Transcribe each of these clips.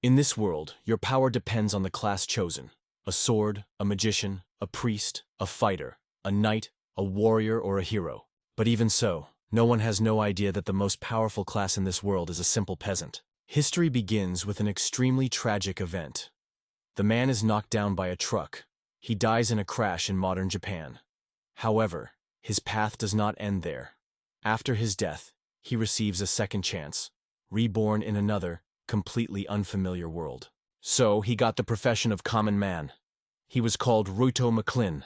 In this world, your power depends on the class chosen. A sword, a magician, a priest, a fighter, a knight, a warrior, or a hero. But even so, no one has no idea that the most powerful class in this world is a simple peasant. History begins with an extremely tragic event. The man is knocked down by a truck. He dies in a crash in modern Japan. However, his path does not end there. After his death, he receives a second chance, reborn in another, completely unfamiliar world. So he got the profession of common man. He was called Ruto McLin.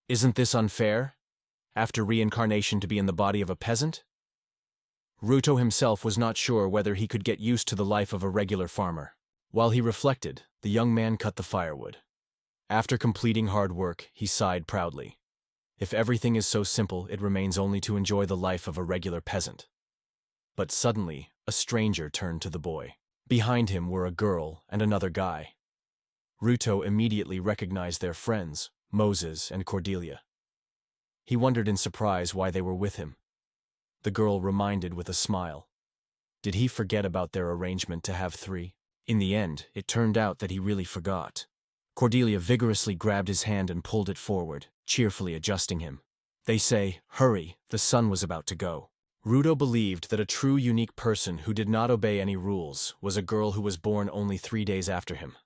Isn't this unfair? After reincarnation to be in the body of a peasant? Ruto himself was not sure whether he could get used to the life of a regular farmer. While he reflected, the young man cut the firewood. After completing hard work, he sighed proudly. If everything is so simple, it remains only to enjoy the life of a regular peasant. But suddenly, a stranger turned to the boy. Behind him were a girl and another guy. Ruto immediately recognized their friends, Moses and Cordelia. He wondered in surprise why they were with him. The girl reminded with a smile. Did he forget about their arrangement to have three? In the end, it turned out that he really forgot. Cordelia vigorously grabbed his hand and pulled it forward, cheerfully adjusting him. They say, "Hurry, the sun was about to go." Ruto believed that a true unique person who did not obey any rules was a girl who was born only 3 days after him.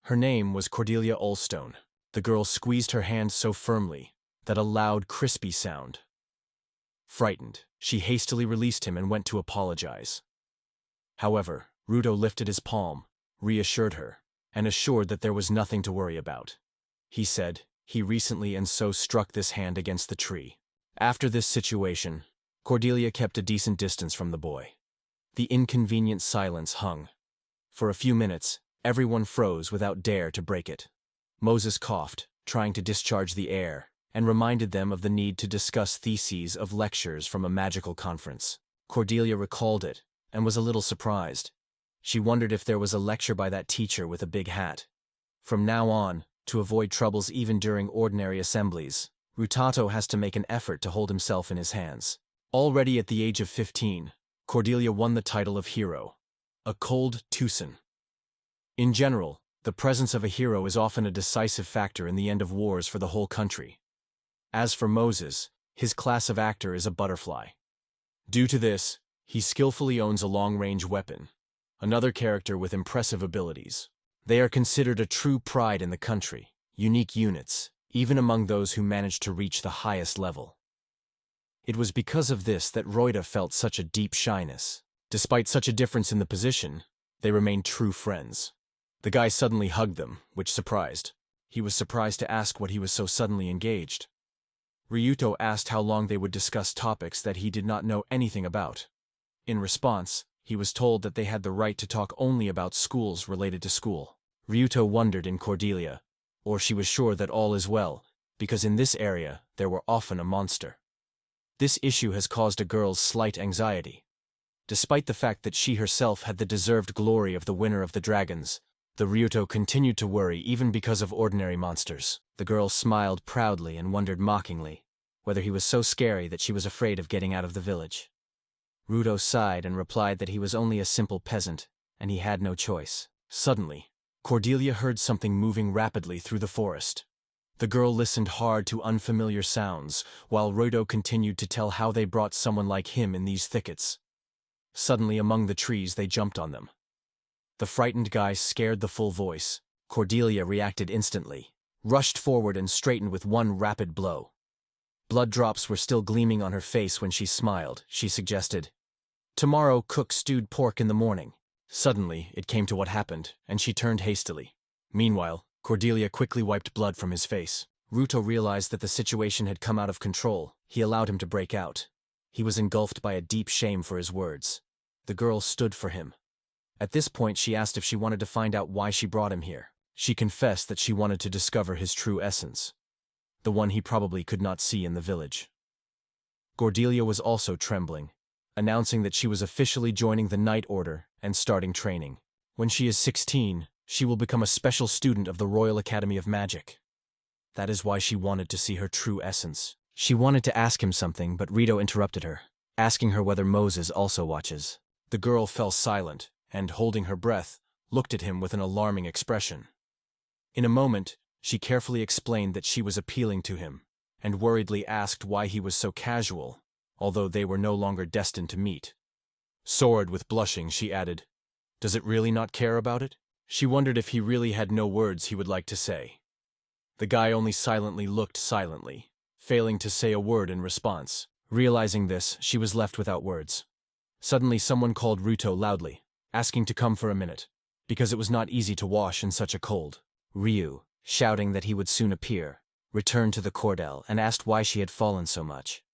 Her name was Cordelia Ulstone. The girl squeezed her hand so firmly that a loud, crispy sound. Frightened, she hastily released him and went to apologize. However, Ruto lifted his palm, reassured her, and assured that there was nothing to worry about. He said, he recently and so struck this hand against the tree. After this situation, Cordelia kept a decent distance from the boy. The inconvenient silence hung. For a few minutes, everyone froze without dare to break it. Moses coughed, trying to discharge the air, and reminded them of the need to discuss theses of lectures from a magical conference. Cordelia recalled it, and was a little surprised. She wondered if there was a lecture by that teacher with a big hat. From now on, to avoid troubles even during ordinary assemblies, Rutato has to make an effort to hold himself in his hands. Already at the age of 15, Cordelia won the title of hero, a cold Tucson. In general, the presence of a hero is often a decisive factor in the end of wars for the whole country. As for Moses, his class of actor is a butterfly. Due to this, he skillfully owns a long-range weapon, another character with impressive abilities. They are considered a true pride in the country, unique units, even among those who manage to reach the highest level. It was because of this that Roida felt such a deep shyness. Despite such a difference in the position, they remained true friends. The guy suddenly hugged them, which surprised. He was surprised to ask what he was so suddenly engaged. Ryuto asked how long they would discuss topics that he did not know anything about. In response, he was told that they had the right to talk only about schools related to school. Ryuto wondered in Cordelia, or she was sure that all is well, because in this area there were often a monster. This issue has caused a girl's slight anxiety. Despite the fact that she herself had the deserved glory of the winner of the dragons, the Ryuto continued to worry even because of ordinary monsters. The girl smiled proudly and wondered mockingly whether he was so scary that she was afraid of getting out of the village. Ruto sighed and replied that he was only a simple peasant, and he had no choice. Suddenly, Cordelia heard something moving rapidly through the forest. The girl listened hard to unfamiliar sounds, while Ruto continued to tell how they brought someone like him in these thickets. Suddenly, among the trees, they jumped on them. The frightened guy scared the full voice. Cordelia reacted instantly, rushed forward and straightened with one rapid blow. Blood drops were still gleaming on her face when she smiled. She suggested, "Tomorrow cook stewed pork in the morning." Suddenly, it came to what happened, and she turned hastily. Meanwhile, Cordelia quickly wiped blood from his face. Ruto realized that the situation had come out of control. He allowed him to break out. He was engulfed by a deep shame for his words. The girl stood for him. At this point, she asked if she wanted to find out why she brought him here. She confessed that she wanted to discover his true essence, the one he probably could not see in the village. Cordelia was also trembling, announcing that she was officially joining the Knight Order and starting training. When she is 16, she will become a special student of the Royal Academy of Magic. That is why she wanted to see her true essence. She wanted to ask him something, but Rito interrupted her, asking her whether Moses also watches. The girl fell silent, and, holding her breath, looked at him with an alarming expression. In a moment, she carefully explained that she was appealing to him, and worriedly asked why he was so casual, although they were no longer destined to meet. Soared with blushing, she added, "Does it really not care about it?" She wondered if he really had no words he would like to say. The guy only silently looked silently, failing to say a word in response. Realizing this, she was left without words. Suddenly someone called Ruto loudly, asking to come for a minute, because it was not easy to wash in such a cold. Ryu, shouting that he would soon appear, returned to the cordel and asked why she had fallen so much.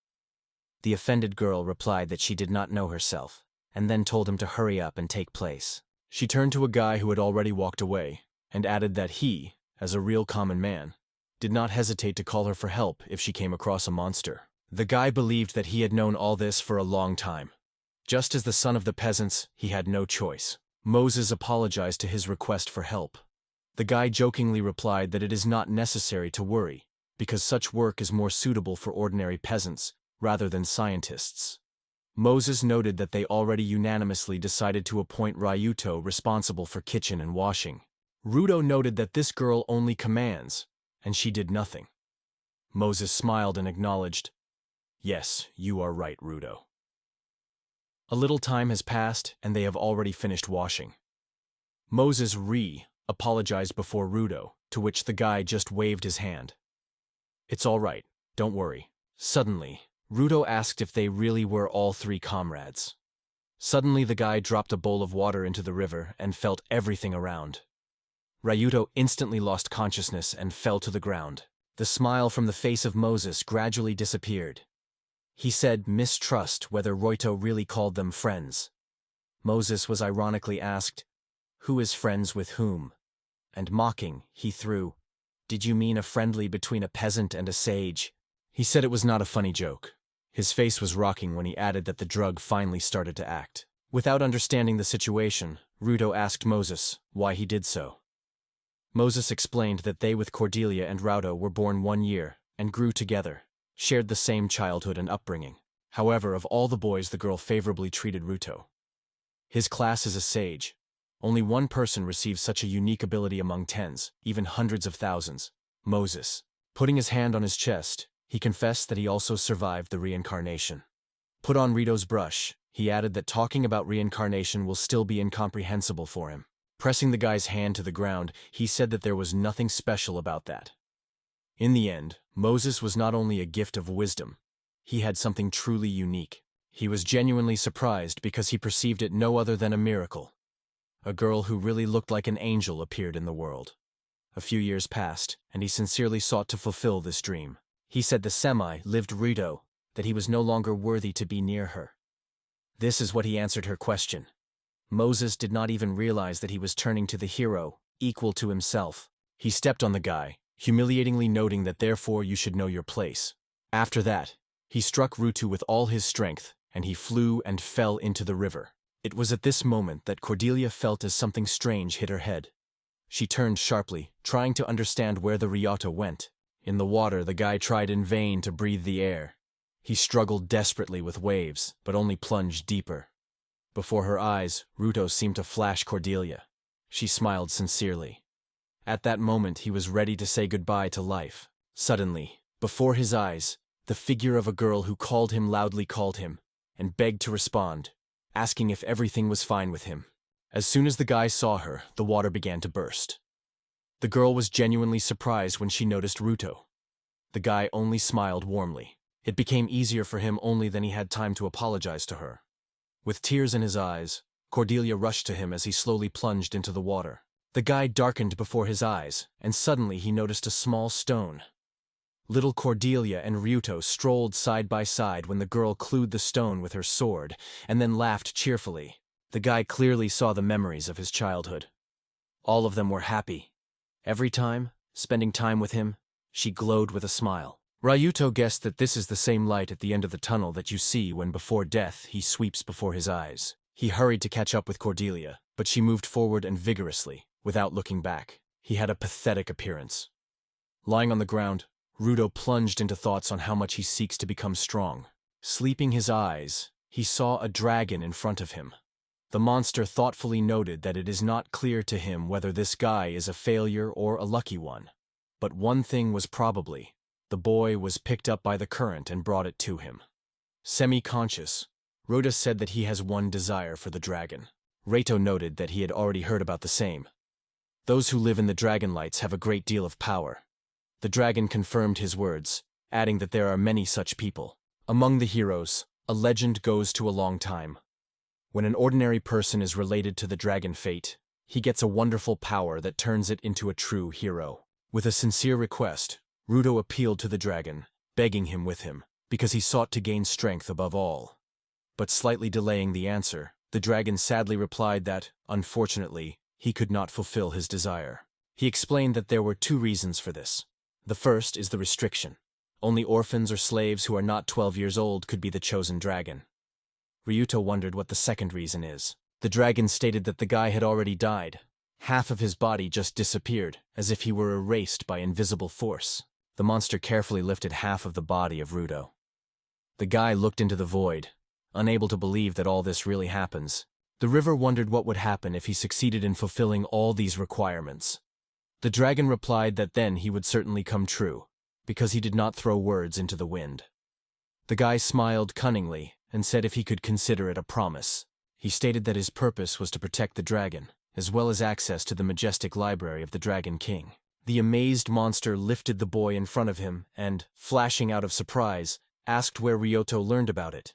The offended girl replied that she did not know herself, and then told him to hurry up and take place. She turned to a guy who had already walked away, and added that he, as a real common man, did not hesitate to call her for help if she came across a monster. The guy believed that he had known all this for a long time. Just as the son of the peasants, he had no choice. Moses apologized to his request for help. The guy jokingly replied that it is not necessary to worry, because such work is more suitable for ordinary peasants, rather than scientists. Moses noted that they already unanimously decided to appoint Ryuto responsible for kitchen and washing. Ruto noted that this girl only commands, and she did nothing. Moses smiled and acknowledged, "Yes, you are right, Ruto." A little time has passed, and they have already finished washing. Moses apologized before Ruto, to which the guy just waved his hand. "It's all right, don't worry." Suddenly, Ruto asked if they really were all three comrades. Suddenly the guy dropped a bowl of water into the river and felt everything around. Ryuto instantly lost consciousness and fell to the ground. The smile from the face of Moses gradually disappeared. He said mistrust whether Ryuto really called them friends. Moses was ironically asked, "Who is friends with whom?" And mocking, he threw, "Did you mean a friendly between a peasant and a sage?" He said it was not a funny joke. His face was rocking when he added that the drug finally started to act. Without understanding the situation, Ruto asked Moses why he did so. Moses explained that they with Cordelia and Raudo were born 1 year and grew together, shared the same childhood and upbringing. However, of all the boys, the girl favorably treated Ruto. His class is a sage. Only one person receives such a unique ability among tens, even hundreds of thousands, Moses. Putting his hand on his chest, he confessed that he also survived the reincarnation. Put on Rito's brush, he added that talking about reincarnation will still be incomprehensible for him. Pressing the guy's hand to the ground, he said that there was nothing special about that. In the end, Moses was not only a gift of wisdom, he had something truly unique. He was genuinely surprised because he perceived it no other than a miracle. A girl who really looked like an angel appeared in the world. A few years passed, and he sincerely sought to fulfill this dream. He said the semi-lived Rito, that he was no longer worthy to be near her. This is what he answered her question. Moses did not even realize that he was turning to the hero, equal to himself. He stepped on the guy, humiliatingly noting that therefore you should know your place. After that, he struck Rutu with all his strength, and he flew and fell into the river. It was at this moment that Cordelia felt as something strange hit her head. She turned sharply, trying to understand where the Ryuto went. In the water, the guy tried in vain to breathe the air. He struggled desperately with waves, but only plunged deeper. Before her eyes, Ruto seemed to flash Cordelia. She smiled sincerely. At that moment, he was ready to say goodbye to life. Suddenly, before his eyes, the figure of a girl who called him loudly called him, and begged to respond, asking if everything was fine with him. As soon as the guy saw her, the water began to burst. The girl was genuinely surprised when she noticed Ruto. The guy only smiled warmly. It became easier for him only than he had time to apologize to her. With tears in his eyes, Cordelia rushed to him as he slowly plunged into the water. The guy darkened before his eyes, and suddenly he noticed a small stone. Little Cordelia and Ryuto strolled side by side when the girl clued the stone with her sword, and then laughed cheerfully. The guy clearly saw the memories of his childhood. All of them were happy. Every time, spending time with him, she glowed with a smile. Ryuto guessed that this is the same light at the end of the tunnel that you see when before death he sweeps before his eyes. He hurried to catch up with Cordelia, but she moved forward and vigorously, without looking back. He had a pathetic appearance. Lying on the ground, Ruto plunged into thoughts on how much he seeks to become strong. Sleeping his eyes, he saw a dragon in front of him. The monster thoughtfully noted that it is not clear to him whether this guy is a failure or a lucky one. But one thing was probably, the boy was picked up by the current and brought it to him. Semi-conscious, Rhoda said that he has one desire for the dragon. Reito noted that he had already heard about the same. Those who live in the dragon lights have a great deal of power. The dragon confirmed his words, adding that there are many such people. Among the heroes, a legend goes to a long time. When an ordinary person is related to the dragon fate, he gets a wonderful power that turns it into a true hero. With a sincere request, Ruto appealed to the dragon, begging him with him, because he sought to gain strength above all. But slightly delaying the answer, the dragon sadly replied that, unfortunately, he could not fulfill his desire. He explained that there were two reasons for this. The first is the restriction. Only orphans or slaves who are not 12 years old could be the chosen dragon. Ryuto wondered what the second reason is. The dragon stated that the guy had already died. Half of his body just disappeared, as if he were erased by invisible force. The monster carefully lifted half of the body of Ruto. The guy looked into the void, unable to believe that all this really happens. The river wondered what would happen if he succeeded in fulfilling all these requirements. The dragon replied that then he would certainly come true, because he did not throw words into the wind. The guy smiled cunningly and said if he could consider it a promise. He stated that his purpose was to protect the dragon, as well as access to the majestic library of the Dragon King. The amazed monster lifted the boy in front of him and, flashing out of surprise, asked where Ryuto learned about it.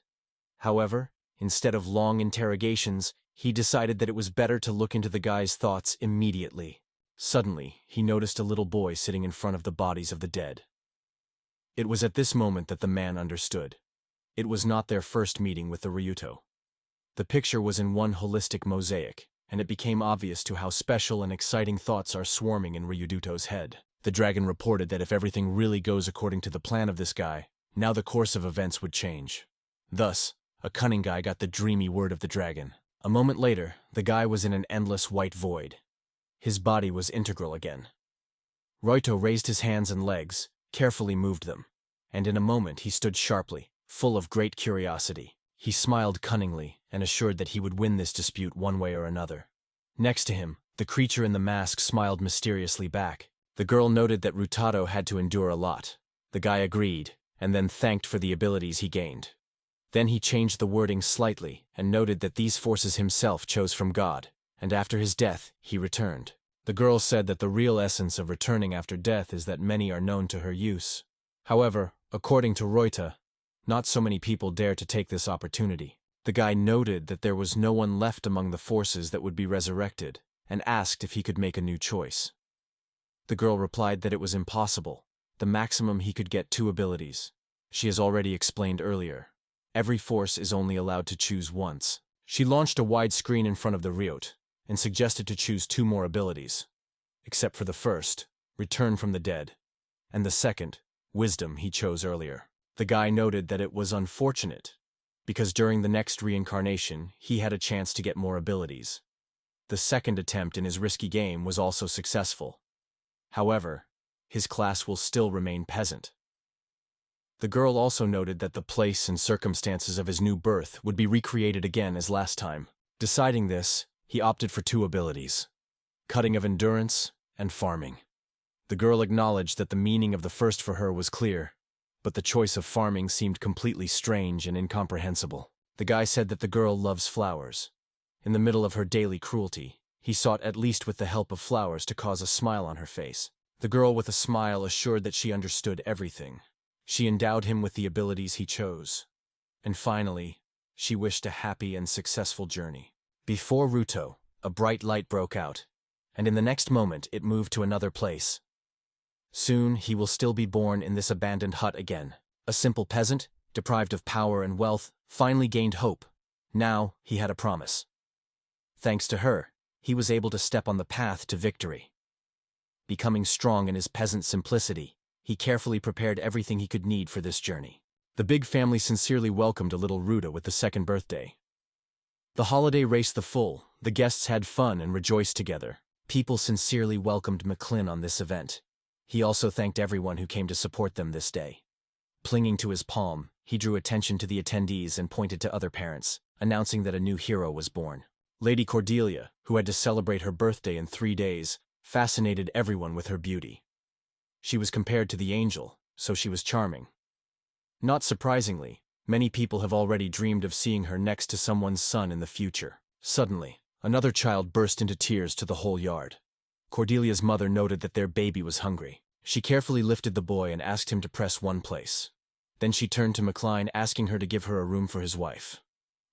However, instead of long interrogations, he decided that it was better to look into the guy's thoughts immediately. Suddenly, he noticed a little boy sitting in front of the bodies of the dead. It was at this moment that the man understood. It was not their first meeting with the Ryuto. The picture was in one holistic mosaic, and it became obvious to how special and exciting thoughts are swarming in Ryuduto's head. The dragon reported that if everything really goes according to the plan of this guy, now the course of events would change. Thus, a cunning guy got the dreamy word of the dragon. A moment later, the guy was in an endless white void. His body was integral again. Ryuto raised his hands and legs, carefully moved them, and in a moment he stood sharply, full of great curiosity. He smiled cunningly and assured that he would win this dispute one way or another. Next to him, the creature in the mask smiled mysteriously back. The girl noted that Rutado had to endure a lot. The guy agreed, and then thanked for the abilities he gained. Then he changed the wording slightly and noted that these forces himself chose from God, and after his death, he returned. The girl said that the real essence of returning after death is that many are known to her use. However, according to Reuta, not so many people dare to take this opportunity. The guy noted that there was no one left among the forces that would be resurrected, and asked if he could make a new choice. The girl replied that it was impossible. The maximum he could get 2 abilities. She has already explained earlier. Every force is only allowed to choose once. She launched a wide screen in front of the Ryot, and suggested to choose 2 more abilities. Except for the first, Return from the Dead, and the second, Wisdom, he chose earlier. The guy noted that it was unfortunate, because during the next reincarnation, he had a chance to get more abilities. The second attempt in his risky game was also successful. However, his class will still remain peasant. The girl also noted that the place and circumstances of his new birth would be recreated again as last time. Deciding this, he opted for 2 abilities, Cutting of Endurance and Farming. The girl acknowledged that the meaning of the first for her was clear, but the choice of farming seemed completely strange and incomprehensible. The guy said that the girl loves flowers. In the middle of her daily cruelty, he sought at least with the help of flowers to cause a smile on her face. The girl with a smile assured that she understood everything. She endowed him with the abilities he chose. And finally, she wished a happy and successful journey. Before Ruto, a bright light broke out, and in the next moment it moved to another place. Soon he will still be born in this abandoned hut again. A simple peasant, deprived of power and wealth, finally gained hope. Now he had a promise. Thanks to her, he was able to step on the path to victory. Becoming strong in his peasant simplicity, he carefully prepared everything he could need for this journey. The big family sincerely welcomed a little Ruta with the second birthday. The holiday raced the full, the guests had fun and rejoiced together. People sincerely welcomed McClin on this event. He also thanked everyone who came to support them this day. Clinging to his palm, he drew attention to the attendees and pointed to other parents, announcing that a new hero was born. Lady Cordelia, who had to celebrate her birthday in 3 days, fascinated everyone with her beauty. She was compared to the angel, so she was charming. Not surprisingly, many people have already dreamed of seeing her next to someone's son in the future. Suddenly, another child burst into tears to the whole yard. Cordelia's mother noted that their baby was hungry. She carefully lifted the boy and asked him to press one place. Then she turned to McLean, asking her to give her a room for his wife.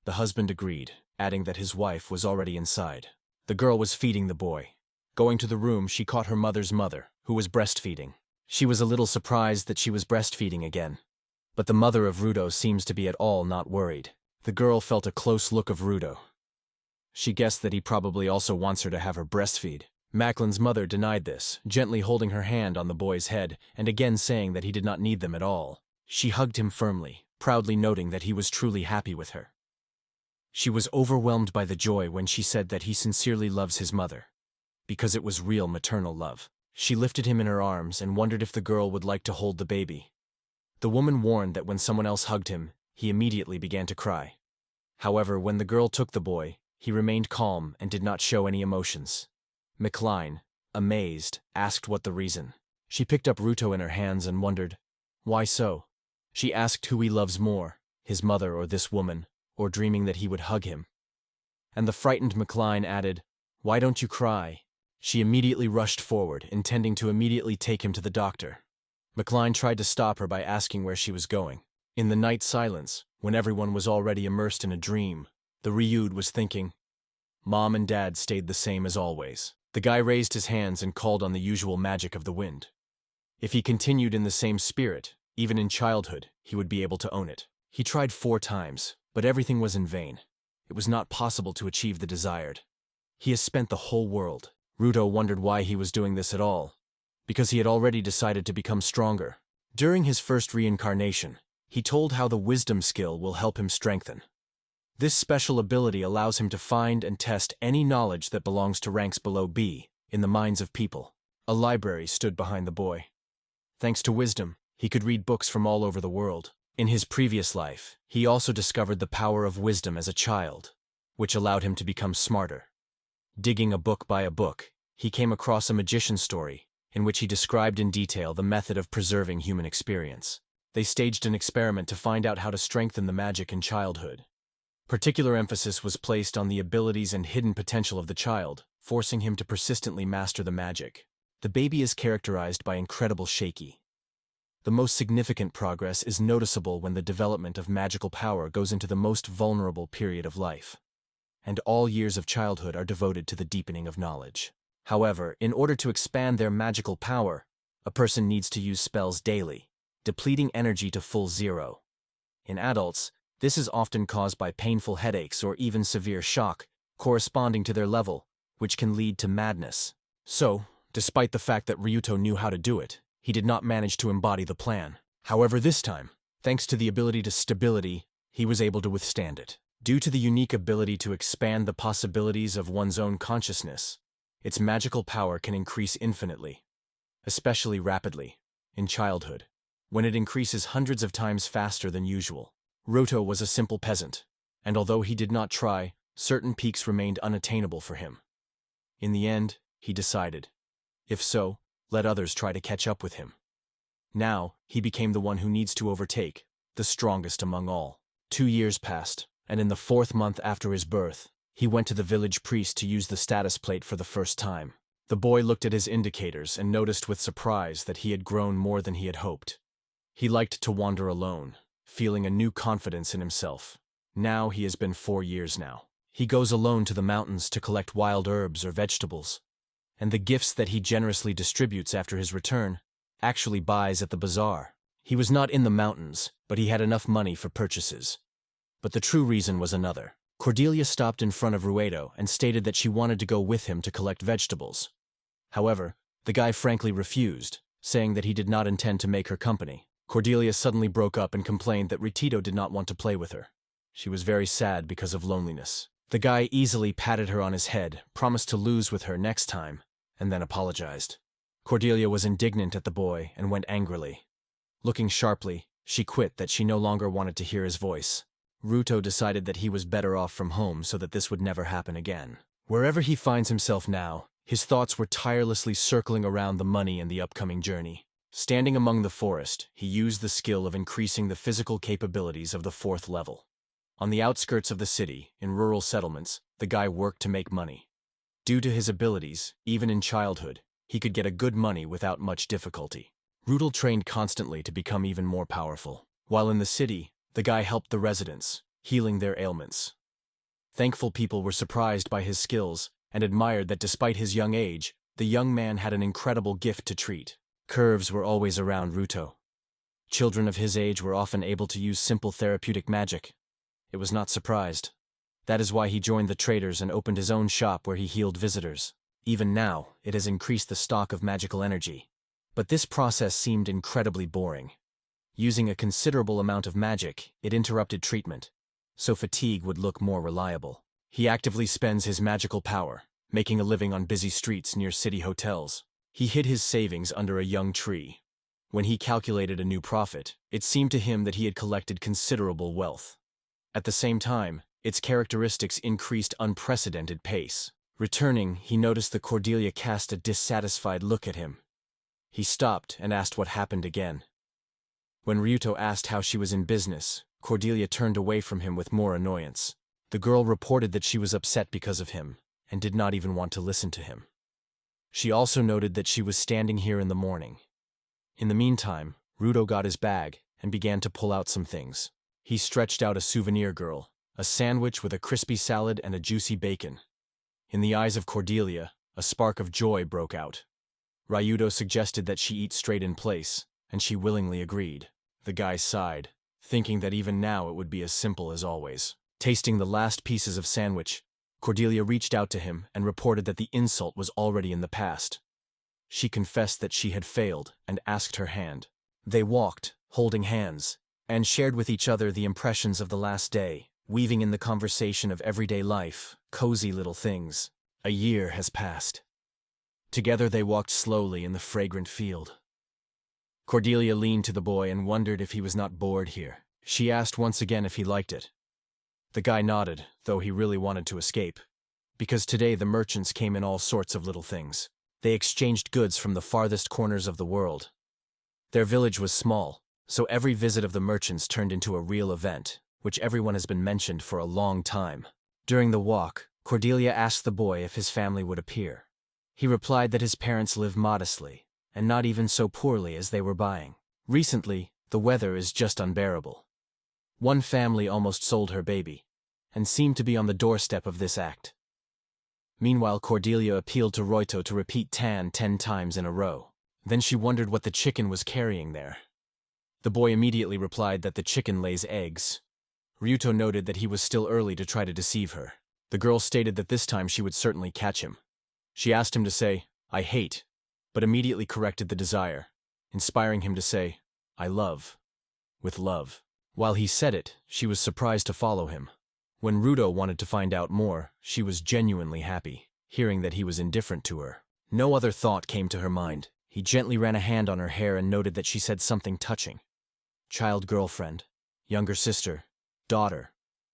The husband agreed, adding that his wife was already inside. The girl was feeding the boy. Going to the room, she caught her mother's mother, who was breastfeeding. She was a little surprised that she was breastfeeding again. But the mother of Ruto seems to be at all not worried. The girl felt a close look of Ruto. She guessed that he probably also wants her to have her breastfeed. Macklin's mother denied this, gently holding her hand on the boy's head and again saying that he did not need them at all. She hugged him firmly, proudly noting that he was truly happy with her. She was overwhelmed by the joy when she said that he sincerely loves his mother, because it was real maternal love. She lifted him in her arms and wondered if the girl would like to hold the baby. The woman warned that when someone else hugged him, he immediately began to cry. However, when the girl took the boy, he remained calm and did not show any emotions. McLean, amazed, asked what the reason. She picked up Ruto in her hands and wondered, why so? She asked who he loves more, his mother or this woman, or dreaming that he would hug him. And the frightened McLean added, why don't you cry? She immediately rushed forward, intending to immediately take him to the doctor. McLean tried to stop her by asking where she was going. In the night silence, when everyone was already immersed in a dream, the Ryud was thinking, Mom and Dad stayed the same as always. The guy raised his hands and called on the usual magic of the wind. If he continued in the same spirit, even in childhood, he would be able to own it. He tried 4 times, but everything was in vain. It was not possible to achieve the desired. He has spent the whole world. Ruto wondered why he was doing this at all. Because he had already decided to become stronger. During his first reincarnation, he told how the wisdom skill will help him strengthen. This special ability allows him to find and test any knowledge that belongs to ranks below B in the minds of people. A library stood behind the boy. Thanks to wisdom, he could read books from all over the world. In his previous life, he also discovered the power of wisdom as a child, which allowed him to become smarter. Digging a book by a book, he came across a magician's story, in which he described in detail the method of preserving human experience. They staged an experiment to find out how to strengthen the magic in childhood. Particular emphasis was placed on the abilities and hidden potential of the child, forcing him to persistently master the magic. The baby is characterized by incredible shaky. The most significant progress is noticeable when the development of magical power goes into the most vulnerable period of life. And all years of childhood are devoted to the deepening of knowledge. However, in order to expand their magical power, a person needs to use spells daily, depleting energy to full 0. In adults, this is often caused by painful headaches or even severe shock, corresponding to their level, which can lead to madness. So, despite the fact that Ryuto knew how to do it, he did not manage to embody the plan. However, this time, thanks to the ability to stability, he was able to withstand it. Due to the unique ability to expand the possibilities of one's own consciousness, its magical power can increase infinitely, especially rapidly, in childhood, when it increases hundreds of times faster than usual. Roto was a simple peasant, and although he did not try, certain peaks remained unattainable for him. In the end, he decided, if so, let others try to catch up with him. Now, he became the one who needs to overtake, the strongest among all. 2 years passed, and in the 4th month after his birth, he went to the village priest to use the status plate for the first time. The boy looked at his indicators and noticed with surprise that he had grown more than he had hoped. He liked to wander alone, feeling a new confidence in himself. Now he has been 4 years now. He goes alone to the mountains to collect wild herbs or vegetables, and the gifts that he generously distributes after his return actually buys at the bazaar. He was not in the mountains, but he had enough money for purchases. But the true reason was another. Cordelia stopped in front of Ruedo and stated that she wanted to go with him to collect vegetables. However, the guy frankly refused, saying that he did not intend to make her company. Cordelia suddenly broke up and complained that Ritito did not want to play with her. She was very sad because of loneliness. The guy easily patted her on his head, promised to lose with her next time, and then apologized. Cordelia was indignant at the boy and went angrily. Looking sharply, she quit that she no longer wanted to hear his voice. Ruto decided that he was better off from home so that this would never happen again. Wherever he finds himself now, his thoughts were tirelessly circling around the money and the upcoming journey. Standing among the forest, he used the skill of increasing the physical capabilities of the 4th level. On the outskirts of the city, in rural settlements, the guy worked to make money. Due to his abilities, even in childhood, he could get a good money without much difficulty. Ruto trained constantly to become even more powerful. While in the city, the guy helped the residents, healing their ailments. Thankful people were surprised by his skills and admired that despite his young age, the young man had an incredible gift to treat. Curves were always around Ruto. Children of his age were often able to use simple therapeutic magic. It was not surprised. That is why he joined the traders and opened his own shop where he healed visitors. Even now, it has increased the stock of magical energy. But this process seemed incredibly boring. Using a considerable amount of magic, it interrupted treatment, so fatigue would look more reliable. He actively spends his magical power, making a living on busy streets near city hotels. He hid his savings under a young tree. When he calculated a new profit, it seemed to him that he had collected considerable wealth. At the same time, its characteristics increased unprecedented pace. Returning, he noticed that Cordelia cast a dissatisfied look at him. He stopped and asked what happened again. When Ryuto asked how she was in business, Cordelia turned away from him with more annoyance. The girl reported that she was upset because of him, and did not even want to listen to him. She also noted that she was standing here in the morning. In the meantime, Ruto got his bag and began to pull out some things. He stretched out a souvenir girl, a sandwich with a crispy salad and a juicy bacon. In the eyes of Cordelia, a spark of joy broke out. Ryuto suggested that she eat straight in place, and she willingly agreed. The guy sighed, thinking that even now it would be as simple as always. Tasting the last pieces of sandwich, Cordelia reached out to him and reported that the insult was already in the past. She confessed that she had failed and asked her hand. They walked, holding hands, and shared with each other the impressions of the last day, weaving in the conversation of everyday life, cozy little things. A year has passed. Together they walked slowly in the fragrant field. Cordelia leaned to the boy and wondered if he was not bored here. She asked once again if he liked it. The guy nodded, though he really wanted to escape. Because today the merchants came in all sorts of little things. They exchanged goods from the farthest corners of the world. Their village was small, so every visit of the merchants turned into a real event, which everyone has been mentioned for a long time. During the walk, Cordelia asked the boy if his family would appear. He replied that his parents live modestly, and not even so poorly as they were buying. Recently, the weather is just unbearable. One family almost sold her baby, and seemed to be on the doorstep of this act. Meanwhile, Cordelia appealed to Ryuto to repeat 10 times in a row. Then she wondered what the chicken was carrying there. The boy immediately replied that the chicken lays eggs. Ryuto noted that he was still early to try to deceive her. The girl stated that this time she would certainly catch him. She asked him to say, "I hate," but immediately corrected the desire, inspiring him to say, "I love," with love. While he said it, she was surprised to follow him. When Ruto wanted to find out more, she was genuinely happy, hearing that he was indifferent to her. No other thought came to her mind. He gently ran a hand on her hair and noted that she said something touching. Child girlfriend, younger sister, daughter,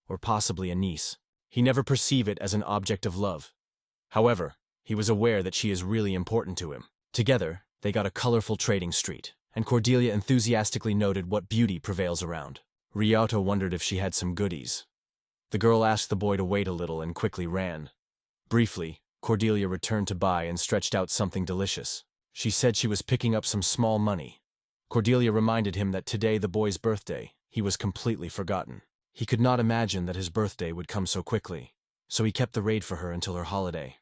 or possibly a niece. He never perceived it as an object of love. However, he was aware that she is really important to him. Together, they got a colorful trading street, and Cordelia enthusiastically noted what beauty prevails around. Ryuto wondered if she had some goodies. The girl asked the boy to wait a little and quickly ran. Briefly, Cordelia returned to buy and stretched out something delicious. She said she was picking up some small money. Cordelia reminded him that today the boy's birthday, he was completely forgotten. He could not imagine that his birthday would come so quickly, so he kept the raid for her until her holiday.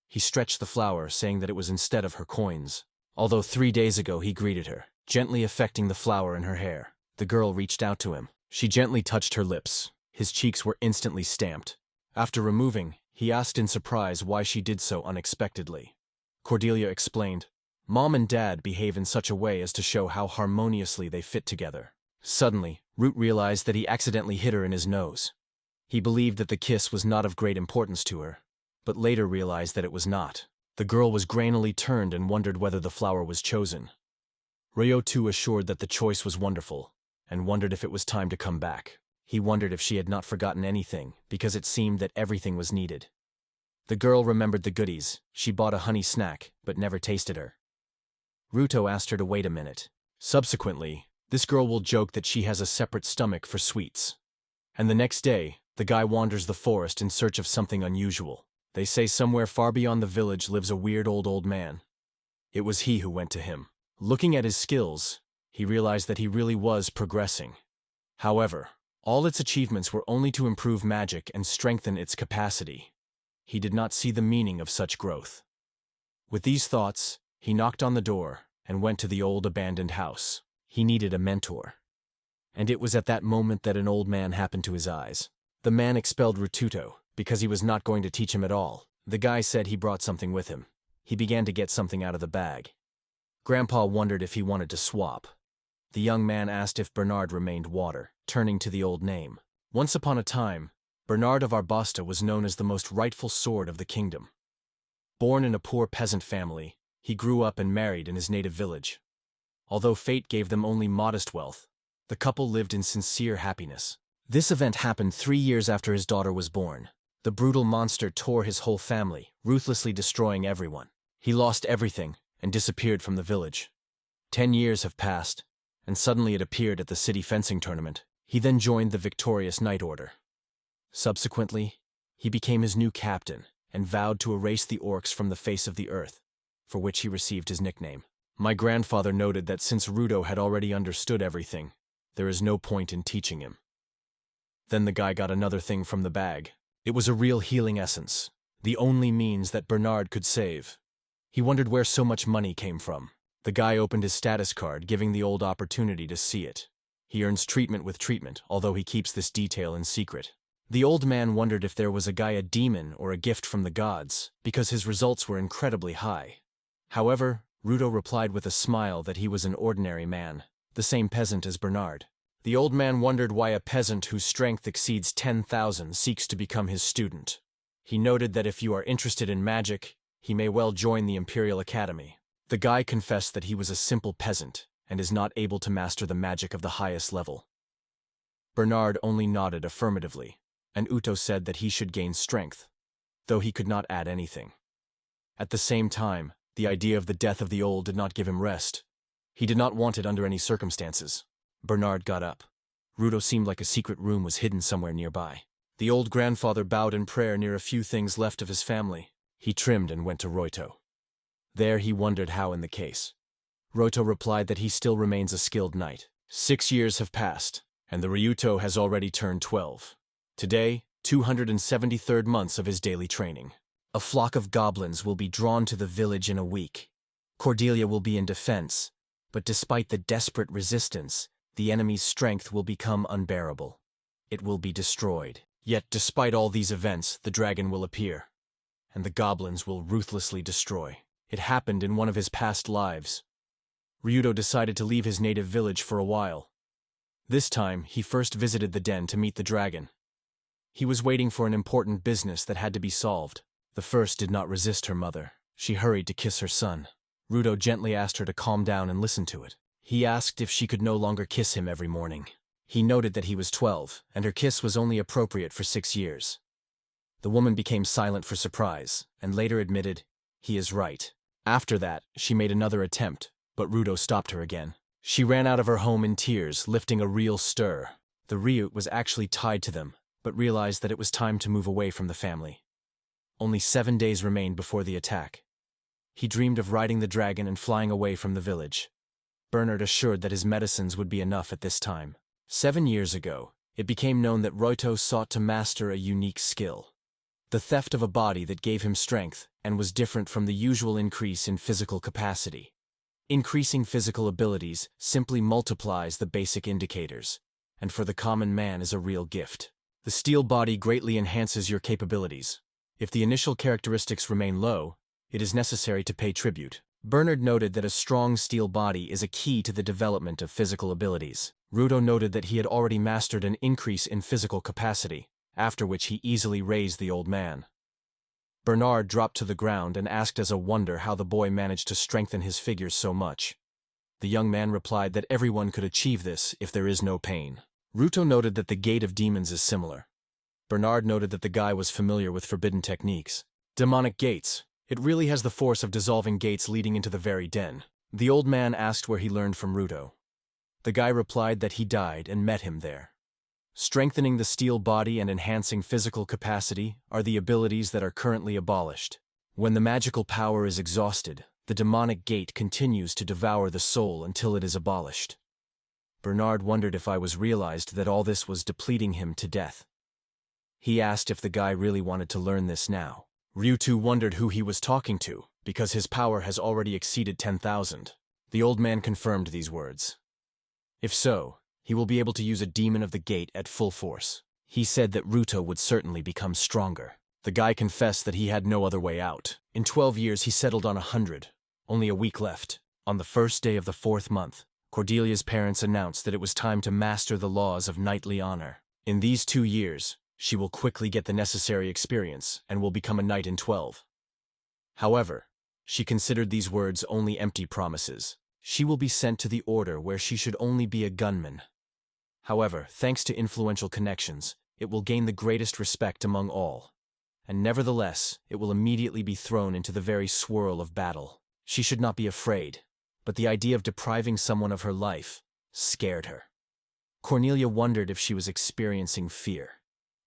He stretched the flower, saying that it was instead of her coins. Although 3 days ago he greeted her, gently affecting the flower in her hair. The girl reached out to him. She gently touched her lips. His cheeks were instantly stamped. After removing, he asked in surprise why she did so unexpectedly. Cordelia explained, "Mom and Dad behave in such a way as to show how harmoniously they fit together." Suddenly, Root realized that he accidentally hit her in his nose. He believed that the kiss was not of great importance to her, but later realized that it was not. The girl was grainily turned and wondered whether the flower was chosen. Ryuto assured that the choice was wonderful, and wondered if it was time to come back. He wondered if she had not forgotten anything, because it seemed that everything was needed. The girl remembered the goodies. She bought a honey snack, but never tasted her. Ruto asked her to wait a minute. Subsequently, this girl will joke that she has a separate stomach for sweets. And the next day, the guy wanders the forest in search of something unusual. They say somewhere far beyond the village lives a weird old man. It was he who went to him. Looking at his skills, he realized that he really was progressing. However, all its achievements were only to improve magic and strengthen its capacity. He did not see the meaning of such growth. With these thoughts, he knocked on the door and went to the old abandoned house. He needed a mentor. And it was at that moment that an old man happened to his eyes. The man expelled Rututo because he was not going to teach him at all. The guy said he brought something with him. He began to get something out of the bag. Grandpa wondered if he wanted to swap. The young man asked if Bernard remained water, turning to the old name. Once upon a time, Bernard of Arbasta was known as the most rightful sword of the kingdom. Born in a poor peasant family, he grew up and married in his native village. Although fate gave them only modest wealth, the couple lived in sincere happiness. This event happened 3 years after his daughter was born. The brutal monster tore his whole family, ruthlessly destroying everyone. He lost everything and disappeared from the village. 10 years have passed, and suddenly it appeared at the city fencing tournament. He then joined the victorious Knight Order. Subsequently, he became his new captain and vowed to erase the orcs from the face of the earth, for which he received his nickname. My grandfather noted that since Ruto had already understood everything, there is no point in teaching him. Then the guy got another thing from the bag. It was a real healing essence, the only means that Bernard could save. He wondered where so much money came from. The guy opened his status card, giving the old opportunity to see it. He earns treatment with treatment, although he keeps this detail in secret. The old man wondered if there was a demon or a gift from the gods, because his results were incredibly high. However, Ruto replied with a smile that he was an ordinary man, the same peasant as Bernard. The old man wondered why a peasant whose strength exceeds 10,000 seeks to become his student. He noted that if you are interested in magic, he may well join the Imperial Academy. The guy confessed that he was a simple peasant and is not able to master the magic of the highest level. Bernard only nodded affirmatively, and Uto said that he should gain strength, though he could not add anything. At the same time, the idea of the death of the old did not give him rest. He did not want it under any circumstances. Bernard got up. Ruto seemed like a secret room was hidden somewhere nearby. The old grandfather bowed in prayer near a few things left of his family. He trimmed and went to Roito. There he wondered how in the case. Roito replied that he still remains a skilled knight. 6 years have passed, and the Ryuto has already turned 12. Today, 273rd months of his daily training. A flock of goblins will be drawn to the village in a week. Cordelia will be in defense, but despite the desperate resistance, the enemy's strength will become unbearable. It will be destroyed. Yet despite all these events, the dragon will appear, and the goblins will ruthlessly destroy. It happened in one of his past lives. Ryuto decided to leave his native village for a while. This time, he first visited the den to meet the dragon. He was waiting for an important business that had to be solved. The first did not resist her mother. She hurried to kiss her son. Ruto gently asked her to calm down and listen to it. He asked if she could no longer kiss him every morning. He noted that he was 12, and her kiss was only appropriate for 6 years. The woman became silent for surprise, and later admitted, "He is right." After that, she made another attempt, but Ruto stopped her again. She ran out of her home in tears, lifting a real stir. The Ryut was actually tied to them, but realized that it was time to move away from the family. Only 7 days remained before the attack. He dreamed of riding the dragon and flying away from the village. Bernard assured that his medicines would be enough at this time. 7 years ago, it became known that Roito sought to master a unique skill. The theft of a body that gave him strength and was different from the usual increase in physical capacity. Increasing physical abilities simply multiplies the basic indicators, and for the common man is a real gift. The steel body greatly enhances your capabilities. If the initial characteristics remain low, it is necessary to pay tribute. Bernard noted that a strong steel body is a key to the development of physical abilities. Ruto noted that he had already mastered an increase in physical capacity, after which he easily raised the old man. Bernard dropped to the ground and asked as a wonder how the boy managed to strengthen his figure so much. The young man replied that everyone could achieve this if there is no pain. Ruto noted that the Gate of Demons is similar. Bernard noted that the guy was familiar with forbidden techniques. Demonic gates. It really has the force of dissolving gates leading into the very den. The old man asked where he learned from Ruto. The guy replied that he died and met him there. Strengthening the steel body and enhancing physical capacity are the abilities that are currently abolished. When the magical power is exhausted, the demonic gate continues to devour the soul until it is abolished. Bernard wondered if I was realized that all this was depleting him to death. He asked if the guy really wanted to learn this now. Ryutu wondered who he was talking to, because his power has already exceeded 10,000. The old man confirmed these words. If so, he will be able to use a demon of the gate at full force. He said that Ruto would certainly become stronger. The guy confessed that he had no other way out. In 12 years he settled on 100. Only a week left. On the first day of the 4th month, Cordelia's parents announced that it was time to master the laws of knightly honor. In these 2 years, she will quickly get the necessary experience and will become a knight in 12. However, she considered these words only empty promises. She will be sent to the order where she should only be a gunman. However, thanks to influential connections, it will gain the greatest respect among all. And nevertheless, it will immediately be thrown into the very swirl of battle. She should not be afraid, but the idea of depriving someone of her life scared her. Cornelia wondered if she was experiencing fear.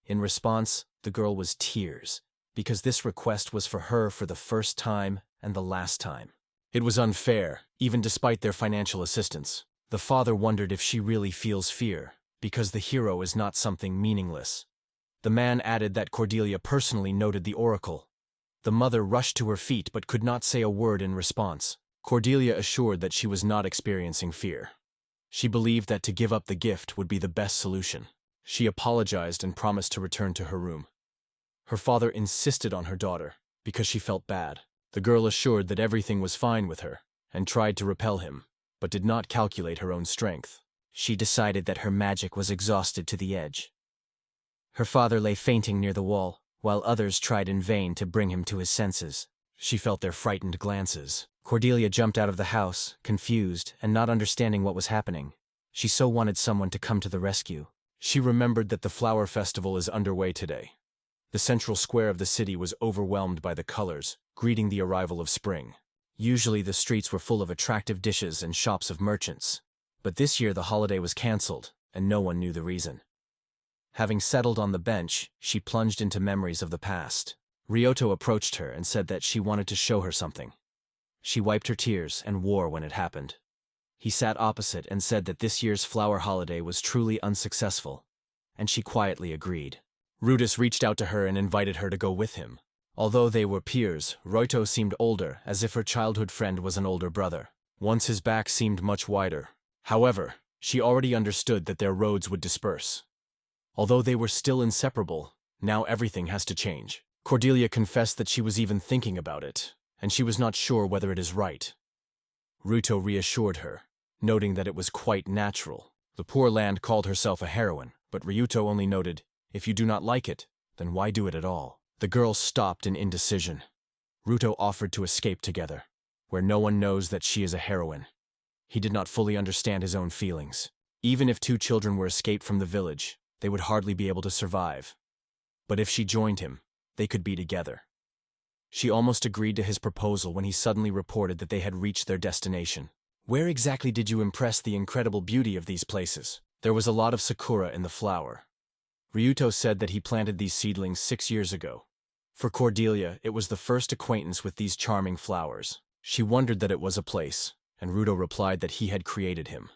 In response, the girl was tears, because this request was for her for the first time and the last time. It was unfair, even despite their financial assistance. The father wondered if she really feels fear, because the hero is not something meaningless. The man added that Cordelia personally noted the oracle. The mother rushed to her feet but could not say a word in response. Cordelia assured that she was not experiencing fear. She believed that to give up the gift would be the best solution. She apologized and promised to return to her room. Her father insisted on her daughter, because she felt bad. The girl assured that everything was fine with her, and tried to repel him, but did not calculate her own strength. She decided that her magic was exhausted to the edge. Her father lay fainting near the wall, while others tried in vain to bring him to his senses. She felt their frightened glances. Cordelia jumped out of the house, confused and not understanding what was happening. She so wanted someone to come to the rescue. She remembered that the flower festival is underway today. The central square of the city was overwhelmed by the colors, greeting the arrival of spring. Usually the streets were full of attractive dishes and shops of merchants. But this year the holiday was cancelled, and no one knew the reason. Having settled on the bench, she plunged into memories of the past. Ryuto approached her and said that she wanted to show her something. She wiped her tears and wore when it happened. He sat opposite and said that this year's flower holiday was truly unsuccessful, and she quietly agreed. Rudis reached out to her and invited her to go with him. Although they were peers, Ryuto seemed older, as if her childhood friend was an older brother. Once his back seemed much wider. However, she already understood that their roads would disperse. Although they were still inseparable, now everything has to change. Cordelia confessed that she was even thinking about it, and she was not sure whether it is right. Ryuto reassured her, noting that it was quite natural. The Poor Land called herself a heroine, but Ryuto only noted, "If you do not like it, then why do it at all?" The girl stopped in indecision. Ryuto offered to escape together, where no one knows that she is a heroine. He did not fully understand his own feelings. Even if 2 children were escaped from the village, they would hardly be able to survive. But if she joined him, they could be together. She almost agreed to his proposal when he suddenly reported that they had reached their destination. "Where exactly did you impress the incredible beauty of these places?" There was a lot of sakura in the flower. Ryuto said that he planted these seedlings 6 years ago. For Cordelia, it was the first acquaintance with these charming flowers. She wondered that it was a place, and Ryuto replied that he had created him.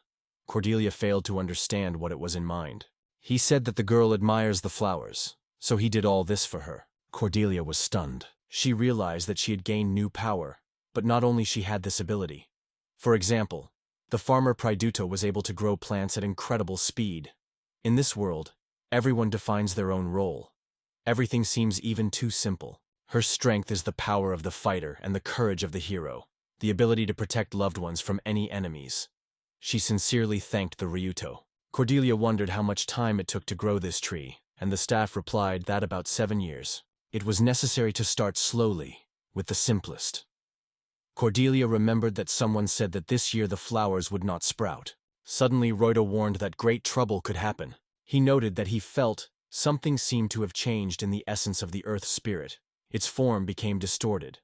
Cordelia failed to understand what it was in mind. He said that the girl admires the flowers, so he did all this for her. Cordelia was stunned. She realized that she had gained new power, but not only she had this ability. For example, the farmer Priduto was able to grow plants at incredible speed. In this world, everyone defines their own role. Everything seems even too simple. Her strength is the power of the fighter and the courage of the hero, the ability to protect loved ones from any enemies. She sincerely thanked the Ryuto. Cordelia wondered how much time it took to grow this tree, and the staff replied that about 7 years. It was necessary to start slowly, with the simplest. Cordelia remembered that someone said that this year the flowers would not sprout. Suddenly Ryuto warned that great trouble could happen. He noted that he felt something seemed to have changed in the essence of the Earth spirit. Its form became distorted.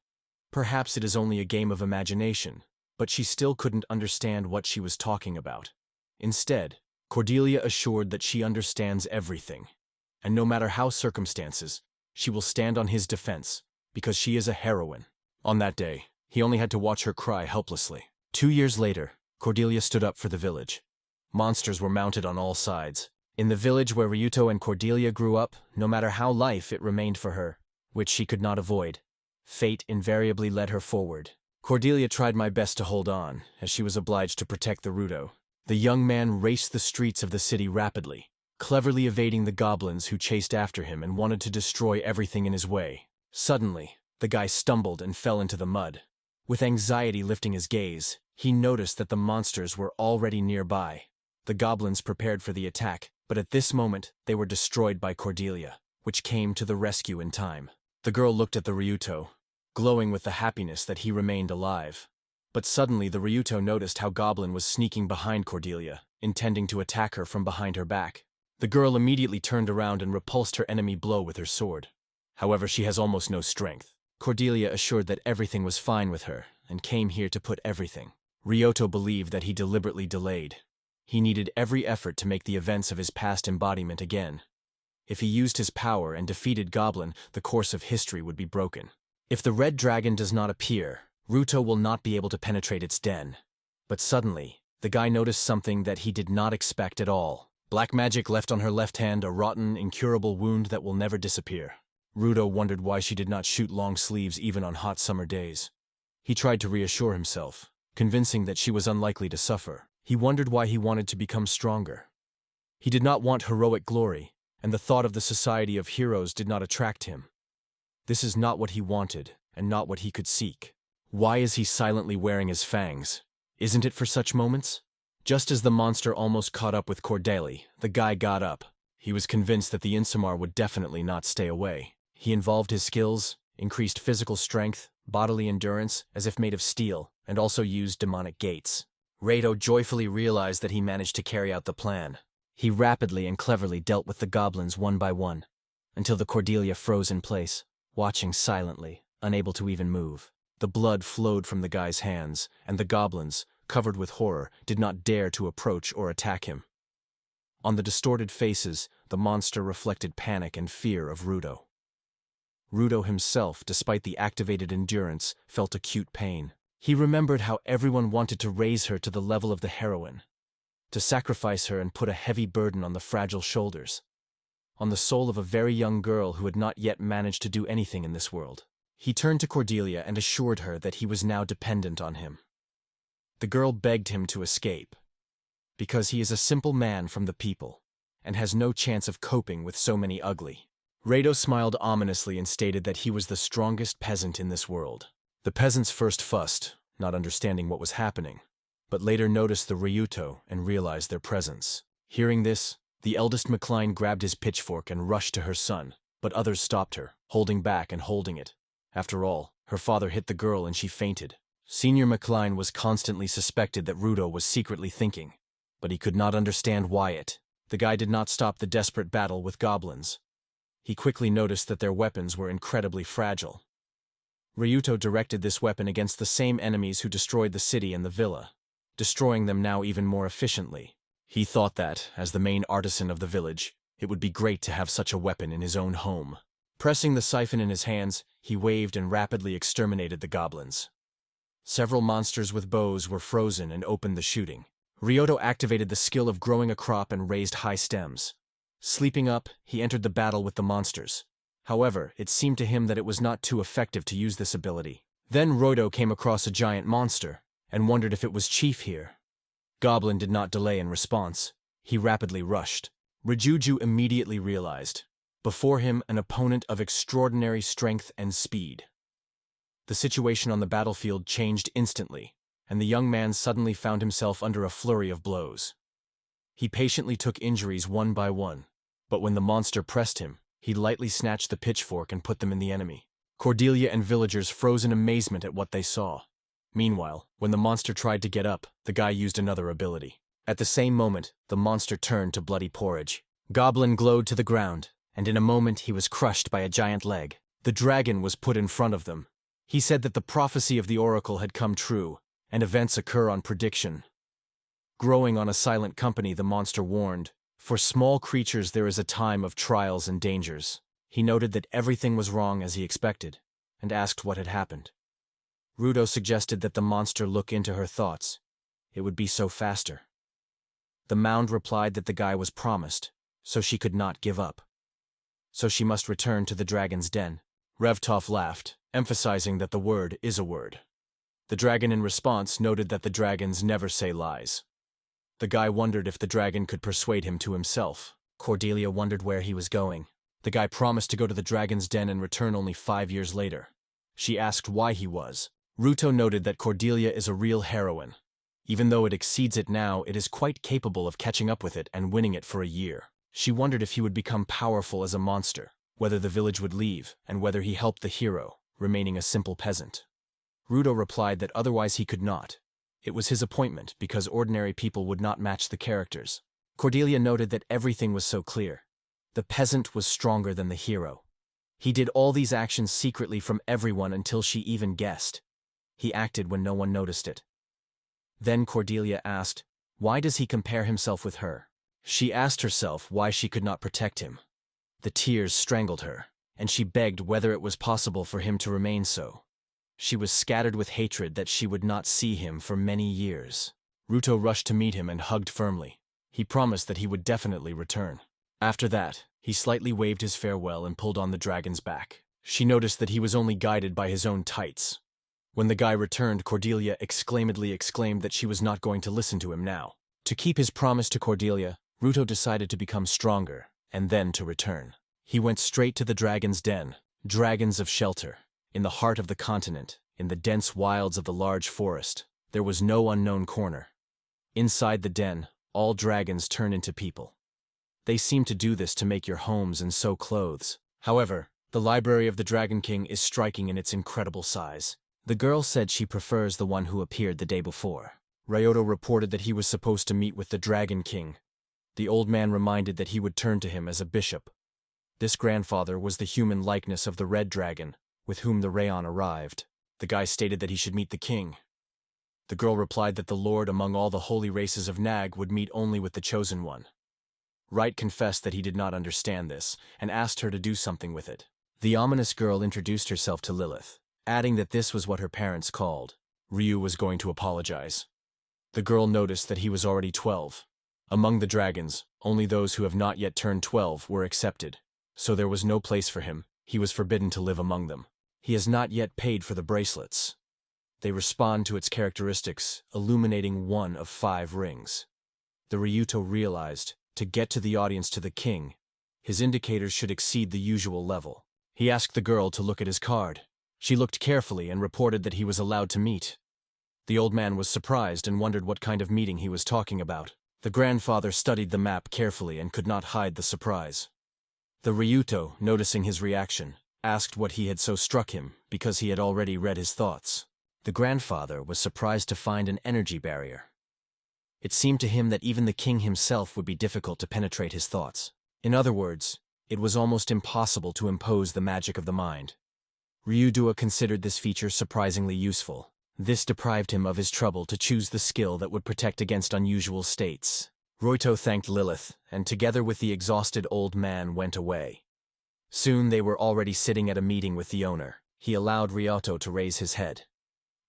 Perhaps it is only a game of imagination, but she still couldn't understand what she was talking about. Instead, Cordelia assured that she understands everything, and no matter how circumstances, she will stand on his defense, because she is a heroine. On that day, he only had to watch her cry helplessly. 2 years later, Cordelia stood up for the village. Monsters were mounted on all sides. In the village where Ryuto and Cordelia grew up, no matter how life it remained for her, which she could not avoid, fate invariably led her forward. Cordelia tried my best to hold on, as she was obliged to protect the Rudo. The young man raced the streets of the city rapidly, cleverly evading the goblins who chased after him and wanted to destroy everything in his way. Suddenly, the guy stumbled and fell into the mud. With anxiety lifting his gaze, he noticed that the monsters were already nearby. The goblins prepared for the attack, but at this moment, they were destroyed by Cordelia, which came to the rescue in time. The girl looked at the Ryuto, glowing with the happiness that he remained alive. But suddenly the Ryuto noticed how Goblin was sneaking behind Cordelia, intending to attack her from behind her back. The girl immediately turned around and repulsed her enemy blow with her sword. However, she has almost no strength. Cordelia assured that everything was fine with her, and came here to put everything. Ryuto believed that he deliberately delayed. He needed every effort to make the events of his past embodiment again. If he used his power and defeated Goblin, the course of history would be broken. If the red dragon does not appear, Ryuto will not be able to penetrate its den. But suddenly, the guy noticed something that he did not expect at all. Black magic left on her left hand a rotten, incurable wound that will never disappear. Ryuto wondered why she did not shoot long sleeves even on hot summer days. He tried to reassure himself, convincing that she was unlikely to suffer. He wondered why he wanted to become stronger. He did not want heroic glory, and the thought of the society of heroes did not attract him. This is not what he wanted, and not what he could seek. Why is he silently wearing his fangs? Isn't it for such moments? Just as the monster almost caught up with Cordelia, the guy got up. He was convinced that the Insamar would definitely not stay away. He involved his skills, increased physical strength, bodily endurance, as if made of steel, and also used demonic gates. Rado joyfully realized that he managed to carry out the plan. He rapidly and cleverly dealt with the goblins one by one, until the Cordelia froze in place, watching silently, unable to even move. The blood flowed from the guy's hands, and the goblins, covered with horror, did not dare to approach or attack him. On the distorted faces, the monster reflected panic and fear of Ryuto. Ryuto himself, despite the activated endurance, felt acute pain. He remembered how everyone wanted to raise her to the level of the heroine, to sacrifice her and put a heavy burden on the fragile shoulders, on the soul of a very young girl who had not yet managed to do anything in this world. He turned to Cordelia and assured her that he was now dependent on him. The girl begged him to escape, because he is a simple man from the people, and has no chance of coping with so many ugly. Rado smiled ominously and stated that he was the strongest peasant in this world. The peasants first fussed, not understanding what was happening, but later noticed the Ryuto and realized their presence. Hearing this, the eldest McLean grabbed his pitchfork and rushed to her son, but others stopped her, holding back and holding it. After all, her father hit the girl and she fainted. Senior McLean was constantly suspected that Ryuto was secretly thinking, but he could not understand why it. The guy did not stop the desperate battle with goblins. He quickly noticed that their weapons were incredibly fragile. Ryuto directed this weapon against the same enemies who destroyed the city and the villa, destroying them now even more efficiently. He thought that, as the main artisan of the village, it would be great to have such a weapon in his own home. Pressing the siphon in his hands, he waved and rapidly exterminated the goblins. Several monsters with bows were frozen and opened the shooting. Ryuto activated the skill of growing a crop and raised high stems. Sleeping up, he entered the battle with the monsters. However, it seemed to him that it was not too effective to use this ability. Then Ryuto came across a giant monster, and wondered if it was Chief here. Goblin did not delay in response. He rapidly rushed. Rijuju immediately realized. Before him, an opponent of extraordinary strength and speed. The situation on the battlefield changed instantly, and the young man suddenly found himself under a flurry of blows. He patiently took injuries one by one, but when the monster pressed him, he lightly snatched the pitchfork and put them in the enemy. Cordelia and villagers froze in amazement at what they saw. Meanwhile, when the monster tried to get up, the guy used another ability. At the same moment, the monster turned to bloody porridge. Goblin glowed to the ground, and in a moment he was crushed by a giant leg. The dragon was put in front of them. He said that the prophecy of the oracle had come true, and events occur on prediction. Growing on a silent company, the monster warned, "For small creatures there is a time of trials and dangers." He noted that everything was wrong as he expected, and asked what had happened. Ruto suggested that the monster look into her thoughts. It would be so faster. The mound replied that the guy was promised, so she could not give up. So she must return to the dragon's den. Revtov laughed, emphasizing that the word is a word. The dragon in response noted that the dragons never say lies. The guy wondered if the dragon could persuade him to himself. Cordelia wondered where he was going. The guy promised to go to the dragon's den and return only 5 years later. She asked why he was. Ruto noted that Cordelia is a real heroine. Even though it exceeds it now, it is quite capable of catching up with it and winning it for a year. She wondered if he would become powerful as a monster, whether the village would leave, and whether he helped the hero, remaining a simple peasant. Ruto replied that otherwise he could not. It was his appointment because ordinary people would not match the characters. Cordelia noted that everything was so clear. The peasant was stronger than the hero. He did all these actions secretly from everyone until she even guessed. He acted when no one noticed it. Then Cordelia asked, why does he compare himself with her? She asked herself why she could not protect him. The tears strangled her, and she begged whether it was possible for him to remain so. She was scattered with hatred that she would not see him for many years. Ruto rushed to meet him and hugged firmly. He promised that he would definitely return. After that, he slightly waved his farewell and pulled on the dragon's back. She noticed that he was only guided by his own tights. When the guy returned, Cordelia exclaimed that she was not going to listen to him now. To keep his promise to Cordelia, Ruto decided to become stronger, and then to return. He went straight to the dragon's den, dragons of shelter. In the heart of the continent, in the dense wilds of the large forest, there was no unknown corner. Inside the den, all dragons turn into people. They seem to do this to make your homes and sew clothes. However, the library of the Dragon King is striking in its incredible size. The girl said she prefers the one who appeared the day before. Ryoto reported that he was supposed to meet with the Dragon King. The old man reminded that he would turn to him as a bishop. This grandfather was the human likeness of the red dragon, with whom the Rayon arrived. The guy stated that he should meet the king. The girl replied that the lord among all the holy races of Nag would meet only with the chosen one. Wright confessed that he did not understand this, and asked her to do something with it. The ominous girl introduced herself to Lilith, adding that this was what her parents called. Ryu was going to apologize. The girl noticed that he was already 12. Among the dragons, only those who have not yet turned 12 were accepted. So there was no place for him. He was forbidden to live among them. He has not yet paid for the bracelets. They respond to its characteristics, illuminating 1 of 5 rings. The Ryuto realized, to get to the audience to the king, his indicators should exceed the usual level. He asked the girl to look at his card. She looked carefully and reported that he was allowed to meet. The old man was surprised and wondered what kind of meeting he was talking about. The grandfather studied the map carefully and could not hide the surprise. The Ryuto, noticing his reaction, asked what he had so struck him, because he had already read his thoughts. The grandfather was surprised to find an energy barrier. It seemed to him that even the king himself would be difficult to penetrate his thoughts. In other words, it was almost impossible to impose the magic of the mind. Ryudo considered this feature surprisingly useful. This deprived him of his trouble to choose the skill that would protect against unusual states. Ryoto thanked Lilith, and together with the exhausted old man went away. Soon they were already sitting at a meeting with the owner. He allowed Ryoto to raise his head.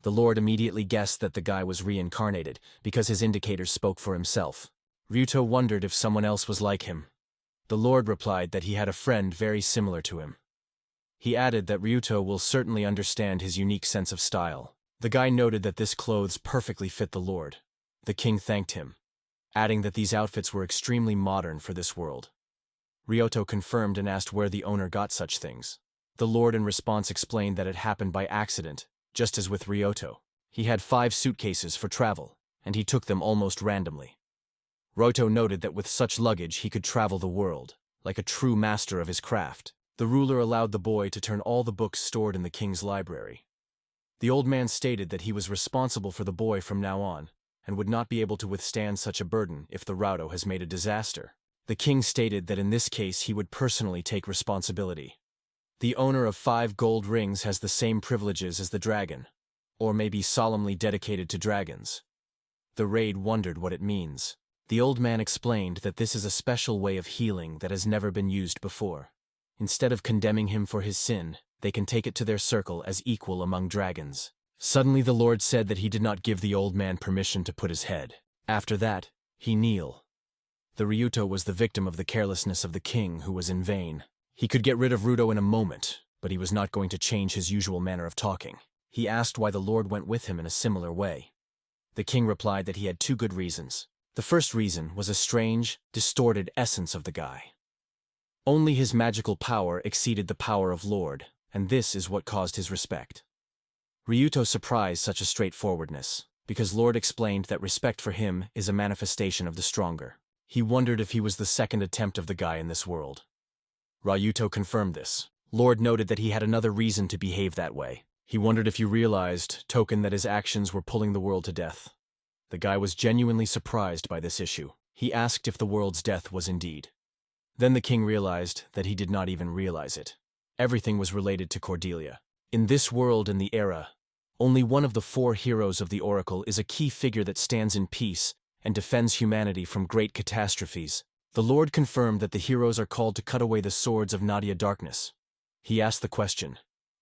The lord immediately guessed that the guy was reincarnated, because his indicators spoke for himself. Ryuto wondered if someone else was like him. The lord replied that he had a friend very similar to him. He added that Ryuto will certainly understand his unique sense of style. The guy noted that this clothes perfectly fit the lord. The king thanked him, adding that these outfits were extremely modern for this world. Ryoto confirmed and asked where the owner got such things. The lord in response explained that it happened by accident, just as with Ryoto. He had 5 suitcases for travel, and he took them almost randomly. Ryoto noted that with such luggage he could travel the world, like a true master of his craft. The ruler allowed the boy to turn all the books stored in the king's library. The old man stated that he was responsible for the boy from now on, and would not be able to withstand such a burden if the Raudo has made a disaster. The king stated that in this case he would personally take responsibility. The owner of 5 gold rings has the same privileges as the dragon, or may be solemnly dedicated to dragons. The raid wondered what it means. The old man explained that this is a special way of healing that has never been used before. Instead of condemning him for his sin, they can take it to their circle as equal among dragons. Suddenly the Lord said that he did not give the old man permission to put his head. After that, he kneel. The Ryuto was the victim of the carelessness of the king, who was in vain. He could get rid of Ruto in a moment, but he was not going to change his usual manner of talking. He asked why the Lord went with him in a similar way. The king replied that he had 2 good reasons. The first reason was a strange, distorted essence of the guy. Only his magical power exceeded the power of Lord, and this is what caused his respect. Ryuto surprised such a straightforwardness, because Lord explained that respect for him is a manifestation of the stronger. He wondered if he was the second attempt of the guy in this world. Ryuto confirmed this. Lord noted that he had another reason to behave that way. He wondered if you realized, token, that his actions were pulling the world to death. The guy was genuinely surprised by this issue. He asked if the world's death was indeed. Then the king realized that he did not even realize it. Everything was related to Cordelia. In this world and the era, only one of the 4 heroes of the Oracle is a key figure that stands in peace and defends humanity from great catastrophes. The Lord confirmed that the heroes are called to cut away the swords of Nadia darkness. He asked the question,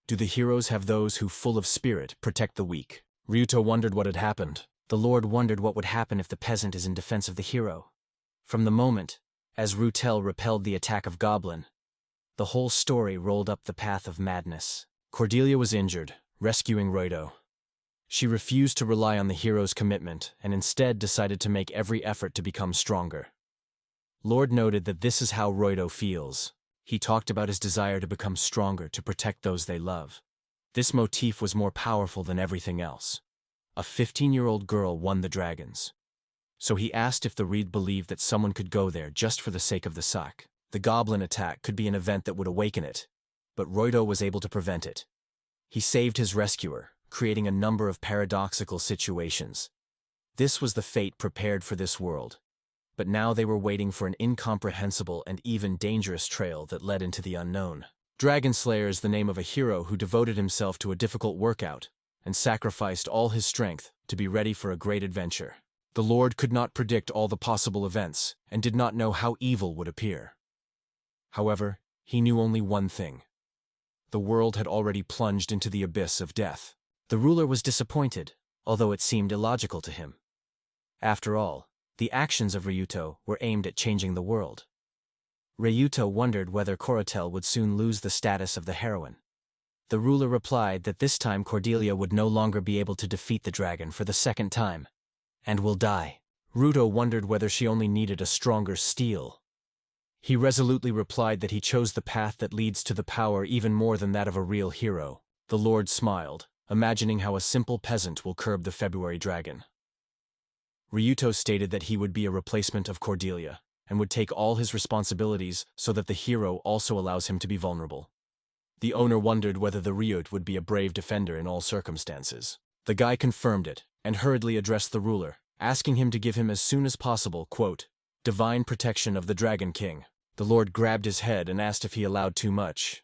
do the heroes have those who, full of spirit, protect the weak? Ryuto wondered what had happened. The Lord wondered what would happen if the peasant is in defense of the hero. From the moment, as Rutel repelled the attack of Goblin, the whole story rolled up the path of madness. Cordelia was injured, rescuing Ryuto. She refused to rely on the hero's commitment and instead decided to make every effort to become stronger. Lord noted that this is how Ryuto feels. He talked about his desire to become stronger to protect those they love. This motif was more powerful than everything else. A 15-year-old girl won the dragons. So he asked if the Reed believed that someone could go there just for the sake of the sack. The goblin attack could be an event that would awaken it, but Ryuto was able to prevent it. He saved his rescuer, creating a number of paradoxical situations. This was the fate prepared for this world. But now they were waiting for an incomprehensible and even dangerous trail that led into the unknown. Dragon Slayer is the name of a hero who devoted himself to a difficult workout and sacrificed all his strength to be ready for a great adventure. The Lord could not predict all the possible events and did not know how evil would appear. However, he knew only one thing. The world had already plunged into the abyss of death. The ruler was disappointed, although it seemed illogical to him. After all, the actions of Ryuto were aimed at changing the world. Ryuto wondered whether Corotel would soon lose the status of the heroine. The ruler replied that this time Cordelia would no longer be able to defeat the dragon for the second time, and will die. Ryuto wondered whether she only needed a stronger steel. He resolutely replied that he chose the path that leads to the power even more than that of a real hero. The Lord smiled, imagining how a simple peasant will curb the February dragon. Ryuto stated that he would be a replacement of Cordelia, and would take all his responsibilities so that the hero also allows him to be vulnerable. The owner wondered whether the Ryut would be a brave defender in all circumstances. The guy confirmed it, and hurriedly addressed the ruler, asking him to give him as soon as possible, quote, divine protection of the Dragon King. The Lord grabbed his head and asked if he allowed too much.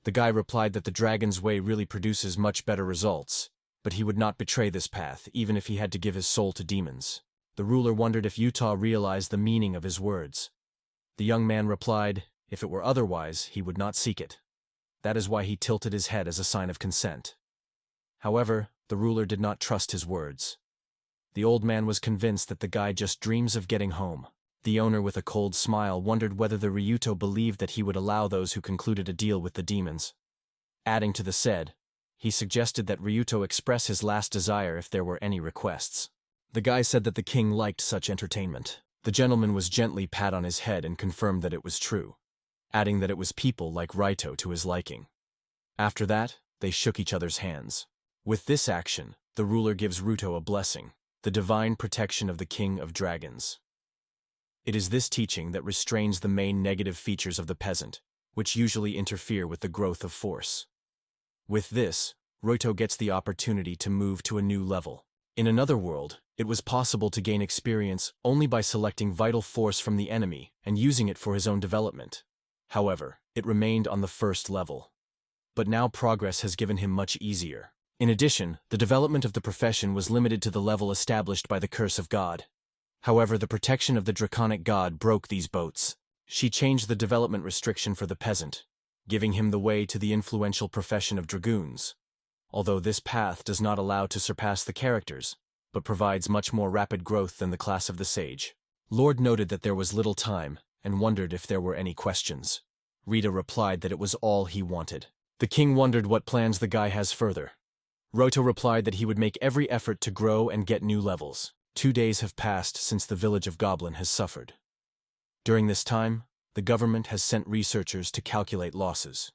The guy replied that the dragon's way really produces much better results, but he would not betray this path even if he had to give his soul to demons. The ruler wondered if Utah realized the meaning of his words. The young man replied, if it were otherwise, he would not seek it. That is why he tilted his head as a sign of consent. However, the ruler did not trust his words. The old man was convinced that the guy just dreams of getting home. The owner, with a cold smile, wondered whether the Ryuto believed that he would allow those who concluded a deal with the demons. Adding to the said, he suggested that Ryuto express his last desire if there were any requests. The guy said that the king liked such entertainment. The gentleman was gently pat on his head and confirmed that it was true, adding that it was people like Ryuto to his liking. After that, they shook each other's hands. With this action, the ruler gives Ryuto a blessing, the divine protection of the king of dragons. It is this teaching that restrains the main negative features of the peasant, which usually interfere with the growth of force. With this, Ryuto gets the opportunity to move to a new level. In another world, it was possible to gain experience only by selecting vital force from the enemy and using it for his own development. However, it remained on the first level. But now progress has given him much easier. In addition, the development of the profession was limited to the level established by the curse of God. However, the protection of the draconic god broke these boats. She changed the development restriction for the peasant, giving him the way to the influential profession of dragoons. Although this path does not allow to surpass the characters, but provides much more rapid growth than the class of the sage. Lord noted that there was little time and wondered if there were any questions. Rita replied that it was all he wanted. The king wondered what plans the guy has further. Roto replied that he would make every effort to grow and get new levels. 2 days have passed since the village of Goblin has suffered. During this time, the government has sent researchers to calculate losses.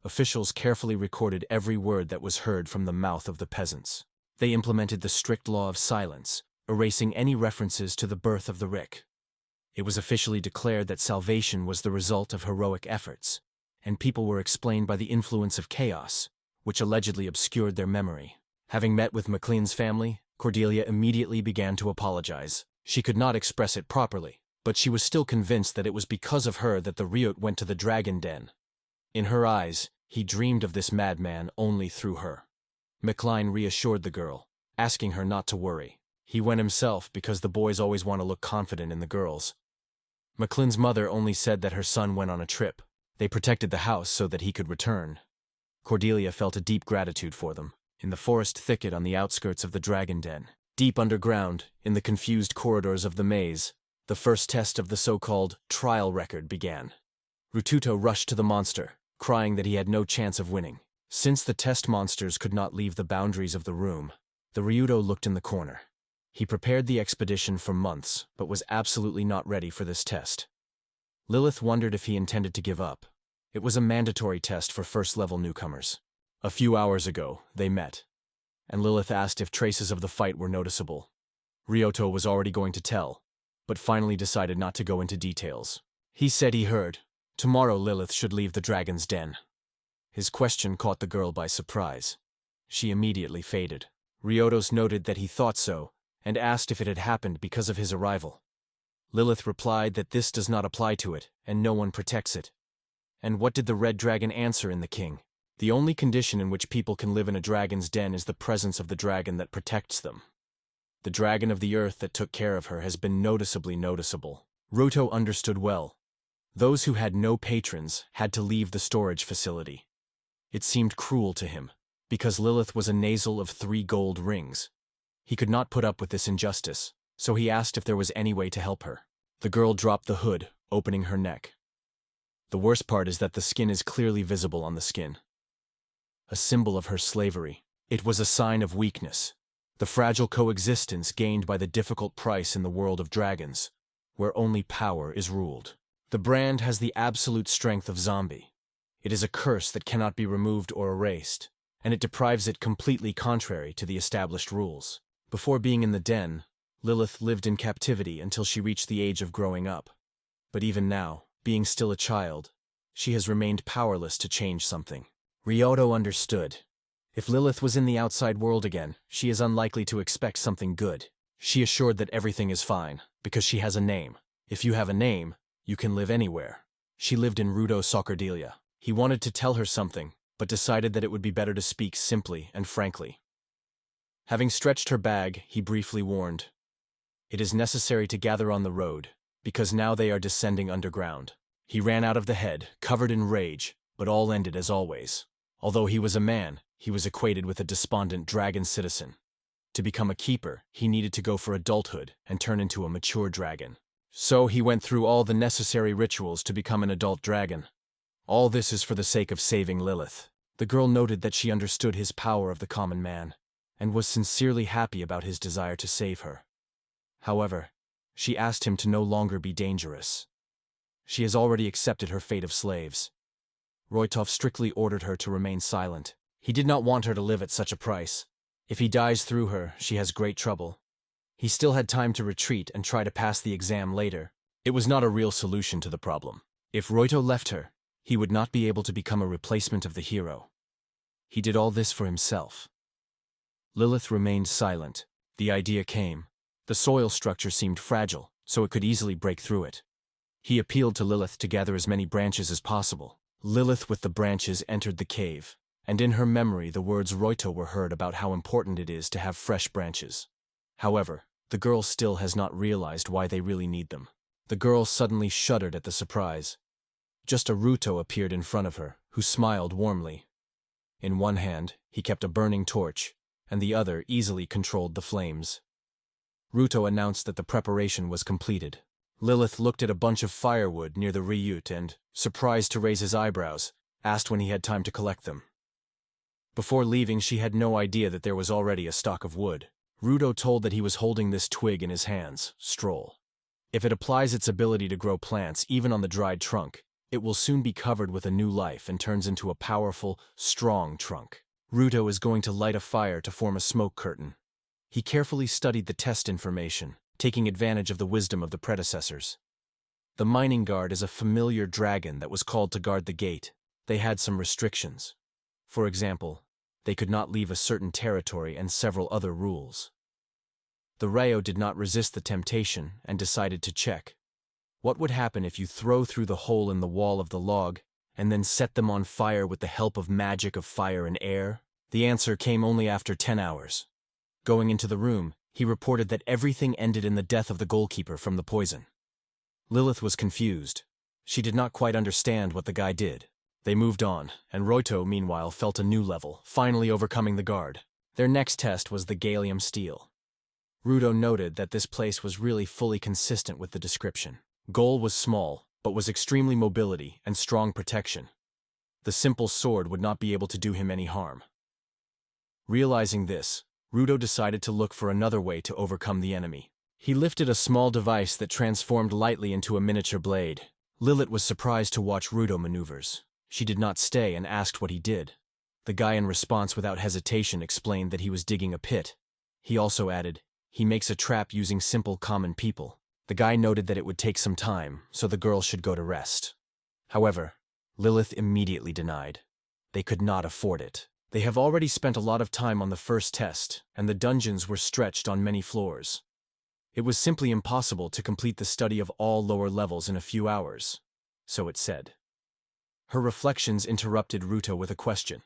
Officials carefully recorded every word that was heard from the mouth of the peasants. They implemented the strict law of silence, erasing any references to the birth of the Rick. It was officially declared that salvation was the result of heroic efforts, and people were explained by the influence of chaos, which allegedly obscured their memory. Having met with McLean's family, Cordelia immediately began to apologize. She could not express it properly, but she was still convinced that it was because of her that the Ryot went to the dragon den. In her eyes, he dreamed of this madman only through her. McLean reassured the girl, asking her not to worry. He went himself because the boys always want to look confident in the girls. McLean's mother only said that her son went on a trip. They protected the house so that he could return. Cordelia felt a deep gratitude for them. In the forest thicket on the outskirts of the dragon den, deep underground, in the confused corridors of the maze, the first test of the so-called trial record began. Rututo rushed to the monster, crying that he had no chance of winning. Since the test monsters could not leave the boundaries of the room, the Ryudo looked in the corner. He prepared the expedition for months, but was absolutely not ready for this test. Lilith wondered if he intended to give up. It was a mandatory test for first-level newcomers. A few hours ago, they met, and Lilith asked if traces of the fight were noticeable. Ryoto was already going to tell, but finally decided not to go into details. He said he heard. Tomorrow Lilith should leave the dragon's den. His question caught the girl by surprise. She immediately faded. Ryotos noted that he thought so, and asked if it had happened because of his arrival. Lilith replied that this does not apply to it, and no one protects it. And what did the red dragon answer in the king? The only condition in which people can live in a dragon's den is the presence of the dragon that protects them. The dragon of the earth that took care of her has been noticeably noticeable. Roto understood well. Those who had no patrons had to leave the storage facility. It seemed cruel to him, because Lilith was a nasal of 3 gold rings. He could not put up with this injustice, so he asked if there was any way to help her. The girl dropped the hood, opening her neck. The worst part is that the skin is clearly visible on the skin. A symbol of her slavery. It was a sign of weakness. The fragile coexistence gained by the difficult price in the world of dragons, where only power is ruled. The brand has the absolute strength of zombie. It is a curse that cannot be removed or erased, and it deprives it completely contrary to the established rules. Before being in the den, Lilith lived in captivity until she reached the age of growing up. But even now, being still a child, she has remained powerless to change something. Ryoto understood. If Lilith was in the outside world again, she is unlikely to expect something good. She assured that everything is fine, because she has a name. If you have a name, you can live anywhere. She lived in Rudo Socardelia. He wanted to tell her something, but decided that it would be better to speak simply and frankly. Having stretched her bag, he briefly warned, "It is necessary to gather on the road, because now they are descending underground." He ran out of the head, covered in rage, but all ended as always. Although he was a man, he was equated with a despondent dragon citizen. To become a keeper, he needed to go for adulthood and turn into a mature dragon. So he went through all the necessary rituals to become an adult dragon. All this is for the sake of saving Lilith. The girl noted that she understood his power of the common man, and was sincerely happy about his desire to save her. However, she asked him to no longer be dangerous. She has already accepted her fate of slaves. Roitov strictly ordered her to remain silent. He did not want her to live at such a price. If he dies through her, she has great trouble. He still had time to retreat and try to pass the exam later. It was not a real solution to the problem. If Roito left her, he would not be able to become a replacement of the hero. He did all this for himself. Lilith remained silent, The idea came. The soil structure seemed fragile, so it could easily break through it. He appealed to Lilith to gather as many branches as possible. Lilith with the branches entered the cave, and in her memory the words Roito were heard about how important it is to have fresh branches. However, the girl still has not realized why they really need them. The girl suddenly shuddered at the surprise. Just a Ruto appeared in front of her, who smiled warmly. In one hand, he kept a burning torch, and the other easily controlled the flames. Ruto announced that the preparation was completed. Lilith looked at a bunch of firewood near the ryute and, surprised to raise his eyebrows, asked when he had time to collect them. Before leaving, she had no idea that there was already a stock of wood. Ruto told that he was holding this twig in his hands, stroll. If it applies its ability to grow plants even on the dried trunk, it will soon be covered with a new life and turns into a powerful, strong trunk. Ruto is going to light a fire to form a smoke curtain. He carefully studied the test information, taking advantage of the wisdom of the predecessors. The mining guard is a familiar dragon that was called to guard the gate. They had some restrictions. For example, they could not leave a certain territory and several other rules. The Rayo did not resist the temptation and decided to check. What would happen if you throw through the hole in the wall of the log and then set them on fire with the help of magic of fire and air? The answer came only after 10 hours. Going into the room, he reported that everything ended in the death of the goalkeeper from the poison. Lilith was confused. She did not quite understand what the guy did. They moved on, and Roito, meanwhile, felt a new level, finally overcoming the guard. Their next test was the gallium steel. Ruto noted that this place was really fully consistent with the description. Goal was small, but was extremely mobility and strong protection. The simple sword would not be able to do him any harm. Realizing this, Ruto decided to look for another way to overcome the enemy. He lifted a small device that transformed lightly into a miniature blade. Lilith was surprised to watch Ruto maneuvers. She did not stay and asked what he did. The guy in response without hesitation explained that he was digging a pit. He also added, he makes a trap using simple common people. The guy noted that it would take some time, so the girl should go to rest. However, Lilith immediately denied. They could not afford it. They have already spent a lot of time on the first test, and the dungeons were stretched on many floors. It was simply impossible to complete the study of all lower levels in a few hours, so it said. Her reflections interrupted Ruto with a question.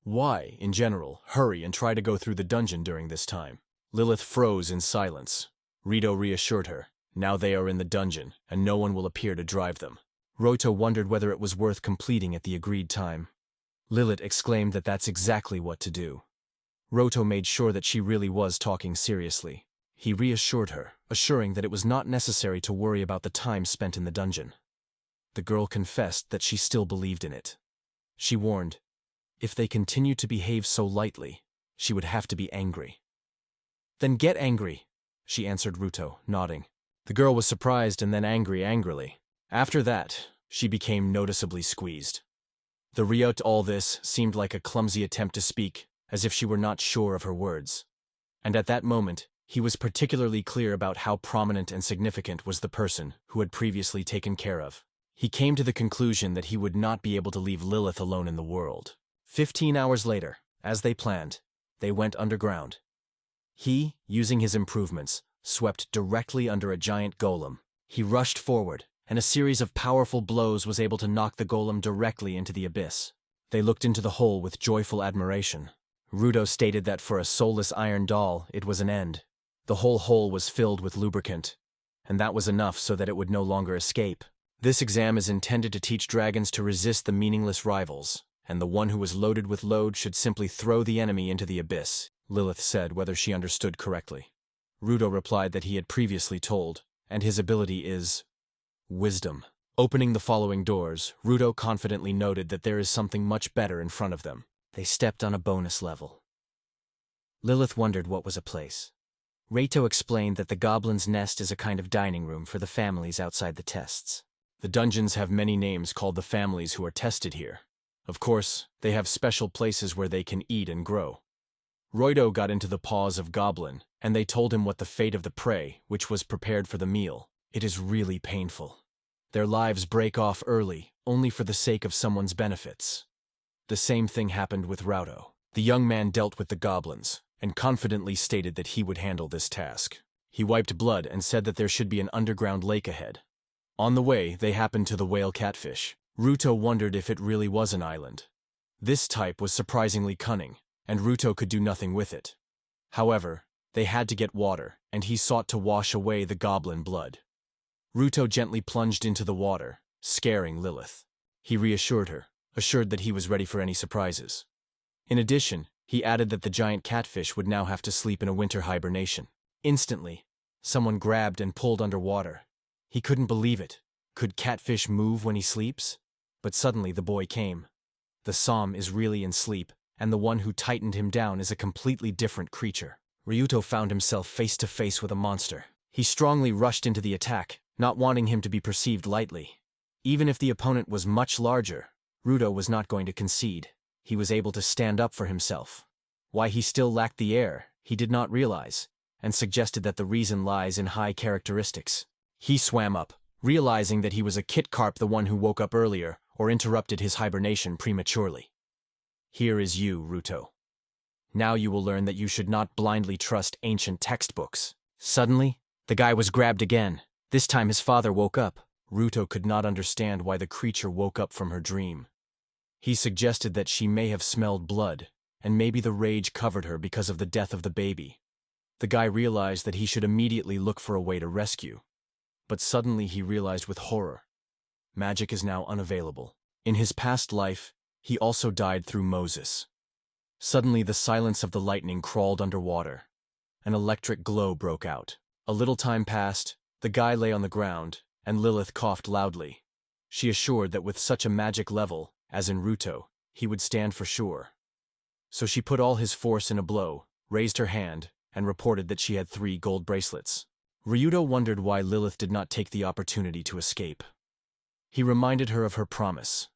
Why, in general, hurry and try to go through the dungeon during this time? Lilith froze in silence. Ruto reassured her. Now they are in the dungeon, and no one will appear to drive them. Roito wondered whether it was worth completing at the agreed time. Lilith exclaimed that that's exactly what to do. Roito made sure that she really was talking seriously. He reassured her, assuring that it was not necessary to worry about the time spent in the dungeon. The girl confessed that she still believed in it. She warned, if they continued to behave so lightly, she would have to be angry. Then get angry, she answered Ruto, nodding. The girl was surprised and then angry angrily. After that, she became noticeably squeezed. The Ryute all this seemed like a clumsy attempt to speak, as if she were not sure of her words. And at that moment, he was particularly clear about how prominent and significant was the person who had previously taken care of. He came to the conclusion that he would not be able to leave Lilith alone in the world. 15 hours later, as they planned, they went underground. He, using his improvements, swept directly under a giant golem. He rushed forward, and a series of powerful blows was able to knock the golem directly into the abyss. They looked into the hole with joyful admiration. Ruto stated that for a soulless iron doll, it was an end. The whole hole was filled with lubricant, and that was enough so that it would no longer escape. This exam is intended to teach dragons to resist the meaningless rivals, and the one who was loaded with load should simply throw the enemy into the abyss, Lilith said, whether she understood correctly. Ruto replied that he had previously told, and his ability is wisdom. Opening the following doors, Ruto confidently noted that there is something much better in front of them. They stepped on a bonus level. Lilith wondered what was a place. Reito explained that the Goblin's Nest is a kind of dining room for the families outside the tests. The dungeons have many names called the families who are tested here. Of course, they have special places where they can eat and grow. Roito got into the paws of Goblin, and they told him what the fate of the prey, which was prepared for the meal. It is really painful. Their lives break off early, only for the sake of someone's benefits. The same thing happened with Raudo. The young man dealt with the goblins, and confidently stated that he would handle this task. He wiped blood and said that there should be an underground lake ahead. On the way, they happened to the whale catfish. Ruto wondered if it really was an island. This type was surprisingly cunning, and Ruto could do nothing with it. However, they had to get water, and he sought to wash away the goblin blood. Ruto gently plunged into the water, scaring Lilith. He reassured her, assured that he was ready for any surprises. In addition, he added that the giant catfish would now have to sleep in a winter hibernation. Instantly, someone grabbed and pulled underwater. He couldn't believe it. Could catfish move when he sleeps? But suddenly the boy came. The Som is really in sleep, and the one who tightened him down is a completely different creature. Ryuto found himself face to face with a monster. He strongly rushed into the attack, not wanting him to be perceived lightly. Even if the opponent was much larger, Ruto was not going to concede. He was able to stand up for himself. Why he still lacked the air, he did not realize, and suggested that the reason lies in high characteristics. He swam up, realizing that he was a kit carp, the one who woke up earlier or interrupted his hibernation prematurely. Here is you, Ruto. Now you will learn that you should not blindly trust ancient textbooks. Suddenly, the guy was grabbed again. This time his father woke up. Ruto could not understand why the creature woke up from her dream. He suggested that she may have smelled blood, and maybe the rage covered her because of the death of the baby. The guy realized that he should immediately look for a way to rescue. But suddenly he realized with horror. Magic is now unavailable. In his past life, he also died through Moses. Suddenly the silence of the lightning crawled underwater. An electric glow broke out. A little time passed, the guy lay on the ground, and Lilith coughed loudly. She assured that with such a magic level, as in Ruto, he would stand for sure. So she put all his force in a blow, raised her hand, and reported that she had 3 gold bracelets. Ryuto wondered why Lilith did not take the opportunity to escape. He reminded her of her promise.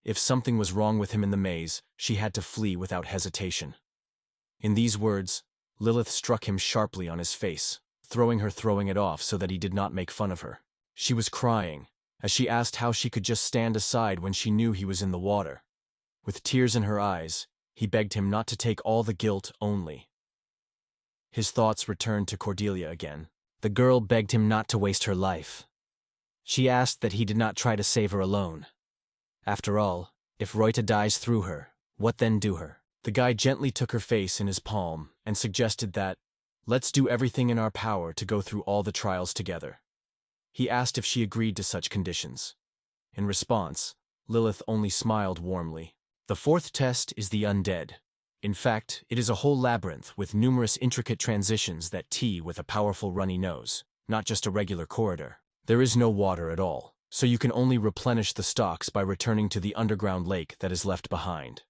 If something was wrong with him in the maze, she had to flee without hesitation. In these words, Lilith struck him sharply on his face, throwing it off so that he did not make fun of her. She was crying, as she asked how she could just stand aside when she knew he was in the water. With tears in her eyes, he begged him not to take all the guilt only. His thoughts returned to Cordelia again. The girl begged him not to waste her life. She asked that he did not try to save her alone. After all, if Reuta dies through her, what then do her? The guy gently took her face in his palm and suggested that, let's do everything in our power to go through all the trials together. He asked if she agreed to such conditions. In response, Lilith only smiled warmly. The 4th test is the undead. In fact, it is a whole labyrinth with numerous intricate transitions that tee with a powerful runny nose, not just a regular corridor. There is no water at all, so you can only replenish the stocks by returning to the underground lake that is left behind.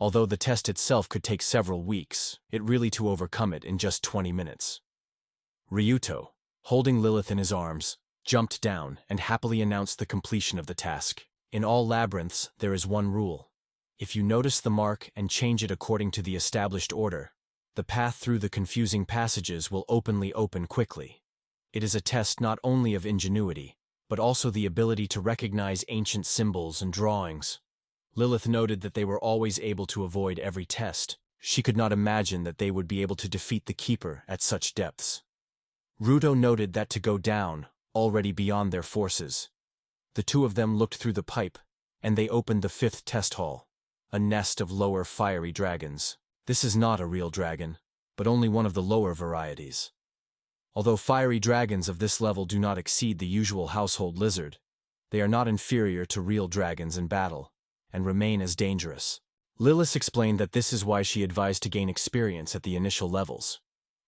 Although the test itself could take several weeks, it really to overcome it in just 20 minutes. Ryuto, holding Lilith in his arms, jumped down and happily announced the completion of the task. In all labyrinths, there is one rule. If you notice the mark and change it according to the established order, the path through the confusing passages will open quickly. It is a test not only of ingenuity, but also the ability to recognize ancient symbols and drawings. Lilith noted that they were always able to avoid every test. She could not imagine that they would be able to defeat the Keeper at such depths. Ruto noted that to go down, already beyond their forces. The 2 of them looked through the pipe, and they opened the 5th test hall. A nest of lower fiery dragons. This is not a real dragon, but only one of the lower varieties. Although fiery dragons of this level do not exceed the usual household lizard, they are not inferior to real dragons in battle, and remain as dangerous. Lilith explained that this is why she advised to gain experience at the initial levels.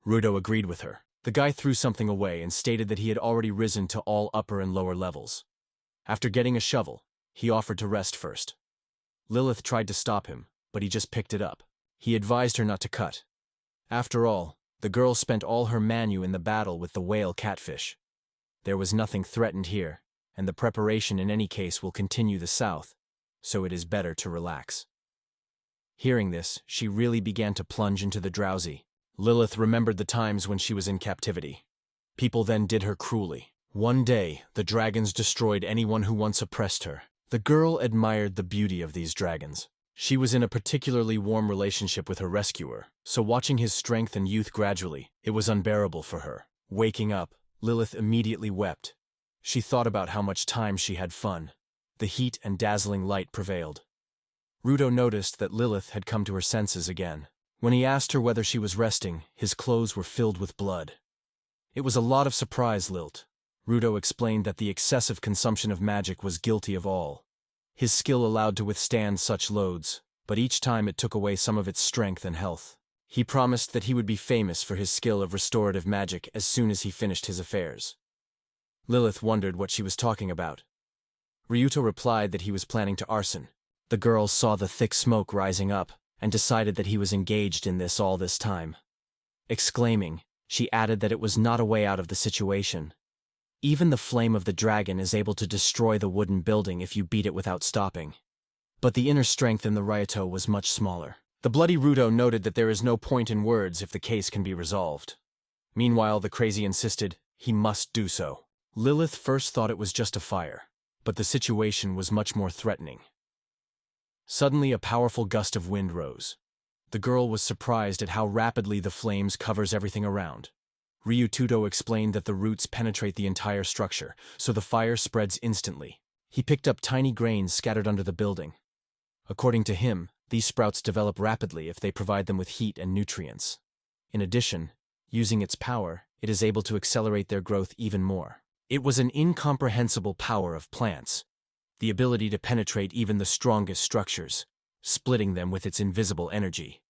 Ruto agreed with her. The guy threw something away and stated that he had already risen to all upper and lower levels. After getting a shovel, he offered to rest first. Lilith tried to stop him, but he just picked it up. He advised her not to cut. After all, the girl spent all her manu in the battle with the whale catfish. There was nothing threatened here, and the preparation in any case will continue the south, so it is better to relax. Hearing this, she really began to plunge into the drowsy. Lilith remembered the times when she was in captivity. People then did her cruelly. One day, the dragons destroyed anyone who once oppressed her. The girl admired the beauty of these dragons. She was in a particularly warm relationship with her rescuer, so watching his strength and youth gradually, it was unbearable for her. Waking up, Lilith immediately wept. She thought about how much time she had fun. The heat and dazzling light prevailed. Ruto noticed that Lilith had come to her senses again. When he asked her whether she was resting, his clothes were filled with blood. It was a lot of surprise, Lilt. Ruto explained that the excessive consumption of magic was guilty of all. His skill allowed to withstand such loads, but each time it took away some of its strength and health. He promised that he would be famous for his skill of restorative magic as soon as he finished his affairs. Lilith wondered what she was talking about. Ryuto replied that he was planning to arson. The girl saw the thick smoke rising up and decided that he was engaged in this all this time. Exclaiming, she added that it was not a way out of the situation. Even the flame of the dragon is able to destroy the wooden building if you beat it without stopping. But the inner strength in the Ryuto was much smaller. The bloody Ruto noted that there is no point in words if the case can be resolved. Meanwhile, the crazy insisted he must do so. Lilith first thought it was just a fire, but the situation was much more threatening. Suddenly, a powerful gust of wind rose. The girl was surprised at how rapidly the flames covers everything around. Ryututo explained that the roots penetrate the entire structure, so the fire spreads instantly. He picked up tiny grains scattered under the building. According to him, these sprouts develop rapidly if they provide them with heat and nutrients. In addition, using its power, it is able to accelerate their growth even more. It was an incomprehensible power of plants, the ability to penetrate even the strongest structures, splitting them with its invisible energy.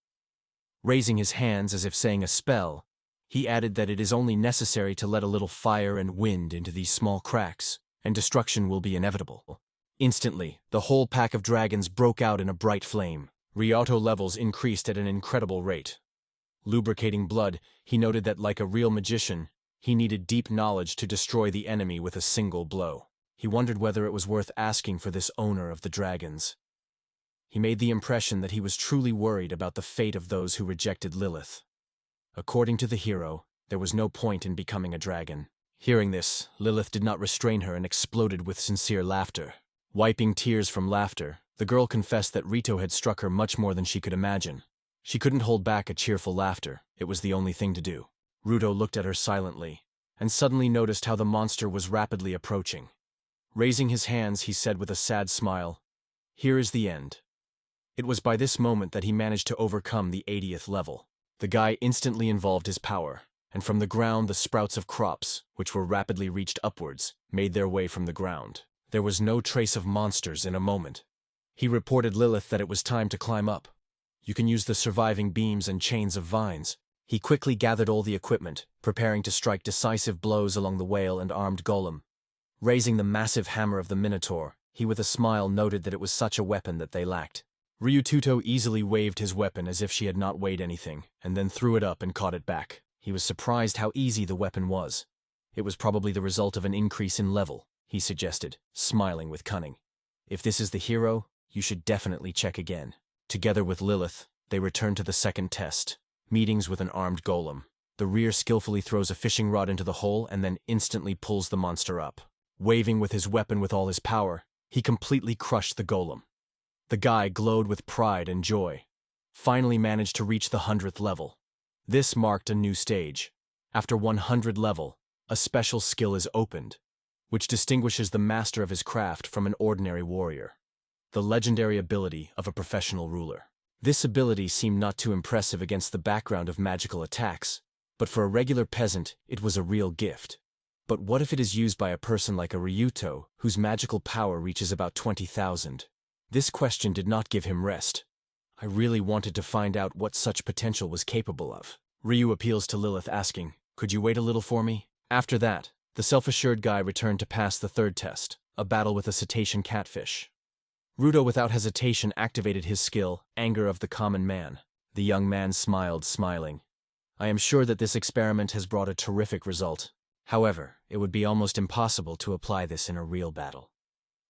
Raising his hands as if saying a spell, he added that it is only necessary to let a little fire and wind into these small cracks, and destruction will be inevitable. Instantly, the whole pack of dragons broke out in a bright flame. Ryuto levels increased at an incredible rate. Lubricating blood, he noted that like a real magician, he needed deep knowledge to destroy the enemy with a single blow. He wondered whether it was worth asking for this owner of the dragons. He made the impression that he was truly worried about the fate of those who rejected Lilith. According to the hero, there was no point in becoming a dragon. Hearing this, Lilith did not restrain her and exploded with sincere laughter. Wiping tears from laughter, the girl confessed that Rito had struck her much more than she could imagine. She couldn't hold back a cheerful laughter. It was the only thing to do. Ruto looked at her silently, and suddenly noticed how the monster was rapidly approaching. Raising his hands, he said with a sad smile, "Here is the end." It was by this moment that he managed to overcome the 80th level. The guy instantly involved his power, and from the ground the sprouts of crops, which were rapidly reached upwards, made their way from the ground. There was no trace of monsters in a moment. He reported Lilith that it was time to climb up. You can use the surviving beams and chains of vines. He quickly gathered all the equipment, preparing to strike decisive blows along the whale and armed golem. Raising the massive hammer of the Minotaur, he with a smile noted that it was such a weapon that they lacked. Ryututo easily waved his weapon as if she had not weighed anything, and then threw it up and caught it back. He was surprised how easy the weapon was. It was probably the result of an increase in level, he suggested, smiling with cunning. If this is the hero, you should definitely check again. Together with Lilith, they return to the second test, meetings with an armed golem. The rear skillfully throws a fishing rod into the hole and then instantly pulls the monster up. Waving with his weapon with all his power, he completely crushed the golem. The guy glowed with pride and joy. Finally managed to reach the 100th level. This marked a new stage. After 100 level, a special skill is opened, which distinguishes the master of his craft from an ordinary warrior. The legendary ability of a professional ruler. This ability seemed not too impressive against the background of magical attacks, but for a regular peasant, it was a real gift. But what if it is used by a person like a Ryuto, whose magical power reaches about 20,000? This question did not give him rest. I really wanted to find out what such potential was capable of. Ryu appeals to Lilith asking, "Could you wait a little for me?" After that, the self-assured guy returned to pass the third test, a battle with a cetacean catfish. Ruto without hesitation activated his skill, Anger of the Common Man. The young man smiled, smiling. I am sure that this experiment has brought a terrific result. However, it would be almost impossible to apply this in a real battle.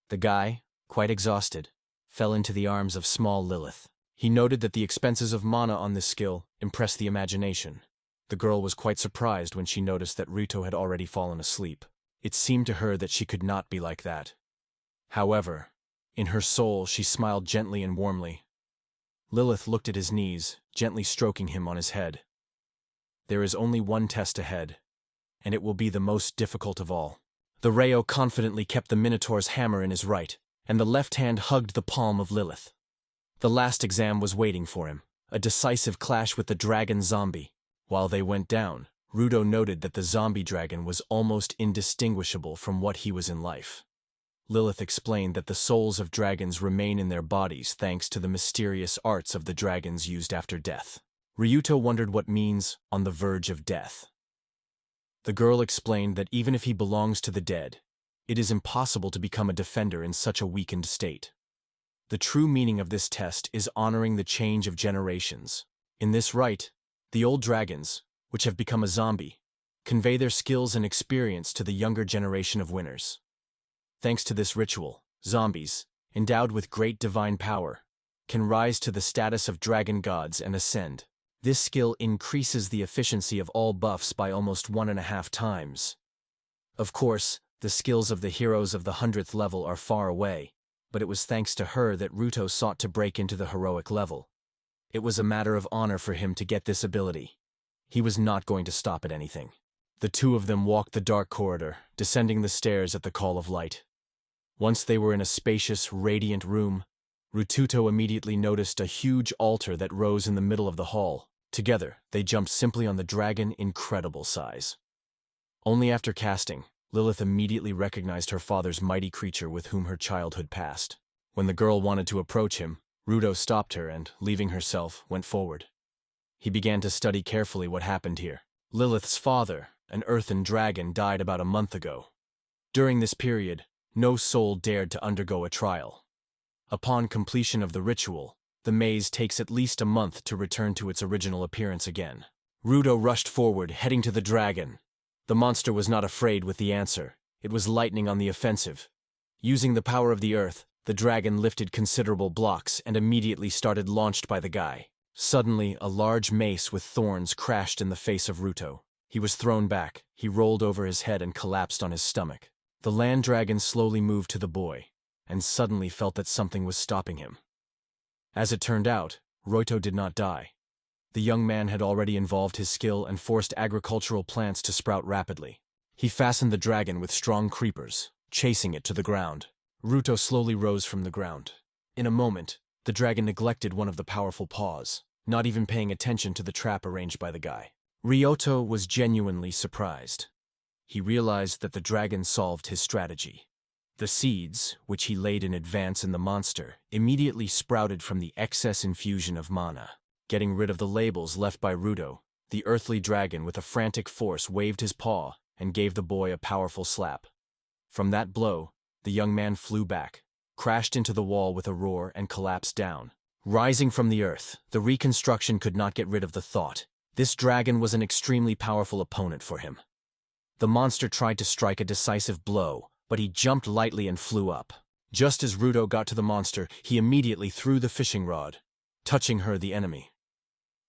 The guy, quite exhausted, fell into the arms of small Lilith. He noted that the expenses of mana on this skill impressed the imagination. The girl was quite surprised when she noticed that Ruto had already fallen asleep. It seemed to her that she could not be like that. However, in her soul she smiled gently and warmly. Lilith looked at his knees, gently stroking him on his head. There is only one test ahead, and it will be the most difficult of all. The Reo confidently kept the Minotaur's hammer in his right, and the left hand hugged the palm of Lilith. The last exam was waiting for him, a decisive clash with the dragon zombie. While they went down, Ruto noted that the zombie dragon was almost indistinguishable from what he was in life. Lilith explained that the souls of dragons remain in their bodies thanks to the mysterious arts of the dragons used after death. Ryuto wondered what means "on the verge of death." The girl explained that even if he belongs to the dead, it is impossible to become a defender in such a weakened state. The true meaning of this test is honoring the change of generations. In this rite, the old dragons, which have become a zombie, convey their skills and experience to the younger generation of winners. Thanks to this ritual, zombies, endowed with great divine power, can rise to the status of dragon gods and ascend. This skill increases the efficiency of all buffs by almost 1.5 times. Of course, the skills of the heroes of the 100th level are far away, but it was thanks to her that Ruto sought to break into the heroic level. It was a matter of honor for him to get this ability. He was not going to stop at anything. The two of them walked the dark corridor, descending the stairs at the call of light. Once they were in a spacious, radiant room, Rututo immediately noticed a huge altar that rose in the middle of the hall. Together, they jumped simply on the dragon incredible size. Only after casting, Lilith immediately recognized her father's mighty creature with whom her childhood passed. When the girl wanted to approach him, Ruto stopped her and, leaving herself, went forward. He began to study carefully what happened here. Lilith's father, an earthen dragon, died about a month ago. During this period, no soul dared to undergo a trial. Upon completion of the ritual, the maze takes at least a month to return to its original appearance again. Ruto rushed forward, heading to the dragon. The monster was not afraid with the answer. It was lightning on the offensive. Using the power of the earth, the dragon lifted considerable blocks and immediately started launched by the guy. Suddenly, a large mace with thorns crashed in the face of Ruto. He was thrown back, he rolled over his head and collapsed on his stomach. The land dragon slowly moved to the boy, and suddenly felt that something was stopping him. As it turned out, Ruto did not die. The young man had already involved his skill and forced agricultural plants to sprout rapidly. He fastened the dragon with strong creepers, chasing it to the ground. Ruto slowly rose from the ground. In a moment, the dragon neglected one of the powerful paws, not even paying attention to the trap arranged by the guy. Ryuto was genuinely surprised. He realized that the dragon solved his strategy. The seeds, which he laid in advance in the monster, immediately sprouted from the excess infusion of mana. Getting rid of the labels left by Ruto, the earthly dragon with a frantic force waved his paw and gave the boy a powerful slap. From that blow, the young man flew back, crashed into the wall with a roar and collapsed down. Rising from the earth, the reconstruction could not get rid of the thought. This dragon was an extremely powerful opponent for him. The monster tried to strike a decisive blow, but he jumped lightly and flew up. Just as Ruto got to the monster, he immediately threw the fishing rod, touching her, the enemy.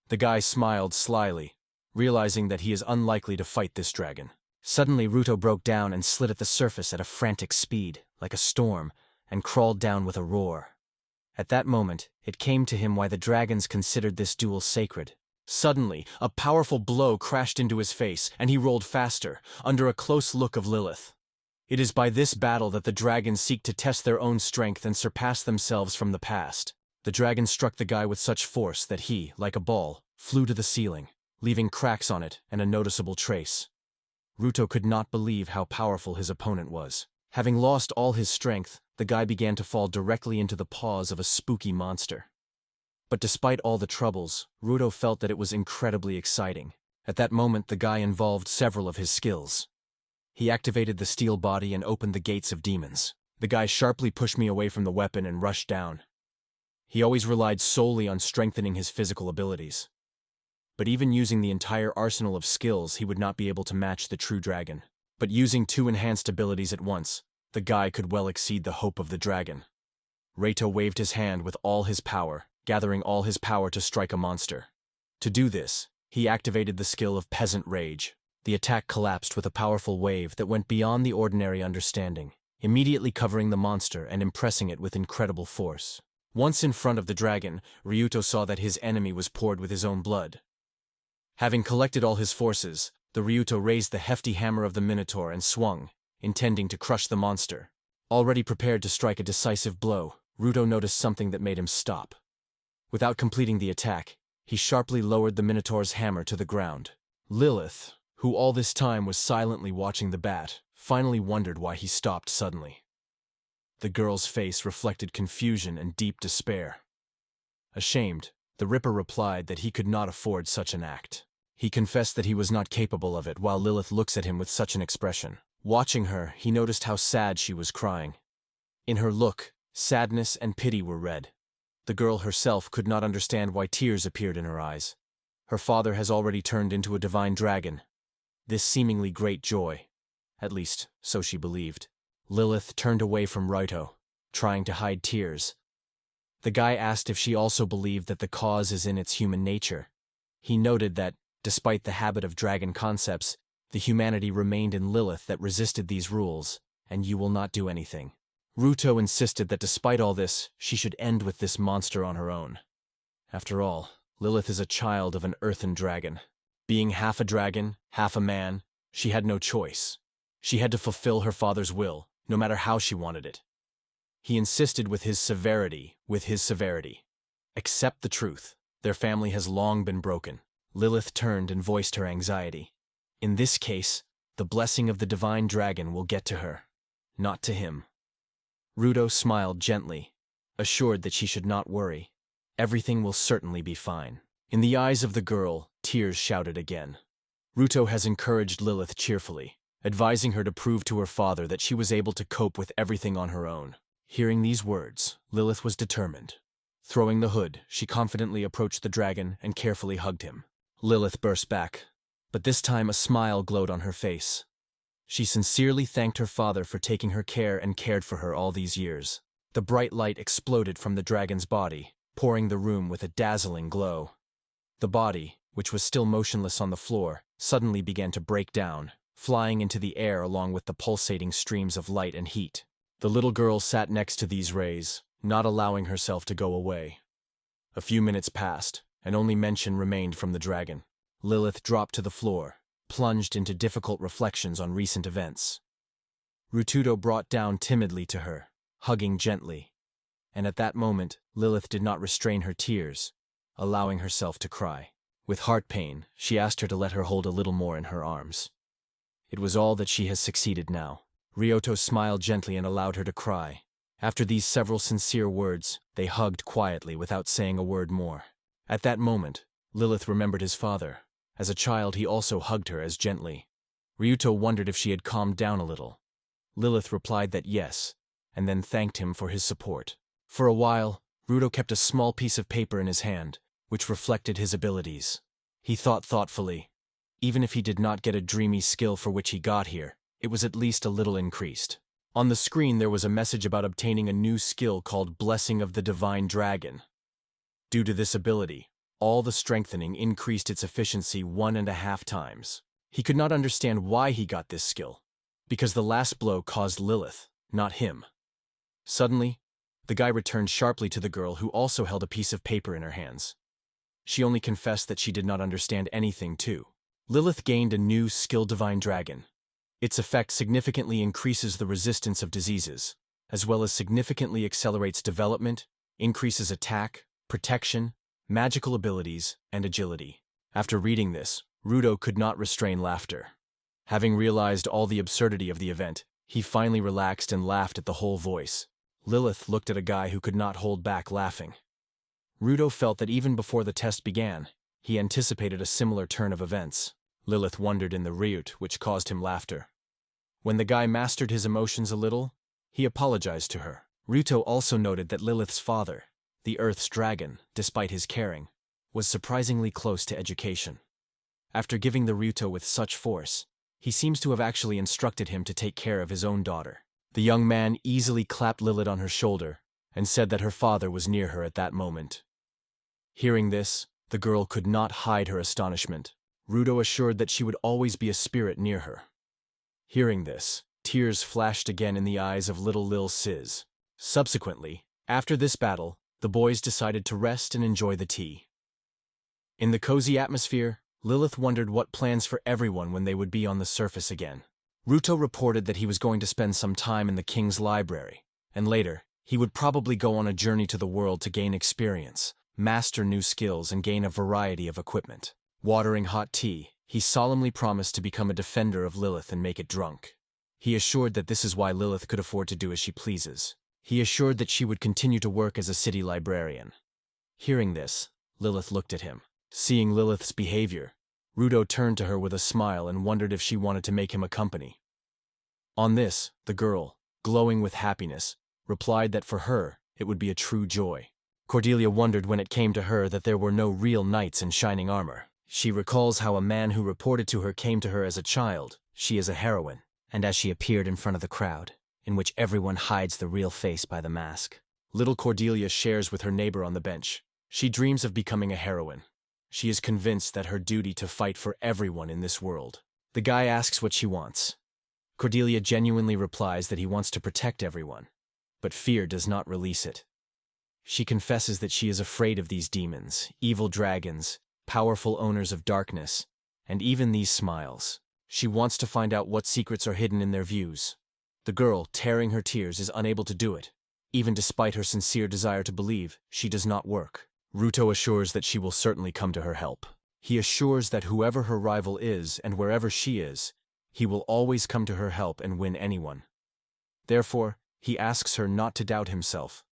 The guy smiled slyly, realizing that he is unlikely to fight this dragon. Suddenly, Ruto broke down and slid at the surface at a frantic speed, like a storm, and crawled down with a roar. At that moment, it came to him why the dragons considered this duel sacred. Suddenly, a powerful blow crashed into his face, and he rolled faster, under a close look of Lilith. It is by this battle that the dragons seek to test their own strength and surpass themselves from the past. The dragon struck the guy with such force that he, like a ball, flew to the ceiling, leaving cracks on it and a noticeable trace. Ruto could not believe how powerful his opponent was. Having lost all his strength, the guy began to fall directly into the paws of a spooky monster. But despite all the troubles, Ruto felt that it was incredibly exciting. At that moment, the guy involved several of his skills. He activated the steel body and opened the gates of demons. The guy sharply pushed me away from the weapon and rushed down. He always relied solely on strengthening his physical abilities. But even using the entire arsenal of skills, he would not be able to match the true dragon. But using 2 enhanced abilities at once, the guy could well exceed the hope of the dragon. Ruto waved his hand with all his power, gathering all his power to strike a monster. To do this, he activated the skill of Peasant Rage. The attack collapsed with a powerful wave that went beyond the ordinary understanding, immediately covering the monster and impressing it with incredible force. Once in front of the dragon, Ryuto saw that his enemy was poured with his own blood. Having collected all his forces, the Ryuto raised the hefty hammer of the Minotaur and swung, intending to crush the monster. Already prepared to strike a decisive blow, Ryuto noticed something that made him stop. Without completing the attack, he sharply lowered the Minotaur's hammer to the ground. Lilith, who all this time was silently watching the bat, finally wondered why he stopped suddenly. The girl's face reflected confusion and deep despair. Ashamed, the Ripper replied that he could not afford such an act. He confessed that he was not capable of it while Lilith looks at him with such an expression. Watching her, he noticed how sad she was crying. In her look, sadness and pity were read. The girl herself could not understand why tears appeared in her eyes. Her father has already turned into a divine dragon. This seemingly great joy. At least, so she believed. Lilith turned away from Ryuto, trying to hide tears. The guy asked if she also believed that the cause is in its human nature. He noted that, despite the habit of dragon concepts, the humanity remained in Lilith that resisted these rules, and you will not do anything. Ryuto insisted that despite all this, she should end with this monster on her own. After all, Lilith is a child of an earthen dragon. Being half a dragon, half a man, she had no choice. She had to fulfill her father's will, no matter how she wanted it. He insisted with his severity. Accept the truth. Their family has long been broken. Lilith turned and voiced her anxiety. In this case, the blessing of the divine dragon will get to her, not to him. Ryuto smiled gently, assured that she should not worry. Everything will certainly be fine. In the eyes of the girl, tears shouted again. Ryuto has encouraged Lilith cheerfully, advising her to prove to her father that she was able to cope with everything on her own. Hearing these words, Lilith was determined. Throwing the hood, she confidently approached the dragon and carefully hugged him. Lilith burst back, but this time a smile glowed on her face. She sincerely thanked her father for taking her care and cared for her all these years. The bright light exploded from the dragon's body, pouring the room with a dazzling glow. The body, which was still motionless on the floor, suddenly began to break down, flying into the air along with the pulsating streams of light and heat. The little girl sat next to these rays, not allowing herself to go away. A few minutes passed, and only mention remained from the dragon. Lilith dropped to the floor, plunged into difficult reflections on recent events. Ryuto brought down timidly to her, hugging gently. And at that moment, Lilith did not restrain her tears, allowing herself to cry. With heart pain, she asked her to let her hold a little more in her arms. It was all that she has succeeded now. Ryuto smiled gently and allowed her to cry. After these several sincere words, they hugged quietly without saying a word more. At that moment, Lilith remembered his father. As a child, he also hugged her as gently. Ryuto wondered if she had calmed down a little. Lilith replied that yes, and then thanked him for his support. For a while, Ryuto kept a small piece of paper in his hand, which reflected his abilities. He thought thoughtfully. Even if he did not get a dreamy skill for which he got here, it was at least a little increased. On the screen there was a message about obtaining a new skill called Blessing of the Divine Dragon. Due to this ability, all the strengthening increased its efficiency 1.5 times. He could not understand why he got this skill, because the last blow caused Lilith, not him. Suddenly, the guy returned sharply to the girl who also held a piece of paper in her hands. She only confessed that she did not understand anything too. Lilith gained a new skill Divine Dragon. Its effect significantly increases the resistance of diseases, as well as significantly accelerates development, increases attack, protection, magical abilities, and agility. After reading this, Ryuto could not restrain laughter. Having realized all the absurdity of the event, he finally relaxed and laughed at the whole voice. Lilith looked at a guy who could not hold back laughing. Ryuto felt that even before the test began, he anticipated a similar turn of events. Lilith wondered in the Ryut, which caused him laughter. When the guy mastered his emotions a little, he apologized to her. Ryuto also noted that Lilith's father, the Earth's dragon, despite his caring, was surprisingly close to education. After giving the Ryuto with such force, he seems to have actually instructed him to take care of his own daughter. The young man easily clapped Lilith on her shoulder and said that her father was near her at that moment. Hearing this, the girl could not hide her astonishment. Ryuto assured that she would always be a spirit near her. Hearing this, tears flashed again in the eyes of little Lil Sis. Subsequently, after this battle, The boys decided to rest and enjoy the tea. In the cozy atmosphere, Lilith wondered what plans for everyone when they would be on the surface again. Ruto reported that he was going to spend some time in the king's library, and later, he would probably go on a journey to the world to gain experience, master new skills, and gain a variety of equipment. Watering hot tea, he solemnly promised to become a defender of Lilith and make it drunk. He assured that this is why Lilith could afford to do as she pleases. He assured that she would continue to work as a city librarian. Hearing this, Lilith looked at him. Seeing Lilith's behavior, Ruto turned to her with a smile and wondered if she wanted to make him a company. On this, the girl, glowing with happiness, replied that for her, it would be a true joy. Cordelia wondered when it came to her that there were no real knights in shining armor. She recalls how a man who reported to her came to her as a child, she is a heroine, and as she appeared in front of the crowd, in which everyone hides the real face by the mask. Little Cordelia shares with her neighbor on the bench. She dreams of becoming a heroine. She is convinced that her duty to fight for everyone in this world. The guy asks what she wants. Cordelia genuinely replies that he wants to protect everyone, but fear does not release it. She confesses that she is afraid of these demons, evil dragons, powerful owners of darkness, and even these smiles. She wants to find out what secrets are hidden in their views. The girl, tearing her tears, is unable to do it. Even despite her sincere desire to believe, she does not work. Ruto assures that she will certainly come to her help. He assures that whoever her rival is and wherever she is, he will always come to her help and win anyone. Therefore, he asks her not to doubt himself,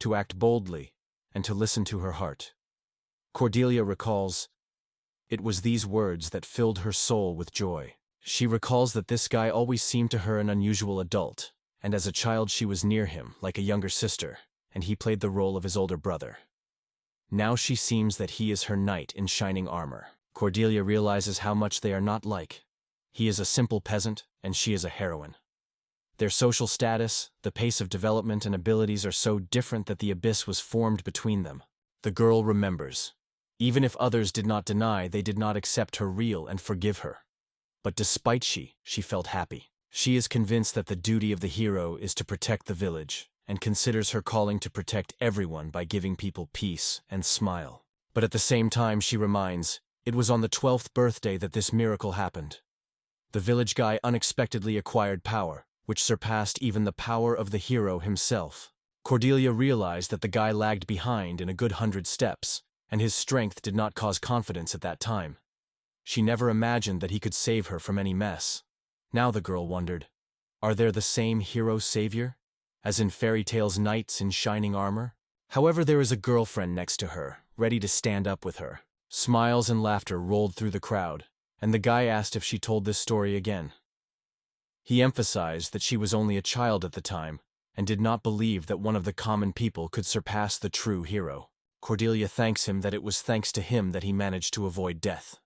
to act boldly, and to listen to her heart. Cordelia recalls, "It was these words that filled her soul with joy." She recalls that this guy always seemed to her an unusual adult, and as a child she was near him, like a younger sister, and he played the role of his older brother. Now she seems that he is her knight in shining armor. Cordelia realizes how much they are not like. He is a simple peasant, and she is a heroine. Their social status, the pace of development, and abilities are so different that the abyss was formed between them. The girl remembers. Even if others did not deny, they did not accept her real and forgive her. But despite she felt happy. She is convinced that the duty of the hero is to protect the village, and considers her calling to protect everyone by giving people peace and smile. But at the same time she reminds, it was on the 12th birthday that this miracle happened. The village guy unexpectedly acquired power, which surpassed even the power of the hero himself. Cordelia realized that the guy lagged behind in a good 100 steps, and his strength did not cause confidence at that time. She never imagined that he could save her from any mess. Now the girl wondered, are there the same hero-savior, as in fairy tales knights in shining armor? However, there is a girlfriend next to her, ready to stand up with her. Smiles and laughter rolled through the crowd, and the guy asked if she told this story again. He emphasized that she was only a child at the time, and did not believe that one of the common people could surpass the true hero. Cordelia thanks him that it was thanks to him that he managed to avoid death.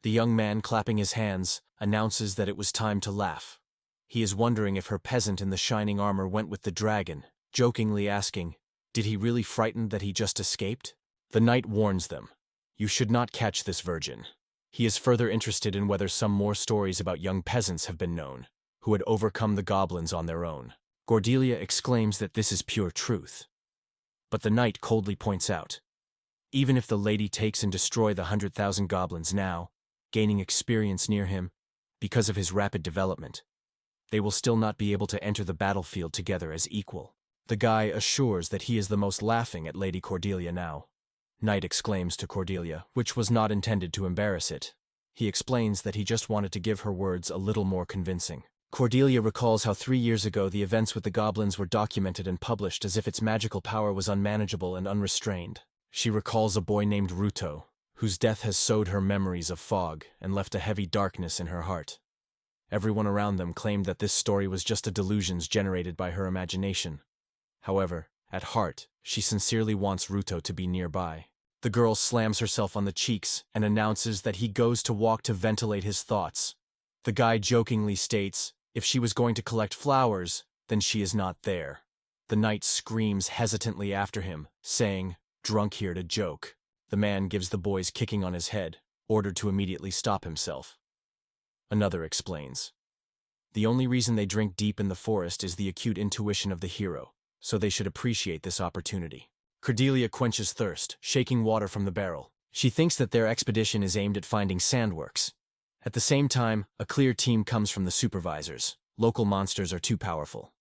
The young man, clapping his hands, announces that it was time to laugh. He is wondering if her peasant in the shining armor went with the dragon, jokingly asking, did he really frightened that he just escaped? The knight warns them, you should not catch this virgin. He is further interested in whether some more stories about young peasants have been known, who had overcome the goblins on their own. Cordelia exclaims that this is pure truth. But the knight coldly points out, even if the lady takes and destroy the 100,000 goblins now, gaining experience near him, because of his rapid development, they will still not be able to enter the battlefield together as equal. The guy assures that he is the most laughing at Lady Cordelia now. Knight exclaims to Cordelia, which was not intended to embarrass it. He explains that he just wanted to give her words a little more convincing. Cordelia recalls how 3 years ago the events with the goblins were documented and published as if its magical power was unmanageable and unrestrained. She recalls a boy named Ruto, whose death has sowed her memories of fog and left a heavy darkness in her heart. Everyone around them claimed that this story was just a delusions generated by her imagination. However, at heart, she sincerely wants Ruto to be nearby. The girl slams herself on the cheeks and announces that he goes to walk to ventilate his thoughts. The guy jokingly states, if she was going to collect flowers, then she is not there. The knight screams hesitantly after him, saying, drunk here to joke. The man gives the boys kicking on his head, ordered to immediately stop himself. Another explains, the only reason they drink deep in the forest is the acute intuition of the hero, so they should appreciate this opportunity. Cordelia quenches thirst, shaking water from the barrel. She thinks that their expedition is aimed at finding sandworks. At the same time, a clear team comes from the supervisors. Local monsters are too powerful.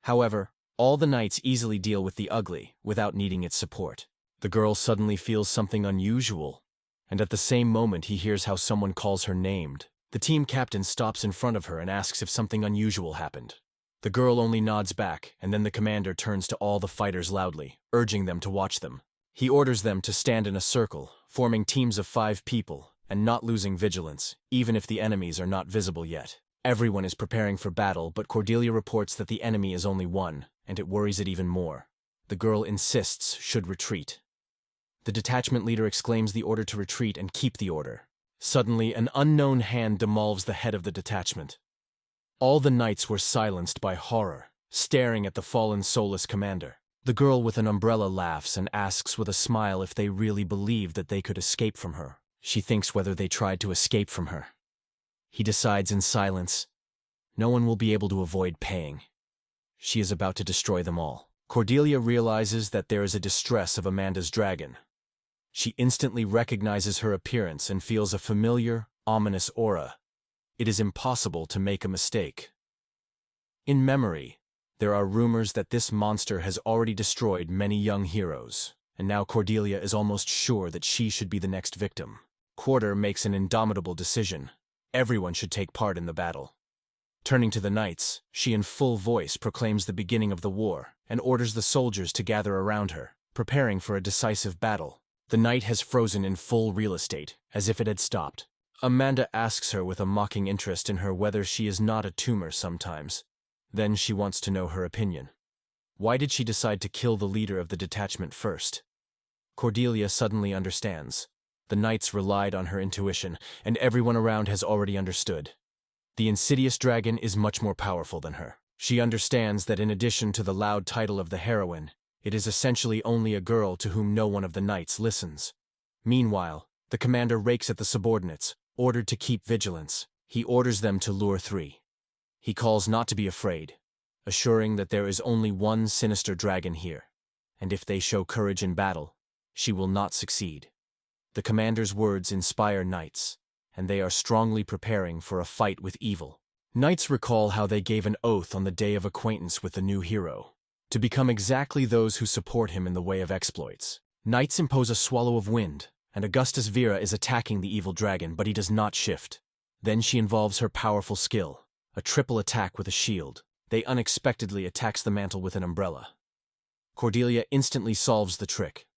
However, all the knights easily deal with the ugly without needing its support. The girl suddenly feels something unusual, and at the same moment he hears how someone calls her named. The team captain stops in front of her and asks if something unusual happened. The girl only nods back, and then the commander turns to all the fighters loudly, urging them to watch them. He orders them to stand in a circle, forming teams of 5 people, and not losing vigilance, even if the enemies are not visible yet. Everyone is preparing for battle, but Cordelia reports that the enemy is only one, and it worries it even more. The girl insists should retreat. The detachment leader exclaims the order to retreat and keep the order. Suddenly, an unknown hand demolves the head of the detachment. All the knights were silenced by horror, staring at the fallen soulless commander. The girl with an umbrella laughs and asks with a smile if they really believed that they could escape from her. She thinks whether they tried to escape from her. He decides in silence, no one will be able to avoid paying. She is about to destroy them all. Cordelia realizes that there is a distress of Amanda's dragon. She instantly recognizes her appearance and feels a familiar, ominous aura. It is impossible to make a mistake. In memory, there are rumors that this monster has already destroyed many young heroes, and now Cordelia is almost sure that she should be the next victim. Quarter makes an indomitable decision. Everyone should take part in the battle. Turning to the knights, she in full voice proclaims the beginning of the war and orders the soldiers to gather around her, preparing for a decisive battle. The night has frozen in full real estate, as if it had stopped. Amanda asks her with a mocking interest in her whether she is not a tumor sometimes. Then she wants to know her opinion. Why did she decide to kill the leader of the detachment first? Cordelia suddenly understands. The knights relied on her intuition, and everyone around has already understood. The insidious dragon is much more powerful than her. She understands that in addition to the loud title of the heroine, it is essentially only a girl to whom no one of the knights listens. Meanwhile, the commander rakes at the subordinates, ordered to keep vigilance. He orders them to lure 3. He calls not to be afraid, assuring that there is only one sinister dragon here, and if they show courage in battle, she will not succeed. The commander's words inspire knights, and they are strongly preparing for a fight with evil. Knights recall how they gave an oath on the day of acquaintance with the new hero, to become exactly those who support him in the way of exploits. Knights impose a swallow of wind, and Augustus Vera is attacking the evil dragon, but he does not shift. Then she involves her powerful skill, a triple attack with a shield. They unexpectedly attacks the mantle with an umbrella. Cordelia instantly solves the trick.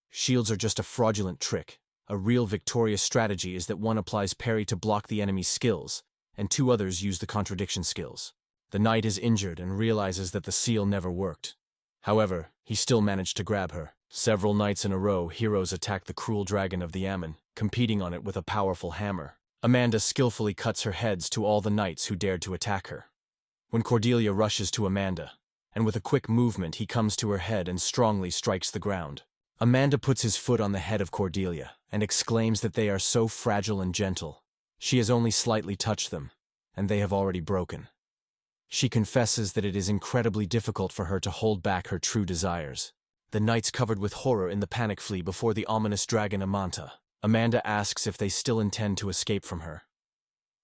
Shields are just a fraudulent trick. A real victorious strategy is that one applies parry to block the enemy's skills, and 2 others use the contradiction skills. The knight is injured and realizes that the seal never worked. However, he still managed to grab her. Several nights in a row, heroes attack the cruel dragon of the Ammon, competing on it with a powerful hammer. Amanda skillfully cuts her heads to all the knights who dared to attack her. When Cordelia rushes to Amanda, and with a quick movement he comes to her head and strongly strikes the ground. Amanda puts his foot on the head of Cordelia and exclaims that they are so fragile and gentle. She has only slightly touched them, and they have already broken. She confesses that it is incredibly difficult for her to hold back her true desires. The knights covered with horror in the panic flee before the ominous dragon Amanta. Amanda asks if they still intend to escape from her.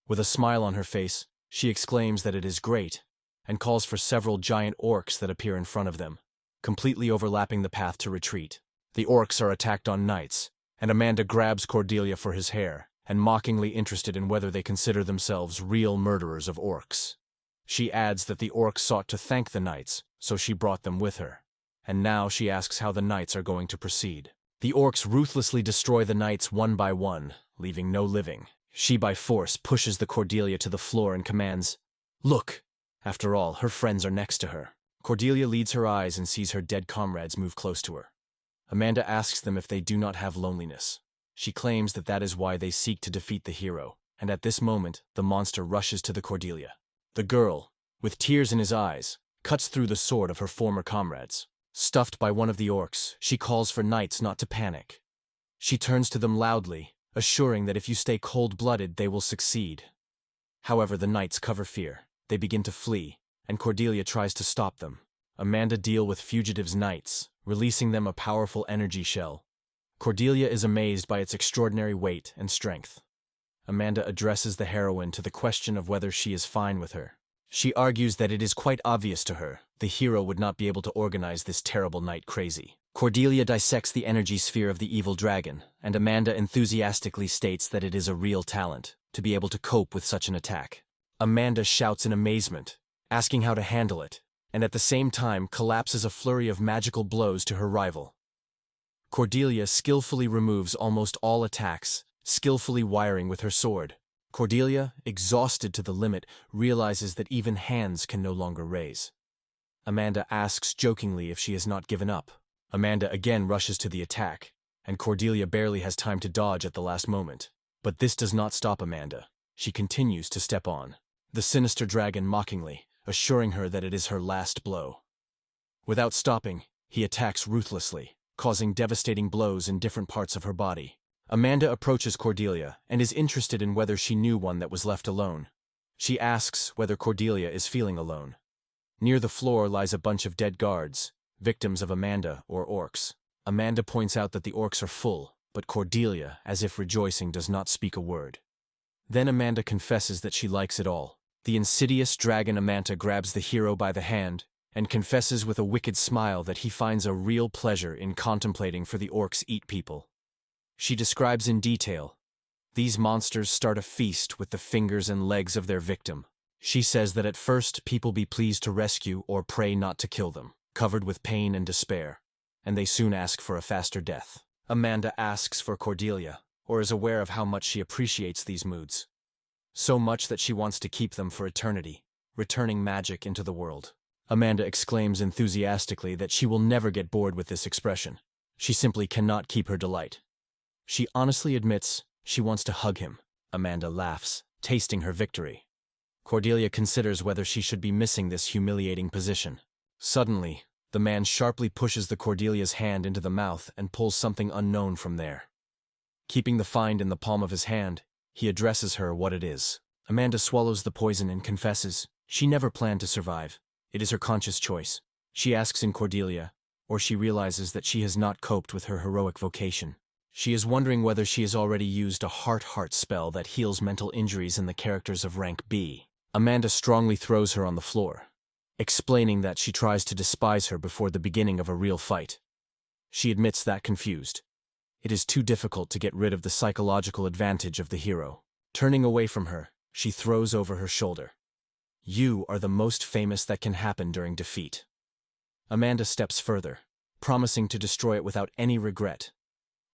With a smile on her face, she exclaims that it is great, and calls for several giant orcs that appear in front of them, completely overlapping the path to retreat. The orcs are attacked on knights, and Amanda grabs Cordelia for his hair, and mockingly interested in whether they consider themselves real murderers of orcs. She adds that the orcs sought to thank the knights, so she brought them with her, and now she asks how the knights are going to proceed. The orcs ruthlessly destroy the knights one by one, leaving no living. She by force pushes the Cordelia to the floor and commands, "Look!" After all, her friends are next to her. Cordelia leads her eyes and sees her dead comrades move close to her. Amanda asks them if they do not have loneliness. She claims that that is why they seek to defeat the hero, and at this moment, the monster rushes to the Cordelia. The girl, with tears in his eyes, cuts through the sword of her former comrades. Stuffed by one of the orcs, she calls for knights not to panic. She turns to them loudly, assuring that if you stay cold-blooded, they will succeed. However, the knights cover fear. They begin to flee, and Cordelia tries to stop them. Amanda deals with fugitives' knights, releasing them a powerful energy shell. Cordelia is amazed by its extraordinary weight and strength. Amanda addresses the heroine to the question of whether she is fine with her. She argues that it is quite obvious to her the hero would not be able to organize this terrible night crazy. Cordelia dissects the energy sphere of the evil dragon, and Amanda enthusiastically states that it is a real talent to be able to cope with such an attack. Amanda shouts in amazement, asking how to handle it, and at the same time collapses a flurry of magical blows to her rival. Cordelia skillfully removes almost all attacks, skillfully wiring with her sword. Cordelia, exhausted to the limit, realizes that even hands can no longer raise. Amanda asks jokingly if she has not given up. Amanda again rushes to the attack, and Cordelia barely has time to dodge at the last moment. But this does not stop Amanda. She continues to step on, the sinister dragon mockingly, assuring her that it is her last blow. Without stopping, he attacks ruthlessly, causing devastating blows in different parts of her body. Amanda approaches Cordelia and is interested in whether she knew one that was left alone. She asks whether Cordelia is feeling alone. Near the floor lies a bunch of dead guards, victims of Amanda or orcs. Amanda points out that the orcs are full, but Cordelia, as if rejoicing, does not speak a word. Then Amanda confesses that she likes it all. The insidious dragon Amanda grabs the hero by the hand and confesses with a wicked smile that he finds a real pleasure in contemplating for the orcs eat people. She describes in detail, these monsters start a feast with the fingers and legs of their victim. She says that at first people be pleased to rescue or pray not to kill them, covered with pain and despair, and they soon ask for a faster death. Amanda asks for Cordelia, or is aware of how much she appreciates these moods. So much that she wants to keep them for eternity, returning magic into the world. Amanda exclaims enthusiastically that she will never get bored with this expression. She simply cannot keep her delight. She honestly admits she wants to hug him. Amanda laughs, tasting her victory. Cordelia considers whether she should be missing this humiliating position. Suddenly, the man sharply pushes the Cordelia's hand into the mouth and pulls something unknown from there. Keeping the find in the palm of his hand, he addresses her what it is. Amanda swallows the poison and confesses she never planned to survive. It is her conscious choice. She asks in Cordelia, or she realizes that she has not coped with her heroic vocation. She is wondering whether she has already used a heart spell that heals mental injuries in the characters of rank B. Amanda strongly throws her on the floor, explaining that she tries to despise her before the beginning of a real fight. She admits that confused. It is too difficult to get rid of the psychological advantage of the hero. Turning away from her, she throws over her shoulder. You are the most famous that can happen during defeat. Amanda steps further, promising to destroy it without any regret.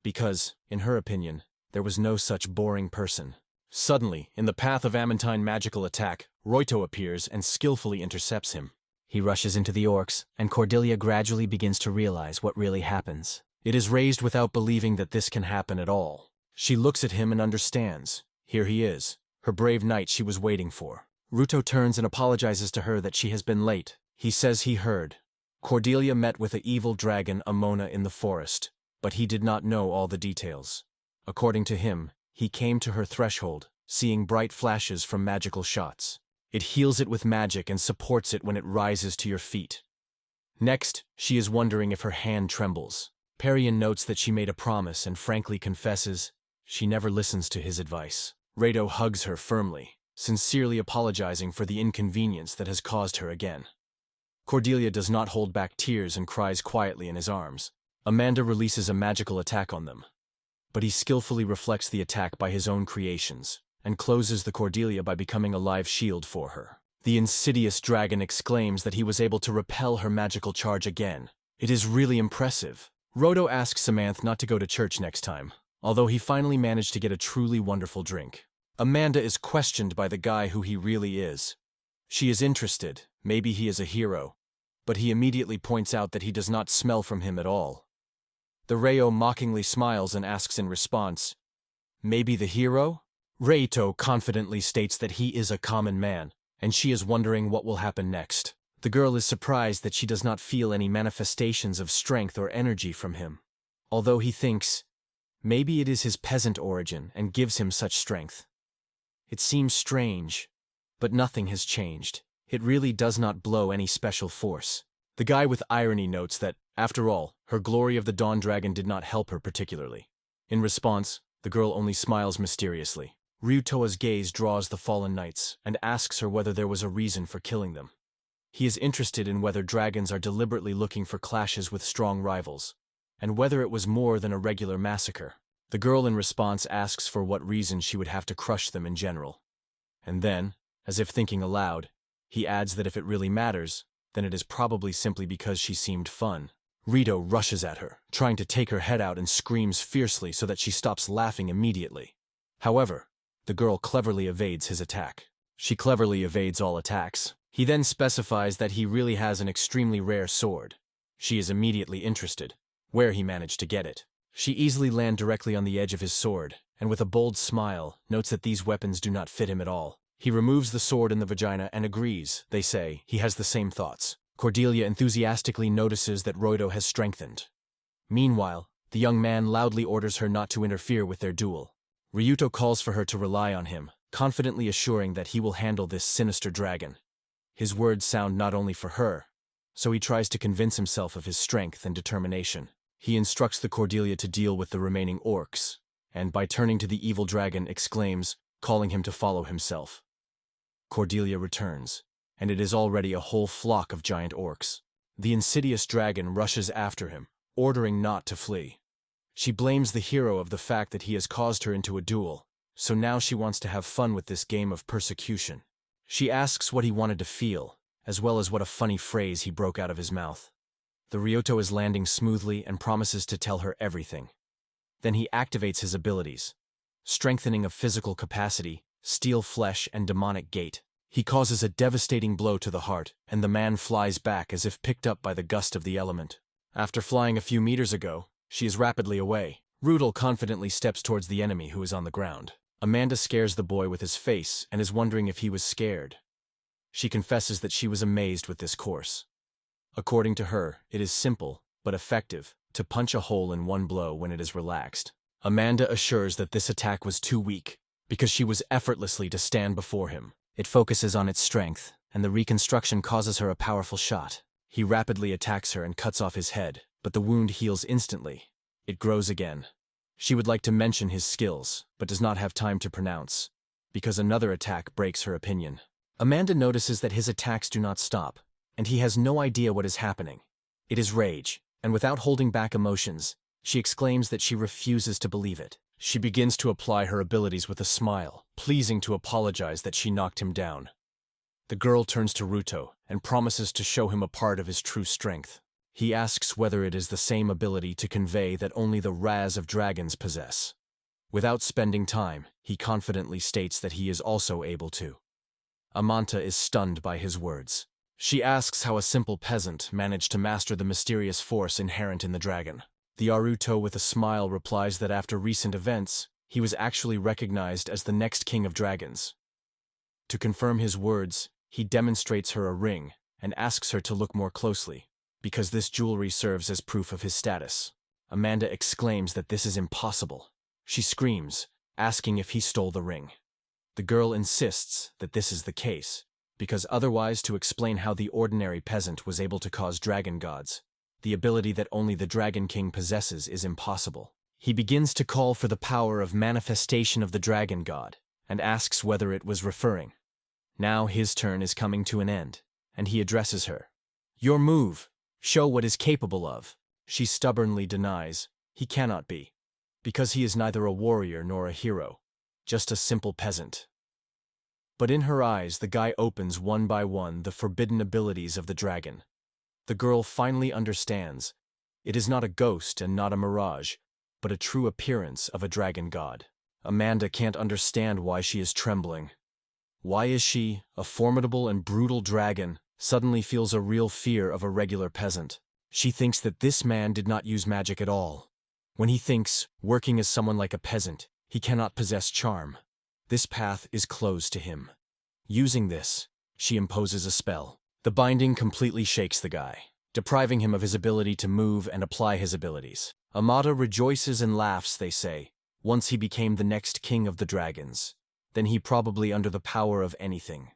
Because, in her opinion, there was no such boring person. Suddenly, in the path of Amantine magical attack, Roito appears and skillfully intercepts him. He rushes into the orcs, and Cordelia gradually begins to realize what really happens. It is raised without believing that this can happen at all. She looks at him and understands. Here he is, her brave knight she was waiting for. Ruto turns and apologizes to her that she has been late. He says he heard. Cordelia met with the evil dragon Amona in the forest, but he did not know all the details. According to him, he came to her threshold, seeing bright flashes from magical shots. It heals it with magic and supports it when it rises to your feet. Next, she is wondering if her hand trembles. Perian notes that she made a promise and frankly confesses she never listens to his advice. Rado hugs her firmly, sincerely apologizing for the inconvenience that has caused her again. Cordelia does not hold back tears and cries quietly in his arms. Amanda releases a magical attack on them, but he skillfully reflects the attack by his own creations, and closes the Cordelia by becoming a live shield for her. The insidious dragon exclaims that he was able to repel her magical charge again. It is really impressive. Roto asks Samantha not to go to church next time, although he finally managed to get a truly wonderful drink. Amanda is questioned by the guy who he really is. She is interested, maybe he is a hero, but he immediately points out that he does not smell from him at all. The Rayo mockingly smiles and asks in response, maybe the hero? Reito confidently states that he is a common man, and she is wondering what will happen next. The girl is surprised that she does not feel any manifestations of strength or energy from him, although he thinks maybe it is his peasant origin and gives him such strength. It seems strange, but nothing has changed. It really does not blow any special force. The guy with irony notes that, after all, her glory of the Dawn Dragon did not help her particularly. In response, the girl only smiles mysteriously. Ryuto's gaze draws the fallen knights and asks her whether there was a reason for killing them. He is interested in whether dragons are deliberately looking for clashes with strong rivals, and whether it was more than a regular massacre. The girl in response asks for what reason she would have to crush them in general. And then, as if thinking aloud, he adds that if it really matters, then it is probably simply because she seemed fun. Rito rushes at her, trying to take her head out, and screams fiercely so that she stops laughing immediately. However, the girl cleverly evades his attack. She cleverly evades all attacks. He then specifies that he really has an extremely rare sword. She is immediately interested, where he managed to get it. She easily lands directly on the edge of his sword, and with a bold smile, notes that these weapons do not fit him at all. He removes the sword in the vagina and agrees, they say, he has the same thoughts. Cordelia enthusiastically notices that Roito has strengthened. Meanwhile, the young man loudly orders her not to interfere with their duel. Ryuto calls for her to rely on him, confidently assuring that he will handle this sinister dragon. His words sound not only for her, so he tries to convince himself of his strength and determination. He instructs the Cordelia to deal with the remaining orcs, and by turning to the evil dragon exclaims, calling him to follow himself. Cordelia returns, and it is already a whole flock of giant orcs. The insidious dragon rushes after him, ordering not to flee. She blames the hero of the fact that he has caused her into a duel, so now she wants to have fun with this game of persecution. She asks what he wanted to feel, as well as what a funny phrase he broke out of his mouth. The Ryuto is landing smoothly and promises to tell her everything. Then he activates his abilities. Strengthening of physical capacity, steel flesh, and demonic gait. He causes a devastating blow to the heart, and the man flies back as if picked up by the gust of the element. After flying a few meters ago, she is rapidly away. Rudel confidently steps towards the enemy who is on the ground. Amanda scares the boy with his face and is wondering if he was scared. She confesses that she was amazed with this course. According to her, it is simple, but effective, to punch a hole in one blow when it is relaxed. Amanda assures that this attack was too weak, because she was effortlessly to stand before him. It focuses on its strength, and the reconstruction causes her a powerful shot. He rapidly attacks her and cuts off his head, but the wound heals instantly. It grows again. She would like to mention his skills, but does not have time to pronounce, because another attack breaks her opinion. Amanda notices that his attacks do not stop, and he has no idea what is happening. It is rage, and without holding back emotions, she exclaims that she refuses to believe it. She begins to apply her abilities with a smile, pleasing to apologize that she knocked him down. The girl turns to Ruto and promises to show him a part of his true strength. He asks whether it is the same ability to convey that only the Raz of dragons possess. Without spending time, he confidently states that he is also able to. Amanta is stunned by his words. She asks how a simple peasant managed to master the mysterious force inherent in the dragon. The Aruto with a smile replies that after recent events, he was actually recognized as the next king of dragons. To confirm his words, he demonstrates her a ring and asks her to look more closely, because this jewelry serves as proof of his status. Amanda exclaims that this is impossible. She screams, asking if he stole the ring. The girl insists that this is the case, because otherwise to explain how the ordinary peasant was able to cause dragon gods, the ability that only the Dragon King possesses, is impossible. He begins to call for the power of manifestation of the dragon god, and asks whether it was referring. Now his turn is coming to an end, and he addresses her. Your move. Show what is capable of. She stubbornly denies. He cannot be, because he is neither a warrior nor a hero, just a simple peasant. But in her eyes, the guy opens one by one the forbidden abilities of the dragon. The girl finally understands. It is not a ghost and not a mirage, but a true appearance of a dragon god. Amanda can't understand why she is trembling. Why is she, a formidable and brutal dragon, suddenly feels a real fear of a regular peasant? She thinks that this man did not use magic at all. When he thinks, working as someone like a peasant, he cannot possess charm. This path is closed to him. Using this, she imposes a spell. The binding completely shakes the guy, depriving him of his ability to move and apply his abilities. Amata rejoices and laughs, they say. Once he became the next king of the dragons, then he probably under the power of anything.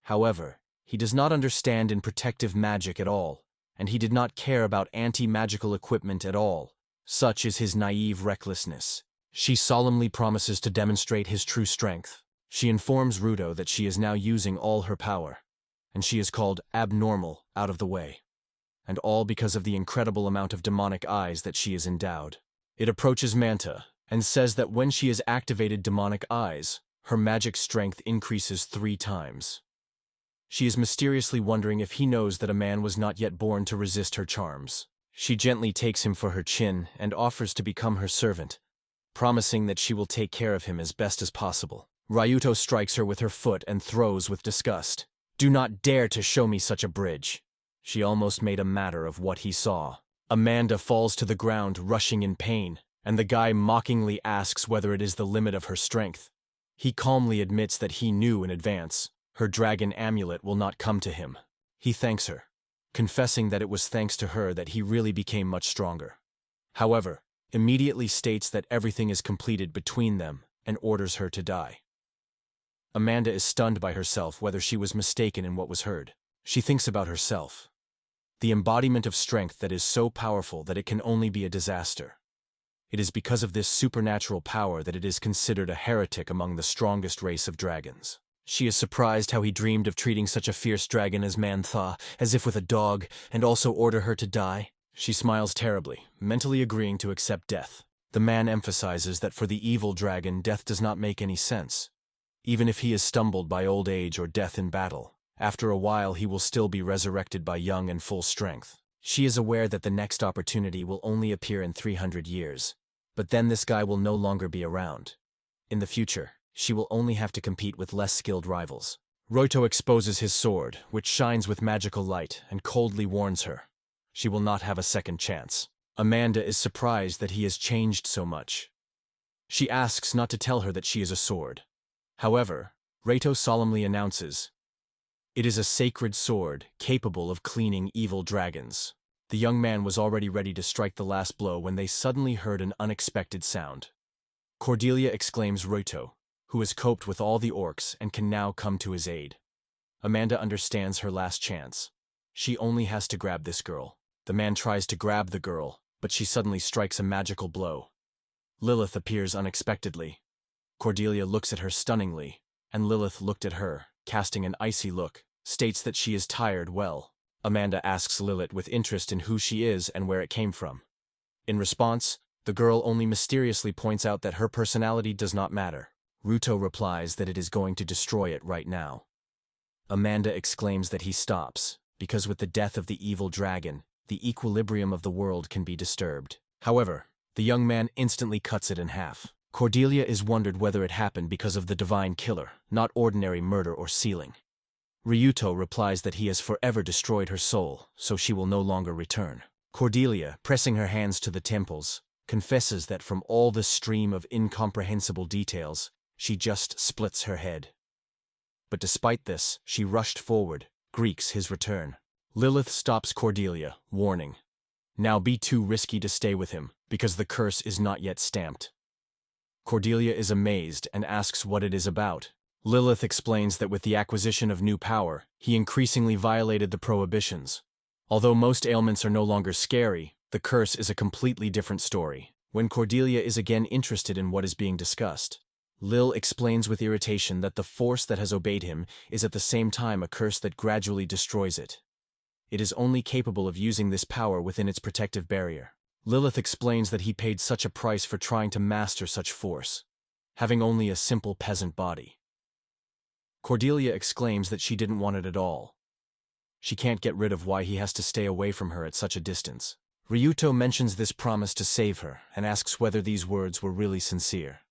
However, he does not understand in protective magic at all, and he did not care about anti-magical equipment at all. Such is his naive recklessness. She solemnly promises to demonstrate his true strength. She informs Ruto that she is now using all her power, and she is called abnormal out of the way. And all because of the incredible amount of demonic eyes that she is endowed. It approaches Manta, and says that when she has activated demonic eyes, her magic strength increases 3 times. She is mysteriously wondering if he knows that a man was not yet born to resist her charms. She gently takes him for her chin and offers to become her servant, promising that she will take care of him as best as possible. Ryuto strikes her with her foot and throws with disgust. "Do not dare to show me such a bridge." She almost made a matter of what he saw. Amanda falls to the ground, rushing in pain, and the guy mockingly asks whether it is the limit of her strength. He calmly admits that he knew in advance her dragon amulet will not come to him. He thanks her, confessing that it was thanks to her that he really became much stronger. However, immediately states that everything is completed between them and orders her to die. Amanda is stunned by herself whether she was mistaken in what was heard. She thinks about herself, the embodiment of strength that is so powerful that it can only be a disaster. It is because of this supernatural power that it is considered a heretic among the strongest race of dragons. She is surprised how he dreamed of treating such a fierce dragon as Mantha, as if with a dog, and also order her to die. She smiles terribly, mentally agreeing to accept death. The man emphasizes that for the evil dragon, death does not make any sense. Even if he is stumbled by old age or death in battle, after a while he will still be resurrected by young and full strength. She is aware that the next opportunity will only appear in 300 years. But then this guy will no longer be around. In the future, she will only have to compete with less skilled rivals. Roito exposes his sword, which shines with magical light, and coldly warns her. She will not have a second chance. Amanda is surprised that he has changed so much. She asks not to tell her that she is a sword. However, Reito solemnly announces, "It is a sacred sword capable of cleaning evil dragons." The young man was already ready to strike the last blow when they suddenly heard an unexpected sound. Cordelia exclaims Roito, who has coped with all the orcs and can now come to his aid. Amanda understands her last chance. She only has to grab this girl. The man tries to grab the girl, but she suddenly strikes a magical blow. Lilith appears unexpectedly. Cordelia looks at her stunningly, and Lilith looked at her, casting an icy look, states that she is tired well. Amanda asks Lilith with interest in who she is and where it came from. In response, the girl only mysteriously points out that her personality does not matter. Ruto replies that it is going to destroy it right now. Amanda exclaims that he stops, because with the death of the evil dragon, the equilibrium of the world can be disturbed. However, the young man instantly cuts it in half. Cordelia is wondered whether it happened because of the divine killer, not ordinary murder or sealing. Ryuto replies that he has forever destroyed her soul, so she will no longer return. Cordelia, pressing her hands to the temples, confesses that from all the stream of incomprehensible details, she just splits her head. But despite this, she rushed forward, greeks his return. Lilith stops Cordelia, warning, "Now be too risky to stay with him, because the curse is not yet stamped." Cordelia is amazed and asks what it is about. Lilith explains that with the acquisition of new power, he increasingly violated the prohibitions. Although most ailments are no longer scary, the curse is a completely different story. When Cordelia is again interested in what is being discussed, Lil explains with irritation that the force that has obeyed him is at the same time a curse that gradually destroys it. It is only capable of using this power within its protective barrier. Lilith explains that he paid such a price for trying to master such force, having only a simple peasant body. Cordelia exclaims that she didn't want it at all. She can't get rid of why he has to stay away from her at such a distance. Ryuto mentions this promise to save her and asks whether these words were really sincere.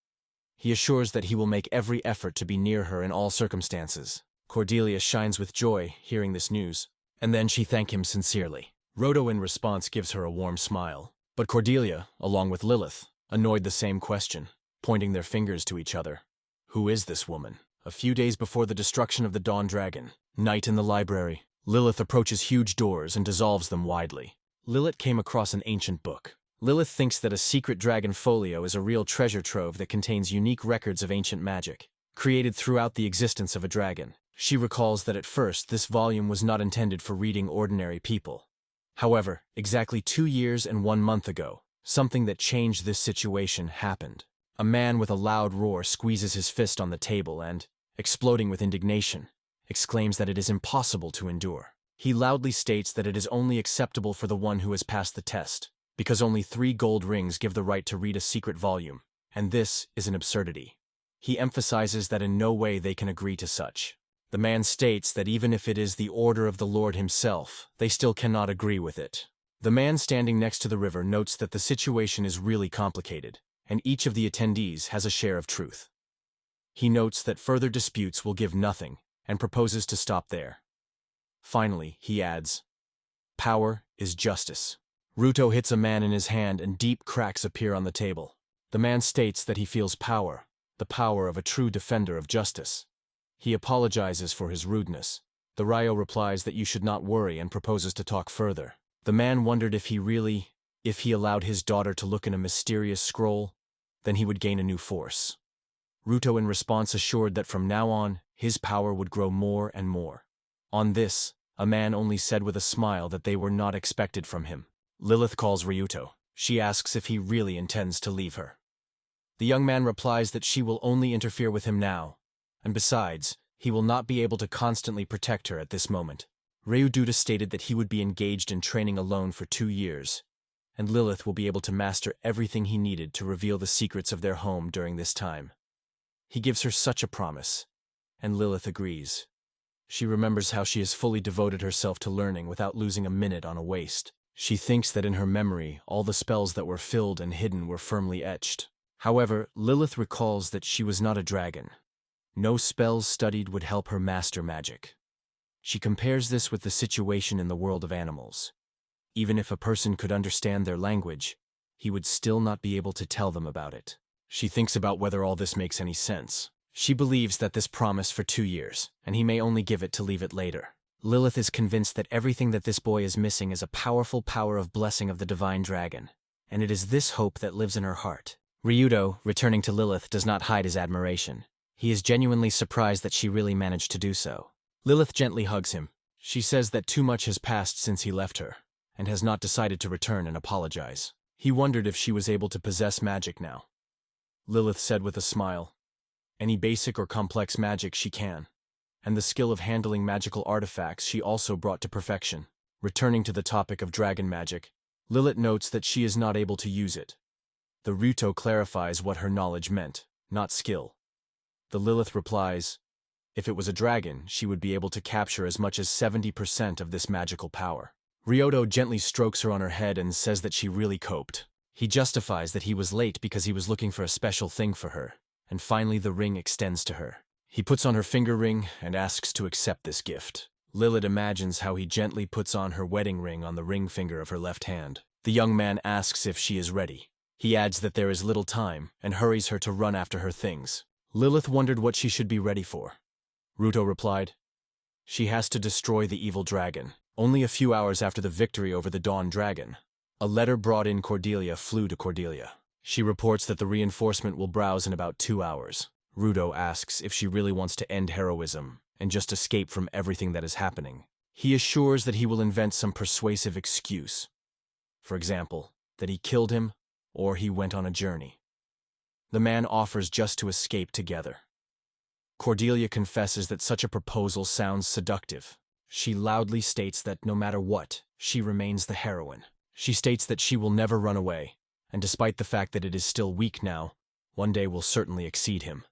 He assures that he will make every effort to be near her in all circumstances. Cordelia shines with joy hearing this news, and then she thanks him sincerely. Roto in response gives her a warm smile, but Cordelia, along with Lilith, annoyed the same question, pointing their fingers to each other. Who is this woman? A few days before the destruction of the Dawn Dragon, night in the library, Lilith approaches huge doors and dissolves them widely. Lilith came across an ancient book. Lilith thinks that a secret dragon folio is a real treasure trove that contains unique records of ancient magic, created throughout the existence of a dragon. She recalls that at first this volume was not intended for reading ordinary people. However, exactly 2 years and 1 month ago, something that changed this situation happened. A man with a loud roar squeezes his fist on the table and, exploding with indignation, exclaims that it is impossible to endure. He loudly states that it is only acceptable for the one who has passed the test, because only 3 gold rings give the right to read a secret volume, and this is an absurdity. He emphasizes that in no way they can agree to such. The man states that even if it is the order of the Lord himself, they still cannot agree with it. The man standing next to the river notes that the situation is really complicated, and each of the attendees has a share of truth. He notes that further disputes will give nothing, and proposes to stop there. Finally, he adds, "Power is justice." Ruto hits a man in his hand and deep cracks appear on the table. The man states that he feels power, the power of a true defender of justice. He apologizes for his rudeness. The Ryo replies that you should not worry and proposes to talk further. The man wondered if he allowed his daughter to look in a mysterious scroll, then he would gain a new force. Ruto in response assured that from now on, his power would grow more and more. On this, a man only said with a smile that they were not expected from him. Lilith calls Ryuto. She asks if he really intends to leave her. The young man replies that she will only interfere with him now, and besides, he will not be able to constantly protect her at this moment. Ryuduta stated that he would be engaged in training alone for 2 years, and Lilith will be able to master everything he needed to reveal the secrets of their home during this time. He gives her such a promise, and Lilith agrees. She remembers how she has fully devoted herself to learning without losing a minute on a waste. She thinks that in her memory, all the spells that were filled and hidden were firmly etched. However, Lilith recalls that she was not a dragon. No spells studied would help her master magic. She compares this with the situation in the world of animals. Even if a person could understand their language, he would still not be able to tell them about it. She thinks about whether all this makes any sense. She believes that this promise for 2 years, and he may only give it to leave it later. Lilith is convinced that everything that this boy is missing is a powerful power of blessing of the divine dragon, and it is this hope that lives in her heart. Ryudo, returning to Lilith, does not hide his admiration. He is genuinely surprised that she really managed to do so. Lilith gently hugs him. She says that too much has passed since he left her, and has not decided to return and apologize. He wondered if she was able to possess magic now. Lilith said with a smile, "Any basic or complex magic she can, and the skill of handling magical artifacts she also brought to perfection." Returning to the topic of dragon magic, Lilith notes that she is not able to use it. The Ryuto clarifies what her knowledge meant, not skill. The Lilith replies, if it was a dragon, she would be able to capture as much as 70% of this magical power. Ryuto gently strokes her on her head and says that she really coped. He justifies that he was late because he was looking for a special thing for her, and finally the ring extends to her. He puts on her finger ring and asks to accept this gift. Lilith imagines how he gently puts on her wedding ring on the ring finger of her left hand. The young man asks if she is ready. He adds that there is little time and hurries her to run after her things. Lilith wondered what she should be ready for. Ruto replied, she has to destroy the evil dragon. Only a few hours after the victory over the Dawn Dragon, a letter brought in Cordelia flew to Cordelia. She reports that the reinforcement will browse in about 2 hours. Ruto asks if she really wants to end heroism and just escape from everything that is happening. He assures that he will invent some persuasive excuse. For example, that he killed him or he went on a journey. The man offers just to escape together. Cordelia confesses that such a proposal sounds seductive. She loudly states that no matter what, she remains the heroine. She states that she will never run away, and despite the fact that it is still weak now, one day will certainly exceed him.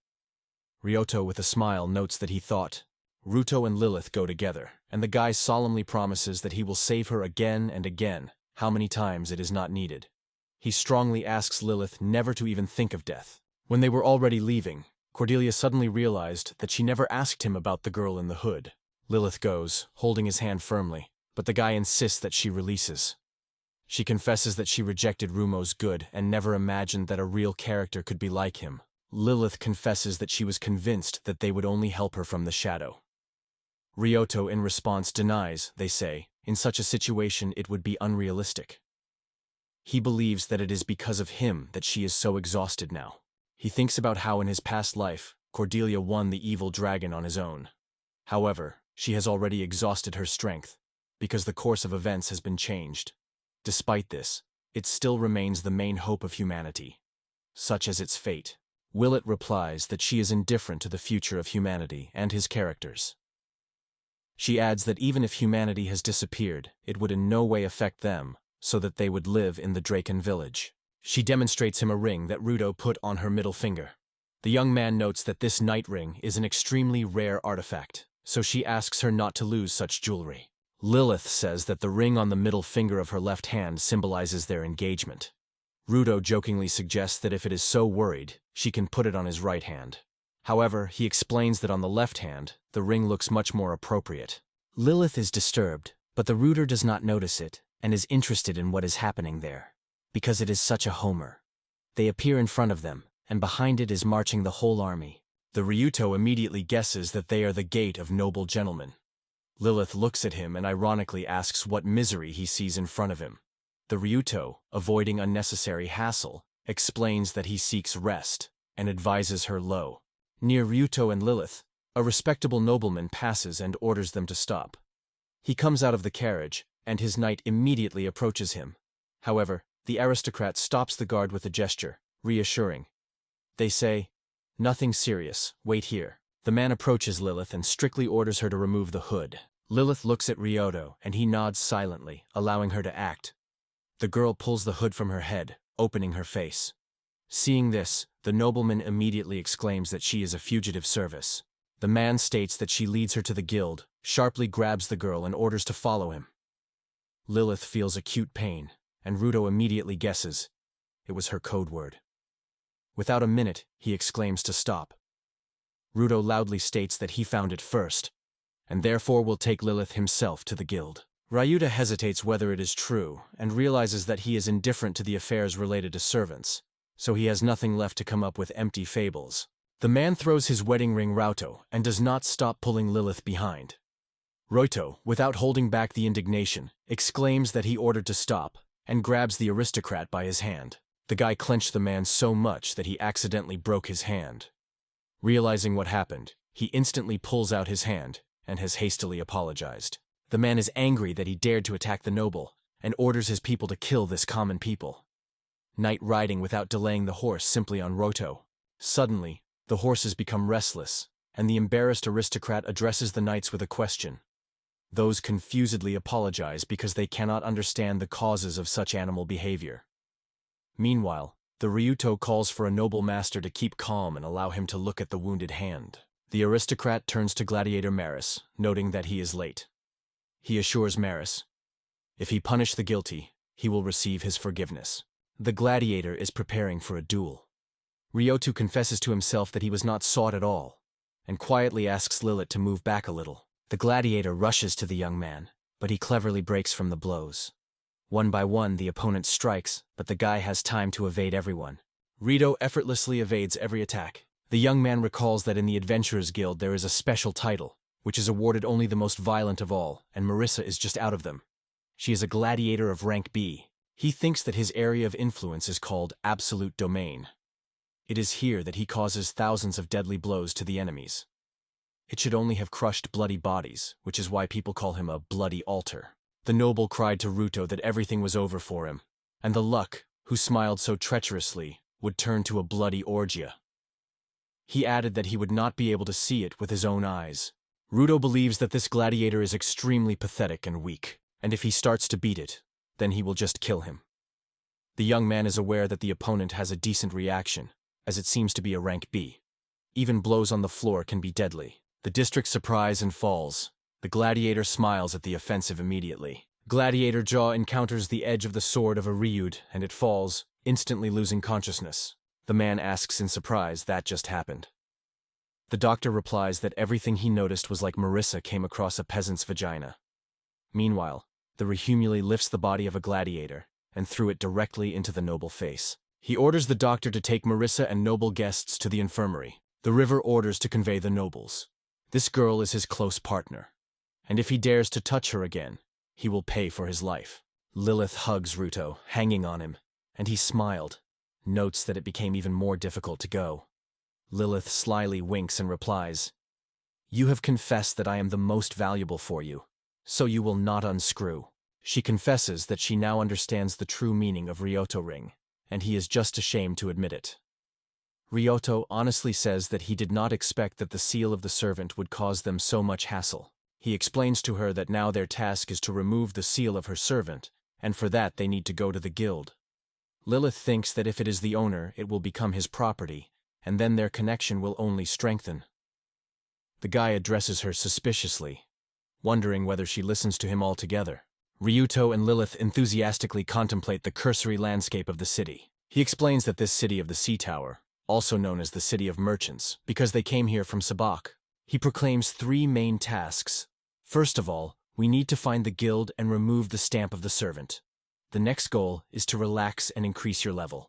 Ryuto with a smile notes that he thought, Ruto and Lilith go together, and the guy solemnly promises that he will save her again and again, how many times it is not needed. He strongly asks Lilith never to even think of death. When they were already leaving, Cordelia suddenly realized that she never asked him about the girl in the hood. Lilith goes, holding his hand firmly, but the guy insists that she releases. She confesses that she rejected Rumo's good and never imagined that a real character could be like him. Lilith confesses that she was convinced that they would only help her from the shadow. Ryuto in response denies, they say, in such a situation it would be unrealistic. He believes that it is because of him that she is so exhausted now. He thinks about how in his past life, Cordelia won the evil dragon on his own. However, she has already exhausted her strength, because the course of events has been changed. Despite this, it still remains the main hope of humanity. Such as its fate. Willett replies that she is indifferent to the future of humanity and his characters. She adds that even if humanity has disappeared, it would in no way affect them, so that they would live in the Draken village. She demonstrates him a ring that Ruto put on her middle finger. The young man notes that this night ring is an extremely rare artifact, so she asks her not to lose such jewelry. Lilith says that the ring on the middle finger of her left hand symbolizes their engagement. Ruto jokingly suggests that if it is so worried, she can put it on his right hand. However, he explains that on the left hand, the ring looks much more appropriate. Lilith is disturbed, but the Rooter does not notice it and is interested in what is happening there, because it is such a Homer. They appear in front of them, and behind it is marching the whole army. The Ryuto immediately guesses that they are the gate of noble gentlemen. Lilith looks at him and ironically asks what misery he sees in front of him. The Ryuto, avoiding unnecessary hassle, explains that he seeks rest, and advises her low. Near Ryuto and Lilith, a respectable nobleman passes and orders them to stop. He comes out of the carriage, and his knight immediately approaches him. However, the aristocrat stops the guard with a gesture, reassuring. They say, "Nothing serious, wait here." The man approaches Lilith and strictly orders her to remove the hood. Lilith looks at Ryuto, and he nods silently, allowing her to act. The girl pulls the hood from her head, opening her face. Seeing this, the nobleman immediately exclaims that she is a fugitive service. The man states that she leads her to the guild, sharply grabs the girl and orders to follow him. Lilith feels acute pain, and Ruto immediately guesses. It was her code word. Without a minute, he exclaims to stop. Ruto loudly states that he found it first, and therefore will take Lilith himself to the guild. Ryuta hesitates whether it is true, and realizes that he is indifferent to the affairs related to servants, so he has nothing left to come up with empty fables. The man throws his wedding ring Rauto and does not stop pulling Lilith behind. Roito, without holding back the indignation, exclaims that he ordered to stop, and grabs the aristocrat by his hand. The guy clenched the man so much that he accidentally broke his hand. Realizing what happened, he instantly pulls out his hand, and has hastily apologized. The man is angry that he dared to attack the noble, and orders his people to kill this common people. Knight riding without delaying the horse simply on Roto. Suddenly, the horses become restless, and the embarrassed aristocrat addresses the knights with a question. Those confusedly apologize because they cannot understand the causes of such animal behavior. Meanwhile, the Ryuto calls for a noble master to keep calm and allow him to look at the wounded hand. The aristocrat turns to Gladiator Maris, noting that he is late. He assures Maris, if he punish the guilty, he will receive his forgiveness. The gladiator is preparing for a duel. Ryoto confesses to himself that he was not sought at all, and quietly asks Lilith to move back a little. The gladiator rushes to the young man, but he cleverly breaks from the blows. One by one, the opponent strikes, but the guy has time to evade everyone. Rito effortlessly evades every attack. The young man recalls that in the Adventurers Guild there is a special title, which is awarded only the most violent of all, and Marissa is just out of them. She is a gladiator of rank B. He thinks that his area of influence is called Absolute Domain. It is here that he causes thousands of deadly blows to the enemies. It should only have crushed bloody bodies, which is why people call him a bloody altar. The noble cried to Ruto that everything was over for him, and the luck, who smiled so treacherously, would turn to a bloody orgia. He added that he would not be able to see it with his own eyes. Ruto believes that this gladiator is extremely pathetic and weak, and if he starts to beat it, then he will just kill him. The young man is aware that the opponent has a decent reaction, as it seems to be a rank B. Even blows on the floor can be deadly. The district surprise and falls. The gladiator smiles at the offensive immediately. Gladiator jaw encounters the edge of the sword of a Ryud, and it falls, instantly losing consciousness. The man asks in surprise that just happened. The doctor replies that everything he noticed was like Marissa came across a peasant's vagina. Meanwhile, the Rehumuli lifts the body of a gladiator and threw it directly into the noble face. He orders the doctor to take Marissa and noble guests to the infirmary. The river orders to convey the nobles. This girl is his close partner, and if he dares to touch her again, he will pay for his life. Lilith hugs Ruto, hanging on him, and he smiled, notes that it became even more difficult to go. Lilith slyly winks and replies, "You have confessed that I am the most valuable for you, so you will not unscrew. She confesses that she now understands the true meaning of Ryoto ring, and he is just ashamed to admit it. Ryoto honestly says that he did not expect that the seal of the servant would cause them so much hassle. He explains to her that now their task is to remove the seal of her servant, and for that they need to go to the guild. Lilith thinks that if it is the owner, it will become his property, and then their connection will only strengthen. The guy addresses her suspiciously, wondering whether she listens to him altogether. Ryuto and Lilith enthusiastically contemplate the cursory landscape of the city. He explains that this city of the Sea Tower, also known as the City of Merchants, because they came here from Sabak. He proclaims 3 main tasks. First of all, we need to find the guild and remove the stamp of the servant. The next goal is to relax and increase your level.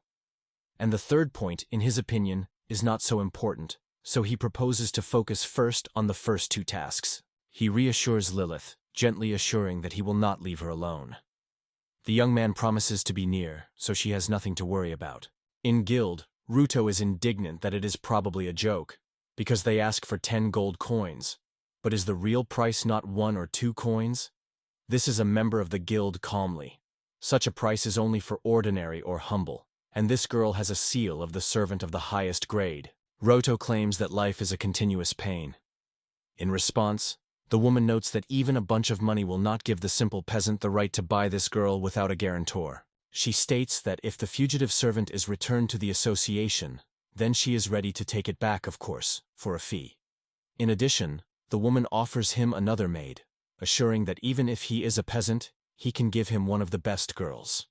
And the third point, in his opinion, is not so important, so he proposes to focus first on the first 2 tasks. He reassures Lilith, gently assuring that he will not leave her alone. The young man promises to be near, so she has nothing to worry about. In guild, Ruto is indignant that it is probably a joke, because they ask for 10 gold coins. But is the real price not 1 or 2 coins? This is a member of the guild calmly. Such a price is only for ordinary or humble, and this girl has a seal of the servant of the highest grade. Roto claims that life is a continuous pain. In response, the woman notes that even a bunch of money will not give the simple peasant the right to buy this girl without a guarantor. She states that if the fugitive servant is returned to the association, then she is ready to take it back, of course, for a fee. In addition, the woman offers him another maid, assuring that even if he is a peasant, he can give him one of the best girls.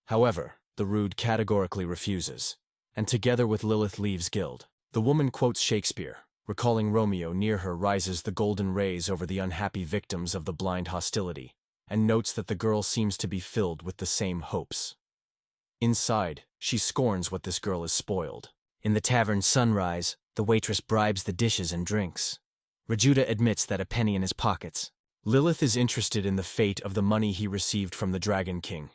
However, the rude categorically refuses, and together with Lilith leaves guild. The woman quotes Shakespeare, recalling Romeo. Near her rises the golden rays over the unhappy victims of the blind hostility, and notes that the girl seems to be filled with the same hopes. Inside, she scorns what this girl is spoiled. In the tavern Sunrise, the waitress bribes the dishes and drinks. Rajuda admits that a penny in his pockets. Lilith is interested in the fate of the money he received from the Dragon King.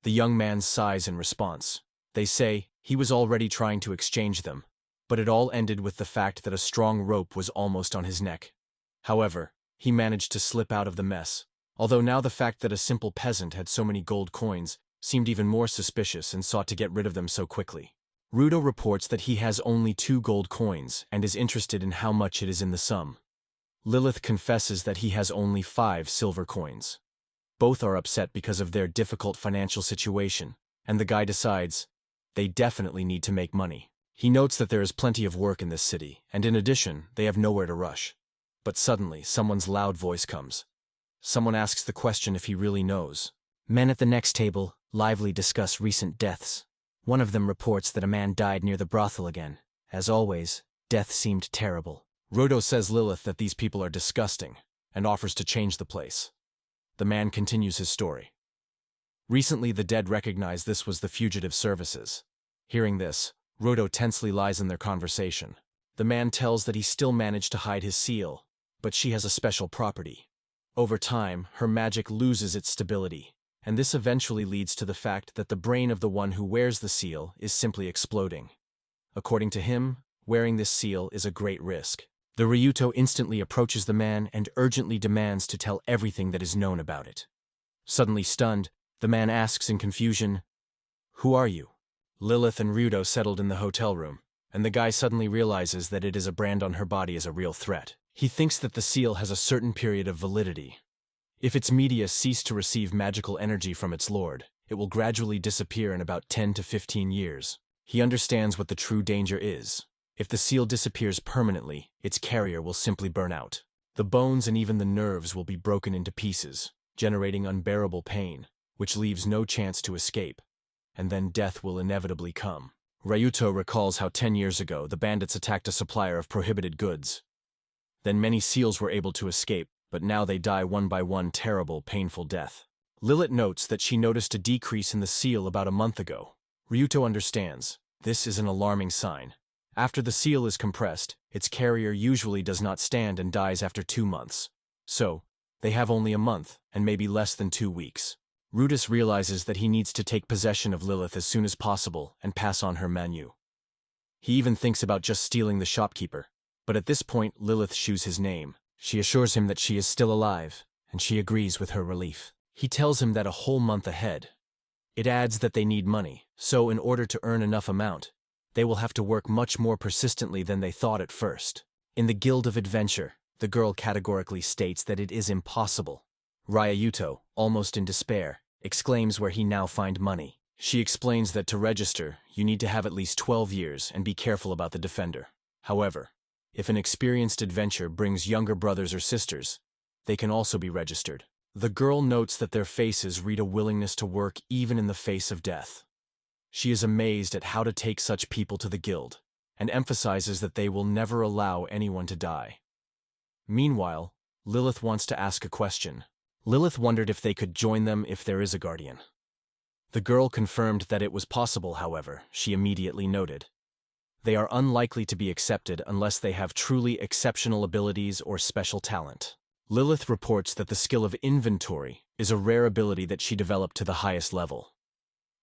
The young man sighs in response. They say he was already trying to exchange them, but it all ended with the fact that a strong rope was almost on his neck. However, he managed to slip out of the mess, although now the fact that a simple peasant had so many gold coins seemed even more suspicious and sought to get rid of them so quickly. Rudo reports that he has only 2 gold coins and is interested in how much it is in the sum. Lilith confesses that he has only 5 silver coins. Both are upset because of their difficult financial situation, and the guy decides they definitely need to make money. He notes that there is plenty of work in this city, and in addition, they have nowhere to rush. But suddenly, someone's loud voice comes. Someone asks the question if he really knows. Men at the next table lively discuss recent deaths. One of them reports that a man died near the brothel again. As always, death seemed terrible. Rodo says Lilith that these people are disgusting, and offers to change the place. The man continues his story. Recently, the dead recognized this was the fugitive services. Hearing this, Rodo tensely lies in their conversation. The man tells that he still managed to hide his seal, but she has a special property. Over time, her magic loses its stability, and this eventually leads to the fact that the brain of the one who wears the seal is simply exploding. According to him, wearing this seal is a great risk. The Ryuto instantly approaches the man and urgently demands to tell everything that is known about it. Suddenly stunned, the man asks in confusion, "Who are you?" Lilith and Ryuto settled in the hotel room, and the guy suddenly realizes that it is a brand on her body is a real threat. He thinks that the seal has a certain period of validity. If its media cease to receive magical energy from its lord, it will gradually disappear in about 10 to 15 years. He understands what the true danger is. If the seal disappears permanently, its carrier will simply burn out. The bones and even the nerves will be broken into pieces, generating unbearable pain, which leaves no chance to escape. And then death will inevitably come. Ryuto recalls how 10 years ago the bandits attacked a supplier of prohibited goods. Then many seals were able to escape, but now they die one by one terrible, painful death. Lilith notes that she noticed a decrease in the seal about a month ago. Ryuto understands. This is an alarming sign. After the seal is compressed, its carrier usually does not stand and dies after 2 months. So, they have only a month, and maybe less than 2 weeks. Rudis realizes that he needs to take possession of Lilith as soon as possible and pass on her menu. He even thinks about just stealing the shopkeeper, but at this point Lilith shews his name. She assures him that she is still alive, and she agrees with her relief. He tells him that a whole month ahead. It adds that they need money, so in order to earn enough amount, they will have to work much more persistently than they thought at first. In the Guild of Adventure, the girl categorically states that it is impossible. Ryuto, almost in despair, exclaims where he now find money. She explains that to register, you need to have at least 12 years and be careful about the defender. However, if an experienced adventurer brings younger brothers or sisters, they can also be registered. The girl notes that their faces read a willingness to work even in the face of death. She is amazed at how to take such people to the guild, and emphasizes that they will never allow anyone to die. Meanwhile, Lilith wants to ask a question. Lilith wondered if they could join them if there is a guardian. The girl confirmed that it was possible, however, she immediately noted. They are unlikely to be accepted unless they have truly exceptional abilities or special talent. Lilith reports that the skill of inventory is a rare ability that she developed to the highest level.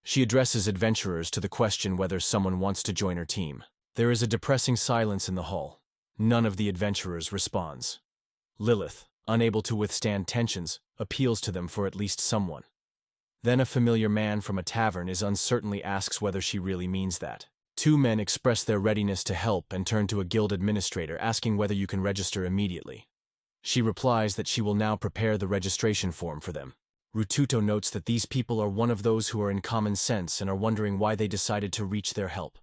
She addresses adventurers to the question whether someone wants to join her team. There is a depressing silence in the hall. None of the adventurers responds. Lilith, unable to withstand tensions, appeals to them for at least someone. Then a familiar man from a tavern uncertainly asks whether she really means that. Two men express their readiness to help and turn to a guild administrator asking whether you can register immediately. She replies that she will now prepare the registration form for them. Rututo notes that these people are one of those who are in common sense and are wondering why they decided to reach their help.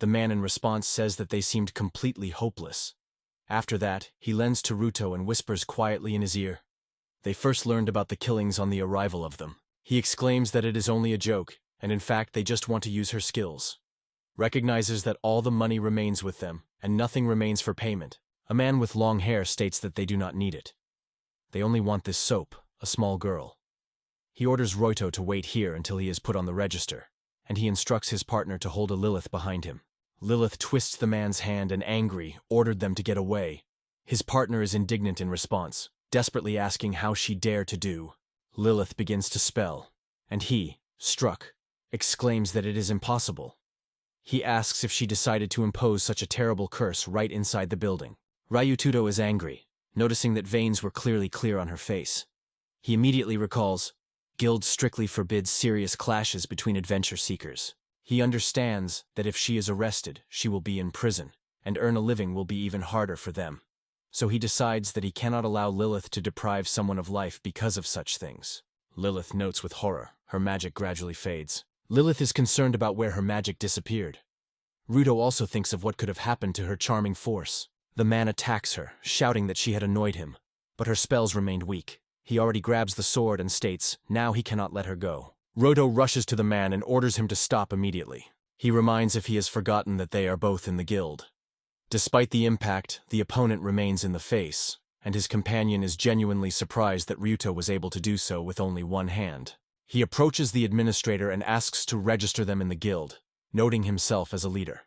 The man in response says that they seemed completely hopeless. After that, he lends to Ruto and whispers quietly in his ear. They first learned about the killings on the arrival of them. He exclaims that it is only a joke, and in fact they just want to use her skills. Recognizes that all the money remains with them, and nothing remains for payment. A man with long hair states that they do not need it. They only want this soap, a small girl. He orders Roito to wait here until he is put on the register, and he instructs his partner to hold a Lilith behind him. Lilith twists the man's hand and, angry, ordered them to get away. His partner is indignant in response, desperately asking how she dared to do. Lilith begins to spell, and he, struck, exclaims that it is impossible. He asks if she decided to impose such a terrible curse right inside the building. Ryututo is angry, noticing that veins were clearly clear on her face. He immediately recalls, Guild strictly forbids serious clashes between adventure seekers. He understands that if she is arrested, she will be in prison, and earn a living will be even harder for them. So he decides that he cannot allow Lilith to deprive someone of life because of such things. Lilith notes with horror, her magic gradually fades. Lilith is concerned about where her magic disappeared. Ruto also thinks of what could have happened to her charming force. The man attacks her, shouting that she had annoyed him, but her spells remained weak. He already grabs the sword and states, now he cannot let her go. Roto rushes to the man and orders him to stop immediately. He reminds if he has forgotten that they are both in the guild. Despite the impact, the opponent remains in the face, and his companion is genuinely surprised that Ryuto was able to do so with only one hand. He approaches the administrator and asks to register them in the guild, noting himself as a leader.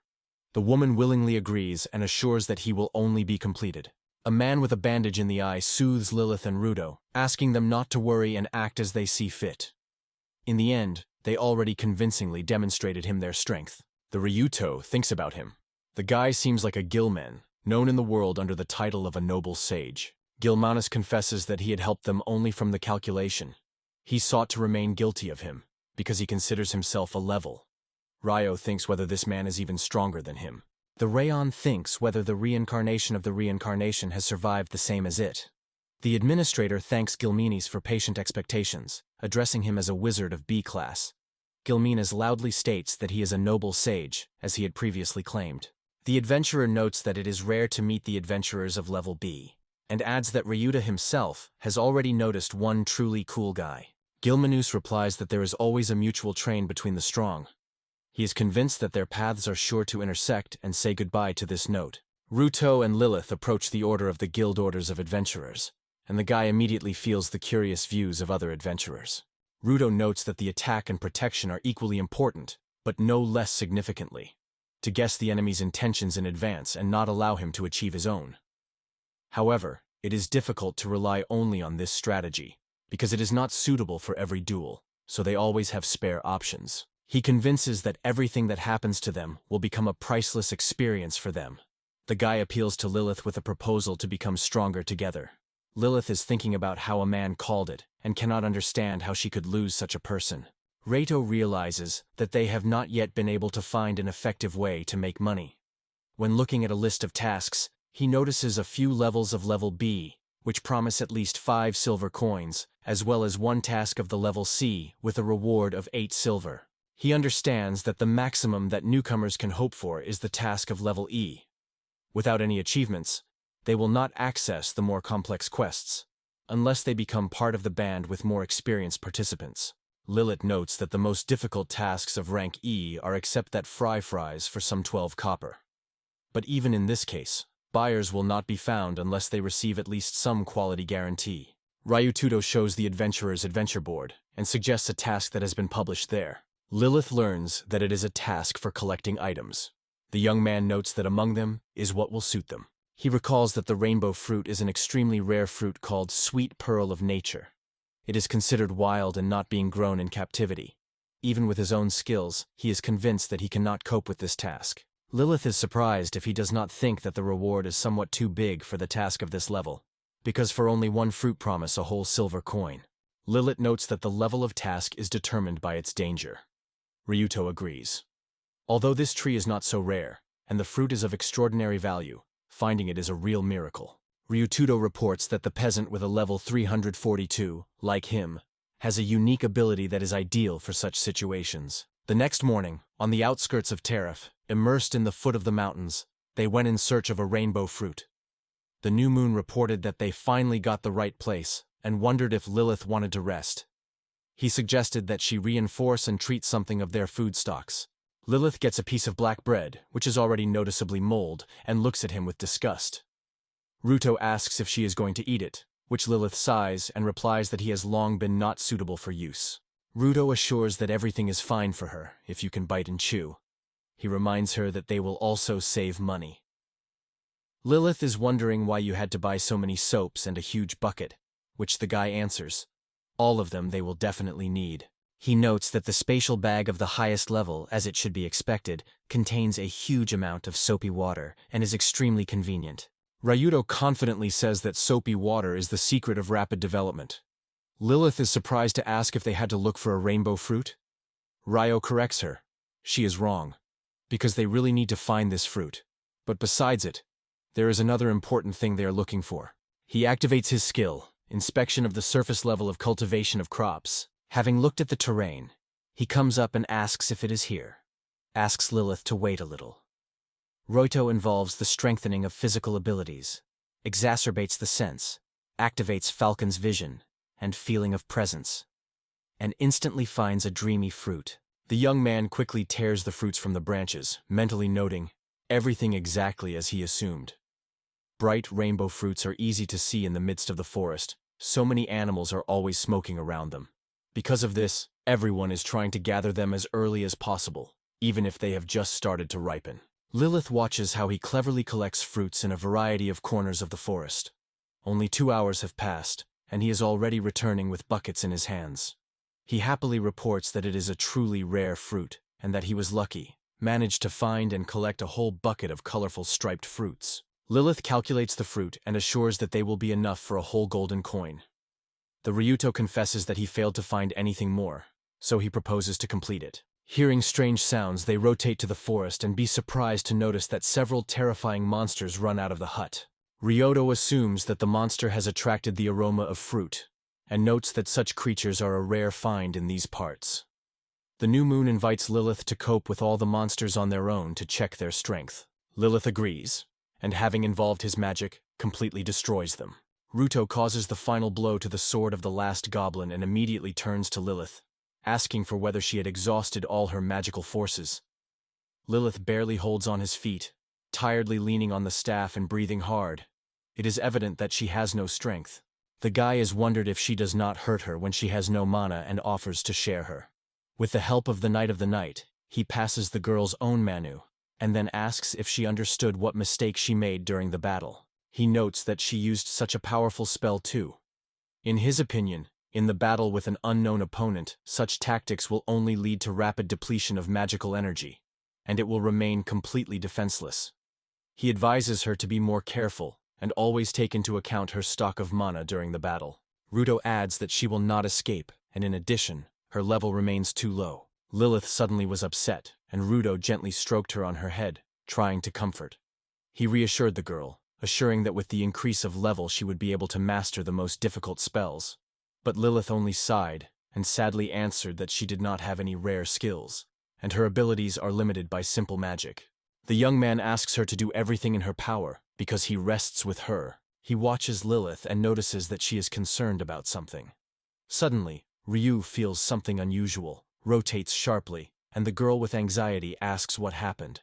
The woman willingly agrees and assures that he will only be completed. A man with a bandage in the eye soothes Lilith and Ruto, asking them not to worry and act as they see fit. In the end, they already convincingly demonstrated him their strength. The Ryuto thinks about him. The guy seems like a Gilman, known in the world under the title of a noble sage. Gilmanus confesses that he had helped them only from the calculation. He sought to remain guilty of him, because he considers himself a level. Ryo thinks whether this man is even stronger than him. The Rayon thinks whether the reincarnation of the reincarnation has survived the same as it. The administrator thanks Gilmenes for patient expectations, addressing him as a wizard of B class. Gilmenes loudly states that he is a noble sage, as he had previously claimed. The adventurer notes that it is rare to meet the adventurers of level B, and adds that Ryuta himself has already noticed one truly cool guy. Gilmanus replies that there is always a mutual train between the strong. He is convinced that their paths are sure to intersect and say goodbye to this note. Ruto and Lilith approach the order of the Guild Orders of Adventurers, and the guy immediately feels the curious views of other adventurers. Ruto notes that the attack and protection are equally important, but no less significantly, to guess the enemy's intentions in advance and not allow him to achieve his own. However, it is difficult to rely only on this strategy, because it is not suitable for every duel, so they always have spare options. He convinces that everything that happens to them will become a priceless experience for them. The guy appeals to Lilith with a proposal to become stronger together. Lilith is thinking about how a man called it and cannot understand how she could lose such a person. Reito realizes that they have not yet been able to find an effective way to make money. When looking at a list of tasks, he notices a few levels of level B, which promise at least 5 silver coins, as well as one task of the level C with a reward of 8 silver. He understands that the maximum that newcomers can hope for is the task of level E. Without any achievements, they will not access the more complex quests, unless they become part of the band with more experienced participants. Lilith notes that the most difficult tasks of rank E are except that fries for some 12 copper. But even in this case, buyers will not be found unless they receive at least some quality guarantee. Ryutudo shows the adventurer's adventure board and suggests a task that has been published there. Lilith learns that it is a task for collecting items. The young man notes that among them is what will suit them. He recalls that the rainbow fruit is an extremely rare fruit called sweet pearl of nature. It is considered wild and not being grown in captivity. Even with his own skills, he is convinced that he cannot cope with this task. Lilith is surprised if he does not think that the reward is somewhat too big for the task of this level, because for only one fruit promise a whole silver coin. Lilith notes that the level of task is determined by its danger. Ryuto agrees. Although this tree is not so rare, and the fruit is of extraordinary value, finding it is a real miracle. Ryutudo reports that the peasant with a level 342, like him, has a unique ability that is ideal for such situations. The next morning, on the outskirts of Tariff, immersed in the foot of the mountains, they went in search of a rainbow fruit. The new moon reported that they finally got the right place and wondered if Lilith wanted to rest. He suggested that she reinforce and treat something of their food stocks. Lilith gets a piece of black bread, which is already noticeably mold, and looks at him with disgust. Ruto asks if she is going to eat it, which Lilith sighs and replies that he has long been not suitable for use. Ruto assures that everything is fine for her, if you can bite and chew. He reminds her that they will also save money. Lilith is wondering why you had to buy so many soaps and a huge bucket, which the guy answers. All of them they will definitely need. He notes that the spatial bag of the highest level, as it should be expected, contains a huge amount of soapy water and is extremely convenient. Ryuto confidently says that soapy water is the secret of rapid development. Lilith is surprised to ask if they had to look for a rainbow fruit. Ryo corrects her. She is wrong, because they really need to find this fruit. But besides it, there is another important thing they are looking for. He activates his skill, inspection of the surface level of cultivation of crops. Having looked at the terrain, he comes up and asks if it is here. Asks Lilith to wait a little. Roito involves the strengthening of physical abilities, exacerbates the sense, activates Falcon's vision and feeling of presence, and instantly finds a dreamy fruit. The young man quickly tears the fruits from the branches, mentally noting everything exactly as he assumed. Bright rainbow fruits are easy to see in the midst of the forest. So many animals are always smoking around them. Because of this, everyone is trying to gather them as early as possible, even if they have just started to ripen. Lilith watches how he cleverly collects fruits in a variety of corners of the forest. Only 2 hours have passed, and he is already returning with buckets in his hands. He happily reports that it is a truly rare fruit, and that he was lucky, managed to find and collect a whole bucket of colorful striped fruits. Lilith calculates the fruit and assures that they will be enough for a whole golden coin. The Ryuto confesses that he failed to find anything more, so he proposes to complete it. Hearing strange sounds, they rotate to the forest and be surprised to notice that several terrifying monsters run out of the hut. Ryuto assumes that the monster has attracted the aroma of fruit, and notes that such creatures are a rare find in these parts. The new moon invites Lilith to cope with all the monsters on their own to check their strength. Lilith agrees, and having involved his magic, completely destroys them. Ruto causes the final blow to the sword of the last goblin and immediately turns to Lilith, asking for whether she had exhausted all her magical forces. Lilith barely holds on his feet, tiredly leaning on the staff and breathing hard. It is evident that she has no strength. The guy has wondered if she does not hurt her when she has no mana and offers to share her. With the help of the Knight of the Night, he passes the girl's own Manu, and then asks if she understood what mistake she made during the battle. He notes that she used such a powerful spell too. In his opinion, in the battle with an unknown opponent, such tactics will only lead to rapid depletion of magical energy, and it will remain completely defenseless. He advises her to be more careful and always take into account her stock of mana during the battle. Ruto adds that she will not escape, and in addition, her level remains too low. Lilith suddenly was upset, and Ruto gently stroked her on her head, trying to comfort. He reassured the girl, assuring that with the increase of level she would be able to master the most difficult spells. But Lilith only sighed, and sadly answered that she did not have any rare skills, and her abilities are limited by simple magic. The young man asks her to do everything in her power, because he rests with her. He watches Lilith and notices that she is concerned about something. Suddenly, Ryu feels something unusual, rotates sharply, and the girl with anxiety asks what happened.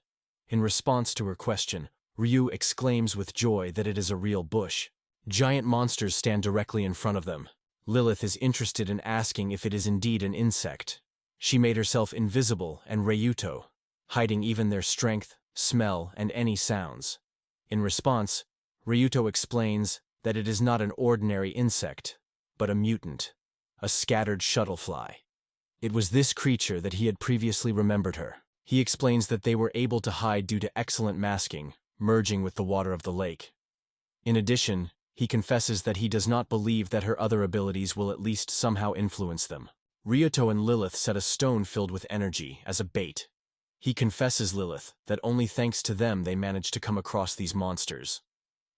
In response to her question, Ryu exclaims with joy that it is a real bush. Giant monsters stand directly in front of them. Lilith is interested in asking if it is indeed an insect. She made herself invisible and Ryuto, hiding even their strength, smell, and any sounds. In response, Ryuto explains that it is not an ordinary insect, but a mutant, a scattered shuttlefly. It was this creature that he had previously remembered her. He explains that they were able to hide due to excellent masking, merging with the water of the lake. In addition, he confesses that he does not believe that her other abilities will at least somehow influence them. Ryuto and Lilith set a stone filled with energy as a bait. He confesses Lilith that only thanks to them they managed to come across these monsters.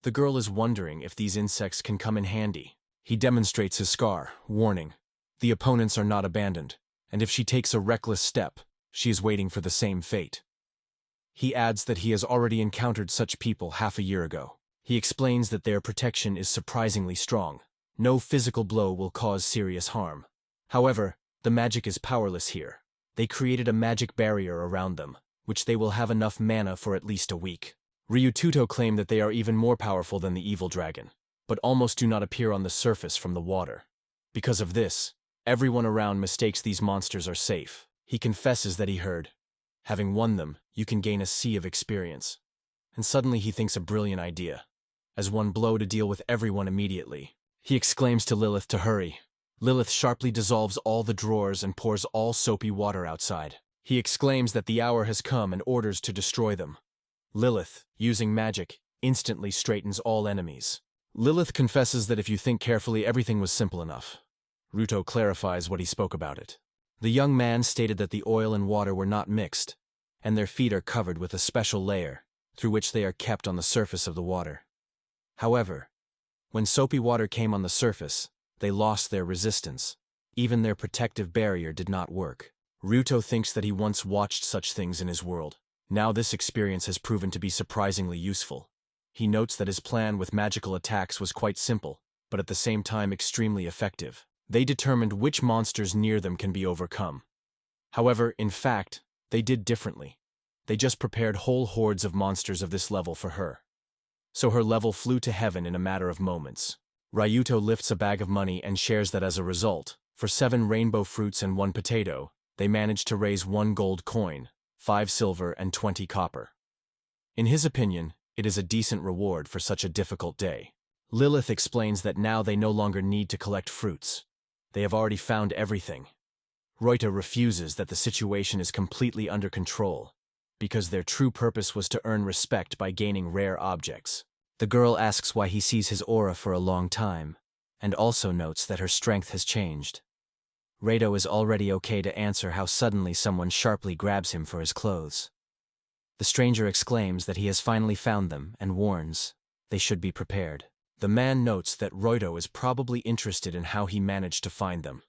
The girl is wondering if these insects can come in handy. He demonstrates his scar, warning, the opponents are not abandoned, and if she takes a reckless step, she is waiting for the same fate. He adds that he has already encountered such people half a year ago. He explains that their protection is surprisingly strong. No physical blow will cause serious harm. However, the magic is powerless here. They created a magic barrier around them, which they will have enough mana for at least a week. Ryututo claim that they are even more powerful than the evil dragon, but almost do not appear on the surface from the water. Because of this, everyone around mistakes these monsters are safe. He confesses that he heard, having won them, you can gain a sea of experience. And suddenly he thinks a brilliant idea. As one blow to deal with everyone immediately. He exclaims to Lilith to hurry. Lilith sharply dissolves all the drawers and pours all soapy water outside. He exclaims that the hour has come and orders to destroy them. Lilith, using magic, instantly straightens all enemies. Lilith confesses that if you think carefully, everything was simple enough. Ruto clarifies what he spoke about it. The young man stated that the oil and water were not mixed, and their feet are covered with a special layer, through which they are kept on the surface of the water. However, when soapy water came on the surface, they lost their resistance. Even their protective barrier did not work. Ruto thinks that he once watched such things in his world. Now this experience has proven to be surprisingly useful. He notes that his plan with magical attacks was quite simple, but at the same time extremely effective. They determined which monsters near them can be overcome. However, in fact, they did differently. They just prepared whole hordes of monsters of this level for her. So her level flew to heaven in a matter of moments. Ryuto lifts a bag of money and shares that as a result, for 7 rainbow fruits and 1 potato, they managed to raise 1 gold coin, 5 silver and 20 copper. In his opinion, it is a decent reward for such a difficult day. Lilith explains that now they no longer need to collect fruits. They have already found everything. Ryuto refuses that the situation is completely under control, because their true purpose was to earn respect by gaining rare objects. The girl asks why he sees his aura for a long time, and also notes that her strength has changed. Ryuto is already okay to answer how suddenly someone sharply grabs him for his clothes. The stranger exclaims that he has finally found them and warns they should be prepared. The man notes that Ryuto is probably interested in how he managed to find them.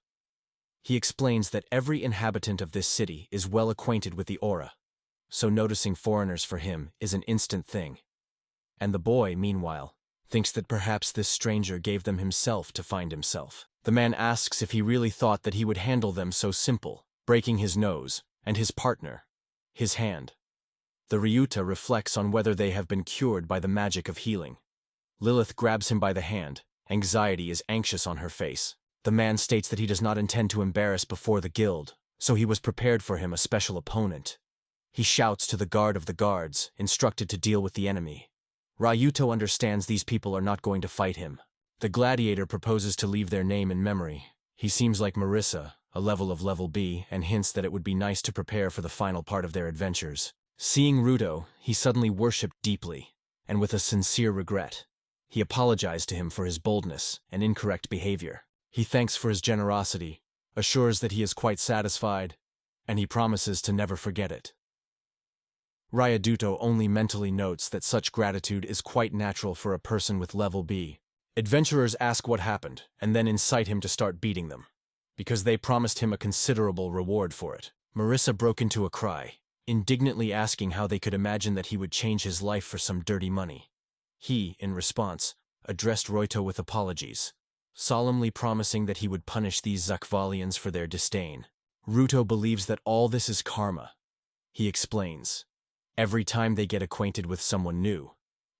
He explains that every inhabitant of this city is well acquainted with the aura, so noticing foreigners for him is an instant thing. And the boy, meanwhile, thinks that perhaps this stranger gave them himself to find himself. The man asks if he really thought that he would handle them so simple, breaking his nose, and his partner, his hand. The Ryuta reflects on whether they have been cured by the magic of healing. Lilith grabs him by the hand. Anxiety is anxious on her face. The man states that he does not intend to embarrass before the guild, so he was prepared for him a special opponent. He shouts to the guard of the guards, instructed to deal with the enemy. Ryuto understands these people are not going to fight him. The gladiator proposes to leave their name in memory. He seems like Marissa, a level of level B, and hints that it would be nice to prepare for the final part of their adventures. Seeing Ruto, he suddenly worshipped deeply, and with a sincere regret. He apologized to him for his boldness and incorrect behavior. He thanks for his generosity, assures that he is quite satisfied, and he promises to never forget it. Ryaduto only mentally notes that such gratitude is quite natural for a person with level B. Adventurers ask what happened, and then incite him to start beating them, because they promised him a considerable reward for it. Marissa broke into a cry, indignantly asking how they could imagine that he would change his life for some dirty money. He, in response, addressed Roito with apologies, solemnly promising that he would punish these Zakvalians for their disdain. Ruto believes that all this is karma. He explains, every time they get acquainted with someone new,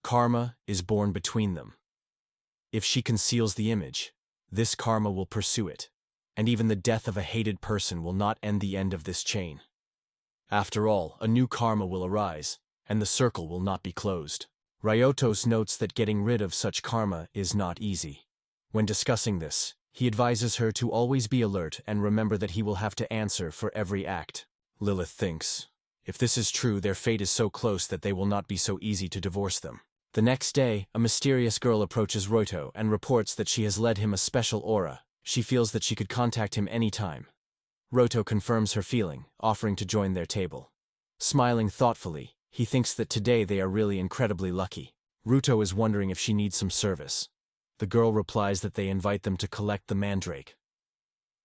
karma is born between them. If she conceals the image, this karma will pursue it, and even the death of a hated person will not end the end of this chain. After all, a new karma will arise, and the circle will not be closed. Ryotos notes that getting rid of such karma is not easy. When discussing this, he advises her to always be alert and remember that he will have to answer for every act. Lilith thinks, if this is true, their fate is so close that they will not be so easy to divorce them. The next day, a mysterious girl approaches Roito and reports that she has led him a special aura. She feels that she could contact him any time. Roito confirms her feeling, offering to join their table. Smiling thoughtfully, he thinks that today they are really incredibly lucky. Ruto is wondering if she needs some service. The girl replies that they invite them to collect the Mandrake.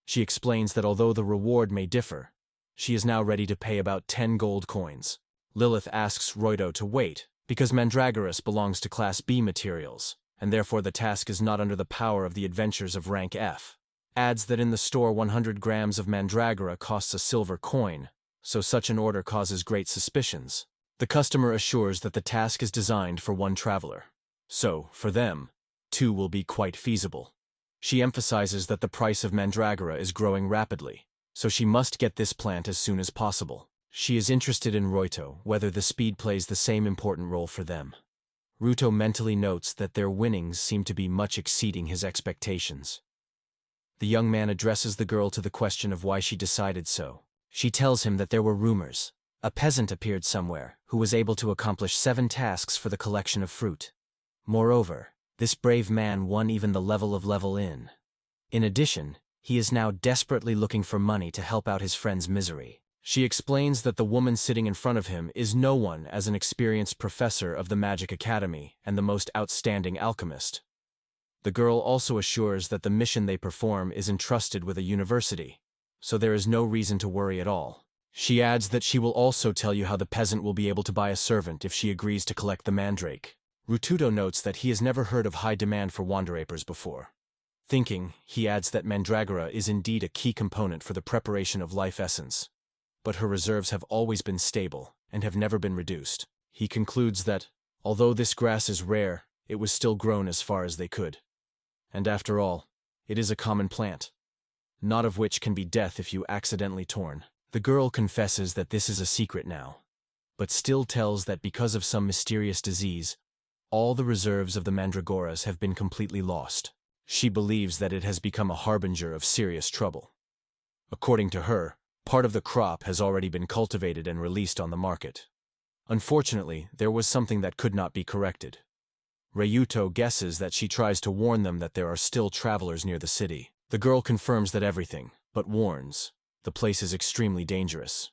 She explains that although the reward may differ, she is now ready to pay about 10 gold coins. Lilith asks Roito to wait, because Mandragoras belongs to Class B materials, and therefore the task is not under the power of the adventures of rank F. Adds that in the store 100 grams of Mandragora costs a silver coin, so such an order causes great suspicions. The customer assures that the task is designed for one traveler. So, for them, 2 will be quite feasible. She emphasizes that the price of Mandragora is growing rapidly, so she must get this plant as soon as possible. She is interested in Roito, whether the speed plays the same important role for them. Ruto mentally notes that their winnings seem to be much exceeding his expectations. The young man addresses the girl to the question of why she decided so. She tells him that there were rumors. A peasant appeared somewhere who was able to accomplish 7 tasks for the collection of fruit. Moreover, this brave man won even the level of level in. In addition, he is now desperately looking for money to help out his friend's misery. She explains that the woman sitting in front of him is no one as an experienced professor of the Magic Academy and the most outstanding alchemist. The girl also assures that the mission they perform is entrusted with a university, so there is no reason to worry at all. She adds that she will also tell you how the peasant will be able to buy a servant if she agrees to collect the Mandrake. Rutudo notes that he has never heard of high demand for wanderapers before. Thinking, he adds that Mandragora is indeed a key component for the preparation of life essence, but her reserves have always been stable and have never been reduced. He concludes that, although this grass is rare, it was still grown as far as they could. And after all, it is a common plant, not of which can be death if you accidentally torn. The girl confesses that this is a secret now, but still tells that because of some mysterious disease, all the reserves of the Mandragoras have been completely lost. She believes that it has become a harbinger of serious trouble. According to her, part of the crop has already been cultivated and released on the market. Unfortunately, there was something that could not be corrected. Ryuto guesses that she tries to warn them that there are still travelers near the city. The girl confirms that everything, but warns, the place is extremely dangerous.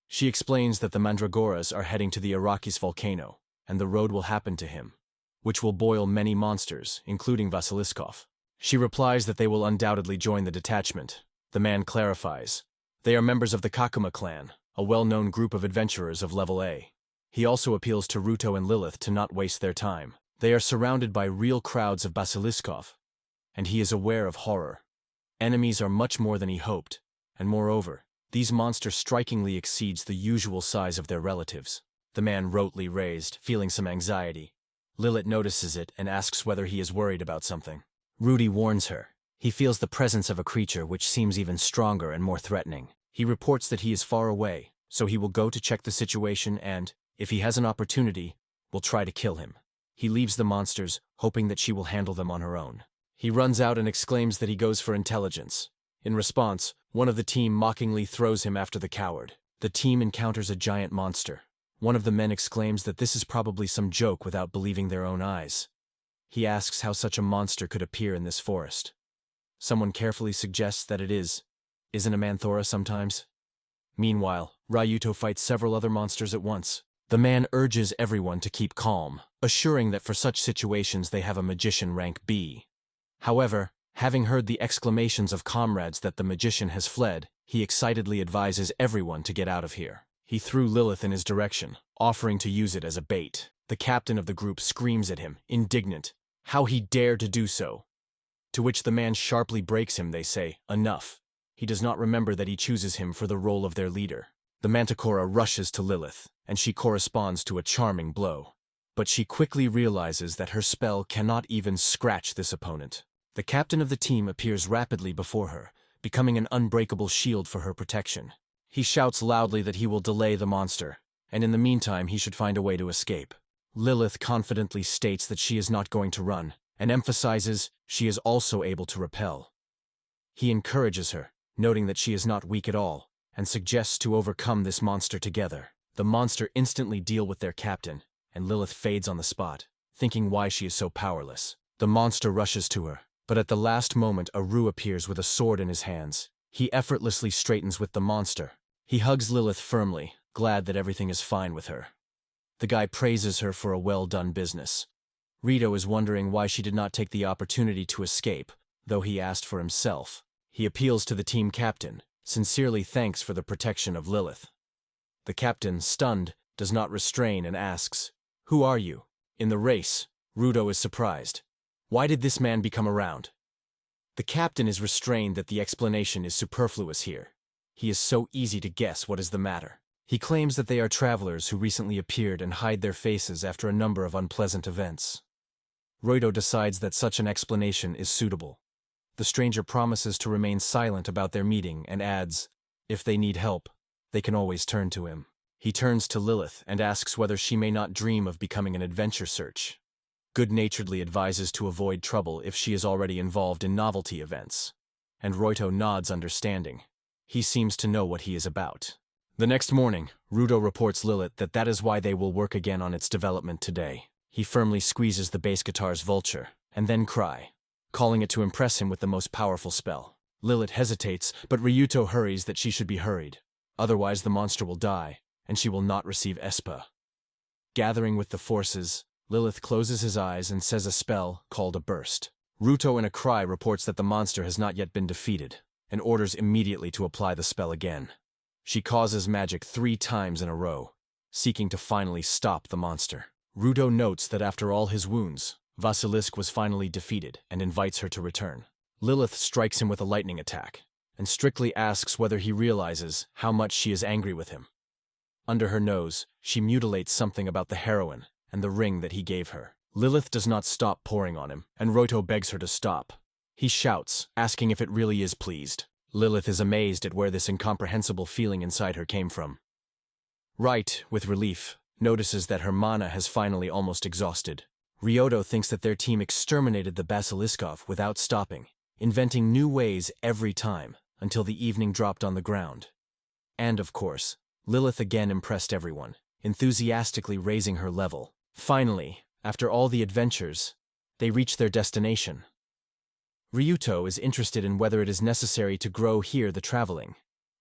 She explains that the Mandragoras are heading to the Arakis volcano, and the road will happen to him, which will boil many monsters, including Vasiliskov. She replies that they will undoubtedly join the detachment. The man clarifies. They are members of the Kakuma clan, a well-known group of adventurers of level A. He also appeals to Ruto and Lilith to not waste their time. They are surrounded by real crowds of Basiliskov, and he is aware of horror. Enemies are much more than he hoped, and moreover, these monsters strikingly exceeds the usual size of their relatives. The man rotely raised, feeling some anxiety. Lilith notices it and asks whether he is worried about something. Rudy warns her. He feels the presence of a creature which seems even stronger and more threatening. He reports that he is far away, so he will go to check the situation and, if he has an opportunity, will try to kill him. He leaves the monsters, hoping that she will handle them on her own. He runs out and exclaims that he goes for intelligence. In response, one of the team mockingly throws him after the coward. The team encounters a giant monster. One of the men exclaims that this is probably some joke without believing their own eyes. He asks how such a monster could appear in this forest. Someone carefully suggests that it isn't a Manthora sometimes? Meanwhile, Ryuto fights several other monsters at once. The man urges everyone to keep calm, assuring that for such situations they have a magician rank B. However, having heard the exclamations of comrades that the magician has fled, he excitedly advises everyone to get out of here. He threw Lilith in his direction, offering to use it as a bait. The captain of the group screams at him, indignant. How he dared to do so. To which the man sharply breaks him, they say, enough. He does not remember that he chooses him for the role of their leader. The Manticore rushes to Lilith, and she corresponds to a charming blow. But she quickly realizes that her spell cannot even scratch this opponent. The captain of the team appears rapidly before her, becoming an unbreakable shield for her protection. He shouts loudly that he will delay the monster, and in the meantime he should find a way to escape. Lilith confidently states that she is not going to run, and emphasizes she is also able to repel. He encourages her, noting that she is not weak at all, and suggests to overcome this monster together. The monster instantly deal with their captain, and Lilith fades on the spot, thinking why she is so powerless. The monster rushes to her, but at the last moment Aru appears with a sword in his hands. He effortlessly straightens with the monster. He hugs Lilith firmly, glad that everything is fine with her. The guy praises her for a well-done business. Rito is wondering why she did not take the opportunity to escape, though he asked for himself. He appeals to the team captain, sincerely thanks for the protection of Lilith. The captain, stunned, does not restrain and asks, "Who are you?" In the race, Rudo is surprised. Why did this man become around? The captain is restrained that the explanation is superfluous here. He is so easy to guess what is the matter. He claims that they are travelers who recently appeared and hide their faces after a number of unpleasant events. Rudo decides that such an explanation is suitable. The stranger promises to remain silent about their meeting and adds, if they need help, they can always turn to him. He turns to Lilith and asks whether she may not dream of becoming an adventure search. Good-naturedly advises to avoid trouble if she is already involved in novelty events. And Ruito nods understanding. He seems to know what he is about. The next morning, Rudo reports Lilith that is why they will work again on its development today. He firmly squeezes the bass guitar's vulture, and then cry, calling it to impress him with the most powerful spell. Lilith hesitates, but Ryuto hurries that she should be hurried. Otherwise the monster will die, and she will not receive Espa. Gathering with the forces, Lilith closes his eyes and says a spell called a burst. Ruto in a cry reports that the monster has not yet been defeated, and orders immediately to apply the spell again. She causes magic 3 times in a row, seeking to finally stop the monster. Ruto notes that after all his wounds, Vasilisk was finally defeated and invites her to return. Lilith strikes him with a lightning attack, and strictly asks whether he realizes how much she is angry with him. Under her nose, she mutilates something about the heroine and the ring that he gave her. Lilith does not stop pouring on him, and Ruto begs her to stop. He shouts, asking if it really is pleased. Lilith is amazed at where this incomprehensible feeling inside her came from. Right, with relief, notices that her mana has finally almost exhausted. Ryuto thinks that their team exterminated the Basiliskov without stopping, inventing new ways every time, until the evening dropped on the ground. And of course, Lilith again impressed everyone, enthusiastically raising her level. Finally, after all the adventures, they reach their destination. Ryuto is interested in whether it is necessary to grow here the traveling,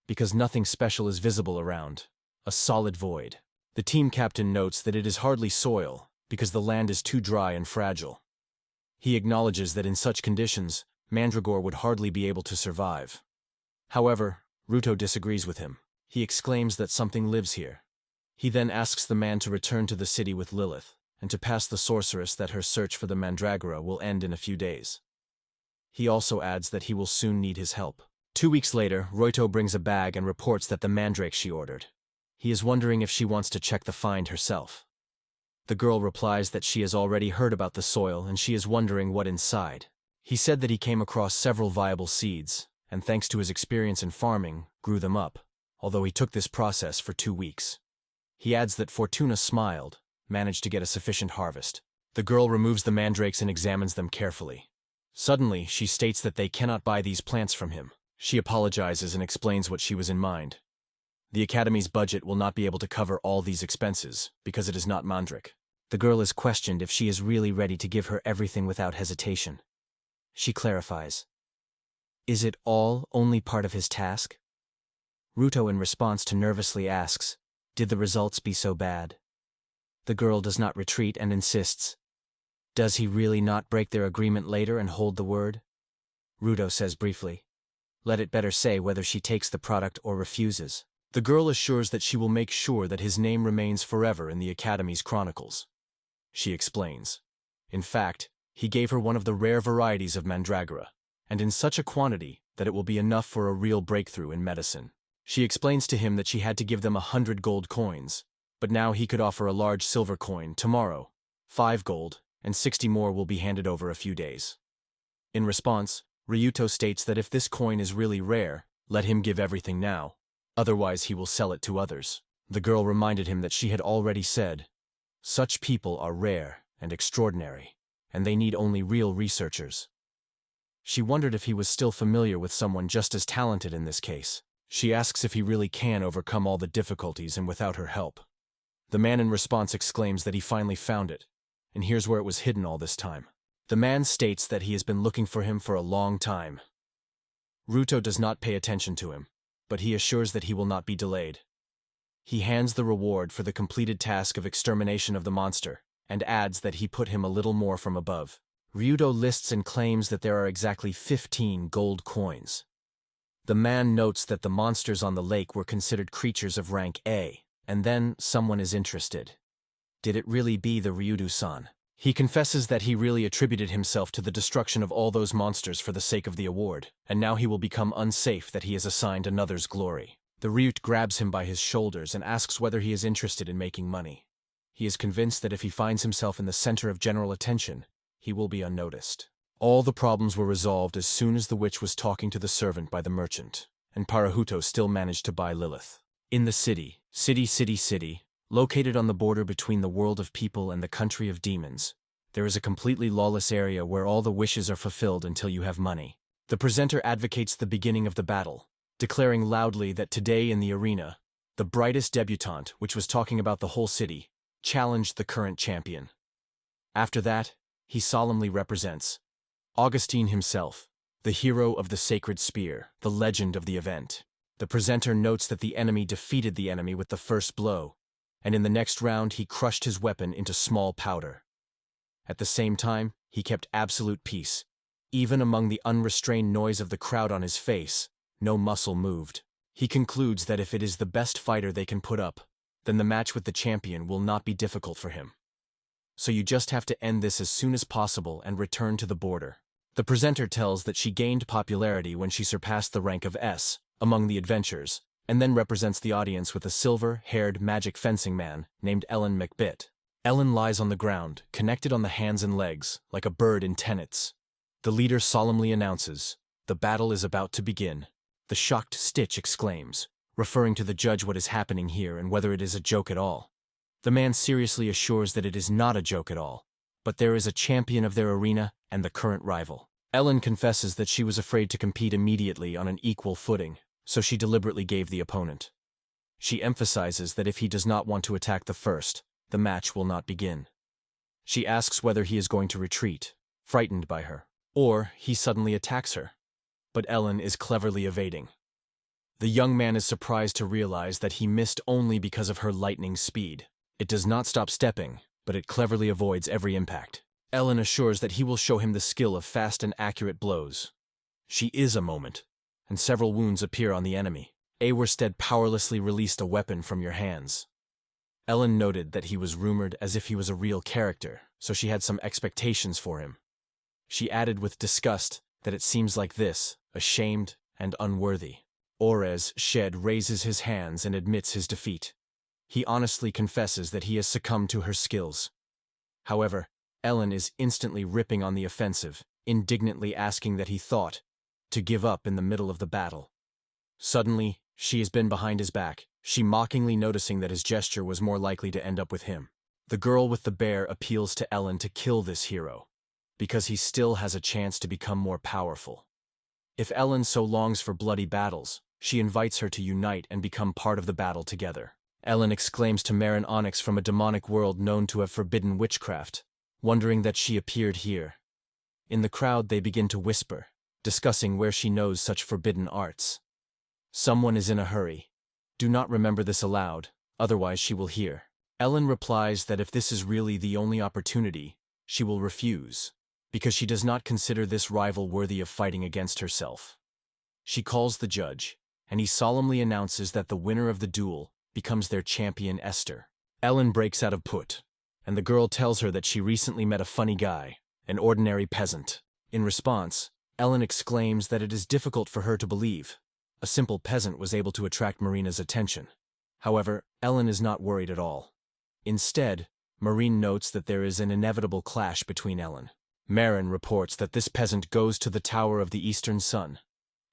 because nothing special is visible around. A solid void. The team captain notes that it is hardly soil, because the land is too dry and fragile. He acknowledges that in such conditions, Mandragore would hardly be able to survive. However, Ruto disagrees with him. He exclaims that something lives here. He then asks the man to return to the city with Lilith, and to pass the sorceress that her search for the Mandragora will end in a few days. He also adds that he will soon need his help. 2 weeks later, Ruito brings a bag and reports that the Mandrake she ordered. He is wondering if she wants to check the find herself. The girl replies that she has already heard about the soil and she is wondering what inside. He said that he came across several viable seeds, and thanks to his experience in farming, grew them up, although he took this process for 2 weeks. He adds that Fortuna smiled, managed to get a sufficient harvest. The girl removes the mandrakes and examines them carefully. Suddenly, she states that they cannot buy these plants from him. She apologizes and explains what she was in mind. The Academy's budget will not be able to cover all these expenses, because it is not Mandrake. The girl is questioned if she is really ready to give her everything without hesitation. She clarifies. Is it all only part of his task? Ruto in response to nervously asks, did the results be so bad? The girl does not retreat and insists. Does he really not break their agreement later and hold the word? Ruto says briefly. Let it better say whether she takes the product or refuses. The girl assures that she will make sure that his name remains forever in the Academy's chronicles. She explains. In fact, he gave her one of the rare varieties of mandragora, and in such a quantity that it will be enough for a real breakthrough in medicine. She explains to him that she had to give them 100 gold coins, but now he could offer a large silver coin tomorrow, 5 gold, and 60 more will be handed over a few days. In response, Ryuto states that if this coin is really rare, let him give everything now, otherwise he will sell it to others. The girl reminded him that she had already said, such people are rare and extraordinary, and they need only real researchers. She wondered if he was still familiar with someone just as talented in this case. She asks if he really can overcome all the difficulties and without her help. The man in response exclaims that he finally found it, and here's where it was hidden all this time. The man states that he has been looking for him for a long time. Ruto does not pay attention to him, but he assures that he will not be delayed. He hands the reward for the completed task of extermination of the monster, and adds that he put him a little more from above. Ryuto lists and claims that there are exactly 15 gold coins. The man notes that the monsters on the lake were considered creatures of rank A, and then someone is interested. Did it really be the Ryudo-san? He confesses that he really attributed himself to the destruction of all those monsters for the sake of the award, and now he will become unsafe that he is assigned another's glory. The Ryut grabs him by his shoulders and asks whether he is interested in making money. He is convinced that if he finds himself in the center of general attention, he will be unnoticed. All the problems were resolved as soon as the witch was talking to the servant by the merchant, and Parahuto still managed to buy Lilith. In the city, located on the border between the world of people and the country of demons, there is a completely lawless area where all the wishes are fulfilled until you have money. The presenter advocates the beginning of the battle, declaring loudly that today in the arena, the brightest debutante, which was talking about the whole city, challenged the current champion. After that, he solemnly represents Augustine himself, the hero of the sacred spear, the legend of the event. The presenter notes that the enemy defeated the enemy with the first blow, and in the next round he crushed his weapon into small powder. At the same time, he kept absolute peace. Even among the unrestrained noise of the crowd on his face, no muscle moved. He concludes that if it is the best fighter they can put up, then the match with the champion will not be difficult for him. So you just have to end this as soon as possible and return to the border. The presenter tells that she gained popularity when she surpassed the rank of S among the adventurers, and then represents the audience with a silver-haired magic fencing man named Ellen McBit. Ellen lies on the ground, connected on the hands and legs, like a bird in tenets. The leader solemnly announces, the battle is about to begin. The shocked Stitch exclaims, referring to the judge what is happening here and whether it is a joke at all. The man seriously assures that it is not a joke at all, but there is a champion of their arena and the current rival. Ellen confesses that she was afraid to compete immediately on an equal footing, so she deliberately gave the opponent. She emphasizes that if he does not want to attack the first, the match will not begin. She asks whether he is going to retreat, frightened by her, or he suddenly attacks her. But Ellen is cleverly evading. The young man is surprised to realize that he missed only because of her lightning speed. It does not stop stepping, but it cleverly avoids every impact. Ellen assures that he will show him the skill of fast and accurate blows. She is a moment, and several wounds appear on the enemy. Awerstead powerlessly released a weapon from your hands. Ellen noted that he was rumored as if he was a real character, so she had some expectations for him. She added with disgust that it seems like this, ashamed and unworthy. Orez Shed raises his hands and admits his defeat. He honestly confesses that he has succumbed to her skills. However, Ellen is instantly ripping on the offensive, indignantly asking that he thought to give up in the middle of the battle. Suddenly, she has been behind his back, she mockingly noticing that his gesture was more likely to end up with him. The girl with the bear appeals to Ellen to kill this hero, because he still has a chance to become more powerful. If Ellen so longs for bloody battles, she invites her to unite and become part of the battle together. Ellen exclaims to Marin Onyx from a demonic world known to have forbidden witchcraft, wondering that she appeared here. In the crowd they begin to whisper, discussing where she knows such forbidden arts. Someone is in a hurry. Do not remember this aloud, otherwise she will hear. Ellen replies that if this is really the only opportunity, she will refuse, because she does not consider this rival worthy of fighting against herself. She calls the judge, and he solemnly announces that the winner of the duel becomes their champion Esther. Ellen breaks out of put, and the girl tells her that she recently met a funny guy, an ordinary peasant. In response, Ellen exclaims that it is difficult for her to believe a simple peasant was able to attract Marina's attention. However, Ellen is not worried at all. Instead, Marine notes that there is an inevitable clash between Ellen. Marin reports that this peasant goes to the Tower of the Eastern Sun,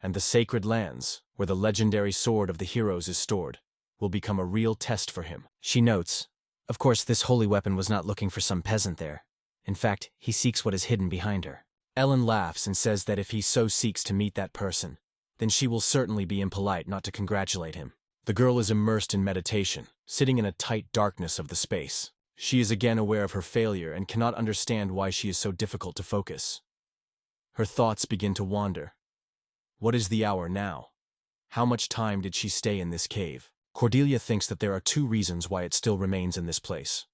and the sacred lands, where the legendary sword of the heroes is stored, will become a real test for him. She notes, of course this holy weapon was not looking for some peasant there. In fact, he seeks what is hidden behind her. Ellen laughs and says that if he so seeks to meet that person, then she will certainly be impolite not to congratulate him. The girl is immersed in meditation, sitting in a tight darkness of the space. She is again aware of her failure and cannot understand why she is so difficult to focus. Her thoughts begin to wander. What is the hour now? How much time did she stay in this cave? Cordelia thinks that there are two reasons why it still remains in this place.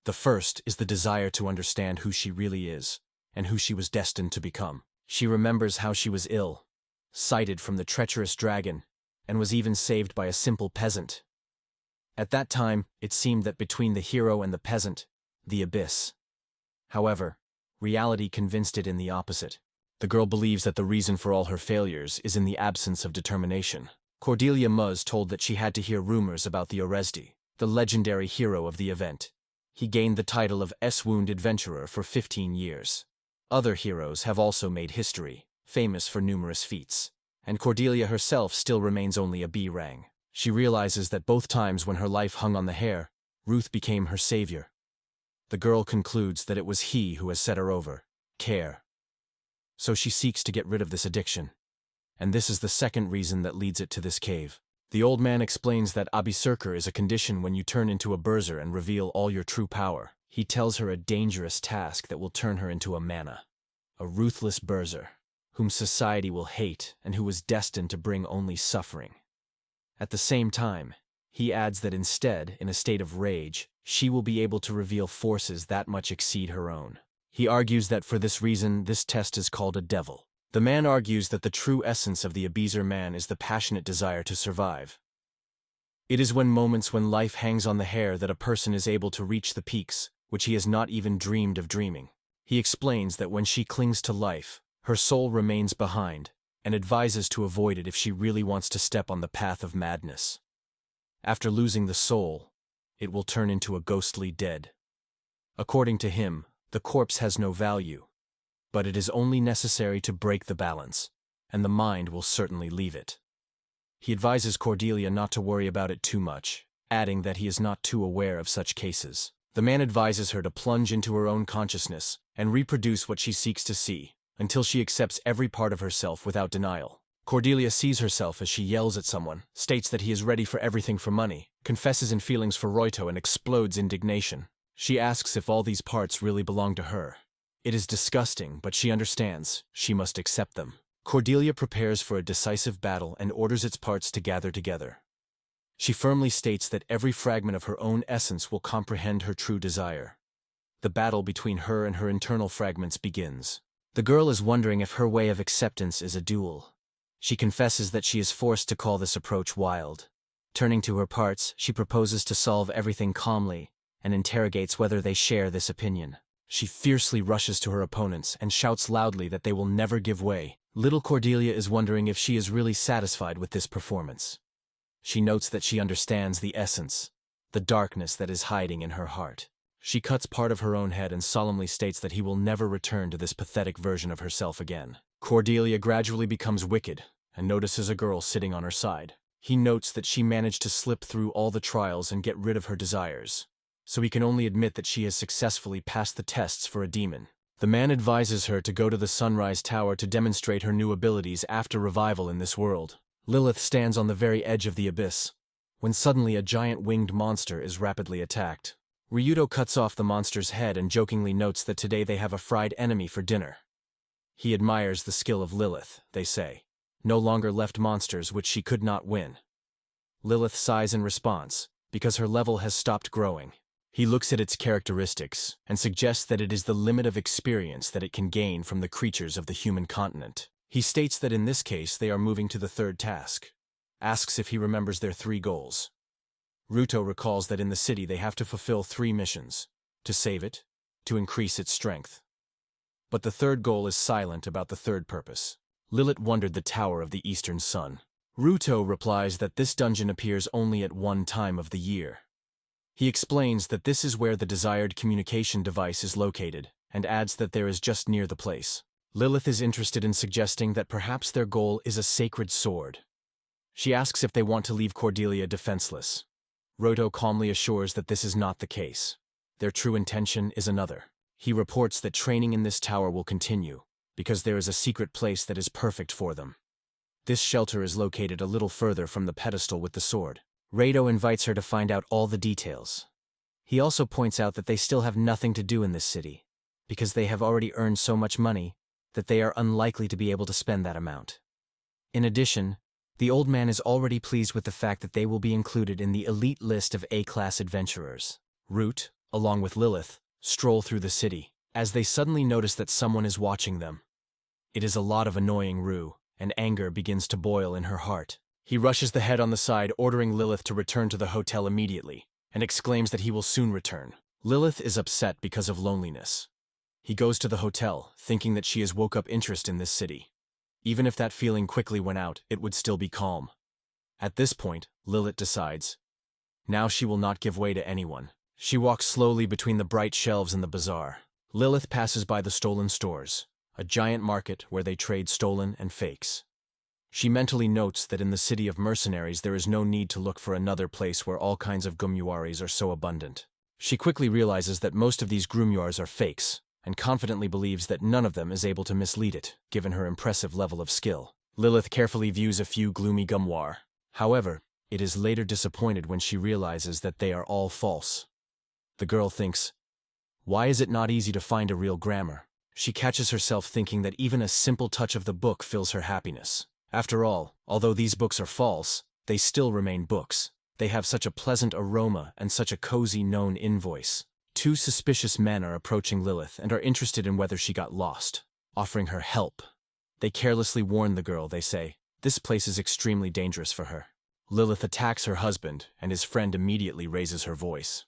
The first is the desire to understand who she really is, and who she was destined to become. She remembers how she was ill, sighted from the treacherous dragon, and was even saved by a simple peasant. At that time, it seemed that between the hero and the peasant, the abyss. However, reality convinced it in the opposite. The girl believes that the reason for all her failures is in the absence of determination. Cordelia Muzz told that she had to hear rumors about the Oresdi, the legendary hero of the event. He gained the title of S-Wound Adventurer for 15 years. Other heroes have also made history, famous for numerous feats, and Cordelia herself still remains only a B-rang. She realizes that both times when her life hung on the hair, Ruth became her savior. The girl concludes that it was he who has set her over, Care. So she seeks to get rid of this addiction. And this is the second reason that leads it to this cave. The old man explains that Abisurker is a condition when you turn into a berser and reveal all your true power. He tells her a dangerous task that will turn her into a mana, a ruthless berser, whom society will hate and who is destined to bring only suffering. At the same time, he adds that instead, in a state of rage, she will be able to reveal forces that much exceed her own. He argues that for this reason, this test is called a devil. The man argues that the true essence of the Abizer man is the passionate desire to survive. It is when moments when life hangs on the hair that a person is able to reach the peaks, which he has not even dreamed of dreaming. He explains that when she clings to life, her soul remains behind, and advises to avoid it if she really wants to step on the path of madness. After losing the soul, it will turn into a ghostly dead. According to him, the corpse has no value, but it is only necessary to break the balance, and the mind will certainly leave it. He advises Cordelia not to worry about it too much, adding that he is not too aware of such cases. The man advises her to plunge into her own consciousness and reproduce what she seeks to see, until she accepts every part of herself without denial. Cordelia sees herself as she yells at someone, states that he is ready for everything for money, confesses in feelings for Roito and explodes indignation. She asks if all these parts really belong to her. It is disgusting, but she understands. She must accept them. Cordelia prepares for a decisive battle and orders its parts to gather together. She firmly states that every fragment of her own essence will comprehend her true desire. The battle between her and her internal fragments begins. The girl is wondering if her way of acceptance is a duel. She confesses that she is forced to call this approach wild. Turning to her parts, she proposes to solve everything calmly and interrogates whether they share this opinion. She fiercely rushes to her opponents and shouts loudly that they will never give way. Little Cordelia is wondering if she is really satisfied with this performance. She notes that she understands the essence, the darkness that is hiding in her heart. She cuts part of her own head and solemnly states that he will never return to this pathetic version of herself again. Cordelia gradually becomes wicked and notices a girl sitting on her side. He notes that she managed to slip through all the trials and get rid of her desires, so he can only admit that she has successfully passed the tests for a demon. The man advises her to go to the Sunrise Tower to demonstrate her new abilities after revival in this world. Lilith stands on the very edge of the abyss, when suddenly a giant winged monster is rapidly attacked. Ryuto cuts off the monster's head and jokingly notes that today they have a fried enemy for dinner. He admires the skill of Lilith, they say. No longer left monsters which she could not win. Lilith sighs in response, because her level has stopped growing. He looks at its characteristics and suggests that it is the limit of experience that it can gain from the creatures of the human continent. He states that in this case they are moving to the third task. Asks if he remembers their 3 goals. Ruto recalls that in the city they have to fulfill 3 missions: to save it, to increase its strength. But the third goal is silent about the third purpose. Lilith wondered the Tower of the Eastern Sun. Ruto replies that this dungeon appears only at one time of the year. He explains that this is where the desired communication device is located, and adds that there is just near the place. Lilith is interested in suggesting that perhaps their goal is a sacred sword. She asks if they want to leave Cordelia defenseless. Ruto calmly assures that this is not the case. Their true intention is another. He reports that training in this tower will continue, because there is a secret place that is perfect for them. This shelter is located a little further from the pedestal with the sword. Ruto invites her to find out all the details. He also points out that they still have nothing to do in this city, because they have already earned so much money that they are unlikely to be able to spend that amount. In addition, the old man is already pleased with the fact that they will be included in the elite list of A-class adventurers. Root, along with Lilith, stroll through the city, as they suddenly notice that someone is watching them. It is a lot of annoying Rue, and anger begins to boil in her heart. He rushes the head on the side, ordering Lilith to return to the hotel immediately, and exclaims that he will soon return. Lilith is upset because of loneliness. He goes to the hotel, thinking that she has woke up interest in this city. Even if that feeling quickly went out, it would still be calm. At this point, Lilith decides. Now she will not give way to anyone. She walks slowly between the bright shelves in the bazaar. Lilith passes by the stolen stores, a giant market where they trade stolen and fakes. She mentally notes that in the city of mercenaries there is no need to look for another place where all kinds of gumyuaris are so abundant. She quickly realizes that most of these grimoires are fakes, and confidently believes that none of them is able to mislead it, given her impressive level of skill. Lilith carefully views a few gloomy grimoire. However, it is later disappointed when she realizes that they are all false. The girl thinks, why is it not easy to find a real grammar? She catches herself thinking that even a simple touch of the book fills her happiness. After all, although these books are false, they still remain books. They have such a pleasant aroma and such a cozy known invoice. 2 suspicious men are approaching Lilith and are interested in whether she got lost, offering her help. They carelessly warn the girl, they say, this place is extremely dangerous for her. Lilith attacks her husband, and his friend immediately raises her voice.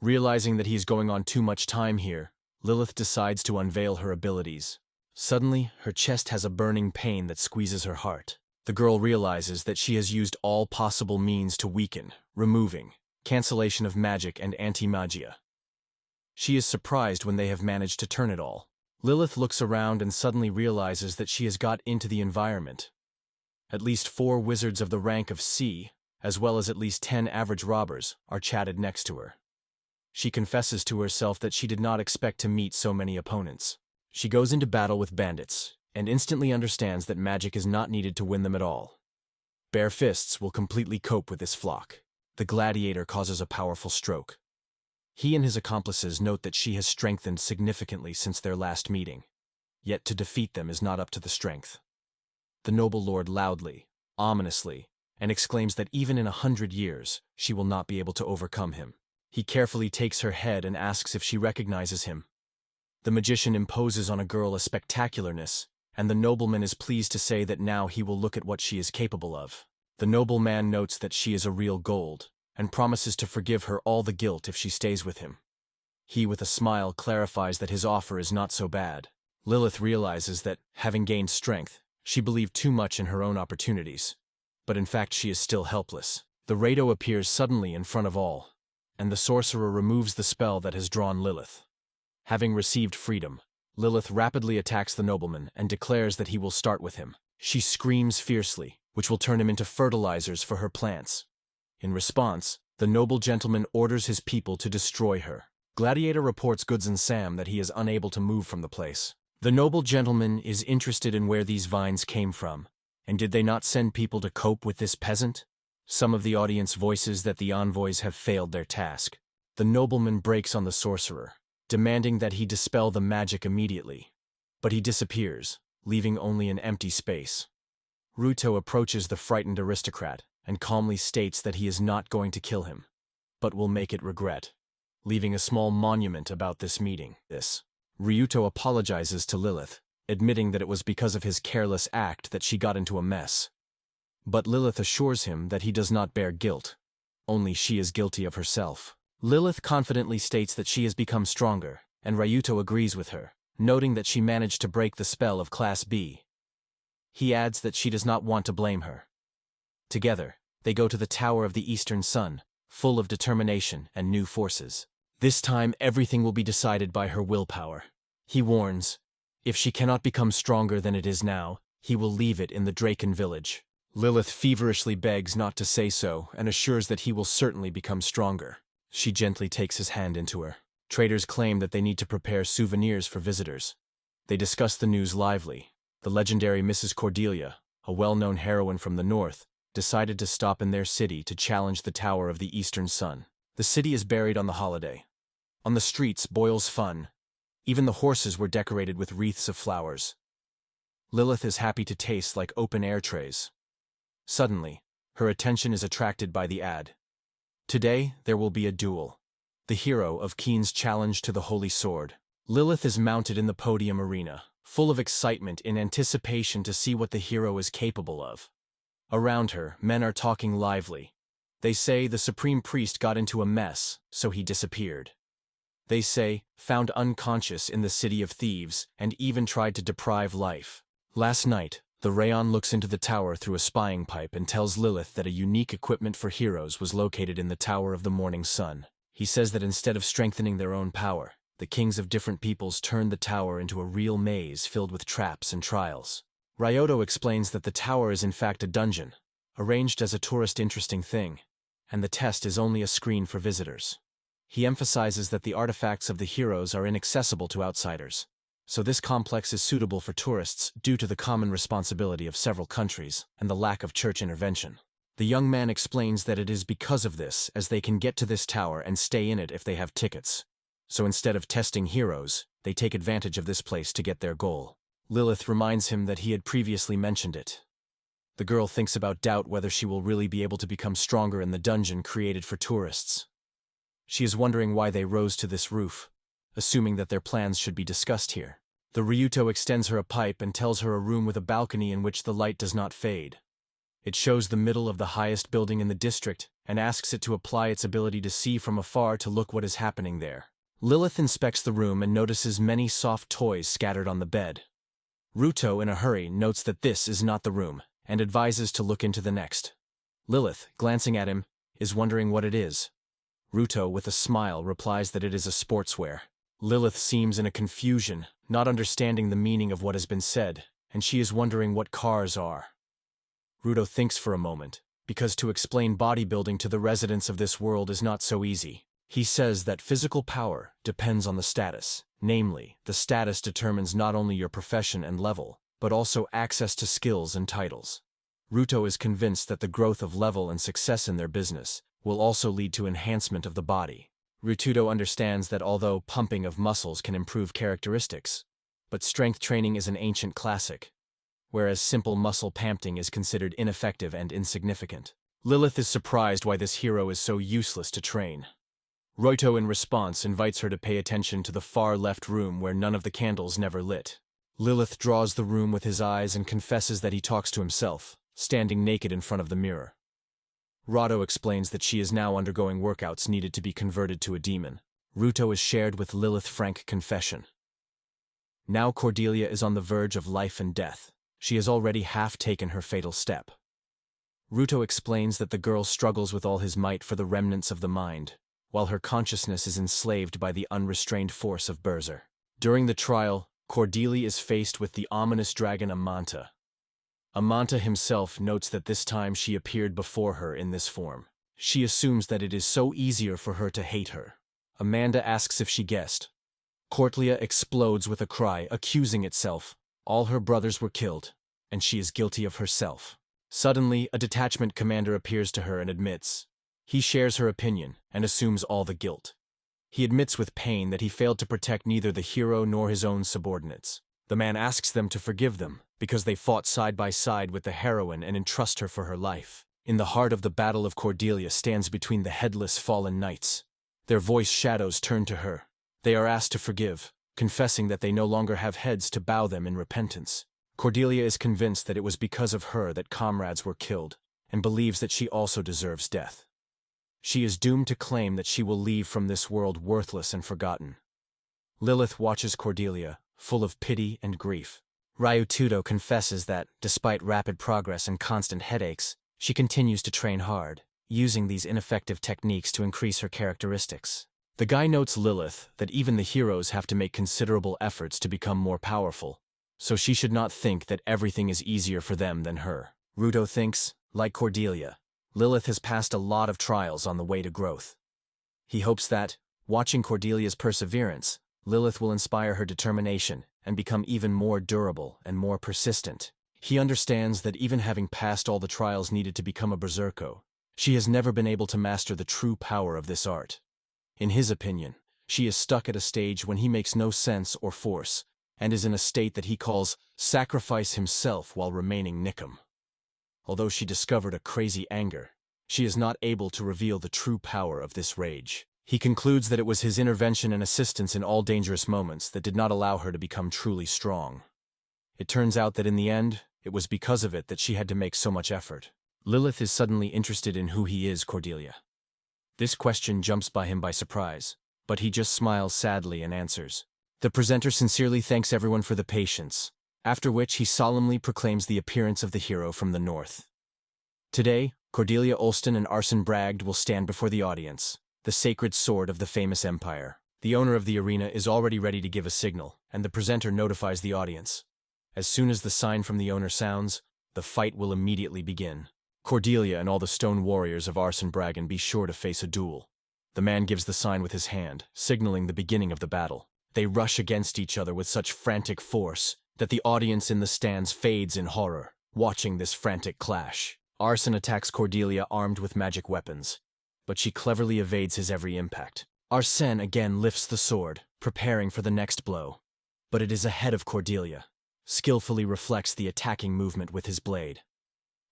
Realizing that he is going on too much time here, Lilith decides to unveil her abilities. Suddenly, her chest has a burning pain that squeezes her heart. The girl realizes that she has used all possible means to weaken, removing, cancellation of magic and anti-magia. She is surprised when they have managed to turn it all. Lilith looks around and suddenly realizes that she has got into the environment. At least 4 wizards of the rank of C, as well as at least 10 average robbers, are chatted next to her. She confesses to herself that she did not expect to meet so many opponents. She goes into battle with bandits, and instantly understands that magic is not needed to win them at all. Bare fists will completely cope with this flock. The gladiator causes a powerful stroke. He and his accomplices note that she has strengthened significantly since their last meeting. Yet to defeat them is not up to the strength. The noble lord loudly, ominously, and exclaims that even in 100 years, she will not be able to overcome him. He carefully takes her head and asks if she recognizes him. The magician imposes on a girl a spectacularness, and the nobleman is pleased to say that now he will look at what she is capable of. The noble man notes that she is a real gold, and promises to forgive her all the guilt if she stays with him. He, with a smile, clarifies that his offer is not so bad. Lilith realizes that, having gained strength, she believed too much in her own opportunities. But in fact she is still helpless. The Rado appears suddenly in front of all, and the sorcerer removes the spell that has drawn Lilith. Having received freedom, Lilith rapidly attacks the nobleman and declares that he will start with him. She screams fiercely, which will turn him into fertilizers for her plants. In response, the noble gentleman orders his people to destroy her. Gladiator reports Goods and Sam that he is unable to move from the place. The noble gentleman is interested in where these vines came from, and did they not send people to cope with this peasant? Some of the audience voices that the envoys have failed their task. The nobleman breaks on the sorcerer, demanding that he dispel the magic immediately. But he disappears, leaving only an empty space. Ruto approaches the frightened aristocrat and calmly states that he is not going to kill him, but will make it regret, leaving a small monument about this meeting. Ryuto apologizes to Lilith, admitting that it was because of his careless act that she got into a mess. But Lilith assures him that he does not bear guilt. Only she is guilty of herself. Lilith confidently states that she has become stronger, and Ryuto agrees with her, noting that she managed to break the spell of Class B. He adds that she does not want to blame her. Together, they go to the Tower of the Eastern Sun, full of determination and new forces. This time everything will be decided by her willpower. He warns, if she cannot become stronger than it is now, he will leave it in the Draken village. Lilith feverishly begs not to say so and assures that he will certainly become stronger. She gently takes his hand into her. Traders claim that they need to prepare souvenirs for visitors. They discuss the news lively. The legendary Mrs. Cordelia, a well-known heroine from the north, decided to stop in their city to challenge the Tower of the Eastern Sun. The city is buried on the holiday. On the streets boils fun. Even the horses were decorated with wreaths of flowers. Lilith is happy to taste like open-air trays. Suddenly, her attention is attracted by the ad. Today, there will be a duel. The hero of Keen's challenge to the Holy Sword. Lilith is mounted in the podium arena, full of excitement in anticipation to see what the hero is capable of. Around her, men are talking lively. They say the supreme priest got into a mess, so he disappeared. They say, found unconscious in the city of thieves, and even tried to deprive life. Last night, the Rayon looks into the tower through a spying pipe and tells Lilith that a unique equipment for heroes was located in the Tower of the Morning Sun. He says that instead of strengthening their own power, the kings of different peoples turned the tower into a real maze filled with traps and trials. Ryuto explains that the tower is in fact a dungeon, arranged as a tourist interesting thing, and the test is only a screen for visitors. He emphasizes that the artifacts of the heroes are inaccessible to outsiders. So this complex is suitable for tourists due to the common responsibility of several countries and the lack of church intervention. The young man explains that it is because of this as they can get to this tower and stay in it if they have tickets. So instead of testing heroes, they take advantage of this place to get their goal. Lilith reminds him that he had previously mentioned it. The girl thinks about doubt whether she will really be able to become stronger in the dungeon created for tourists. She is wondering why they rose to this roof, assuming that their plans should be discussed here. The Ryuto extends her a pipe and tells her a room with a balcony in which the light does not fade. It shows the middle of the highest building in the district and asks it to apply its ability to see from afar to look what is happening there. Lilith inspects the room and notices many soft toys scattered on the bed. Ruto, in a hurry, notes that this is not the room and advises to look into the next. Lilith, glancing at him, is wondering what it is. Ruto, with a smile, replies that it is a sportswear. Lilith seems in a confusion, not understanding the meaning of what has been said, and she is wondering what cars are. Ruto thinks for a moment, because to explain bodybuilding to the residents of this world is not so easy. He says that physical power depends on the status. Namely, the status determines not only your profession and level, but also access to skills and titles. Ruto is convinced that the growth of level and success in their business will also lead to enhancement of the body. Ruto understands that although pumping of muscles can improve characteristics, but strength training is an ancient classic, whereas simple muscle pumping is considered ineffective and insignificant. Lilith is surprised why this hero is so useless to train. Ruto, in response, invites her to pay attention to the far left room where none of the candles never lit. Lilith draws the room with his eyes and confesses that he talks to himself, standing naked in front of the mirror. Ruto explains that she is now undergoing workouts needed to be converted to a demon. Ruto is shared with Lilith frank confession. Now Cordelia is on the verge of life and death. She has already half taken her fatal step. Ruto explains that the girl struggles with all his might for the remnants of the mind, while her consciousness is enslaved by the unrestrained force of Berser. During the trial, Cordelia is faced with the ominous dragon Amanta. Amanta himself notes that this time she appeared before her in this form. She assumes that it is so easier for her to hate her. Amanda asks if she guessed. Cordelia explodes with a cry, accusing itself. All her brothers were killed, and she is guilty of herself. Suddenly, a detachment commander appears to her and admits. He shares her opinion and assumes all the guilt. He admits with pain that he failed to protect neither the hero nor his own subordinates. The man asks them to forgive them because they fought side by side with the heroine and entrust her for her life. In the heart of the battle of Cordelia stands between the headless fallen knights. Their voice shadows turn to her. They are asked to forgive, confessing that they no longer have heads to bow them in repentance. Cordelia is convinced that it was because of her that comrades were killed, and believes that she also deserves death. She is doomed to claim that she will leave from this world worthless and forgotten. Lilith watches Cordelia, full of pity and grief. Ryutudo confesses that, despite rapid progress and constant headaches, she continues to train hard, using these ineffective techniques to increase her characteristics. The guy notes Lilith that even the heroes have to make considerable efforts to become more powerful, so she should not think that everything is easier for them than her. Ruto thinks, like Cordelia, Lilith has passed a lot of trials on the way to growth. He hopes that, watching Cordelia's perseverance, Lilith will inspire her determination and become even more durable and more persistent. He understands that even having passed all the trials needed to become a berserko, she has never been able to master the true power of this art. In his opinion, she is stuck at a stage when he makes no sense or force, and is in a state that he calls sacrifice himself while remaining Nikum. Although she discovered a crazy anger, she is not able to reveal the true power of this rage. He concludes that it was his intervention and assistance in all dangerous moments that did not allow her to become truly strong. It turns out that in the end, it was because of it that she had to make so much effort. Lilith is suddenly interested in who he is, Cordelia. This question jumps by him by surprise, but he just smiles sadly and answers. The presenter sincerely thanks everyone for the patience, after which he solemnly proclaims the appearance of the hero from the north. Today, Cordelia Olston and Arsen Bragd will stand before the audience, the sacred sword of the famous empire. The owner of the arena is already ready to give a signal, and the presenter notifies the audience. As soon as the sign from the owner sounds, the fight will immediately begin. Cordelia and all the stone warriors of Arsen Bragd be sure to face a duel. The man gives the sign with his hand, signaling the beginning of the battle. They rush against each other with such frantic force that the audience in the stands fades in horror, watching this frantic clash. Arsen attacks Cordelia armed with magic weapons, but she cleverly evades his every impact. Arsen again lifts the sword, preparing for the next blow, but it is ahead of Cordelia, skillfully reflects the attacking movement with his blade.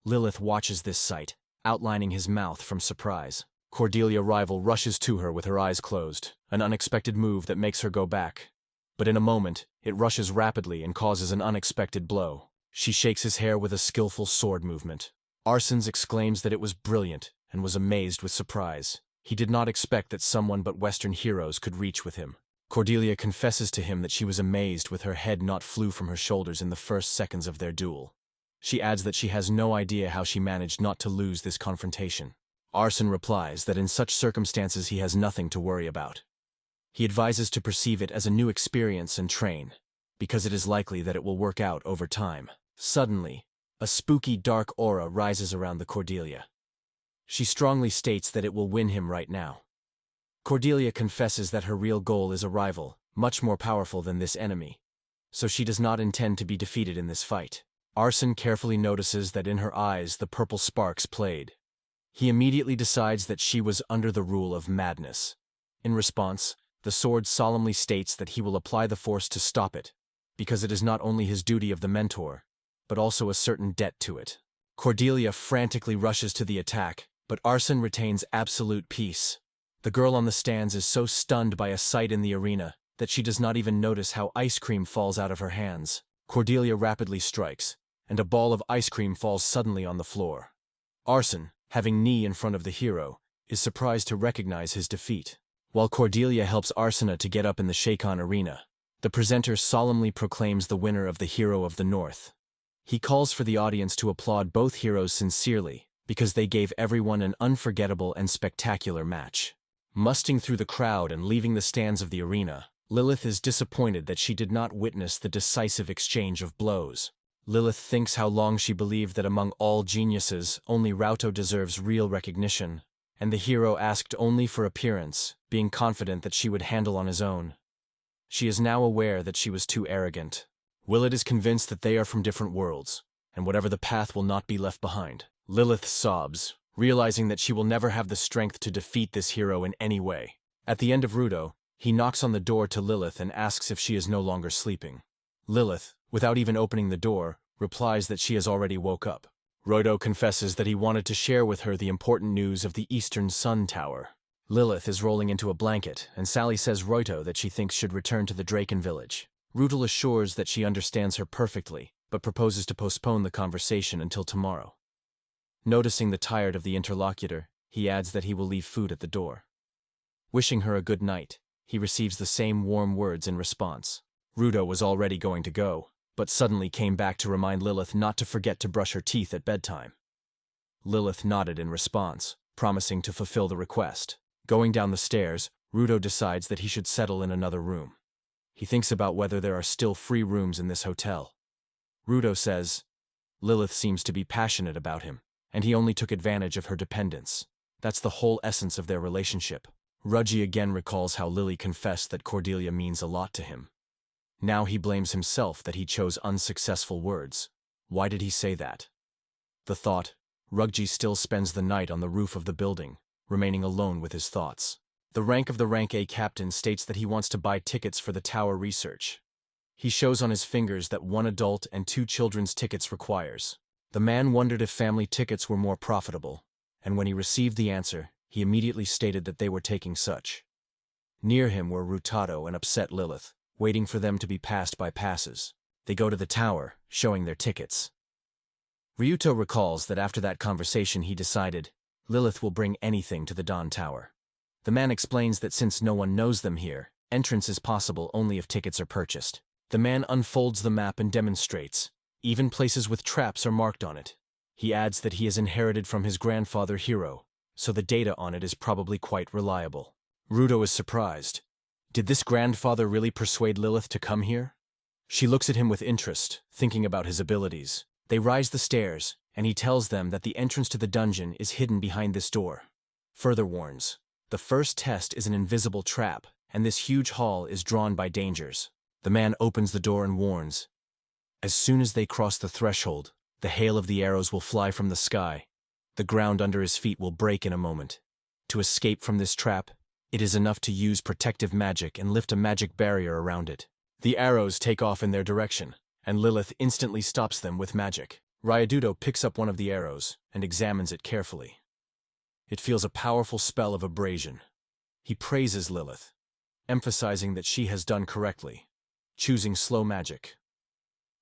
Lilith watches this sight, outlining his mouth from surprise. Cordelia rival rushes to her with her eyes closed, an unexpected move that makes her go back. But in a moment, it rushes rapidly and causes an unexpected blow. She shakes his hair with a skillful sword movement. Arsen exclaims that it was brilliant and was amazed with surprise. He did not expect that someone but Western heroes could reach with him. Cordelia confesses to him that she was amazed with her head not flew from her shoulders in the first seconds of their duel. She adds that she has no idea how she managed not to lose this confrontation. Arsen replies that in such circumstances he has nothing to worry about. He advises to perceive it as a new experience and train, because it is likely that it will work out over time. Suddenly, a spooky dark aura rises around the Cordelia. She strongly states that it will win him right now. Cordelia confesses that her real goal is a rival, much more powerful than this enemy, so she does not intend to be defeated in this fight. Arsen carefully notices that in her eyes the purple sparks played. He immediately decides that she was under the rule of madness. In response, the sword solemnly states that he will apply the force to stop it, because it is not only his duty of the mentor, but also a certain debt to it. Cordelia frantically rushes to the attack, but Arsen retains absolute peace. The girl on the stands is so stunned by a sight in the arena that she does not even notice how ice cream falls out of her hands. Cordelia rapidly strikes, and a ball of ice cream falls suddenly on the floor. Arsen, having knee in front of the hero, is surprised to recognize his defeat. While Cordelia helps Arsena to get up in the Shakon arena, the presenter solemnly proclaims the winner of the Hero of the North. He calls for the audience to applaud both heroes sincerely, because they gave everyone an unforgettable and spectacular match. Musting through the crowd and leaving the stands of the arena, Lilith is disappointed that she did not witness the decisive exchange of blows. Lilith thinks how long she believed that among all geniuses, only Rauto deserves real recognition, and the hero asked only for appearance, being confident that she would handle on his own. She is now aware that she was too arrogant. Willett is convinced that they are from different worlds, and whatever the path will not be left behind. Lilith sobs, realizing that she will never have the strength to defeat this hero in any way. At the end of Ruto, he knocks on the door to Lilith and asks if she is no longer sleeping. Lilith, without even opening the door, replies that she has already woke up. Ruto confesses that he wanted to share with her the important news of the Eastern Sun Tower. Lilith is rolling into a blanket, and Sally says Ruto that she thinks should return to the Draken village. Ruto assures that she understands her perfectly, but proposes to postpone the conversation until tomorrow. Noticing the tired of the interlocutor, he adds that he will leave food at the door. Wishing her a good night, he receives the same warm words in response. Ruto was already going to go, but suddenly came back to remind Lilith not to forget to brush her teeth at bedtime. Lilith nodded in response, promising to fulfill the request. Going down the stairs, Ruto decides that he should settle in another room. He thinks about whether there are still free rooms in this hotel. Ruto says, Lilith seems to be passionate about him, and he only took advantage of her dependence. That's the whole essence of their relationship. Rudgy again recalls how Lily confessed that Cordelia means a lot to him. Now he blames himself that he chose unsuccessful words. Why did he say that? The thought, Rugji still spends the night on the roof of the building, remaining alone with his thoughts. The rank of the Rank A captain states that he wants to buy tickets for the tower research. He shows on his fingers that 1 adult and 2 children's tickets requires. The man wondered if family tickets were more profitable, and when he received the answer, he immediately stated that they were taking such. Near him were Rutato and upset Lilith, waiting for them to be passed by passes. They go to the tower, showing their tickets. Ryuto recalls that after that conversation he decided, Lilith will bring anything to the Dawn Tower. The man explains that since no one knows them here, entrance is possible only if tickets are purchased. The man unfolds the map and demonstrates. Even places with traps are marked on it. He adds that he has inherited from his grandfather Hiro, so the data on it is probably quite reliable. Ruto is surprised. Did this grandfather really persuade Lilith to come here? She looks at him with interest, thinking about his abilities. They rise the stairs, and he tells them that the entrance to the dungeon is hidden behind this door. Further warns, the first test is an invisible trap, and this huge hall is drawn by dangers. The man opens the door and warns. As soon as they cross the threshold, the hail of the arrows will fly from the sky. The ground under his feet will break in a moment. To escape from this trap, it is enough to use protective magic and lift a magic barrier around it. The arrows take off in their direction, and Lilith instantly stops them with magic. Ryadudo picks up one of the arrows and examines it carefully. It feels a powerful spell of abrasion. He praises Lilith, emphasizing that she has done correctly, choosing slow magic.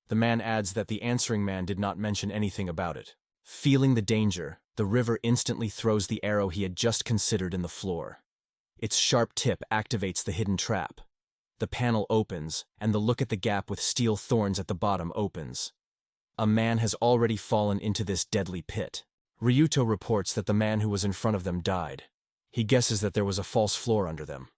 The man adds that the answering man did not mention anything about it. Feeling the danger, the river instantly throws the arrow he had just considered in the floor. Its sharp tip activates the hidden trap. The panel opens, and the look at the gap with steel thorns at the bottom opens. A man has already fallen into this deadly pit. Ryuto reports that the man who was in front of them died. He guesses that there was a false floor under them.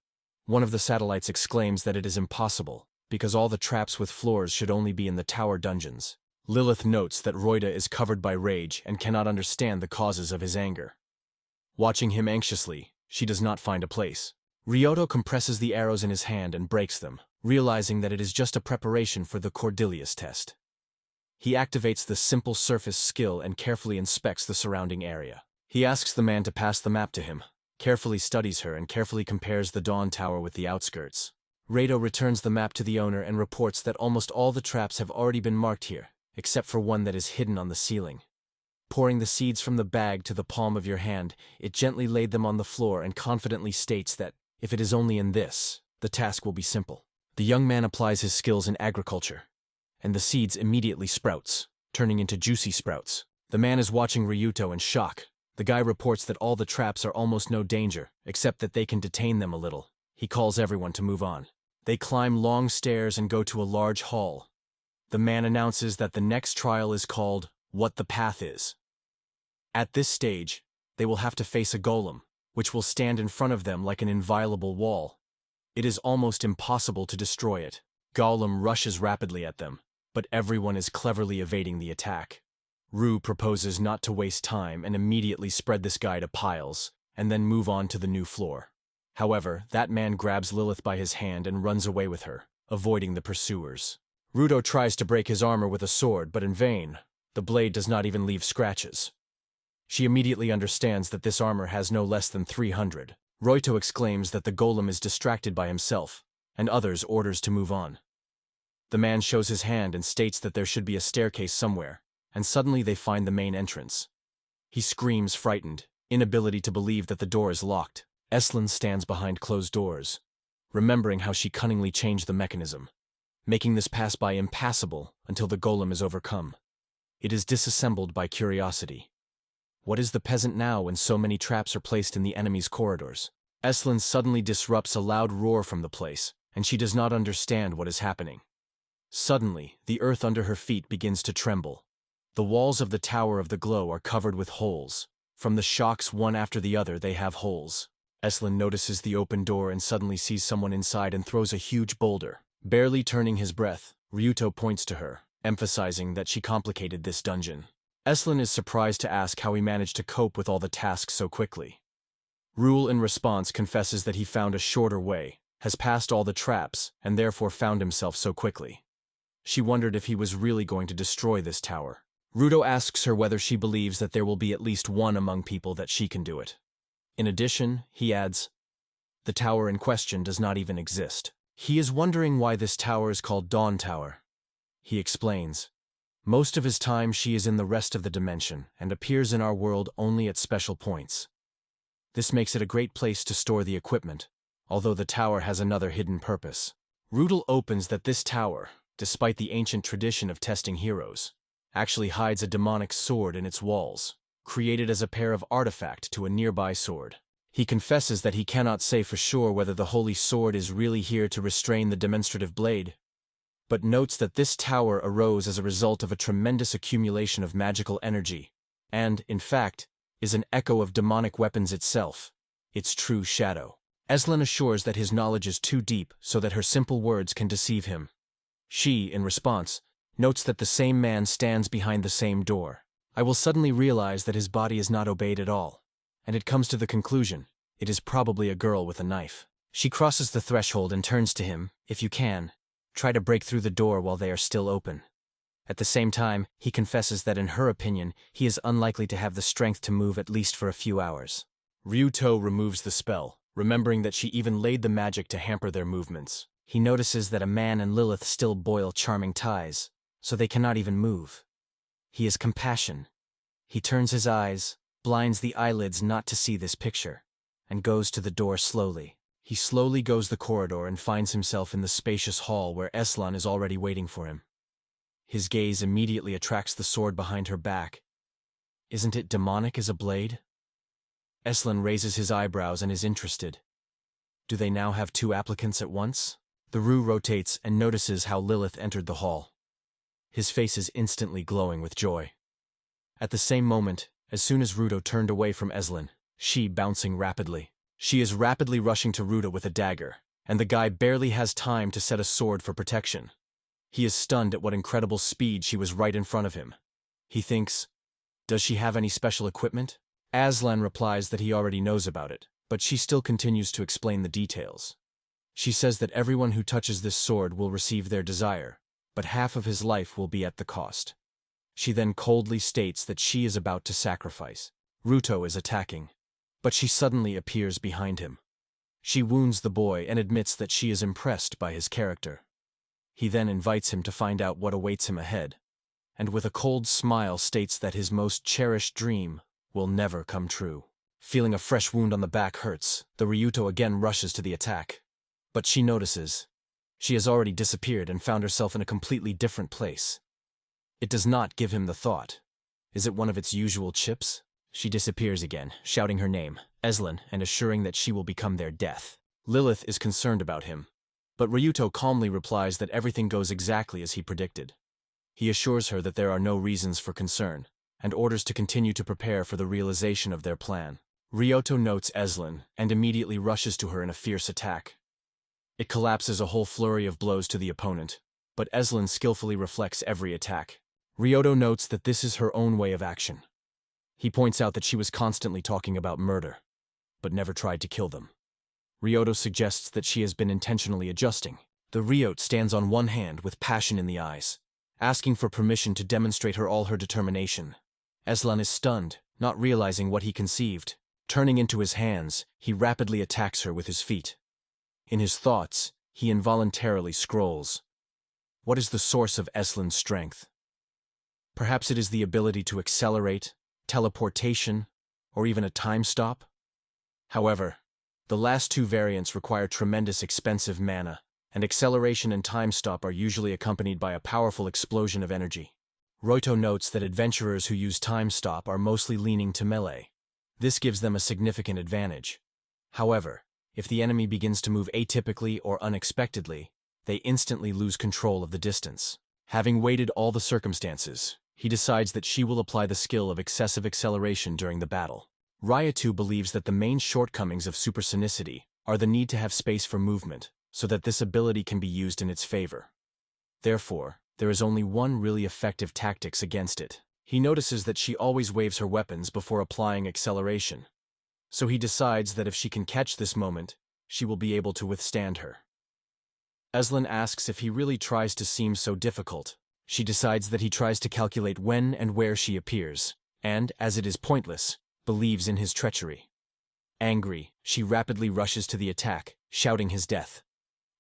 One of the satellites exclaims that it is impossible, because all the traps with floors should only be in the tower dungeons. Lilith notes that Roida is covered by rage and cannot understand the causes of his anger. Watching him anxiously, she does not find a place. Ryuto compresses the arrows in his hand and breaks them, realizing that it is just a preparation for the Cordelius test. He activates the simple surface skill and carefully inspects the surrounding area. He asks the man to pass the map to him, carefully studies her and carefully compares the Dawn Tower with the outskirts. Rado returns the map to the owner and reports that almost all the traps have already been marked here, except for one that is hidden on the ceiling. Pouring the seeds from the bag to the palm of your hand, it gently laid them on the floor and confidently states that, if it is only in this, the task will be simple. The young man applies his skills in agriculture, and the seeds immediately sprouts, turning into juicy sprouts. The man is watching Ryuto in shock. The guy reports that all the traps are almost no danger, except that they can detain them a little. He calls everyone to move on. They climb long stairs and go to a large hall. The man announces that the next trial is called What the Path Is. At this stage, they will have to face a golem, which will stand in front of them like an inviolable wall. It is almost impossible to destroy it. Golem rushes rapidly at them, but everyone is cleverly evading the attack. Rue proposes not to waste time and immediately spread this guy to piles, and then move on to the new floor. However, that man grabs Lilith by his hand and runs away with her, avoiding the pursuers. Rudo tries to break his armor with a sword, but in vain. The blade does not even leave scratches. She immediately understands that this armor has no less than 300. Ruito exclaims that the golem is distracted by himself, and others orders to move on. The man shows his hand and states that there should be a staircase somewhere, and suddenly they find the main entrance. He screams, frightened, inability to believe that the door is locked. Eslin stands behind closed doors, remembering how she cunningly changed the mechanism, making this pass-by impassable until the golem is overcome. It is disassembled by curiosity. What is the peasant now when so many traps are placed in the enemy's corridors? Eslin suddenly disrupts a loud roar from the place, and she does not understand what is happening. Suddenly, the earth under her feet begins to tremble. The walls of the Tower of the Glow are covered with holes. From the shocks one after the other, they have holes. Eslin notices the open door and suddenly sees someone inside and throws a huge boulder. Barely turning his breath, Ryuto points to her, emphasizing that she complicated this dungeon. Eslin is surprised to ask how he managed to cope with all the tasks so quickly. Rule in response confesses that he found a shorter way, has passed all the traps, and therefore found himself so quickly. She wondered if he was really going to destroy this tower. Ruto asks her whether she believes that there will be at least one among people that she can do it. In addition, he adds, the tower in question does not even exist. He is wondering why this tower is called Dawn Tower. He explains, most of his time she is in the rest of the dimension and appears in our world only at special points. This makes it a great place to store the equipment, although the tower has another hidden purpose. Rudel opens that this tower, despite the ancient tradition of testing heroes, actually hides a demonic sword in its walls, created as a pair of artifact to a nearby sword. He confesses that he cannot say for sure whether the holy sword is really here to restrain the demonstrative blade, but notes that this tower arose as a result of a tremendous accumulation of magical energy, and, in fact, is an echo of demonic weapons itself, its true shadow. Eslin assures that his knowledge is too deep so that her simple words can deceive him. She, in response, notes that the same man stands behind the same door. I will suddenly realize that his body is not obeyed at all, and it comes to the conclusion, it is probably a girl with a knife. She crosses the threshold and turns to him, if you can, try to break through the door while they are still open. At the same time, he confesses that in her opinion, he is unlikely to have the strength to move at least for a few hours. Ryuto removes the spell, remembering that she even laid the magic to hamper their movements. He notices that a man and Lilith still boil charming ties, so they cannot even move. He is compassion. He turns his eyes, blinds the eyelids not to see this picture, and goes to the door slowly. He slowly goes the corridor and finds himself in the spacious hall where Eslan is already waiting for him. His gaze immediately attracts the sword behind her back. Isn't it demonic as a blade? Eslan raises his eyebrows and is interested. Do they now have two applicants at once? The Rue rotates and notices how Lilith entered the hall. His face is instantly glowing with joy. At the same moment, as soon as Ruto turned away from Eslin, she bouncing rapidly. She is rapidly rushing to Ruto with a dagger, and the guy barely has time to set a sword for protection. He is stunned at what incredible speed she was right in front of him. He thinks, does she have any special equipment? Aslan replies that he already knows about it, but she still continues to explain the details. She says that everyone who touches this sword will receive their desire, but half of his life will be at the cost. She then coldly states that she is about to sacrifice. Ruto is attacking, but she suddenly appears behind him. She wounds the boy and admits that she is impressed by his character. He then invites him to find out what awaits him ahead, and with a cold smile states that his most cherished dream will never come true. Feeling a fresh wound on the back hurts, the Ryuto again rushes to the attack. But she notices. She has already disappeared and found herself in a completely different place. It does not give him the thought. Is it one of its usual chips? She disappears again, shouting her name, Eslin, and assuring that she will become their death. Lilith is concerned about him, but Ryuto calmly replies that everything goes exactly as he predicted. He assures her that there are no reasons for concern, and orders to continue to prepare for the realization of their plan. Ryuto notes Eslin and immediately rushes to her in a fierce attack. It collapses a whole flurry of blows to the opponent, but Eslin skillfully reflects every attack. Ryuto notes that this is her own way of action. He points out that she was constantly talking about murder, but never tried to kill them. Ryuto suggests that she has been intentionally adjusting. The Ryot stands on one hand with passion in the eyes, asking for permission to demonstrate all her determination. Eslan is stunned, not realizing what he conceived. Turning into his hands, he rapidly attacks her with his feet. In his thoughts, he involuntarily scrolls. What is the source of Eslan's strength? Perhaps it is the ability to accelerate, teleportation, or even a time stop? However, the last two variants require tremendous expensive mana, and acceleration and time stop are usually accompanied by a powerful explosion of energy. Roito notes that adventurers who use time stop are mostly leaning to melee. This gives them a significant advantage. However, if the enemy begins to move atypically or unexpectedly, they instantly lose control of the distance. Having weighed all the circumstances, he decides that she will apply the skill of excessive acceleration during the battle. Ryatu believes that the main shortcomings of supersonicity are the need to have space for movement, so that this ability can be used in its favor. Therefore, there is only one really effective tactic against it. He notices that she always waves her weapons before applying acceleration. So he decides that if she can catch this moment, she will be able to withstand her. Eslan asks if he really tries to seem so difficult. She decides that he tries to calculate when and where she appears, and, as it is pointless, believes in his treachery. Angry, she rapidly rushes to the attack, shouting his death.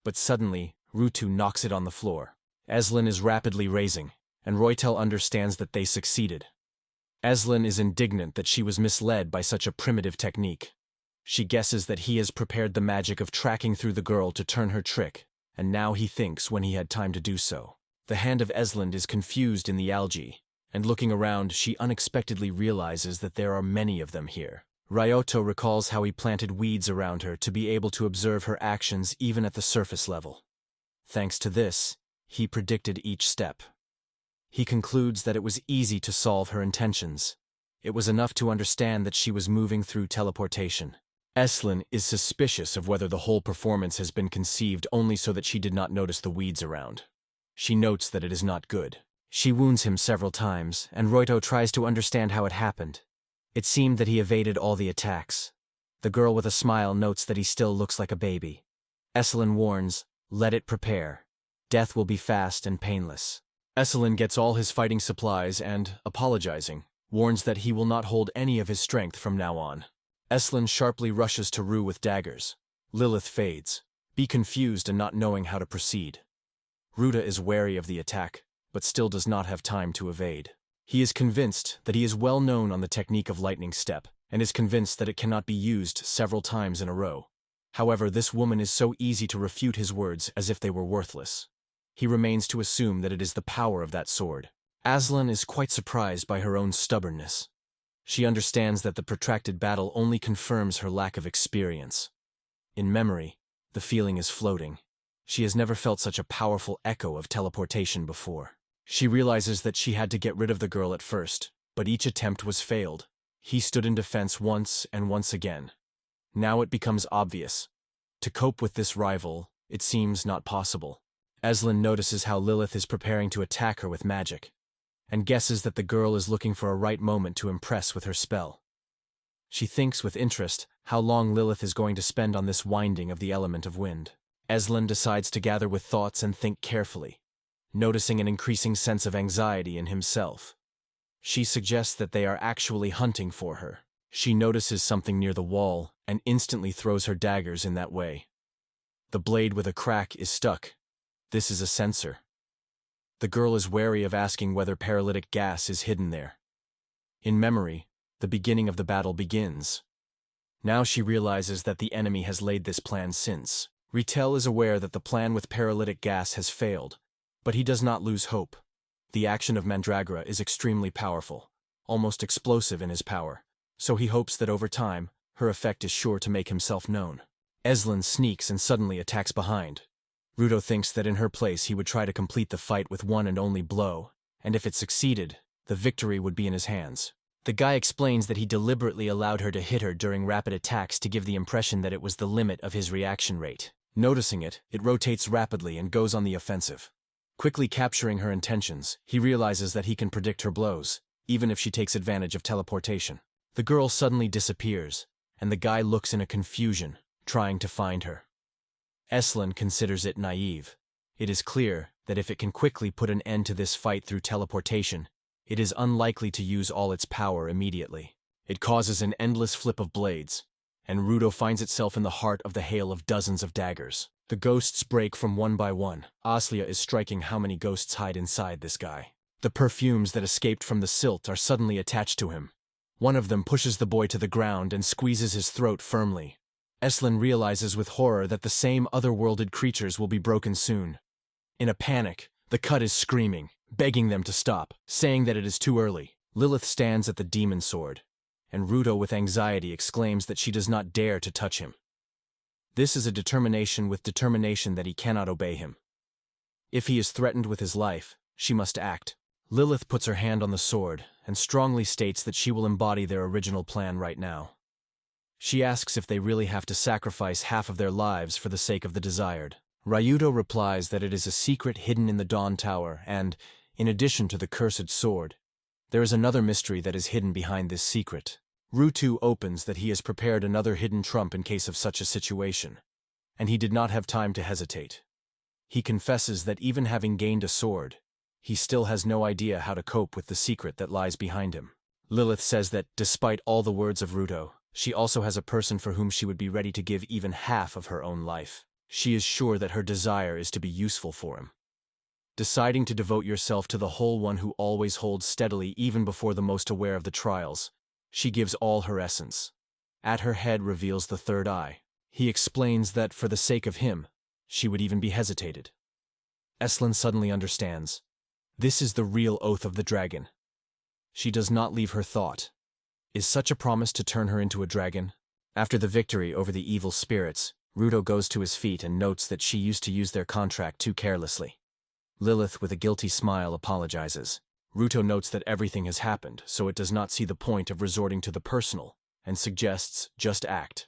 But suddenly, Rutu knocks it on the floor. Eslan is rapidly raising, and Roitel understands that they succeeded. Eslan is indignant that she was misled by such a primitive technique. She guesses that he has prepared the magic of tracking through the girl to turn her trick, and now he thinks when he had time to do so. The hand of Eslan is confused in the algae, and looking around she unexpectedly realizes that there are many of them here. Ryoto recalls how he planted weeds around her to be able to observe her actions even at the surface level. Thanks to this, he predicted each step. He concludes that it was easy to solve her intentions. It was enough to understand that she was moving through teleportation. Eslan is suspicious of whether the whole performance has been conceived only so that she did not notice the weeds around. She notes that it is not good. She wounds him several times, and Roito tries to understand how it happened. It seemed that he evaded all the attacks. The girl with a smile notes that he still looks like a baby. Eslan warns, "Let it prepare. Death will be fast and painless." Eslan gets all his fighting supplies and, apologizing, warns that he will not hold any of his strength from now on. Eslan sharply rushes to Rue with daggers. Lilith fades, be confused and not knowing how to proceed. Ruta is wary of the attack, but still does not have time to evade. He is convinced that he is well known on the technique of lightning step, and is convinced that it cannot be used several times in a row. However, this woman is so easy to refute his words as if they were worthless. He remains to assume that it is the power of that sword. Aslan is quite surprised by her own stubbornness. She understands that the protracted battle only confirms her lack of experience. In memory, the feeling is floating. She has never felt such a powerful echo of teleportation before. She realizes that she had to get rid of the girl at first, but each attempt was failed. He stood in defense once and once again. Now it becomes obvious. To cope with this rival, it seems not possible. Eslan notices how Lilith is preparing to attack her with magic, and guesses that the girl is looking for a right moment to impress with her spell. She thinks with interest how long Lilith is going to spend on this winding of the element of wind. Eslan decides to gather with thoughts and think carefully, noticing an increasing sense of anxiety in himself. She suggests that they are actually hunting for her. She notices something near the wall and instantly throws her daggers in that way. The blade with a crack is stuck. This is a sensor. The girl is wary of asking whether paralytic gas is hidden there. In memory, the beginning of the battle begins. Now she realizes that the enemy has laid this plan since. Ritel is aware that the plan with paralytic gas has failed, but he does not lose hope. The action of Mandrake is extremely powerful, almost explosive in his power, so he hopes that over time, her effect is sure to make himself known. Eslan sneaks and suddenly attacks behind. Ruto thinks that in her place he would try to complete the fight with one and only blow, and if it succeeded, the victory would be in his hands. The guy explains that he deliberately allowed her to hit her during rapid attacks to give the impression that it was the limit of his reaction rate. Noticing it, it rotates rapidly and goes on the offensive. Quickly capturing her intentions, he realizes that he can predict her blows, even if she takes advantage of teleportation. The girl suddenly disappears, and the guy looks in a confusion, trying to find her. Eslan considers it naive. It is clear that if it can quickly put an end to this fight through teleportation, it is unlikely to use all its power immediately. It causes an endless flip of blades, and Ruto finds itself in the heart of the hail of dozens of daggers. The ghosts break from one by one. Aslia is striking how many ghosts hide inside this guy. The perfumes that escaped from the silt are suddenly attached to him. One of them pushes the boy to the ground and squeezes his throat firmly. Eslin realizes with horror that the same otherworlded creatures will be broken soon. In a panic, the cut is screaming, begging them to stop, saying that it is too early. Lilith stands at the demon sword, and Ruto with anxiety exclaims that she does not dare to touch him. This is a determination with determination that he cannot obey him. If he is threatened with his life, she must act. Lilith puts her hand on the sword and strongly states that she will embody their original plan right now. She asks if they really have to sacrifice half of their lives for the sake of the desired. Ryudo replies that it is a secret hidden in the Dawn Tower and, in addition to the cursed sword, there is another mystery that is hidden behind this secret. Ruto opens that he has prepared another hidden trump in case of such a situation, and he did not have time to hesitate. He confesses that even having gained a sword, he still has no idea how to cope with the secret that lies behind him. Lilith says that, despite all the words of Ruto, she also has a person for whom she would be ready to give even half of her own life. She is sure that her desire is to be useful for him. Deciding to devote yourself to the whole one who always holds steadily even before the most aware of the trials, she gives all her essence. At her head reveals the third eye. He explains that, for the sake of him, she would even be hesitated. Eslin suddenly understands. This is the real oath of the dragon. She does not leave her thought. Is such a promise to turn her into a dragon? After the victory over the evil spirits, Ruto goes to his feet and notes that she used to use their contract too carelessly. Lilith, with a guilty smile, apologizes. Ruto notes that everything has happened, so it does not see the point of resorting to the personal, and suggests just act.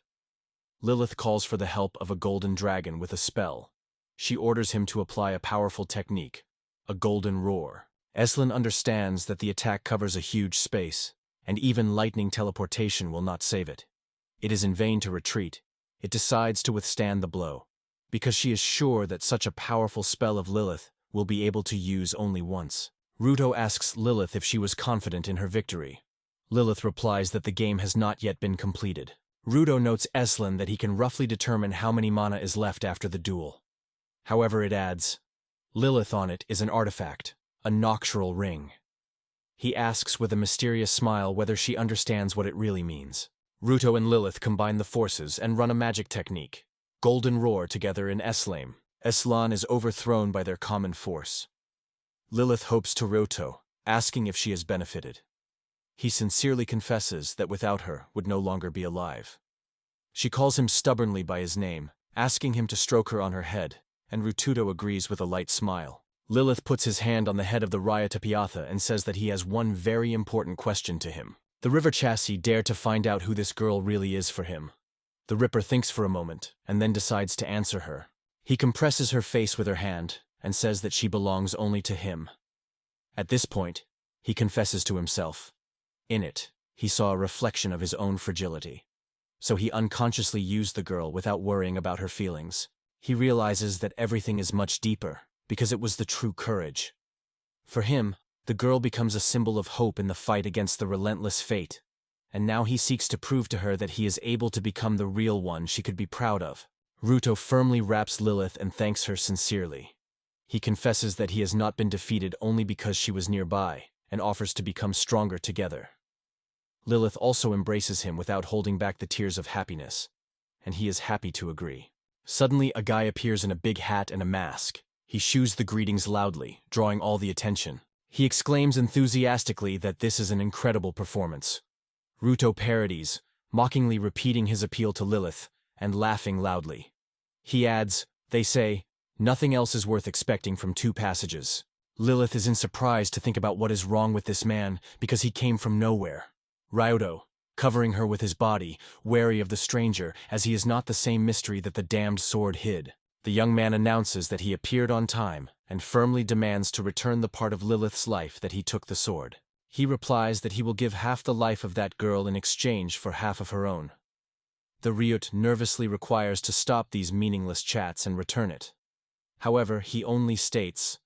Lilith calls for the help of a golden dragon with a spell. She orders him to apply a powerful technique, a golden roar. Eslin understands that the attack covers a huge space, and even lightning teleportation will not save it. It is in vain to retreat. It decides to withstand the blow, because she is sure that such a powerful spell of Lilith will be able to use only once. Ruto asks Lilith if she was confident in her victory. Lilith replies that the game has not yet been completed. Ruto notes Eslin that he can roughly determine how many mana is left after the duel. However, it adds, Lilith on it is an artifact, a noctural ring. He asks with a mysterious smile whether she understands what it really means. Ruto and Lilith combine the forces and run a magic technique, Golden Roar, together in Eslame. Eslan is overthrown by their common force. Lilith hopes to Ruto, asking if she has benefited. He sincerely confesses that without her would no longer be alive. She calls him stubbornly by his name, asking him to stroke her on her head, and Rutudo agrees with a light smile. Lilith puts his hand on the head of the Raya Tapiatha and says that he has one very important question to him. The river chassis dare to find out who this girl really is for him. The Ripper thinks for a moment, and then decides to answer her. He compresses her face with her hand, and says that she belongs only to him. At this point, he confesses to himself. In it, he saw a reflection of his own fragility. So he unconsciously used the girl without worrying about her feelings. He realizes that everything is much deeper, because it was the true courage. For him, the girl becomes a symbol of hope in the fight against the relentless fate, and now he seeks to prove to her that he is able to become the real one she could be proud of. Ruto firmly wraps Lilith and thanks her sincerely. He confesses that he has not been defeated only because she was nearby, and offers to become stronger together. Lilith also embraces him without holding back the tears of happiness, and he is happy to agree. Suddenly, a guy appears in a big hat and a mask. He shoos the greetings loudly, drawing all the attention. He exclaims enthusiastically that this is an incredible performance. Ruto parodies, mockingly repeating his appeal to Lilith, and laughing loudly. He adds, they say, nothing else is worth expecting from two passages. Lilith is in surprise to think about what is wrong with this man, because he came from nowhere. Ryudo, covering her with his body, wary of the stranger, as he is not the same mystery that the damned sword hid. The young man announces that he appeared on time, and firmly demands to return the part of Lilith's life that he took the sword. He replies that he will give half the life of that girl in exchange for half of her own. The Ryut nervously requires to stop these meaningless chats and return it. However, he only states,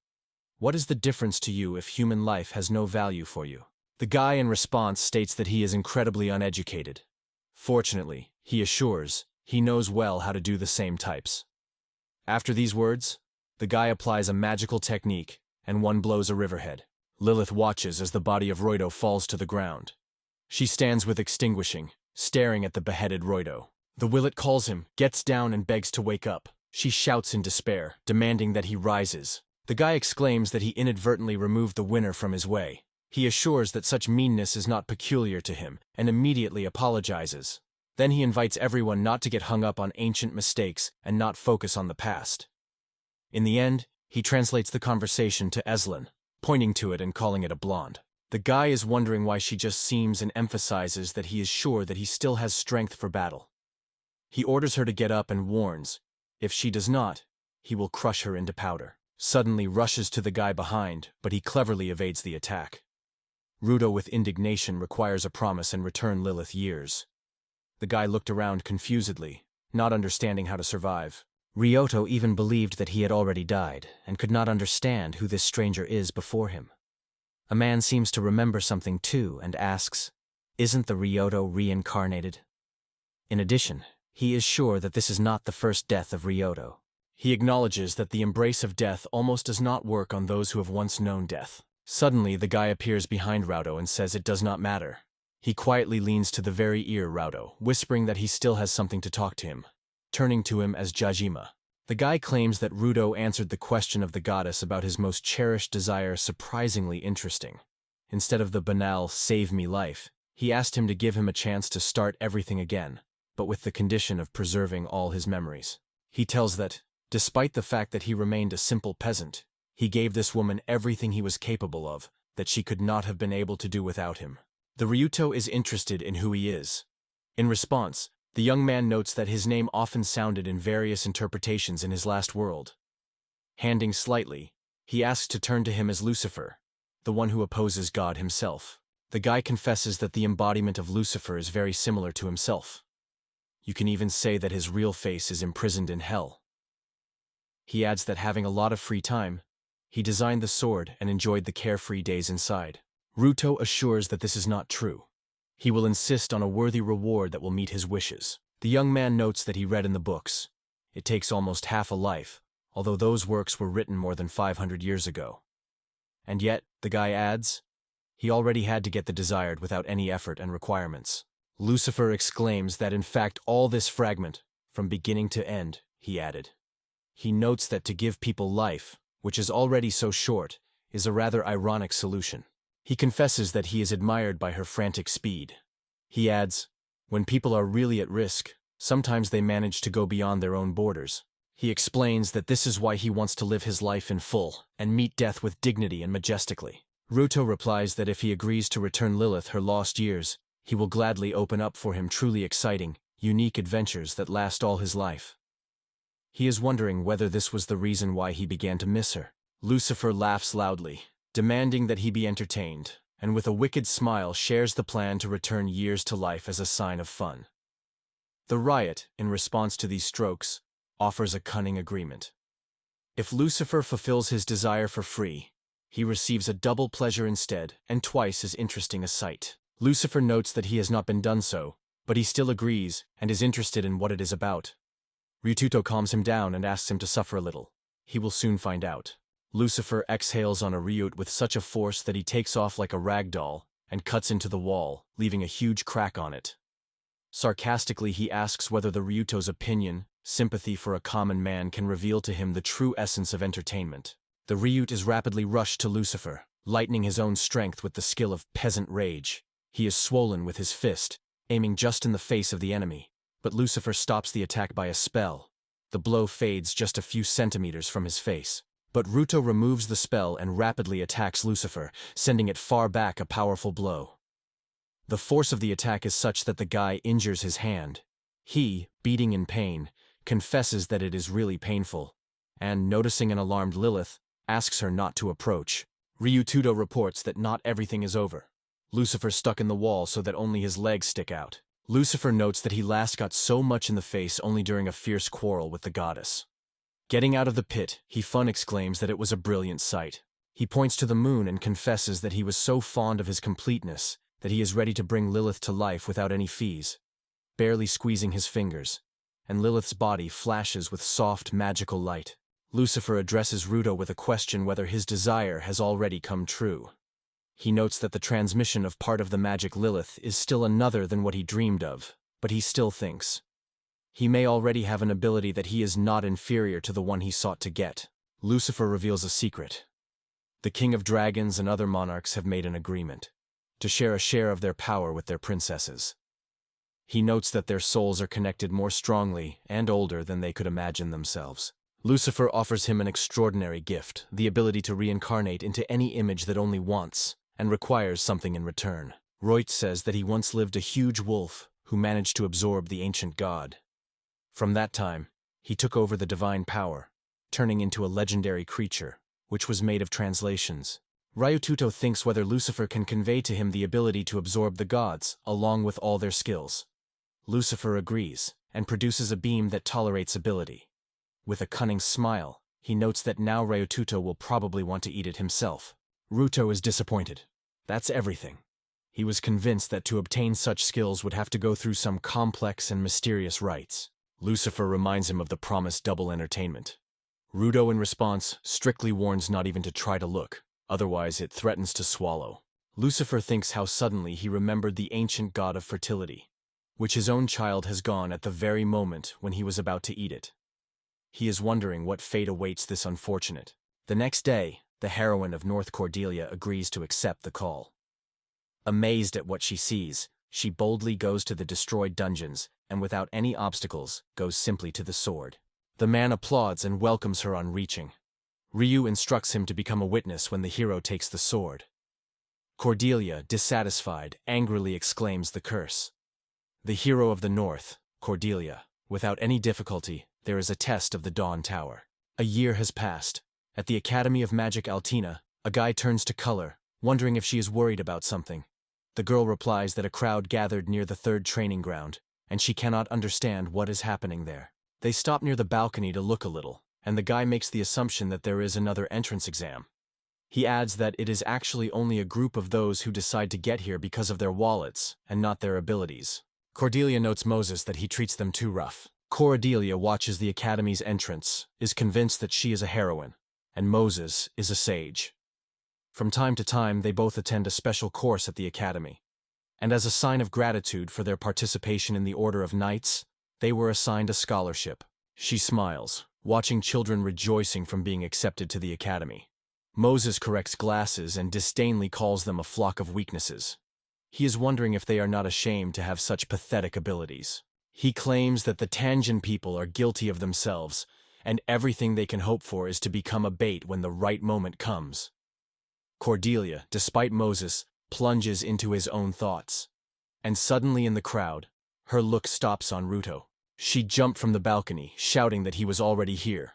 What is the difference to you if human life has no value for you? The guy in response states that he is incredibly uneducated. Fortunately, he assures, he knows well how to do the same types. After these words, the guy applies a magical technique, and one blows a riverhead. Lilith watches as the body of Roido falls to the ground. She stands with extinguishing, staring at the beheaded Roido. The Willet calls him, gets down and begs to wake up. She shouts in despair, demanding that he rises. The guy exclaims that he inadvertently removed the winner from his way. He assures that such meanness is not peculiar to him, and immediately apologizes. Then he invites everyone not to get hung up on ancient mistakes and not focus on the past. In the end, he translates the conversation to Eslin, pointing to it and calling it a blonde. The guy is wondering why she just seems and emphasizes that he is sure that he still has strength for battle. He orders her to get up and warns, if she does not, he will crush her into powder. Suddenly rushes to the guy behind, but he cleverly evades the attack. Ruto with indignation requires a promise and return Lilith years. The guy looked around confusedly, not understanding how to survive. Ryoto even believed that he had already died, and could not understand who this stranger is before him. A man seems to remember something too, and asks, "Isn't the Ryoto reincarnated?" In addition, he is sure that this is not the first death of Ryoto. He acknowledges that the embrace of death almost does not work on those who have once known death. Suddenly, the guy appears behind Raudo and says it does not matter. He quietly leans to the very ear Raudo, whispering that he still has something to talk to him, turning to him as Jajima. The guy claims that Ruto answered the question of the goddess about his most cherished desire surprisingly interesting. Instead of the banal, save me life, he asked him to give him a chance to start everything again, but with the condition of preserving all his memories. He tells that, despite the fact that he remained a simple peasant, he gave this woman everything he was capable of, that she could not have been able to do without him. The Ryuto is interested in who he is. In response, the young man notes that his name often sounded in various interpretations in his last world. Handing slightly, he asks to turn to him as Lucifer, the one who opposes God himself. The guy confesses that the embodiment of Lucifer is very similar to himself. You can even say that his real face is imprisoned in hell. He adds that having a lot of free time, he designed the sword and enjoyed the carefree days inside. Ruto assures that this is not true. He will insist on a worthy reward that will meet his wishes. The young man notes that he read in the books. It takes almost half a life, although those works were written more than 500 years ago. And yet, the guy adds, he already had to get the desired without any effort and requirements. Lucifer exclaims that in fact all this fragment, from beginning to end, he added. He notes that to give people life, which is already so short, is a rather ironic solution. He confesses that he is admired by her frantic speed. He adds, when people are really at risk, sometimes they manage to go beyond their own borders. He explains that this is why he wants to live his life in full and meet death with dignity and majestically. Ruto replies that if he agrees to return Lilith her lost years, he will gladly open up for him truly exciting, unique adventures that last all his life. He is wondering whether this was the reason why he began to miss her. Lucifer laughs loudly, demanding that he be entertained, and with a wicked smile shares the plan to return years to life as a sign of fun. The Riot, in response to these strokes, offers a cunning agreement. If Lucifer fulfills his desire for free, he receives a double pleasure instead and twice as interesting a sight. Lucifer notes that he has not been done so, but he still agrees and is interested in what it is about. Ryututo calms him down and asks him to suffer a little. He will soon find out. Lucifer exhales on a Ryut with such a force that he takes off like a rag doll and cuts into the wall, leaving a huge crack on it. Sarcastically, he asks whether the Ryuto's opinion, sympathy for a common man can reveal to him the true essence of entertainment. The Ryut is rapidly rushed to Lucifer, lightening his own strength with the skill of peasant rage. He is swollen with his fist, aiming just in the face of the enemy, but Lucifer stops the attack by a spell. The blow fades just a few centimeters from his face. But Ruto removes the spell and rapidly attacks Lucifer, sending it far back a powerful blow. The force of the attack is such that the guy injures his hand. He, beating in pain, confesses that it is really painful, and, noticing an alarmed Lilith, asks her not to approach. Ryutudo reports that not everything is over. Lucifer stuck in the wall so that only his legs stick out. Lucifer notes that he last got so much in the face only during a fierce quarrel with the goddess. Getting out of the pit, he exclaims that it was a brilliant sight. He points to the moon and confesses that he was so fond of his completeness that he is ready to bring Lilith to life without any fees, barely squeezing his fingers, and Lilith's body flashes with soft, magical light. Lucifer addresses Ruto with a question whether his desire has already come true. He notes that the transmission of part of the magic Lilith is still another than what he dreamed of, but he still thinks he may already have an ability that he is not inferior to the one he sought to get. Lucifer reveals a secret. The King of Dragons and other monarchs have made an agreement to share a share of their power with their princesses. He notes that their souls are connected more strongly and older than they could imagine themselves. Lucifer offers him an extraordinary gift, the ability to reincarnate into any image that only wants and requires something in return. Reut says that he once lived a huge wolf who managed to absorb the ancient god. From that time, he took over the divine power, turning into a legendary creature, which was made of translations. Ryututo thinks whether Lucifer can convey to him the ability to absorb the gods, along with all their skills. Lucifer agrees, and produces a beam that tolerates ability. With a cunning smile, he notes that now Ryututo will probably want to eat it himself. Ruto is disappointed. That's everything. He was convinced that to obtain such skills would have to go through some complex and mysterious rites. Lucifer reminds him of the promised double entertainment. Ruto, in response, strictly warns not even to try to look, otherwise it threatens to swallow. Lucifer thinks how suddenly he remembered the ancient god of fertility, which his own child has gone at the very moment when he was about to eat it. He is wondering what fate awaits this unfortunate. The next day, the heroine of North Cordelia agrees to accept the call. Amazed at what she sees, she boldly goes to the destroyed dungeons and without any obstacles goes simply to the sword. The man applauds and welcomes her on reaching. Ryu instructs him to become a witness when the hero takes the sword. Cordelia, dissatisfied, angrily exclaims the curse. The hero of the North, Cordelia. Without any difficulty, there is a test of the Dawn Tower. A year has passed. At the Academy of Magic Altina, a guy turns to Color, wondering if she is worried about something. The girl replies that a crowd gathered near the third training ground, and she cannot understand what is happening there. They stop near the balcony to look a little, and the guy makes the assumption that there is another entrance exam. He adds that it is actually only a group of those who decide to get here because of their wallets and not their abilities. Cordelia notes Moses that he treats them too rough. Cordelia watches the Academy's entrance, is convinced that she is a heroine, and Moses is a sage. From time to time, they both attend a special course at the Academy, and as a sign of gratitude for their participation in the Order of Knights, they were assigned a scholarship. She smiles, watching children rejoicing from being accepted to the Academy. Moses corrects glasses and disdainfully calls them a flock of weaknesses. He is wondering if they are not ashamed to have such pathetic abilities. He claims that the Tanjin people are guilty of themselves, and everything they can hope for is to become a bait when the right moment comes. Cordelia, despite Moses, plunges into his own thoughts. And suddenly in the crowd, her look stops on Ruto. She jumped from the balcony, shouting that he was already here.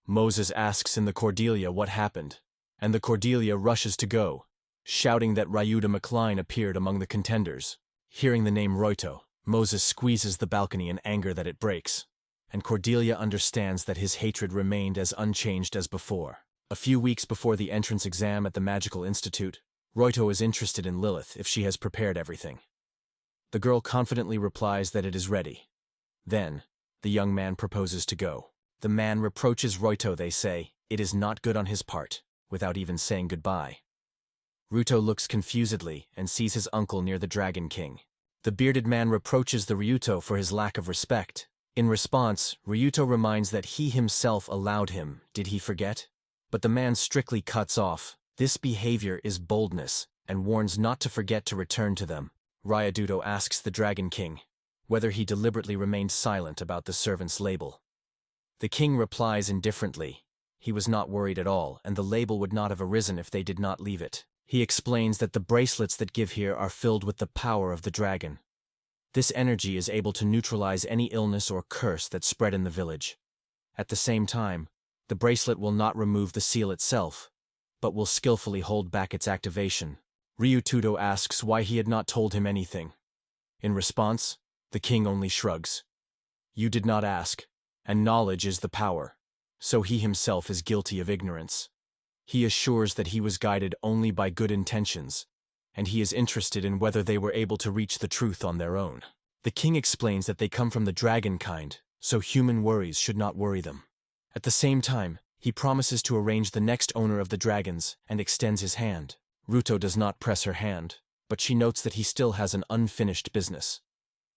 Moses asks in the Cordelia what happened, and the Cordelia rushes to go, shouting that Ryuta McLean appeared among the contenders. Hearing the name Roito, Moses squeezes the balcony in anger that it breaks, and Cordelia understands that his hatred remained as unchanged as before. A few weeks before the entrance exam at the Magical Institute, Roito is interested in Lilith if she has prepared everything. The girl confidently replies that it is ready. Then, the young man proposes to go. The man reproaches Roito, they say, it is not good on his part, without even saying goodbye. Ruto looks confusedly and sees his uncle near the Dragon King. The bearded man reproaches the Ryuto for his lack of respect. In response, Ryuto reminds that he himself allowed him, did he forget? But the man strictly cuts off. This behavior is boldness, and warns not to forget to return to them. Ryuto asks the Dragon King whether he deliberately remained silent about the servant's label. The king replies indifferently. He was not worried at all, and the label would not have arisen if they did not leave it. He explains that the bracelets that give here are filled with the power of the dragon. This energy is able to neutralize any illness or curse that spread in the village. At the same time, the bracelet will not remove the seal itself, but will skillfully hold back its activation. Ryututo asks why he had not told him anything. In response, the king only shrugs. You did not ask, and knowledge is the power, so he himself is guilty of ignorance. He assures that he was guided only by good intentions, and he is interested in whether they were able to reach the truth on their own. The king explains that they come from the dragon kind, so human worries should not worry them. At the same time, he promises to arrange the next owner of the dragons and extends his hand. Ruto does not press her hand, but she notes that he still has an unfinished business.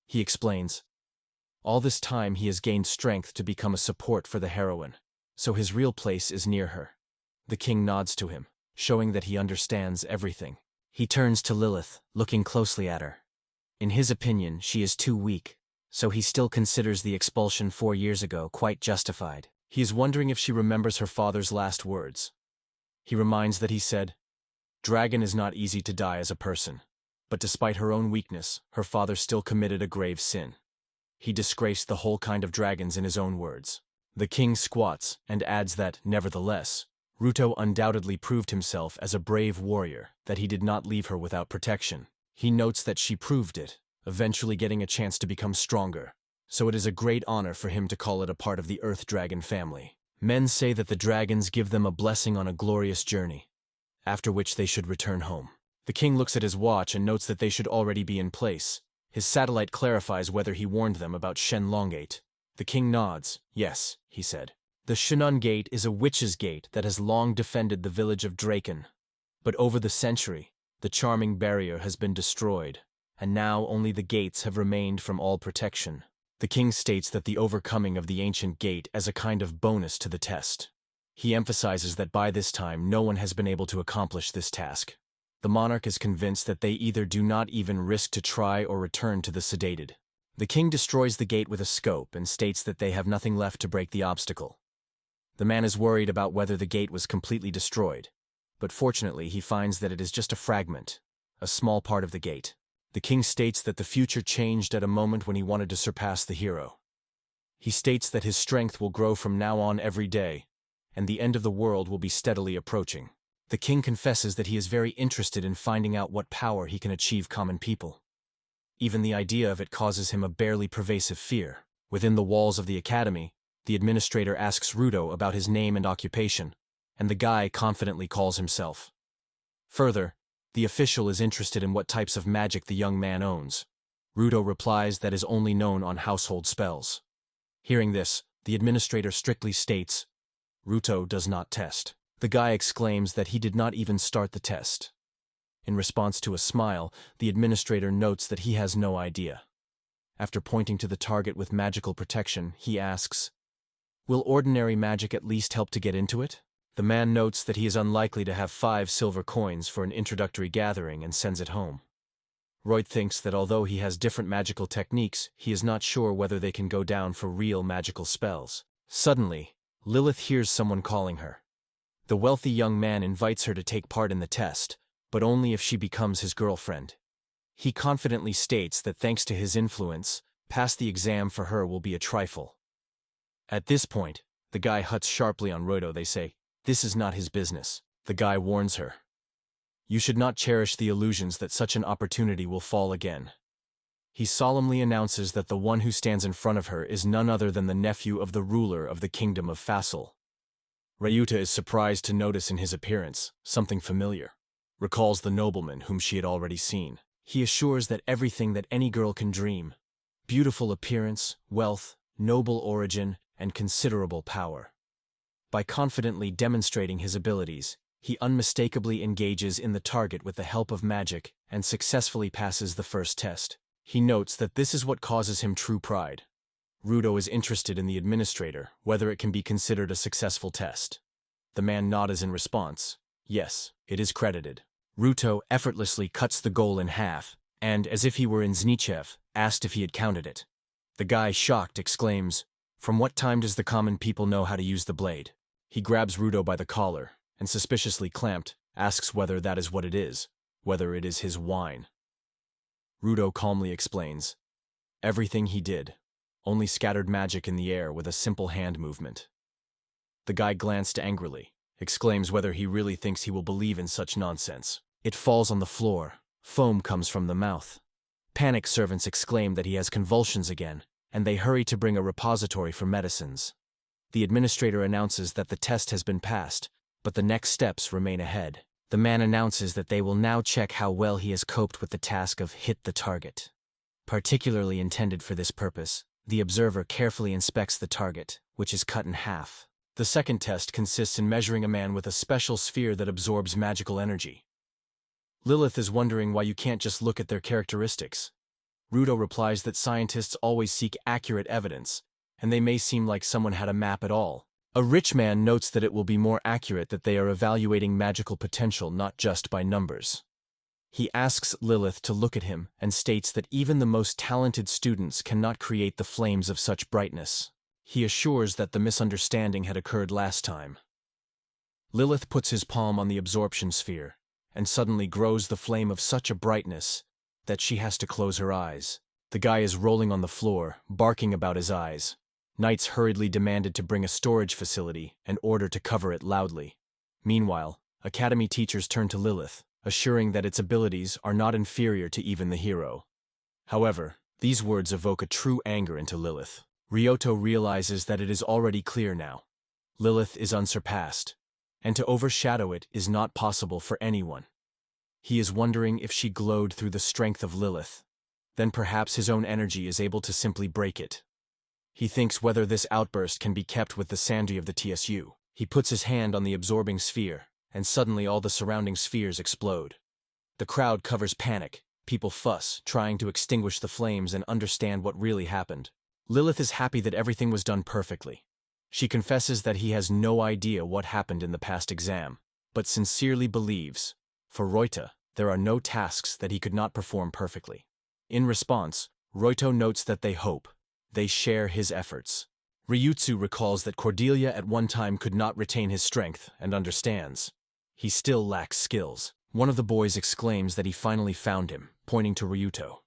He explains, all this time he has gained strength to become a support for the heroine, so his real place is near her. The king nods to him, showing that he understands everything. He turns to Lilith, looking closely at her. In his opinion, she is too weak, so he still considers the expulsion 4 years ago quite justified. He is wondering if she remembers her father's last words. He reminds that he said, "Dragon is not easy to die as a person," but despite her own weakness, her father still committed a grave sin. He disgraced the whole kind of dragons in his own words. The king squats and adds that, nevertheless, Ruto undoubtedly proved himself as a brave warrior, that he did not leave her without protection. He notes that she proved it, eventually getting a chance to become stronger, so it is a great honor for him to call it a part of the Earth Dragon family. Men say that the dragons give them a blessing on a glorious journey, after which they should return home. The king looks at his watch and notes that they should already be in place. His satellite clarifies whether he warned them about Shenlong Gate. The king nods. Yes, he said. The Shenun Gate is a witch's gate that has long defended the village of Draken. But over the century, the charming barrier has been destroyed, and now only the gates have remained from all protection. The king states that the overcoming of the ancient gate as a kind of bonus to the test. He emphasizes that by this time no one has been able to accomplish this task. The monarch is convinced that they either do not even risk to try or return to the sedated. The king destroys the gate with a scope and states that they have nothing left to break the obstacle. The man is worried about whether the gate was completely destroyed, but fortunately he finds that it is just a fragment, a small part of the gate. The king states that the future changed at a moment when he wanted to surpass the hero. He states that his strength will grow from now on every day, and the end of the world will be steadily approaching. The king confesses that he is very interested in finding out what power he can achieve common people. Even the idea of it causes him a barely pervasive fear. Within the walls of the academy, the administrator asks Ruto about his name and occupation, and the guy confidently calls himself. Further, the official is interested in what types of magic the young man owns. Ruto replies that is only known on household spells. Hearing this, the administrator strictly states, Ruto does not test. The guy exclaims that he did not even start the test. In response to a smile, the administrator notes that he has no idea. After pointing to the target with magical protection, he asks, "Will ordinary magic at least help to get into it?" The man notes that he is unlikely to have 5 silver coins for an introductory gathering and sends it home. Roy thinks that although he has different magical techniques, he is not sure whether they can go down for real magical spells. Suddenly, Lilith hears someone calling her. The wealthy young man invites her to take part in the test, but only if she becomes his girlfriend. He confidently states that thanks to his influence, pass the exam for her will be a trifle. At this point, the guy huts sharply on Ruto. They say, this is not his business. The guy warns her. You should not cherish the illusions that such an opportunity will fall again. He solemnly announces that the one who stands in front of her is none other than the nephew of the ruler of the kingdom of Fassel. Ryuta is surprised to notice in his appearance something familiar. Recalls the nobleman whom she had already seen. He assures that everything that any girl can dream, beautiful appearance, wealth, noble origin, and considerable power. By confidently demonstrating his abilities, he unmistakably engages in the target with the help of magic and successfully passes the first test. He notes that this is what causes him true pride. Ruto is interested in the administrator, whether it can be considered a successful test. The man nods in response. Yes, it is credited. Ruto effortlessly cuts the goal in half, and, as if he were in Znichev, asked if he had counted it. The guy, shocked, exclaims, "From what time does the common people know how to use the blade?" He grabs Ruto by the collar, and suspiciously clamped, asks whether that is what it is, whether it is his wine. Ruto calmly explains, everything he did, only scattered magic in the air with a simple hand movement. The guy glanced angrily, exclaims whether he really thinks he will believe in such nonsense. It falls on the floor, foam comes from the mouth. Panicked servants exclaim that he has convulsions again, and they hurry to bring a repository for medicines. The administrator announces that the test has been passed, But the next steps remain ahead. The man announces that they will now check how well he has coped with the task of hit the target. Particularly intended for this purpose, the observer carefully inspects the target, which is cut in half. The second test consists in measuring a man with a special sphere that absorbs magical energy. Lilith is wondering why you can't just look at their characteristics. Ruto replies that scientists always seek accurate evidence, and they may seem like someone had a map at all. A rich man notes that it will be more accurate that they are evaluating magical potential not just by numbers. He asks Lilith to look at him and states that even the most talented students cannot create the flames of such brightness. He assures that the misunderstanding had occurred last time. Lilith puts his palm on the absorption sphere and suddenly grows the flame of such a brightness that she has to close her eyes. The guy is rolling on the floor, barking about his eyes. Knights hurriedly demanded to bring a storage facility and order to cover it loudly. Meanwhile, academy teachers turn to Lilith, assuring that its abilities are not inferior to even the hero. However, these words evoke a true anger into Lilith. Ryoto realizes that it is already clear now. Lilith is unsurpassed, and to overshadow it is not possible for anyone. He is wondering if she glowed through the strength of Lilith. Then perhaps his own energy is able to simply break it. He thinks whether this outburst can be kept with the Sandry of the TSU. He puts his hand on the absorbing sphere, and suddenly all the surrounding spheres explode. The crowd covers panic, people fuss, trying to extinguish the flames and understand what really happened. Lilith is happy that everything was done perfectly. She confesses that he has no idea what happened in the past exam, but sincerely believes, for Ryoto, there are no tasks that he could not perform perfectly. In response, Ryoto notes that they hope. They share his efforts. Ryutsu recalls that Cordelia at one time could not retain his strength and understands. He still lacks skills. One of the boys exclaims that he finally found him, pointing to Ryuto.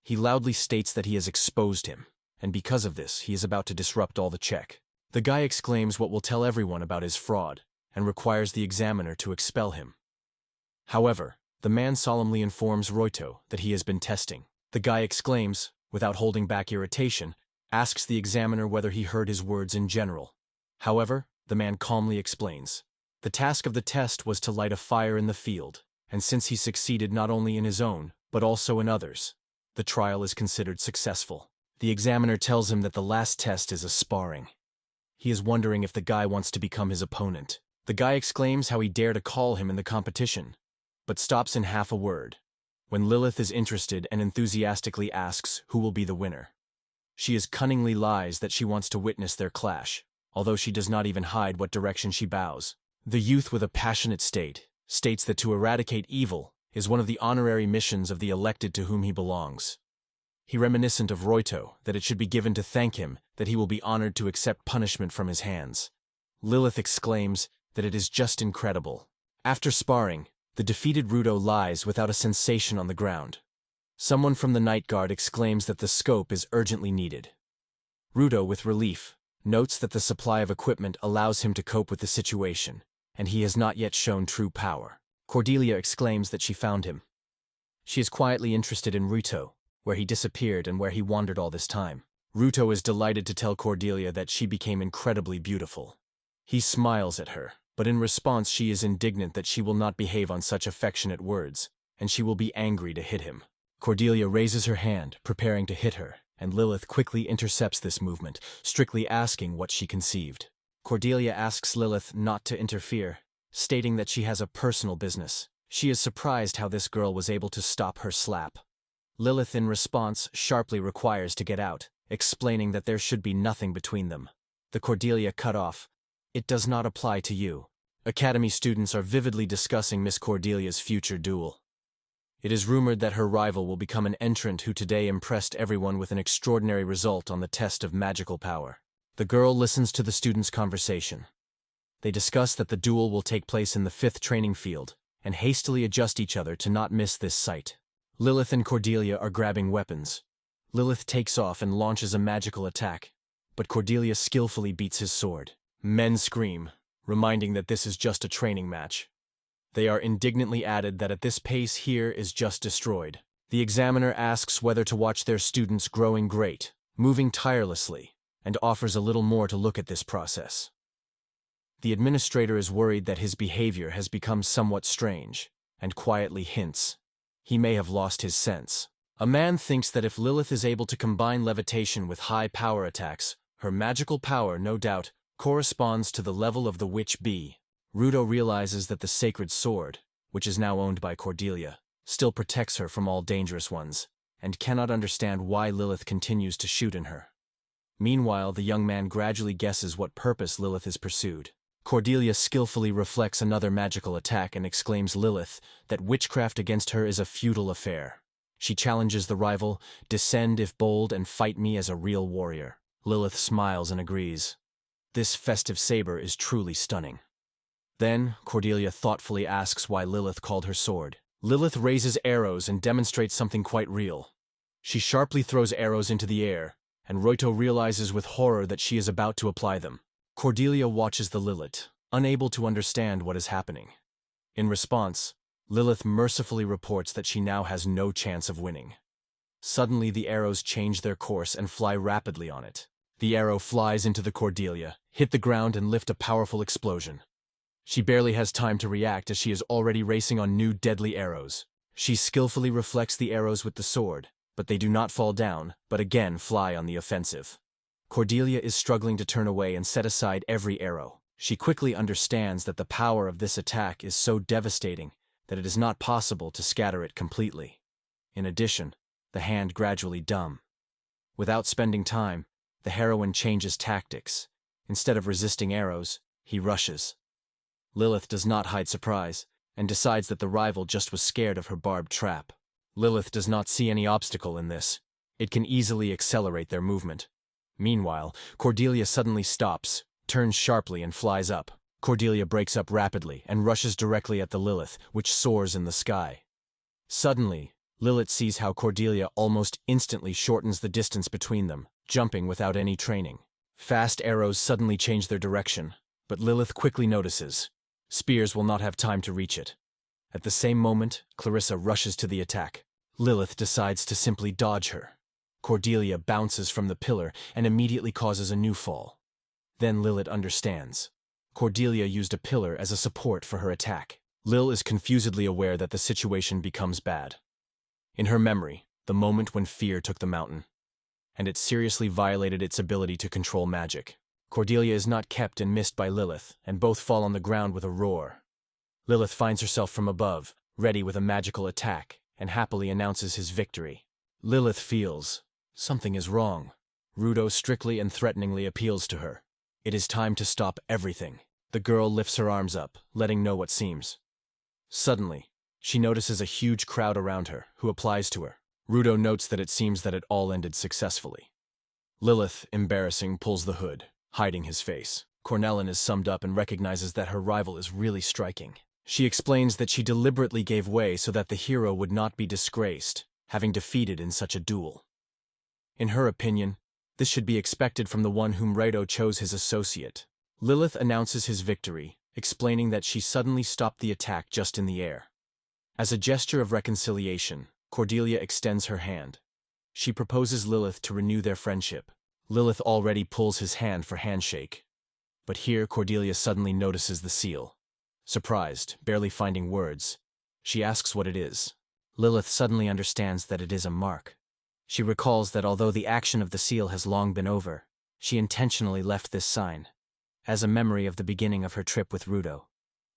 He loudly states that he has exposed him, and because of this, he is about to disrupt all the check. The guy exclaims what will tell everyone about his fraud, and requires the examiner to expel him. However, the man solemnly informs Ryoto that he has been testing. The guy exclaims, without holding back irritation, asks the examiner whether he heard his words in general. However, the man calmly explains. The task of the test was to light a fire in the field, and since he succeeded not only in his own, but also in others, the trial is considered successful. The examiner tells him that the last test is a sparring. He is wondering if the guy wants to become his opponent. The guy exclaims how he dared to call him in the competition, but stops in half a word, when Lilith is interested and enthusiastically asks who will be the winner. She cunningly lies that she wants to witness their clash, although she does not even hide what direction she bows. The youth with a passionate states that to eradicate evil is one of the honorary missions of the elected to whom he belongs. He reminiscent of Ryoto that it should be given to thank him that he will be honored to accept punishment from his hands. Lilith exclaims that it is just incredible. After sparring, the defeated Ruto lies without a sensation on the ground. Someone from the night guard exclaims that the scope is urgently needed. Ruto, with relief, notes that the supply of equipment allows him to cope with the situation, and he has not yet shown true power. Cordelia exclaims that she found him. She is quietly interested in Ruto, where he disappeared and where he wandered all this time. Ruto is delighted to tell Cordelia that she became incredibly beautiful. He smiles at her, but in response she is indignant that she will not behave on such affectionate words, and she will be angry to hit him. Cordelia raises her hand, preparing to hit her, and Lilith quickly intercepts this movement, strictly asking what she conceived. Cordelia asks Lilith not to interfere, stating that she has a personal business. She is surprised how this girl was able to stop her slap. Lilith in response sharply requires to get out, explaining that there should be nothing between them. The Cordelia cut off. It does not apply to you. Academy students are vividly discussing Miss Cordelia's future duel. It is rumored that her rival will become an entrant who today impressed everyone with an extraordinary result on the test of magical power. The girl listens to the students' conversation. They discuss that the duel will take place in the 5th training field, and hastily adjust each other to not miss this sight. Lilith and Cordelia are grabbing weapons. Lilith takes off and launches a magical attack, but Cordelia skillfully beats his sword. Men scream, reminding that this is just a training match. They are indignantly added that at this pace here is just destroyed. The examiner asks whether to watch their students growing great, moving tirelessly, and offers a little more to look at this process. The administrator is worried that his behavior has become somewhat strange, and quietly hints he may have lost his sense. A man thinks that if Lilith is able to combine levitation with high power attacks, her magical power, no doubt, corresponds to the level of the witch bee. Ruto realizes that the sacred sword, which is now owned by Cordelia, still protects her from all dangerous ones, and cannot understand why Lilith continues to shoot in her. Meanwhile, the young man gradually guesses what purpose Lilith is pursued. Cordelia skillfully reflects another magical attack and exclaims Lilith that witchcraft against her is a futile affair. She challenges the rival, descend if bold and fight me as a real warrior. Lilith smiles and agrees. This festive saber is truly stunning. Then, Cordelia thoughtfully asks why Lilith called her sword. Lilith raises arrows and demonstrates something quite real. She sharply throws arrows into the air, and Roito realizes with horror that she is about to apply them. Cordelia watches the Lilith, unable to understand what is happening. In response, Lilith mercifully reports that she now has no chance of winning. Suddenly the arrows change their course and fly rapidly on it. The arrow flies into the Cordelia, hit the ground and lift a powerful explosion. She barely has time to react as she is already racing on new deadly arrows. She skillfully reflects the arrows with the sword, but they do not fall down, but again fly on the offensive. Cordelia is struggling to turn away and set aside every arrow. She quickly understands that the power of this attack is so devastating that it is not possible to scatter it completely. In addition, the hand gradually dumb. Without spending time, the heroine changes tactics. Instead of resisting arrows, he rushes. Lilith does not hide surprise, and decides that the rival just was scared of her barbed trap. Lilith does not see any obstacle in this. It can easily accelerate their movement. Meanwhile, Cordelia suddenly stops, turns sharply and flies up. Cordelia breaks up rapidly and rushes directly at the Lilith, which soars in the sky. Suddenly, Lilith sees how Cordelia almost instantly shortens the distance between them, jumping without any training. Fast arrows suddenly change their direction, but Lilith quickly notices. Spears will not have time to reach it. At the same moment, Clarissa rushes to the attack. Lilith decides to simply dodge her. Cordelia bounces from the pillar and immediately causes a new fall. Then Lilith understands. Cordelia used a pillar as a support for her attack. Lil is confusedly aware that the situation becomes bad. In her memory, the moment when fear took the mountain, and it seriously violated its ability to control magic. Cordelia is not kept and missed by Lilith, and both fall on the ground with a roar. Lilith finds herself from above, ready with a magical attack, and happily announces his victory. Lilith feels something is wrong. Ruto strictly and threateningly appeals to her. It is time to stop everything. The girl lifts her arms up, letting know what seems. Suddenly, she notices a huge crowd around her, who applies to her. Ruto notes that it seems that it all ended successfully. Lilith, embarrassing, pulls the hood, hiding his face. Cornellin is summed up and recognizes that her rival is really striking. She explains that she deliberately gave way so that the hero would not be disgraced, having defeated in such a duel. In her opinion, this should be expected from the one whom Reito chose his associate. Lilith announces his victory, explaining that she suddenly stopped the attack just in the air. As a gesture of reconciliation, Cordelia extends her hand. She proposes Lilith to renew their friendship. Lilith already pulls his hand for handshake. But here Cordelia suddenly notices the seal. Surprised, barely finding words, she asks what it is. Lilith suddenly understands that it is a mark. She recalls that although the action of the seal has long been over, she intentionally left this sign, as a memory of the beginning of her trip with Ruto.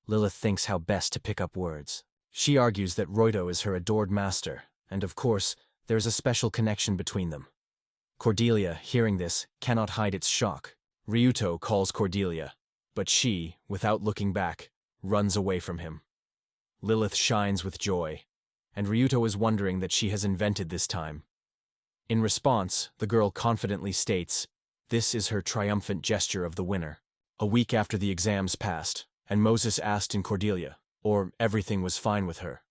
Lilith thinks how best to pick up words. She argues that Roito is her adored master, and of course, there is a special connection between them. Cordelia, hearing this, cannot hide its shock. Ryuto calls Cordelia, but she, without looking back, runs away from him. Lilith shines with joy, and Ryuto is wondering that she has invented this time. In response, the girl confidently states, this is her triumphant gesture of the winner. A week after the exams passed, and Moses asked in Cordelia, or everything was fine with her.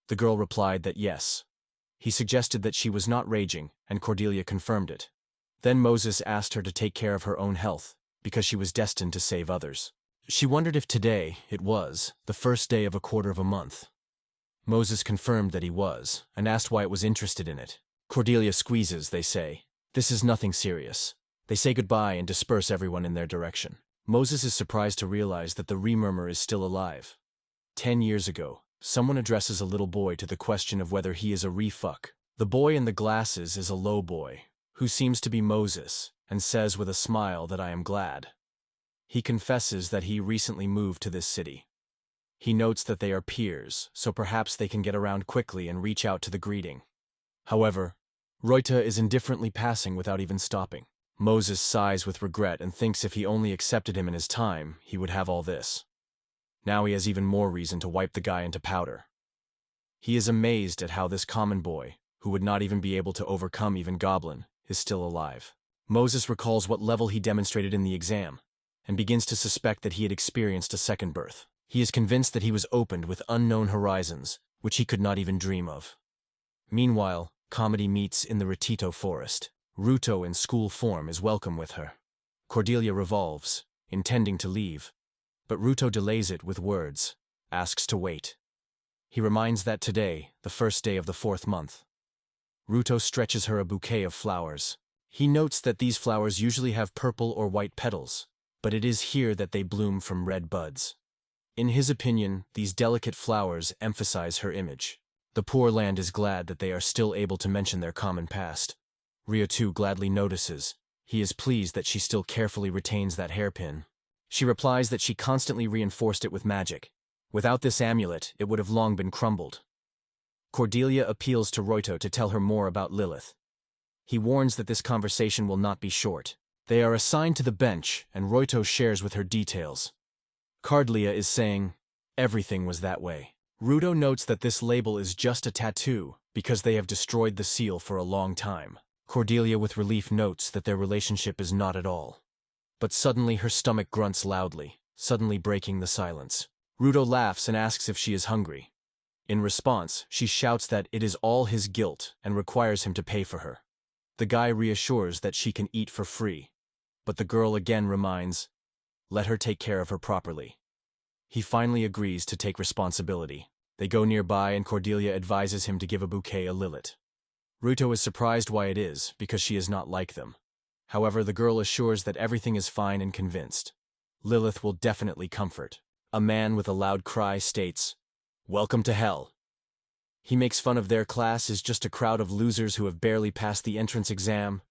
The girl replied that yes. He suggested that she was not raging, and Cordelia confirmed it. Then Moses asked her to take care of her own health, because she was destined to save others. She wondered if today, it was, the first day of a quarter of a month. Moses confirmed that he was, and asked why it was interested in it. Cordelia squeezes, they say. This is nothing serious. They say goodbye and disperse everyone in their direction. Moses is surprised to realize that the remurmur is still alive. 10 years ago, someone addresses a little boy to the question of whether he is a refuck. The boy in the glasses is a low boy, who seems to be Moses, and says with a smile that I am glad. He confesses that he recently moved to this city. He notes that they are peers, so perhaps they can get around quickly and reach out to the greeting. However, Reuta is indifferently passing without even stopping. Moses sighs with regret and thinks if he only accepted him in his time, he would have all this. Now he has even more reason to wipe the guy into powder. He is amazed at how this common boy, who would not even be able to overcome even Goblin, is still alive. Moses recalls what level he demonstrated in the exam, and begins to suspect that he had experienced a second birth. He is convinced that he was opened with unknown horizons, which he could not even dream of. Meanwhile, comedy meets in the Retito forest. Ruto in school form is welcome with her. Cordelia revolves, intending to leave, but Ruto delays it with words, asks to wait. He reminds that today, the first day of the 4th month. Ruto stretches her a bouquet of flowers. He notes that these flowers usually have purple or white petals, but it is here that they bloom from red buds. In his opinion, these delicate flowers emphasize her image. The Poor Land is glad that they are still able to mention their common past. Rio too gladly notices. He is pleased that she still carefully retains that hairpin. She replies that she constantly reinforced it with magic. Without this amulet, it would have long been crumbled. Cordelia appeals to Reuto to tell her more about Lilith. He warns that this conversation will not be short. They are assigned to the bench, and Reuto shares with her details. Cordelia is saying, everything was that way. Ruto notes that this label is just a tattoo, because they have destroyed the seal for a long time. Cordelia with relief notes that their relationship is not at all. But suddenly her stomach grunts loudly, suddenly breaking the silence. Ruto laughs and asks if she is hungry. In response, she shouts that it is all his guilt and requires him to pay for her. The guy reassures that she can eat for free, but the girl again reminds, let her take care of her properly. He finally agrees to take responsibility. They go nearby and Cordelia advises him to give a bouquet to Lilith. Ruto is surprised why it is, because she is not like them. However, the girl assures that everything is fine and convinced. Lilith will definitely comfort. A man with a loud cry states, welcome to hell. He makes fun of their class is just a crowd of losers who have barely passed the entrance exam.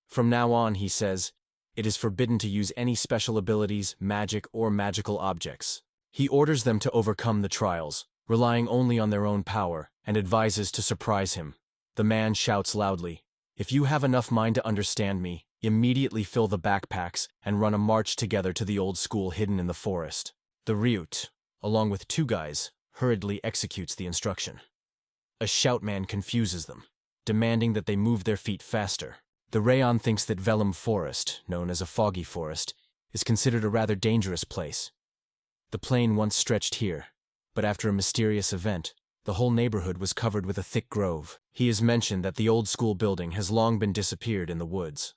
From now on, he says, it is forbidden to use any special abilities, magic, or magical objects. He orders them to overcome the trials, relying only on their own power, and advises to surprise him. The man shouts loudly, if you have enough mind to understand me, immediately fill the backpacks and run a march together to the old school hidden in the forest. The Ryut, along with 2 guys, hurriedly executes the instruction. A shoutman confuses them, demanding that they move their feet faster. The Rayon thinks that Vellum Forest, known as a foggy forest, is considered a rather dangerous place. The plain once stretched here, but after a mysterious event, the whole neighborhood was covered with a thick grove. He has mentioned that the old school building has long been disappeared in the woods.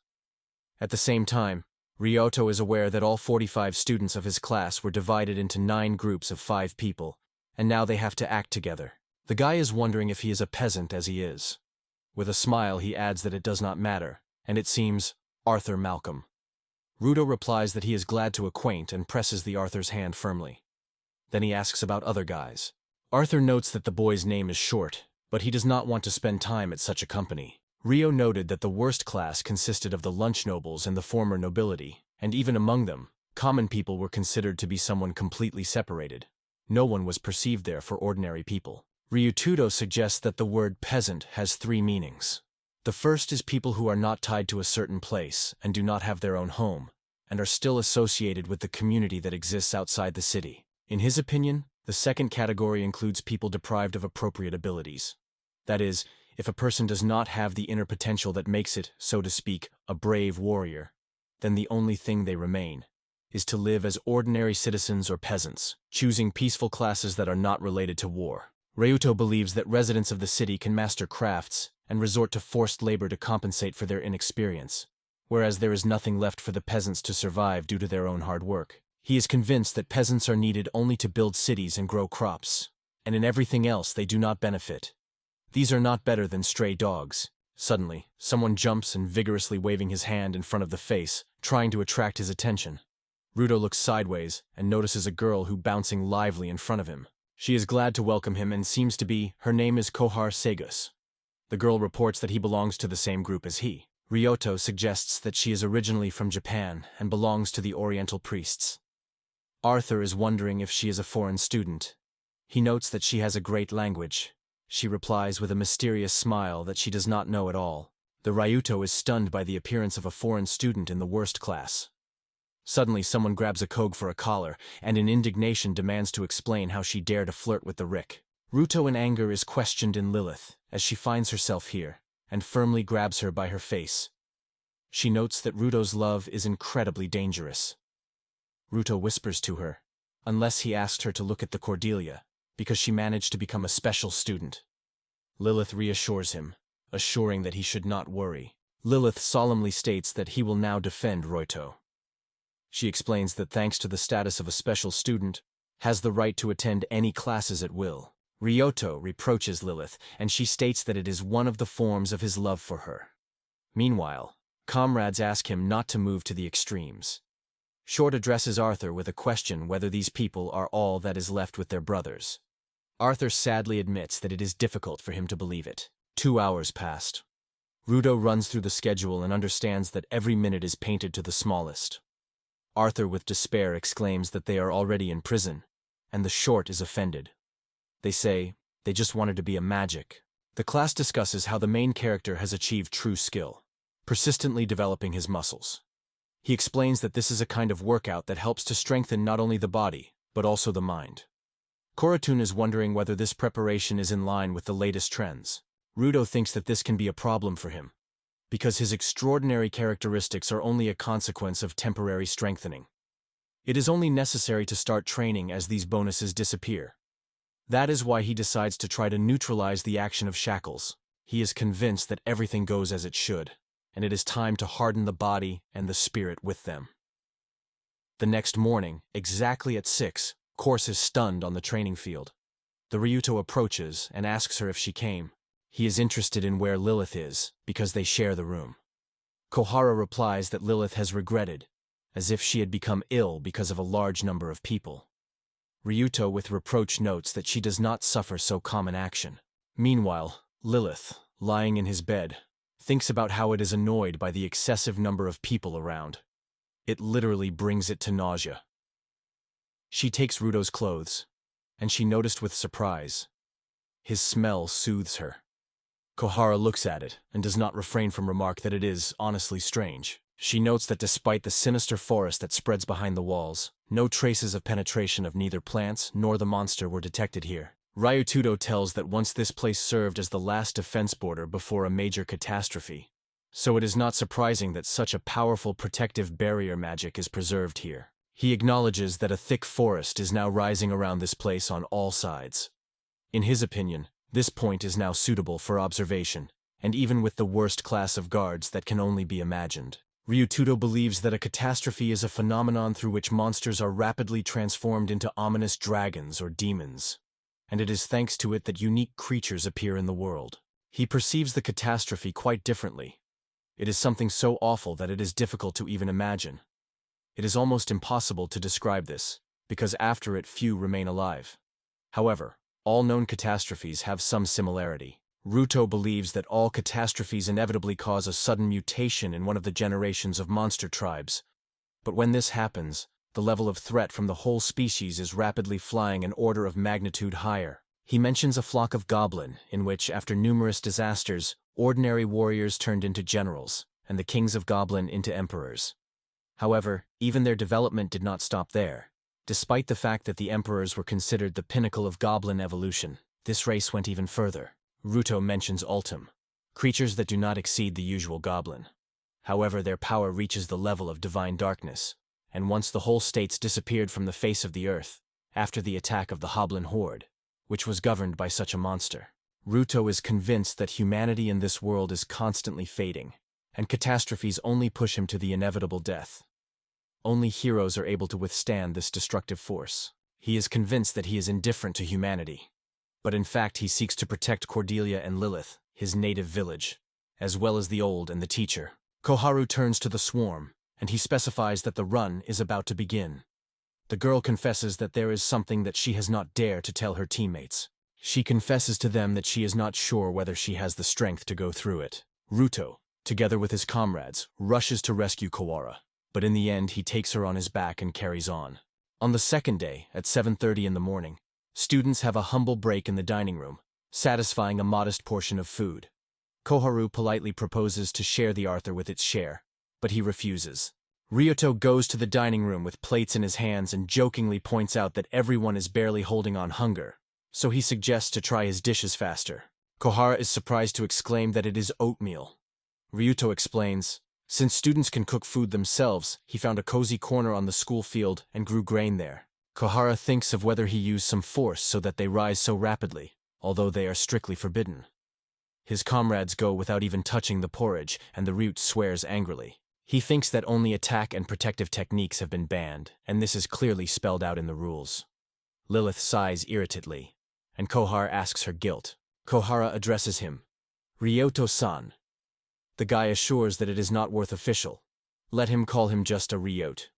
At the same time, Ryuto is aware that all 45 students of his class were divided into 9 groups of 5 people, and now they have to act together. The guy is wondering if he is a peasant as he is. With a smile he adds that it does not matter, and it seems Arthur Malcolm. Ruto replies that he is glad to acquaint and presses the Arthur's hand firmly. Then he asks about other guys. Arthur notes that the boy's name is short, but he does not want to spend time at such a company. Rio noted that the worst class consisted of the lunch nobles and the former nobility, and even among them, common people were considered to be someone completely separated. No one was perceived there for ordinary people. Ryutudo suggests that the word peasant has 3 meanings. The first is people who are not tied to a certain place and do not have their own home, and are still associated with the community that exists outside the city. In his opinion, the second category includes people deprived of appropriate abilities. That is, if a person does not have the inner potential that makes it, so to speak, a brave warrior, then the only thing they remain is to live as ordinary citizens or peasants, choosing peaceful classes that are not related to war. Ryuto believes that residents of the city can master crafts and resort to forced labor to compensate for their inexperience, whereas there is nothing left for the peasants to survive due to their own hard work. He is convinced that peasants are needed only to build cities and grow crops, and in everything else they do not benefit. These are not better than stray dogs. Suddenly, someone jumps and vigorously waving his hand in front of the face, trying to attract his attention. Ruto looks sideways and notices a girl who bouncing lively in front of him. She is glad to welcome him and seems to be, her name is Kohar Segus. The girl reports that he belongs to the same group as he. Ryoto suggests that she is originally from Japan and belongs to the Oriental priests. Arthur is wondering if she is a foreign student. He notes that she has a great language. She replies with a mysterious smile that she does not know at all. The Ryuto is stunned by the appearance of a foreign student in the worst class. Suddenly someone grabs a Koge for a collar and in indignation demands to explain how she dared to flirt with the Rick. Ruto in anger is questioned in Lilith as she finds herself here and firmly grabs her by her face. She notes that Ruto's love is incredibly dangerous. Ruto whispers to her, unless he asked her to look at the Cordelia, because she managed to become a special student. Lilith reassures him, assuring that he should not worry. Lilith solemnly states that he will now defend Ruto. She explains that thanks to the status of a special student, has the right to attend any classes at will. Ryoto reproaches Lilith, and she states that it is one of the forms of his love for her. Meanwhile, comrades ask him not to move to the extremes. Short addresses Arthur with a question whether these people are all that is left with their brothers. Arthur sadly admits that it is difficult for him to believe it. 2 hours passed. Ruto runs through the schedule and understands that every minute is painted to the smallest. Arthur with despair exclaims that they are already in prison, and the short is offended. They say they just wanted to be a magic. The class discusses how the main character has achieved true skill, persistently developing his muscles. He explains that this is a kind of workout that helps to strengthen not only the body, but also the mind. Koratun is wondering whether this preparation is in line with the latest trends. Ruto thinks that this can be a problem for him, because his extraordinary characteristics are only a consequence of temporary strengthening. It is only necessary to start training as these bonuses disappear. That is why he decides to try to neutralize the action of shackles. He is convinced that everything goes as it should, and it is time to harden the body and the spirit with them. The next morning, exactly at 6, Korse is stunned on the training field. The Ryuto approaches and asks her if she came. He is interested in where Lilith is, because they share the room. Kohara replies that Lilith has regretted, as if she had become ill because of a large number of people. Ryuto with reproach notes that she does not suffer so common action. Meanwhile, Lilith, lying in his bed, thinks about how it is annoyed by the excessive number of people around. It literally brings it to nausea. She takes Ruto's clothes, and she noticed with surprise. His smell soothes her. Kohara looks at it and does not refrain from remark that it is honestly strange. She notes that despite the sinister forest that spreads behind the walls, no traces of penetration of neither plants nor the monster were detected here. Ryutudo tells that once this place served as the last defense border before a major catastrophe, so it is not surprising that such a powerful protective barrier magic is preserved here. He acknowledges that a thick forest is now rising around this place on all sides. In his opinion, this point is now suitable for observation, and even with the worst class of guards that can only be imagined. Ryutudo believes that a catastrophe is a phenomenon through which monsters are rapidly transformed into ominous dragons or demons, and it is thanks to it that unique creatures appear in the world. He perceives the catastrophe quite differently. It is something so awful that it is difficult to even imagine. It is almost impossible to describe this, because after it few remain alive. However, all known catastrophes have some similarity. Ruto believes that all catastrophes inevitably cause a sudden mutation in one of the generations of monster tribes. But when this happens, the level of threat from the whole species is rapidly flying an order of magnitude higher. He mentions a flock of goblin, in which, after numerous disasters, ordinary warriors turned into generals, and the kings of goblin into emperors. However, even their development did not stop there. Despite the fact that the emperors were considered the pinnacle of goblin evolution, this race went even further. Ruto mentions Ultim, creatures that do not exceed the usual goblin. However, their power reaches the level of divine darkness, and once the whole states disappeared from the face of the earth, after the attack of the Hoblin Horde, which was governed by such a monster. Ruto is convinced that humanity in this world is constantly fading, and catastrophes only push him to the inevitable death. Only heroes are able to withstand this destructive force. He is convinced that he is indifferent to humanity, but in fact he seeks to protect Cordelia and Lilith, his native village, as well as the old and the teacher. Koharu turns to the swarm, and he specifies that the run is about to begin. The girl confesses that there is something that she has not dared to tell her teammates. She confesses to them that she is not sure whether she has the strength to go through it. Ruto, together with his comrades, rushes to rescue Kawara, but in the end he takes her on his back and carries on. On the second day, at 7:30 in the morning, students have a humble break in the dining room, satisfying a modest portion of food. Koharu politely proposes to share the Arthur with its share, but he refuses. Ryuto goes to the dining room with plates in his hands and jokingly points out that everyone is barely holding on hunger, so he suggests to try his dishes faster. Kohara is surprised to exclaim that it is oatmeal. Ryuto explains, since students can cook food themselves, he found a cozy corner on the school field and grew grain there. Kohara thinks of whether he used some force so that they rise so rapidly, although they are strictly forbidden. His comrades go without even touching the porridge, and the Ryut swears angrily. He thinks that only attack and protective techniques have been banned, and this is clearly spelled out in the rules. Lilith sighs irritatedly, and Kohara asks her guilt. Kohara addresses him, Ryuto-san. The guy assures that it is not worth official. Let him call him just a Ryut.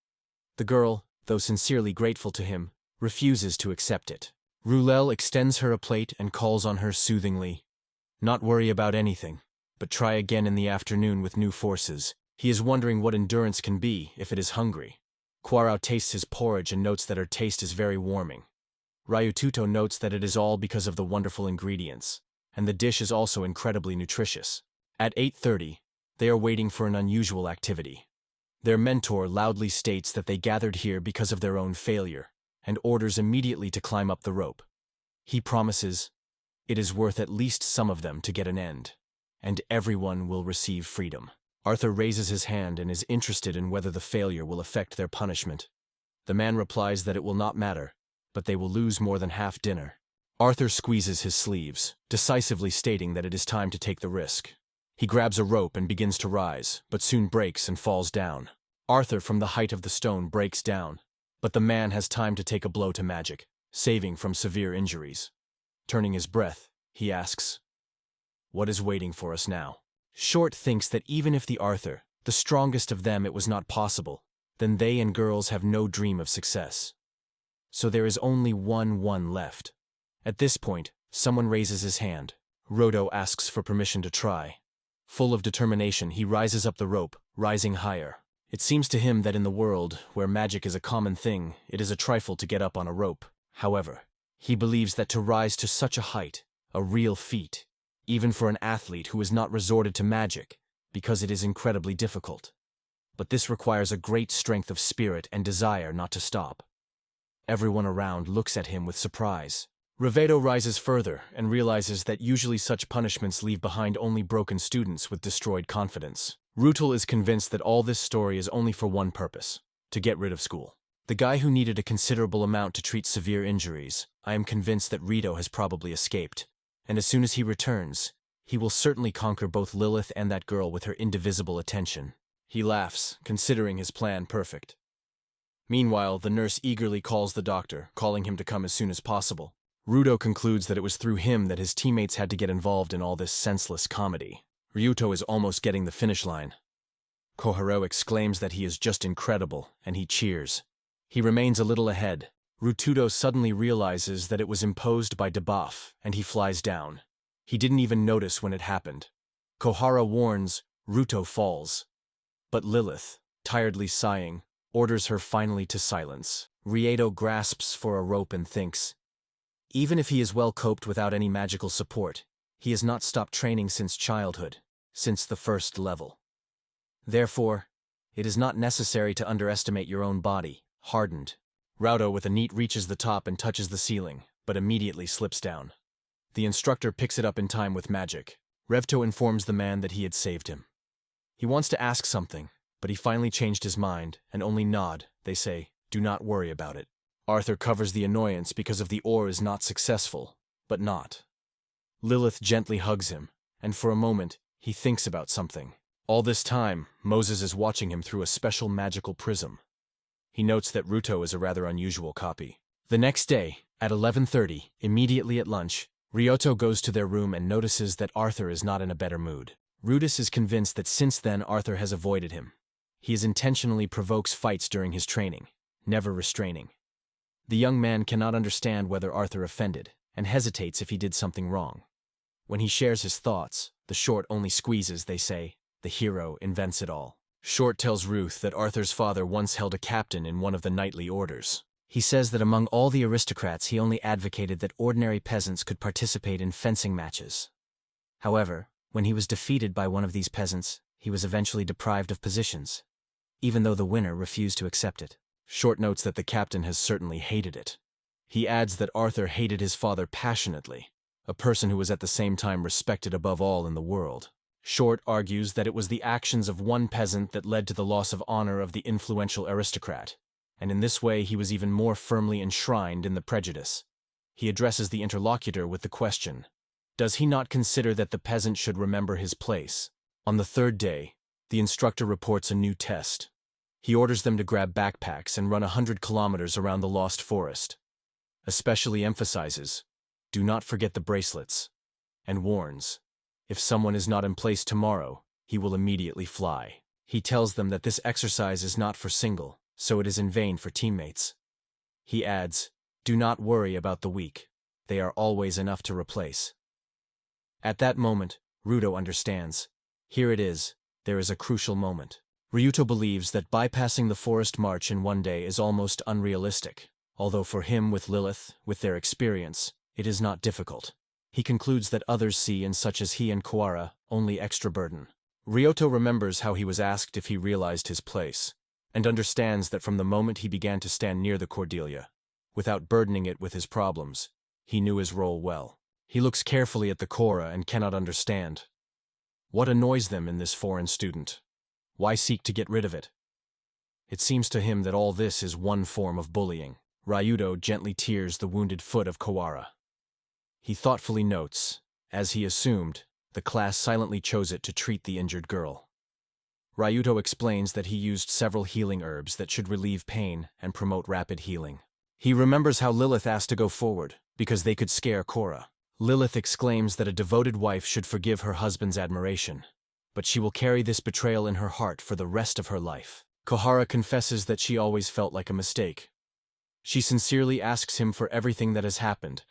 The girl, though sincerely grateful to him, refuses to accept it. Rulel extends her a plate and calls on her soothingly. Not worry about anything, but try again in the afternoon with new forces. He is wondering what endurance can be if it is hungry. Kwarao tastes his porridge and notes that her taste is very warming. Ryututo notes that it is all because of the wonderful ingredients, and the dish is also incredibly nutritious. At 8:30, they are waiting for an unusual activity. Their mentor loudly states that they gathered here because of their own failure, and orders immediately to climb up the rope. He promises, it is worth at least some of them to get an end, and everyone will receive freedom. Arthur raises his hand and is interested in whether the failure will affect their punishment. The man replies that it will not matter, but they will lose more than half dinner. Arthur squeezes his sleeves, decisively stating that it is time to take the risk. He grabs a rope and begins to rise, but soon breaks and falls down. Arthur from the height of the stone breaks down, but the man has time to take a blow to magic, saving from severe injuries. Turning his breath, he asks, what is waiting for us now? Short thinks that even if the Arthur, the strongest of them, it was not possible, then they and girls have no dream of success. So there is only one left. At this point, someone raises his hand. Rodo asks for permission to try. Full of determination, he rises up the rope, rising higher. It seems to him that in the world, where magic is a common thing, it is a trifle to get up on a rope. However, he believes that to rise to such a height, a real feat, even for an athlete who has not resorted to magic, because it is incredibly difficult. But this requires a great strength of spirit and desire not to stop. Everyone around looks at him with surprise. Revedo rises further and realizes that usually such punishments leave behind only broken students with destroyed confidence. Rutel is convinced that all this story is only for one purpose, to get rid of school. The guy who needed a considerable amount to treat severe injuries, I am convinced that Rito has probably escaped, and as soon as he returns, he will certainly conquer both Lilith and that girl with her indivisible attention. He laughs, considering his plan perfect. Meanwhile, the nurse eagerly calls the doctor, calling him to come as soon as possible. Rudo concludes that it was through him that his teammates had to get involved in all this senseless comedy. Ryuto is almost getting the finish line. Koharu exclaims that he is just incredible, and he cheers. He remains a little ahead. Rutudo suddenly realizes that it was imposed by debuff, and he flies down. He didn't even notice when it happened. Kohara warns, Ruto falls. But Lilith, tiredly sighing, orders her finally to silence. Rieto grasps for a rope and thinks, even if he is well coped without any magical support, he has not stopped training since childhood, since the first level. Therefore, it is not necessary to underestimate your own body, hardened. Raudo with a neat reaches the top and touches the ceiling, but immediately slips down. The instructor picks it up in time with magic. Revto informs the man that he had saved him. He wants to ask something, but he finally changed his mind and only nod. They say, do not worry about it. Arthur covers the annoyance because of the ore is not successful, but not. Lilith gently hugs him, and for a moment, he thinks about something. All this time, Moses is watching him through a special magical prism. He notes that Ruto is a rather unusual copy. The next day, at 11:30, immediately at lunch, Ryoto goes to their room and notices that Arthur is not in a better mood. Rudis is convinced that since then Arthur has avoided him. He intentionally provokes fights during his training, never restraining. The young man cannot understand whether Arthur offended, and hesitates if he did something wrong. When he shares his thoughts, the Short only squeezes, they say. The hero invents it all. Short tells Ruth that Arthur's father once held a captain in one of the knightly orders. He says that among all the aristocrats he only advocated that ordinary peasants could participate in fencing matches. However, when he was defeated by one of these peasants, he was eventually deprived of positions, even though the winner refused to accept it. Short notes that the captain has certainly hated it. He adds that Arthur hated his father passionately, a person who was at the same time respected above all in the world. Short argues that it was the actions of one peasant that led to the loss of honor of the influential aristocrat, and in this way he was even more firmly enshrined in the prejudice. He addresses the interlocutor with the question, does he not consider that the peasant should remember his place? On the third day, the instructor reports a new test. He orders them to grab backpacks and run 100 kilometers around the lost forest. Especially emphasizes, do not forget the bracelets, and warns, if someone is not in place tomorrow, he will immediately fly. He tells them that this exercise is not for single, so it is in vain for teammates. He adds, do not worry about the weak, they are always enough to replace. At that moment, Ruto understands. Here it is, there is a crucial moment. Ryuto believes that bypassing the forest march in one day is almost unrealistic, although for him with Lilith, with their experience, it is not difficult. He concludes that others see in such as he and Kawara only extra burden. Ryuto remembers how he was asked if he realized his place, and understands that from the moment he began to stand near the Cordelia, without burdening it with his problems, he knew his role well. He looks carefully at the Korra and cannot understand. What annoys them in this foreign student? Why seek to get rid of it? It seems to him that all this is one form of bullying. Ryuto gently tears the wounded foot of Kawara. He thoughtfully notes, as he assumed, the class silently chose it to treat the injured girl. Ryuto explains that he used several healing herbs that should relieve pain and promote rapid healing. He remembers how Lilith asked to go forward, because they could scare Korra. Lilith exclaims that a devoted wife should forgive her husband's admiration, but she will carry this betrayal in her heart for the rest of her life. Kohara confesses that she always felt like a mistake. She sincerely asks him for everything that has happened,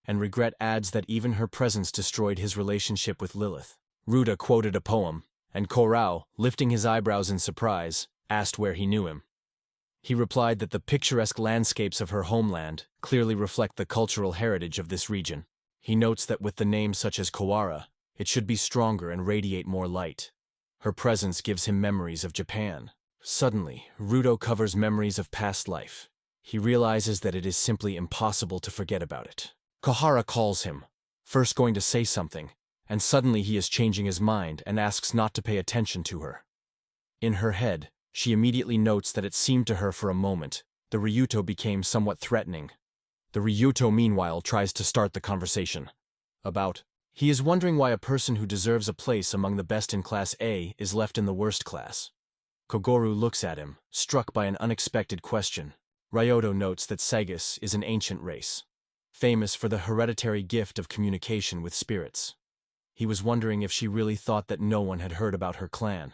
and regret adds that even her presence destroyed his relationship with Lilith. Ruta quoted a poem, and Korao, lifting his eyebrows in surprise, asked where he knew him. He replied that the picturesque landscapes of her homeland clearly reflect the cultural heritage of this region. He notes that with the name such as Kawara, it should be stronger and radiate more light. Her presence gives him memories of Japan. Suddenly, Ruto covers memories of past life. He realizes that it is simply impossible to forget about it. Kohara calls him, first going to say something, and suddenly he is changing his mind and asks not to pay attention to her. In her head, she immediately notes that it seemed to her for a moment, the Ryuto became somewhat threatening. The Ryuto meanwhile tries to start the conversation. He is wondering why a person who deserves a place among the best in Class A is left in the worst class. Kogoro looks at him, struck by an unexpected question. Ryuto notes that Sagus is an ancient race, famous for the hereditary gift of communication with spirits. He was wondering if she really thought that no one had heard about her clan.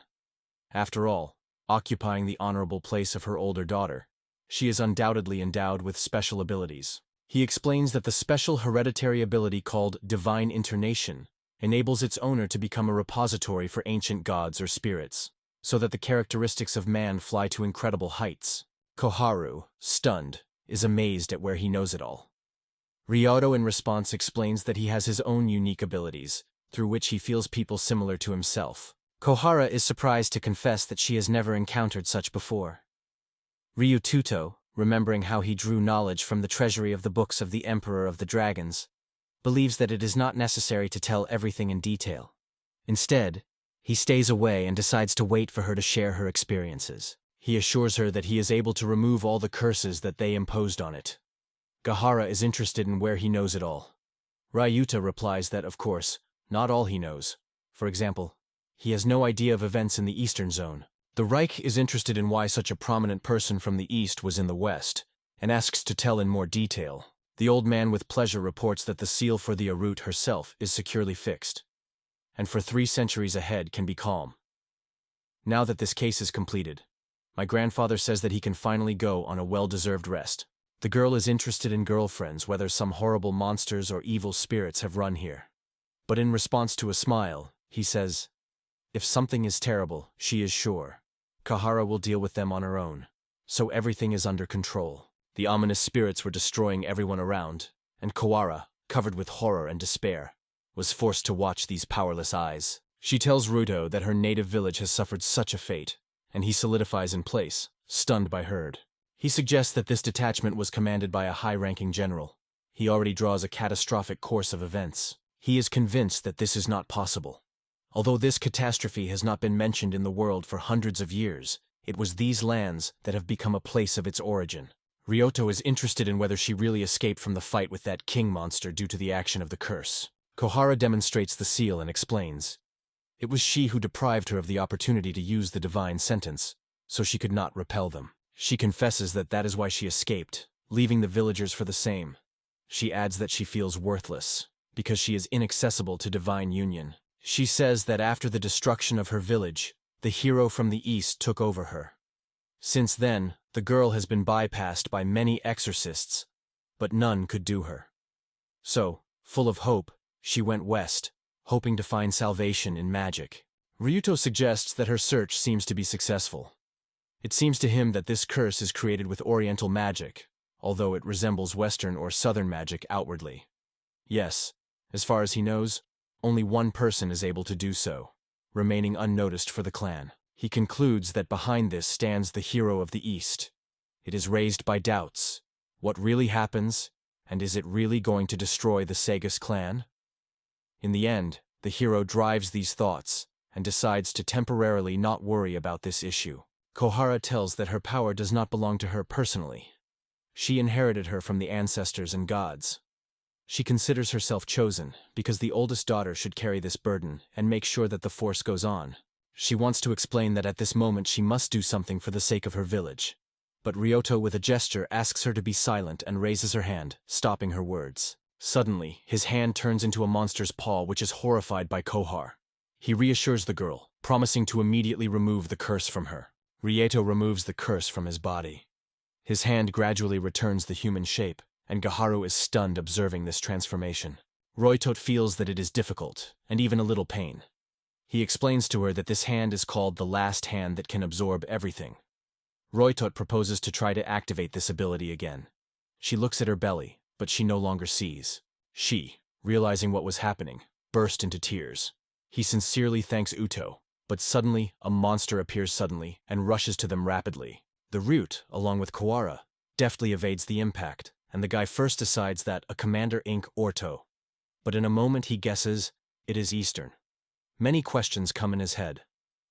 After all, occupying the honorable place of her older daughter, she is undoubtedly endowed with special abilities. He explains that the special hereditary ability called Divine Intonation enables its owner to become a repository for ancient gods or spirits, so that the characteristics of man fly to incredible heights. Koharu, stunned, is amazed at where he knows it all. Ryuto in response explains that he has his own unique abilities, through which he feels people similar to himself. Kohara is surprised to confess that she has never encountered such before. Ryututo, remembering how he drew knowledge from the treasury of the books of the Emperor of the Dragons, believes that it is not necessary to tell everything in detail. Instead, he stays away and decides to wait for her to share her experiences. He assures her that he is able to remove all the curses that they imposed on it. Gahara is interested in where he knows it all. Ryuta replies that, of course, not all he knows. For example, he has no idea of events in the Eastern Zone. The Reich is interested in why such a prominent person from the East was in the West, and asks to tell in more detail. The old man with pleasure reports that the seal for the Arut herself is securely fixed, and for 3 centuries ahead can be calm. Now that this case is completed, My grandfather says that he can finally go on a well-deserved rest. The girl is interested in girlfriends, whether some horrible monsters or evil spirits have run here. But in response to a smile, he says, if something is terrible, she is sure Kahara will deal with them on her own. So everything is under control. The ominous spirits were destroying everyone around, and Kawara, covered with horror and despair, was forced to watch these powerless eyes. She tells Ruto that her native village has suffered such a fate, and he solidifies in place, stunned by Herd. He suggests that this detachment was commanded by a high-ranking general. He already draws a catastrophic course of events. He is convinced that this is not possible. Although this catastrophe has not been mentioned in the world for hundreds of years, it was these lands that have become a place of its origin. Ryoto is interested in whether she really escaped from the fight with that king monster due to the action of the curse. Kohara demonstrates the seal and explains. It was she who deprived her of the opportunity to use the divine sentence, so she could not repel them. She confesses that that is why she escaped, leaving the villagers for the same. She adds that she feels worthless, because she is inaccessible to divine union. She says that after the destruction of her village, the hero from the east took over her. Since then, the girl has been bypassed by many exorcists, but none could do her. So, full of hope, she went west, hoping to find salvation in magic. Ryuto suggests that her search seems to be successful. It seems to him that this curse is created with Oriental magic, although it resembles Western or Southern magic outwardly. Yes, as far as he knows, only one person is able to do so, remaining unnoticed for the clan. He concludes that behind this stands the hero of the East. It is raised by doubts. What really happens, and is it really going to destroy the Sagas clan? In the end, the hero drives these thoughts and decides to temporarily not worry about this issue. Kohara tells that her power does not belong to her personally. She inherited her from the ancestors and gods. She considers herself chosen because the oldest daughter should carry this burden and make sure that the force goes on. She wants to explain that at this moment she must do something for the sake of her village. But Ryoto with a gesture asks her to be silent and raises her hand, stopping her words. Suddenly, his hand turns into a monster's paw which is horrified by Kohar. He reassures the girl, promising to immediately remove the curse from her. Ryoto removes the curse from his body. His hand gradually returns the human shape, and Gaharu is stunned observing this transformation. Ryoto feels that it is difficult, and even a little pain. He explains to her that this hand is called the last hand that can absorb everything. Ryoto proposes to try to activate this ability again. She looks at her belly, but she no longer sees. She, realizing what was happening, burst into tears. He sincerely thanks Uto, but suddenly a monster appears suddenly and rushes to them rapidly. The Ryut, along with Kawara, deftly evades the impact, and the guy first decides that a Commander Inc. Orto. But in a moment he guesses it is Eastern. Many questions come in his head.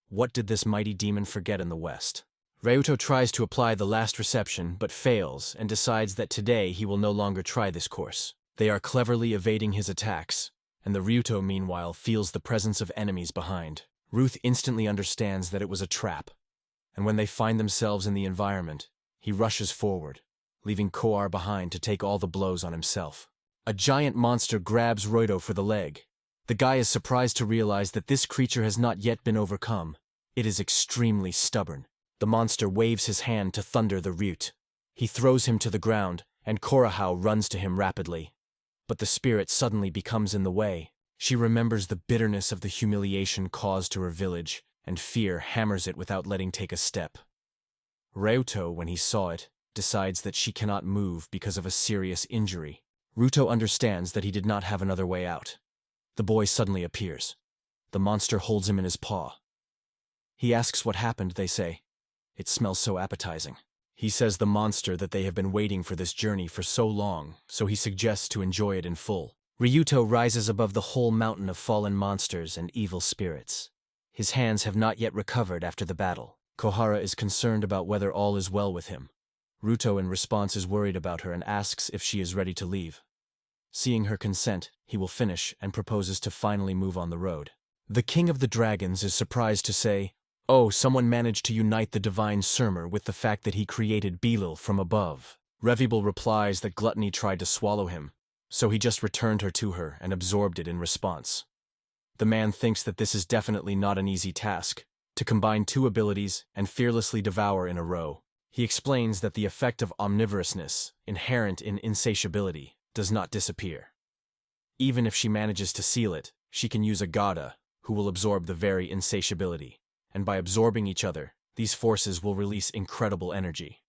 What did this mighty demon forget in the West? Ryuto tries to apply the last reception but fails and decides that today he will no longer try this course. They are cleverly evading his attacks, and the Ryuto meanwhile feels the presence of enemies behind. Ruth instantly understands that it was a trap, and when they find themselves in the environment, he rushes forward, leaving Koar behind to take all the blows on himself. A giant monster grabs Ryuto for the leg. The guy is surprised to realize that this creature has not yet been overcome. It is extremely stubborn. The monster waves his hand to thunder the Ryut. He throws him to the ground, and Korahao runs to him rapidly. But the spirit suddenly becomes in the way. She remembers the bitterness of the humiliation caused to her village, and fear hammers it without letting take a step. Ryuto, when he saw it, decides that she cannot move because of a serious injury. Ruto understands that he did not have another way out. The boy suddenly appears. The monster holds him in his paw. He asks what happened, they say. It smells so appetizing. He says the monster that they have been waiting for this journey for so long, so he suggests to enjoy it in full. Ryuto rises above the whole mountain of fallen monsters and evil spirits. His hands have not yet recovered after the battle. Kohara is concerned about whether all is well with him. Ruto in response is worried about her and asks if she is ready to leave. Seeing her consent, he will finish and proposes to finally move on the road. The King of the Dragons is surprised to say, "Oh, someone managed to unite the divine Surmer with the fact that he created Belil from above." Revibel replies that Gluttony tried to swallow him, so he just returned her to her and absorbed it in response. The man thinks that this is definitely not an easy task, to combine two abilities and fearlessly devour in a row. He explains that the effect of omnivorousness, inherent in insatiability, does not disappear. Even if she manages to seal it, she can use a Gada, who will absorb the very insatiability, and by absorbing each other, these forces will release incredible energy.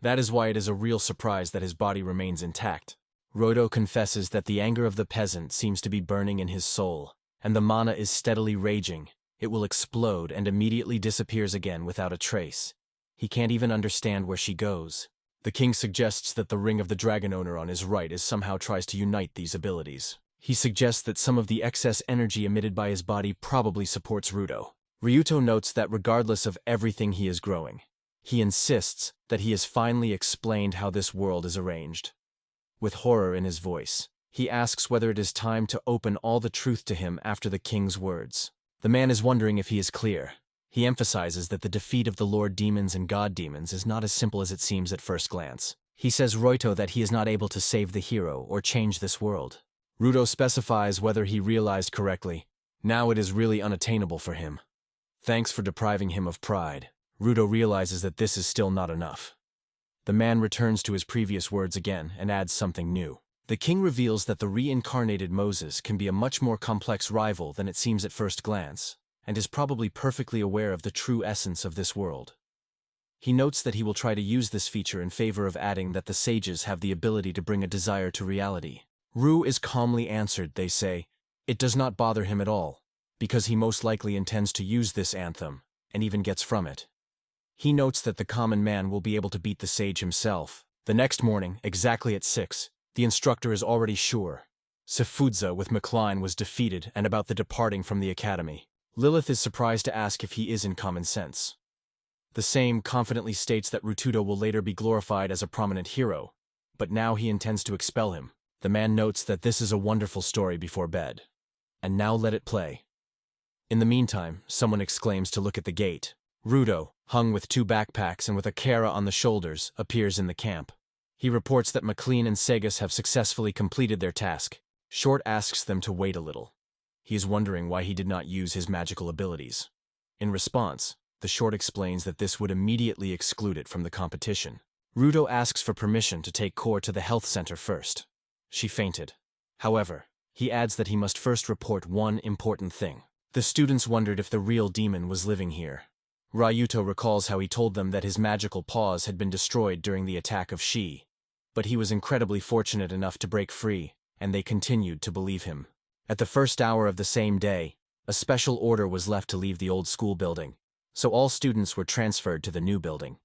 That is why it is a real surprise that his body remains intact. Roto confesses that the anger of the peasant seems to be burning in his soul, and the mana is steadily raging. It will explode and immediately disappears again without a trace. He can't even understand where she goes. The king suggests that the ring of the dragon owner on his right somehow tries to unite these abilities. He suggests that some of the excess energy emitted by his body probably supports Ruto. Ryuto notes that regardless of everything he is growing, he insists that he has finally explained how this world is arranged. With horror in his voice, he asks whether it is time to open all the truth to him after the king's words. The man is wondering if he is clear. He emphasizes that the defeat of the Lord Demons and God Demons is not as simple as it seems at first glance. He says Roito that he is not able to save the hero or change this world. Ruto specifies whether he realized correctly. Now it is really unattainable for him. Thanks for depriving him of pride. Ruto realizes that this is still not enough. The man returns to his previous words again and adds something new. The king reveals that the reincarnated Moses can be a much more complex rival than it seems at first glance, and is probably perfectly aware of the true essence of this world. He notes that he will try to use this feature in favor of adding that the sages have the ability to bring a desire to reality. Ru is calmly answered, they say. It does not bother him at all, because he most likely intends to use this anthem, and even gets from it. He notes that the common man will be able to beat the sage himself. The next morning, exactly at 6, the instructor is already sure. Sefudza with McCline was defeated and about the departing from the academy. Lilith is surprised to ask if he is in common sense. The same confidently states that Rutudo will later be glorified as a prominent hero, but now he intends to expel him. The man notes that this is a wonderful story before bed. And now let it play. In the meantime, someone exclaims to look at the gate. Rudo, hung with 2 backpacks and with a Kara on the shoulders, appears in the camp. He reports that McLean and Segas have successfully completed their task. Short asks them to wait a little. He is wondering why he did not use his magical abilities. In response, the Short explains that this would immediately exclude it from the competition. Rudo asks for permission to take Core to the health center first. She fainted. However, he adds that he must first report one important thing. The students wondered if the real demon was living here. Ryuto recalls how he told them that his magical paws had been destroyed during the attack of Shi, but he was incredibly fortunate enough to break free, and they continued to believe him. At the first hour of the same day, a special order was left to leave the old school building, so all students were transferred to the new building.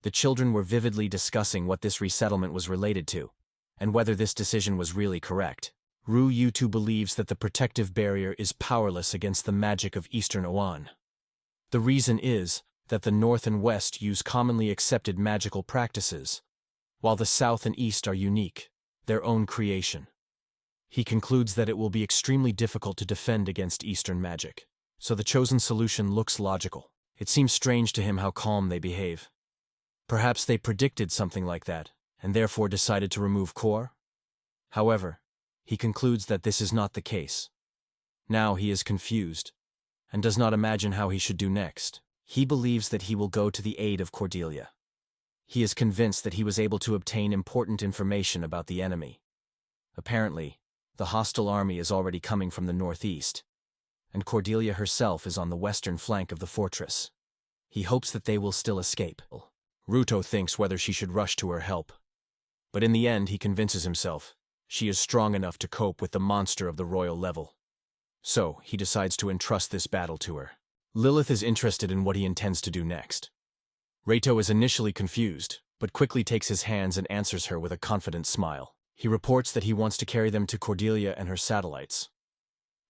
The children were vividly discussing what this resettlement was related to, and whether this decision was really correct. Ryuto believes that the protective barrier is powerless against the magic of Eastern Oan. The reason is that the North and West use commonly accepted magical practices, while the South and East are unique, their own creation. He concludes that it will be extremely difficult to defend against Eastern magic, so the chosen solution looks logical. It seems strange to him how calm they behave. Perhaps they predicted something like that, and therefore decided to remove Core? However, he concludes that this is not the case. Now he is confused, and does not imagine how he should do next. He believes that he will go to the aid of Cordelia. He is convinced that he was able to obtain important information about the enemy. Apparently, the hostile army is already coming from the northeast, and Cordelia herself is on the western flank of the fortress. He hopes that they will still escape. Ruto thinks whether she should rush to her help, but in the end he convinces himself she is strong enough to cope with the monster of the royal level. So, he decides to entrust this battle to her. Lilith is interested in what he intends to do next. Reito is initially confused, but quickly takes his hands and answers her with a confident smile. He reports that he wants to carry them to Cordelia and her satellites.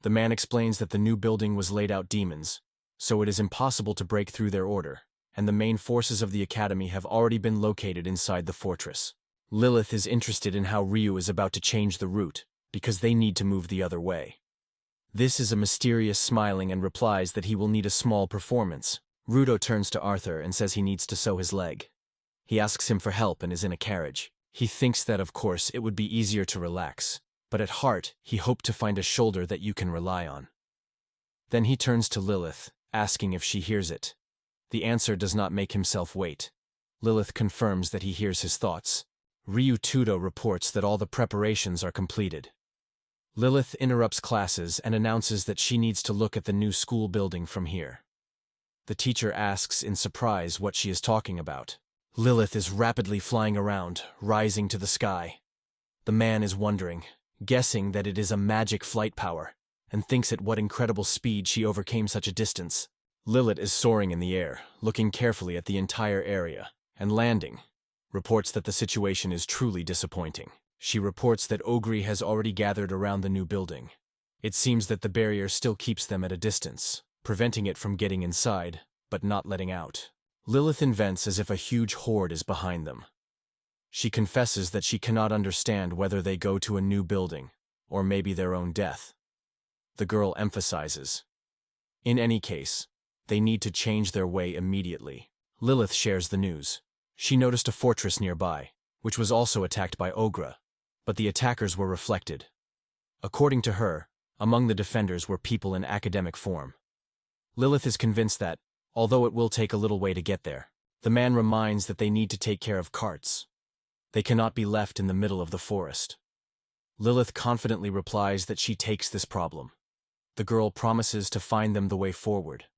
The man explains that the new building was laid out demons, so it is impossible to break through their order, and the main forces of the academy have already been located inside the fortress. Lilith is interested in how Ryu is about to change the route, because they need to move the other way. This is a mysterious smiling and replies that he will need a small performance. Rudo turns to Arthur and says he needs to sew his leg. He asks him for help and is in a carriage. He thinks that, of course, it would be easier to relax, but at heart, he hoped to find a shoulder that you can rely on. Then he turns to Lilith, asking if she hears it. The answer does not make himself wait. Lilith confirms that he hears his thoughts. Ryutudo reports that all the preparations are completed. Lilith interrupts classes and announces that she needs to look at the new school building from here. The teacher asks in surprise what she is talking about. Lilith is rapidly flying around, rising to the sky. The man is wondering, guessing that it is a magic flight power, and thinks at what incredible speed she overcame such a distance. Lilith is soaring in the air, looking carefully at the entire area, and landing. Reports that the situation is truly disappointing. She reports that Ogre has already gathered around the new building. It seems that the barrier still keeps them at a distance, preventing it from getting inside, but not letting out. Lilith invents as if a huge horde is behind them. She confesses that she cannot understand whether they go to a new building, or maybe their own death. The girl emphasizes, in any case, they need to change their way immediately. Lilith shares the news. She noticed a fortress nearby, which was also attacked by Ogre, but the attackers were reflected. According to her, among the defenders were people in academic form. Lilith is convinced that, although it will take a little way to get there, the man reminds that they need to take care of carts. They cannot be left in the middle of the forest. Lilith confidently replies that she takes this problem. The girl promises to find them the way forward.